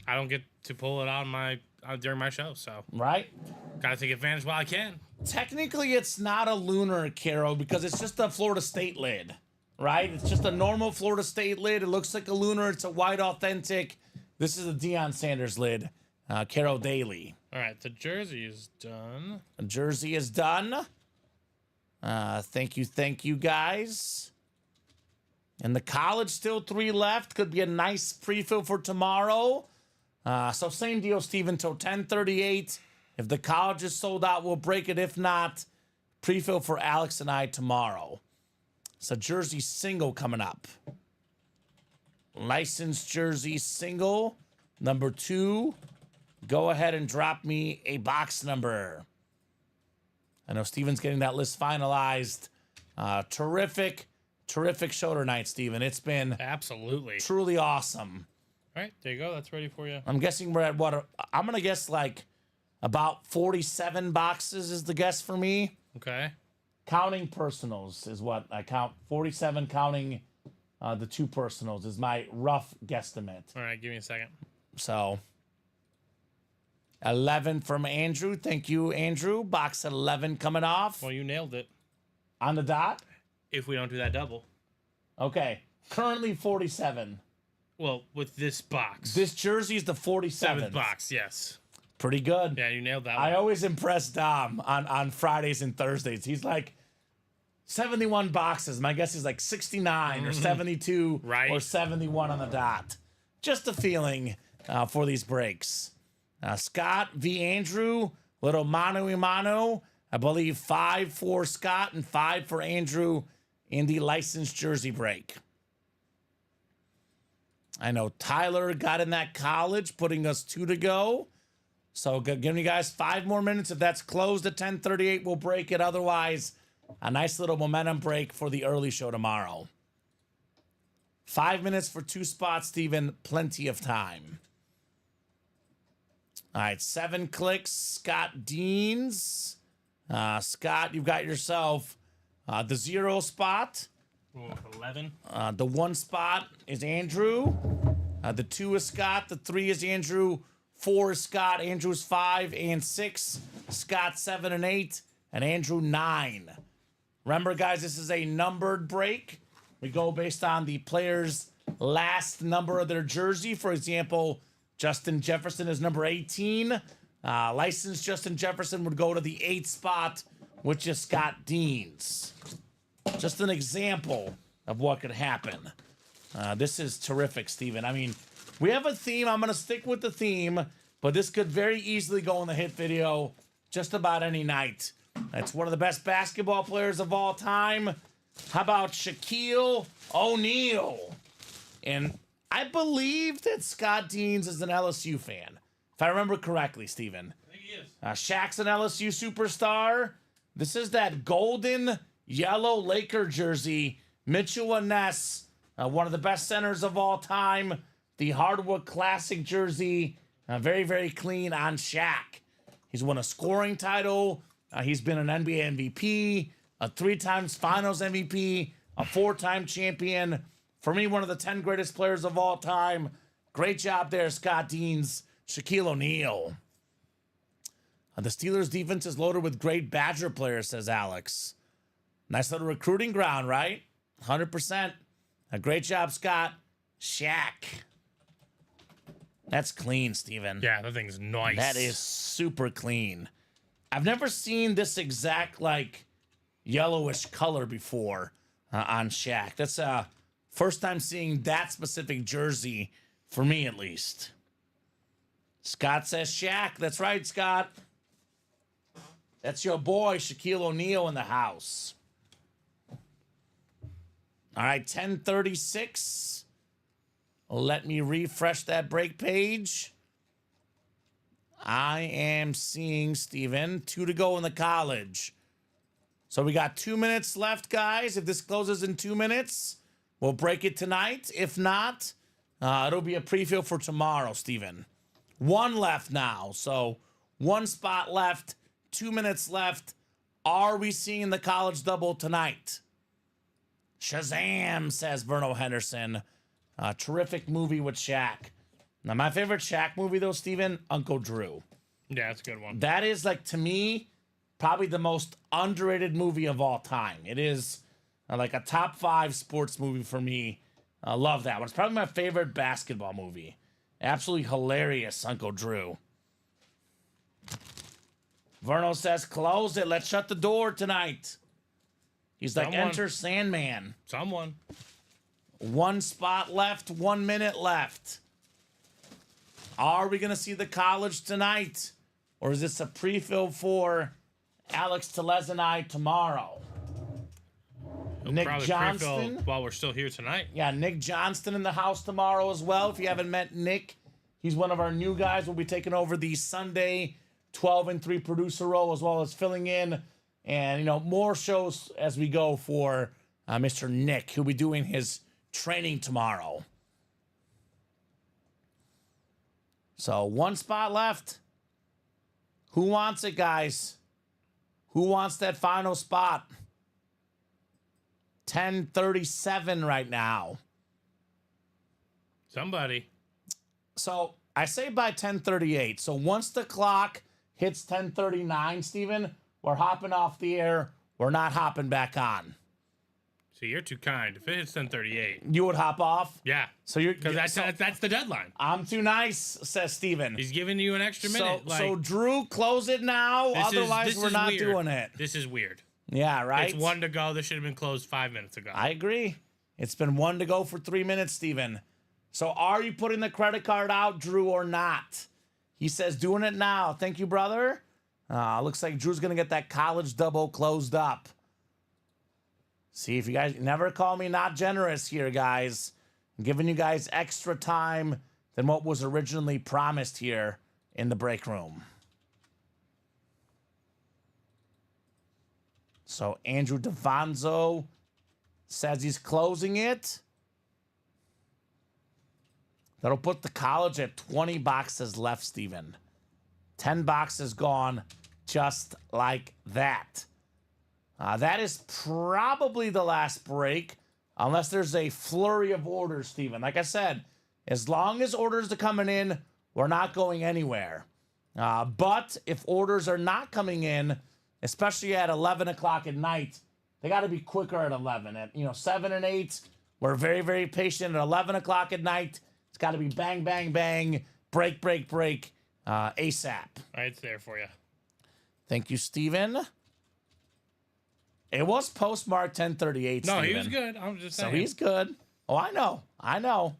S3: I don't get to pull it on during my show, so
S2: Right?
S3: gotta take advantage while I can.
S2: Technically, it's not a lunar, Caro, because it's just a Florida State lid. Right? It's just a normal Florida State lid. It looks like a lunar. It's a white authentic. This is a Deion Sanders lid. Caro Daly.
S3: All right, the jersey is done.
S2: The jersey is done. Thank you, guys. And the college still 3 left. Could be a nice pre-fill for tomorrow. So same deal, Steven, till 10:38. If the college is sold out, we'll break it. If not, pre-fill for Alex and I tomorrow. So jersey single coming up. Licensed jersey single. Number 2. Go ahead and drop me a box number. I know Steven's getting that list finalized. Terrific show tonight, Steven. It's been
S3: Absolutely.
S2: truly awesome.
S3: All right, there you go. That's ready for you.
S2: I'm guessing we're at what? I'm going to guess like about 47 boxes is the guess for me.
S3: Okay.
S2: Counting personals is what I count. 47 counting the 2 personals is my rough guesstimate.
S3: All right, give me a second.
S2: So 11 from Andrew. Thank you, Andrew. Box 11 coming off
S3: Well, you nailed it.
S2: on the dot.
S3: If we don't do that double.
S2: Okay. Currently 47.
S3: Well, with this box.
S2: This jersey is the 47th.
S3: 7th box, yes.
S2: Pretty good.
S3: Yeah, you nailed that
S2: I
S3: one.
S2: always impress Dom on Fridays and Thursdays. He's like 71 boxes. My guess is like 69 or 72
S3: Right.
S2: or 71 on the dot. Just a feeling for these breaks. Scott v. Andrew, little mano a mano. I believe 5 for Scott and 5 for Andrew in the licensed jersey break. I know Tyler got in that college, putting us 2 to go. So giving you guys 5 more minutes. If that's closed at 10:38, we'll break it. Otherwise, a nice little momentum break for the early show tomorrow. 5 minutes for 2 spots, Steven. Plenty of time. All right, 7 clicks. Scott Deans. Scott, you've got yourself the 0 spot.
S3: We'll go with 11.
S2: The 1 spot is Andrew. The 2 is Scott. The 3 is Andrew. 4 is Scott. Andrew's 5 and 6. Scott 7 and 8. And Andrew 9. Remember, guys, this is a numbered break. We go based on the player's last number of their jersey. For example, Justin Jefferson is number 18. Licensed Justin Jefferson would go to the 8th spot, which is Scott Deans. Just an example of what could happen. This is terrific, Steven. I mean, we have a theme. I'm going to stick with the theme, but this could very easily go in the hit video just about any night. It's one of the best basketball players of all time. How about Shaquille O'Neal? And I believe that Scott Deans is an LSU fan, if I remember correctly, Steven.
S3: I think he is.
S2: Shaq's an LSU superstar. This is that golden yellow Laker jersey. Mitchell and Ness, one of the best centers of all time. The Hardwood Classic jersey, very, very clean on Shaq. He's won a scoring title. He's been an NBA MVP, a 3-time Finals MVP, a 4-time champion. For me, one of the 10 greatest players of all time. Great job there, Scott Deans. Shaquille O'Neal. The Steelers' defense is loaded with great Badger players, says Alex. Nice little recruiting ground, right? 100%. A great job, Scott. Shaq. That's clean, Steven.
S3: Yeah, that thing's nice.
S2: That is super clean. I've never seen this exact, like, yellowish color before on Shaq. That's first time seeing that specific jersey, for me at least. Scott says Shaq. That's right, Scott. That's your boy, Shaquille O'Neal, in the house. All right, 10:36. Let me refresh that break page. I am seeing, Steven, 2 to go in the college. So we got 2 minutes left, guys. If this closes in 2 minutes, we'll break it tonight. If not, it'll be a preview for tomorrow, Steven. 1 left now. So 1 spot left, 2 minutes left. Are we seeing the college double tonight? Shazam, says Verno Henderson. Terrific movie with Shaq. Now, my favorite Shaq movie, though, Steven, Uncle Drew.
S3: Yeah, that's a good one.
S2: That is, like, to me, probably the most underrated movie of all time. It is like a top 5 sports movie for me. I love that one. It's probably my favorite basketball movie. Absolutely hilarious, Uncle Drew. Verno says, close it. Let's shut the door tonight. He's like, enter Sandman.
S3: Someone.
S2: 1 spot left, 1 minute left. Are we going to see the college tonight? Or is this a pre-fill for Alex Tellez and I tomorrow?
S3: He'll
S2: Nick
S3: probably
S2: Johnston.
S3: pre-fill while we're still here tonight.
S2: Yeah, Nick Johnston in the house tomorrow as well. If you haven't met Nick, he's one of our new guys. We'll be taking over the Sunday 12 and 3 producer role, as well as filling in and, more shows as we go for Mr. Nick, who'll be doing his training tomorrow. So 1 spot left. Who wants it, guys? Who wants that final spot? 10:37 right now.
S3: Somebody.
S2: So I say by 10:38. So once the clock hits 10:39, Steven, we're hopping off the air. We're not hopping back on.
S3: See, you're too kind. If it hits 10:38,
S2: You would hop off?
S3: yeah,
S2: So you're
S3: because that's the deadline.
S2: I'm too nice, says Steven.
S3: He's giving you an extra minute.
S2: So Drew, close it now. Otherwise,
S3: this
S2: we're
S3: is
S2: not
S3: weird.
S2: doing it.
S3: This is weird.
S2: Yeah, right?
S3: It's 1 to go. This should have been closed 5 minutes ago.
S2: I agree. It's been 1 to go for 3 minutes, Steven. So are you putting the credit card out, Drew, or not? He says doing it now. Thank you, brother. Looks like Drew's going to get that college double closed up. See, if you guys never call me not generous here, guys. I'm giving you guys extra time than what was originally promised here in the break room. So Andrew Devanzo says he's closing it. That'll put the college at 20 boxes left, Steven. 10 boxes gone just like that. That is probably the last break, unless there's a flurry of orders, Steven. Like I said, as long as orders are coming in, we're not going anywhere. But if orders are not coming in, especially at 11 o'clock at night, they got to be quicker at 11. At 7 and 8, we're very, very patient. At 11 o'clock at night, it's got to be bang, bang, bang, break, break, break, ASAP.
S3: All right, it's there for you.
S2: Thank you, Steven. It was postmarked 1038.
S3: No,
S2: Steven.
S3: he was good. I'm just saying.
S2: So he's good. Oh, I know.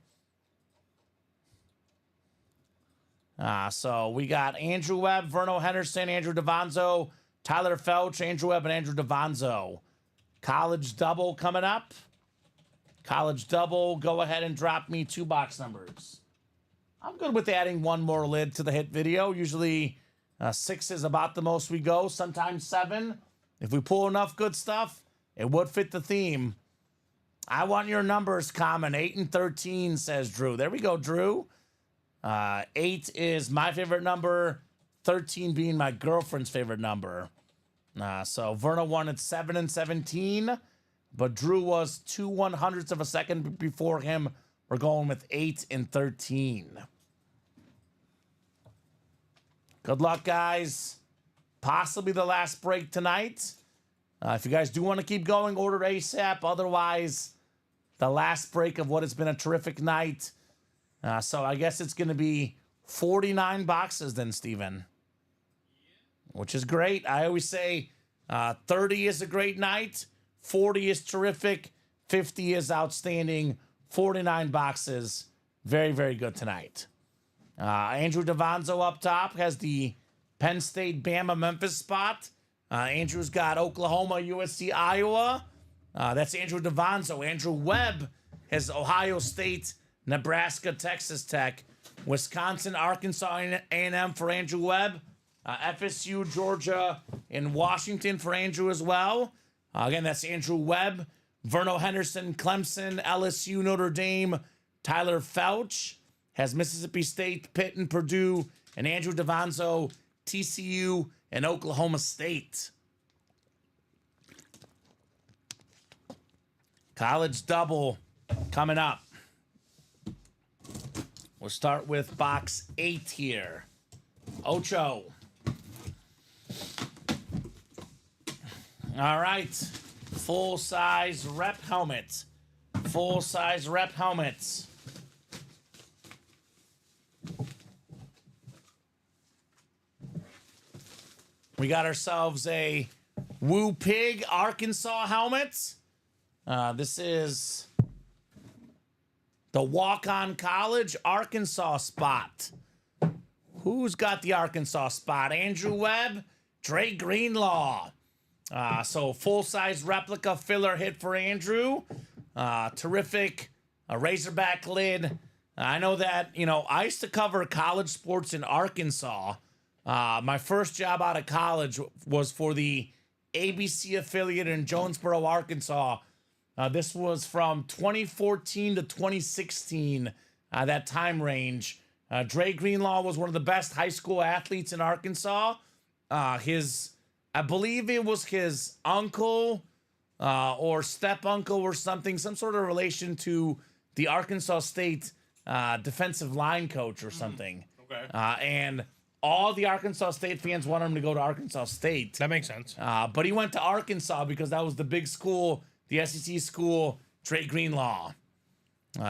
S2: So we got Andrew Webb, Verno Henderson, Andrew DeVonzo, Tyler Felch, Andrew Webb, and Andrew DeVonzo. College double coming up. College double. Go ahead and drop me 2 box numbers. I'm good with adding 1 more lid to the hit video. Usually 6 is about the most we go. Sometimes 7. If we pull enough good stuff, it would fit the theme. I want your numbers common. 8 and 13, says Drew. There we go, Drew. 8 is my favorite number. 13 being my girlfriend's favorite number. So Verna won at 7 and 17, but Drew was 2 100ths of a second before him. We're going with 8 and 13. Good luck, guys. Possibly the last break tonight. If you guys do want to keep going, order ASAP. Otherwise, the last break of what has been a terrific night. So I guess it's going to be 49 boxes then, Steven. Which is great. I always say 30 is a great night. 40 is terrific. 50 is outstanding. 49 boxes. Very, very good tonight. Andrew DeVonzo up top has the Penn State, Bama, Memphis spot. Andrew's got Oklahoma, USC, Iowa. That's Andrew DeVonzo. Andrew Webb has Ohio State, Nebraska, Texas Tech, Wisconsin, Arkansas, A&M for Andrew Webb. FSU, Georgia, and Washington for Andrew as well. Again, that's Andrew Webb. Verno Henderson, Clemson, LSU, Notre Dame. Tyler Felch has Mississippi State, Pitt, and Purdue. And Andrew DeVonzo, TCU, and Oklahoma State. College double coming up. We'll start with box 8 here. Ocho. All right. Full-size rep helmet. Full-size rep helmets. We got ourselves a Woo Pig Arkansas helmet. This is the Walk-On College Arkansas spot. Who's got the Arkansas spot? Andrew Webb, Dre Greenlaw. So full-size replica filler hit for Andrew. Terrific. A Razorback lid. I know that, I used to cover college sports in Arkansas. My first job out of college was for the ABC affiliate in Jonesboro, Arkansas. This was from 2014 to 2016, that time range. Dre Greenlaw was one of the best high school athletes in Arkansas. I believe it was his uncle or step uncle or something, some sort of relation to the Arkansas State defensive line coach or something.
S3: Okay.
S2: And all the Arkansas State fans wanted him to go to Arkansas State.
S3: That makes sense.
S2: But he went to Arkansas because that was the big school, the SEC school, Dre Greenlaw.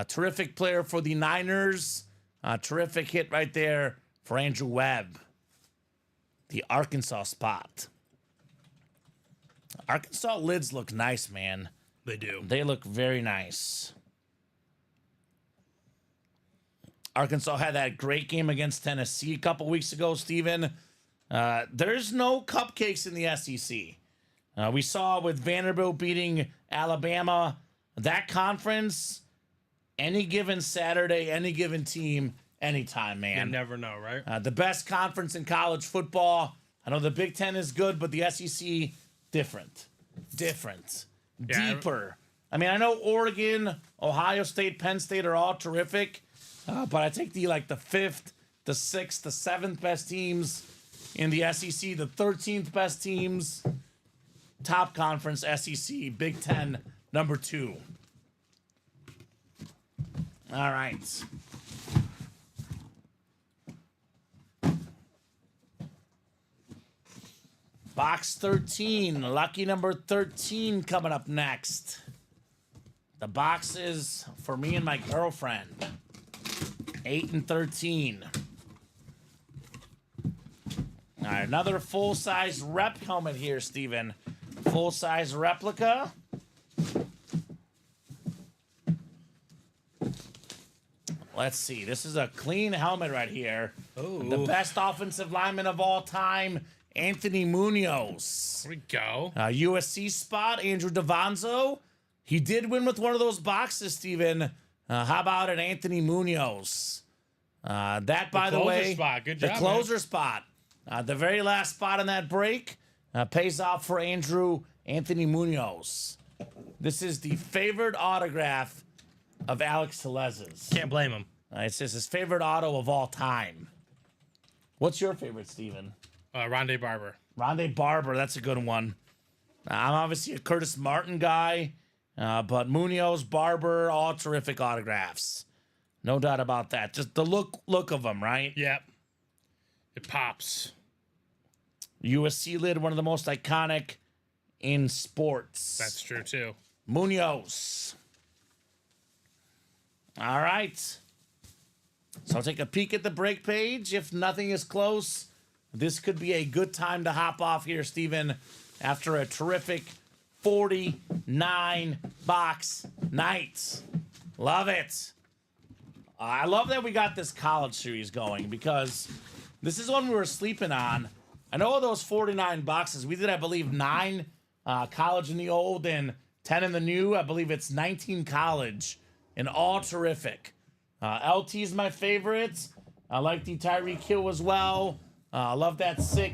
S2: Terrific player for the Niners. Terrific hit right there for Andrew Webb. The Arkansas spot. Arkansas lids look nice, man.
S3: They do.
S2: They look very nice. Arkansas had that great game against Tennessee a couple weeks ago, Steven. There's no cupcakes in the SEC. We saw with Vanderbilt beating Alabama. That conference, any given Saturday, any given team, anytime, man.
S3: You never know, right?
S2: The best conference in college football. I know the Big Ten is good, but the SEC, different.
S3: Yeah,
S2: Deeper. I mean, I know Oregon, Ohio State, Penn State are all terrific, but I take the 5th, the 6th, the 7th best teams in the SEC, the 13th best teams, top conference, SEC, Big Ten, number 2. All right. Box 13, lucky number 13 coming up next. The box is for me and my girlfriend. 8 and 13. All right, another full-size rep helmet here, Steven. full-size replica. Let's see. This is a clean helmet right here.
S3: Ooh.
S2: The best offensive lineman of all time, Anthony Munoz.
S3: There we go.
S2: USC spot, Andrew Davanzo. He did win with one of those boxes, Steven. How about it, Anthony Munoz? That, by the way,
S3: spot. Good
S2: the
S3: job,
S2: closer spot. The very last spot in that break pays off for Anthony Munoz. This is the favorite autograph of Alex Tellez's.
S3: Can't blame him.
S2: It says his favorite auto of all time. What's your favorite, Steven?
S3: Rondé Barber.
S2: Rondé Barber, that's a good one. I'm obviously a Curtis Martin guy, but Munoz, Barber, all terrific autographs. No doubt about that. Just the look of them, right?
S3: Yep. It pops.
S2: USC lid, one of the most iconic in sports.
S3: That's true, too.
S2: Munoz. All right. So I'll take a peek at the break page. If nothing is close, this could be a good time to hop off here, Steven, after a terrific 49 box night. Love it. I love that we got this college series going because this is one we were sleeping on. I know of those 49 boxes. We did, I believe, 9 college in the old and 10 in the new. I believe it's 19 college and all terrific. LT is my favorite. I like the Tyreek Hill as well. I love that sick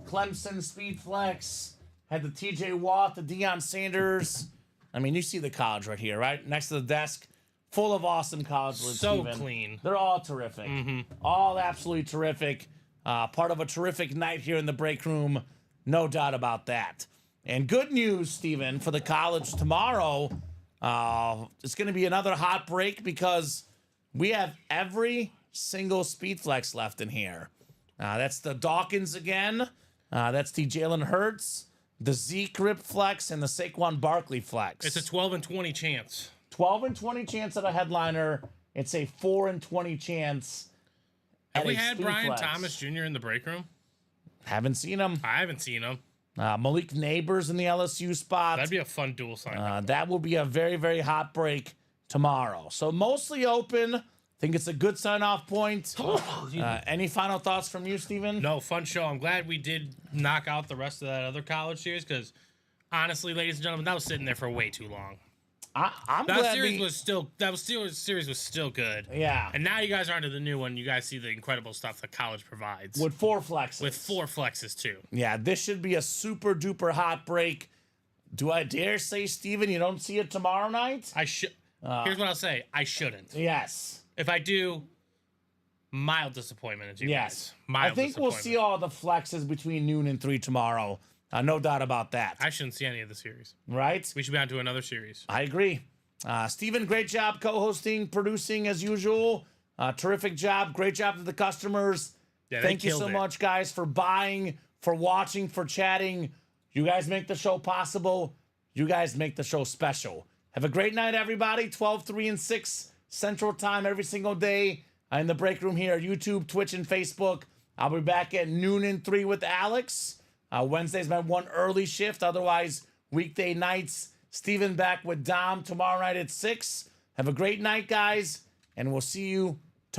S2: Clemson Speed Flex. Had the TJ Watt, the Deion Sanders. I mean, you see the college right here, right? Next to the desk. Full of awesome college lids,
S3: So
S2: Steven.
S3: clean.
S2: They're all terrific. All absolutely terrific. Part of a terrific night here in the break room. No doubt about that. And good news, Steven, for the college tomorrow. It's going to be another hot break because we have every single Speed Flex left in here. That's the Dawkins again. That's the Jalen Hurts, the Zeke Rip Flex, and the Saquon Barkley Flex.
S3: It's a 12 and 20 chance.
S2: 12 and 20 chance at a headliner. It's a 4 and 20 chance.
S3: Have
S2: at
S3: we
S2: a
S3: had
S2: Speed
S3: Brian
S2: Flex.
S3: Thomas Jr. in the break room?
S2: Haven't seen him.
S3: I haven't seen him.
S2: Malik Neighbors in the LSU spot.
S3: That'd be a fun dual sign.
S2: That will be a very, very hot break tomorrow. So mostly open. Think it's a good sign-off point. Any final thoughts from you, Steven?
S3: No, fun show. I'm glad we did knock out the rest of that other college series because, honestly, ladies and gentlemen, that was sitting there for way too long.
S2: I'm
S3: That
S2: glad
S3: series was still good.
S2: Yeah.
S3: And now you guys are onto the new one. You guys see the incredible stuff that college provides
S2: With 4 flexes.
S3: with 4 flexes too.
S2: Yeah, this should be a super duper hot break. Do I dare say, Steven, you don't see it tomorrow night?
S3: I should. Here's what I'll say. I shouldn't.
S2: Yes.
S3: If I do, mild disappointment. At you
S2: Yes.
S3: guys. Mild
S2: I think we'll
S3: disappointment.
S2: see all the flexes between noon and 3 tomorrow. No doubt about that.
S3: I shouldn't see any of the series.
S2: Right?
S3: We should be on to another series.
S2: I agree. Steven, great job co-hosting, producing as usual. Terrific job. Great job to the customers.
S3: Yeah, they
S2: Thank you
S3: killed
S2: so
S3: it.
S2: much, guys, for buying, for watching, for chatting. You guys make the show possible. You guys make the show special. Have a great night, everybody. 12, 3, and 6 Central Time every single day in the break room here, YouTube, Twitch, and Facebook. I'll be back at noon and 3 with Alex. Wednesday's my one early shift. Otherwise, weekday nights, Steven back with Dom tomorrow night at 6. Have a great night, guys, and we'll see you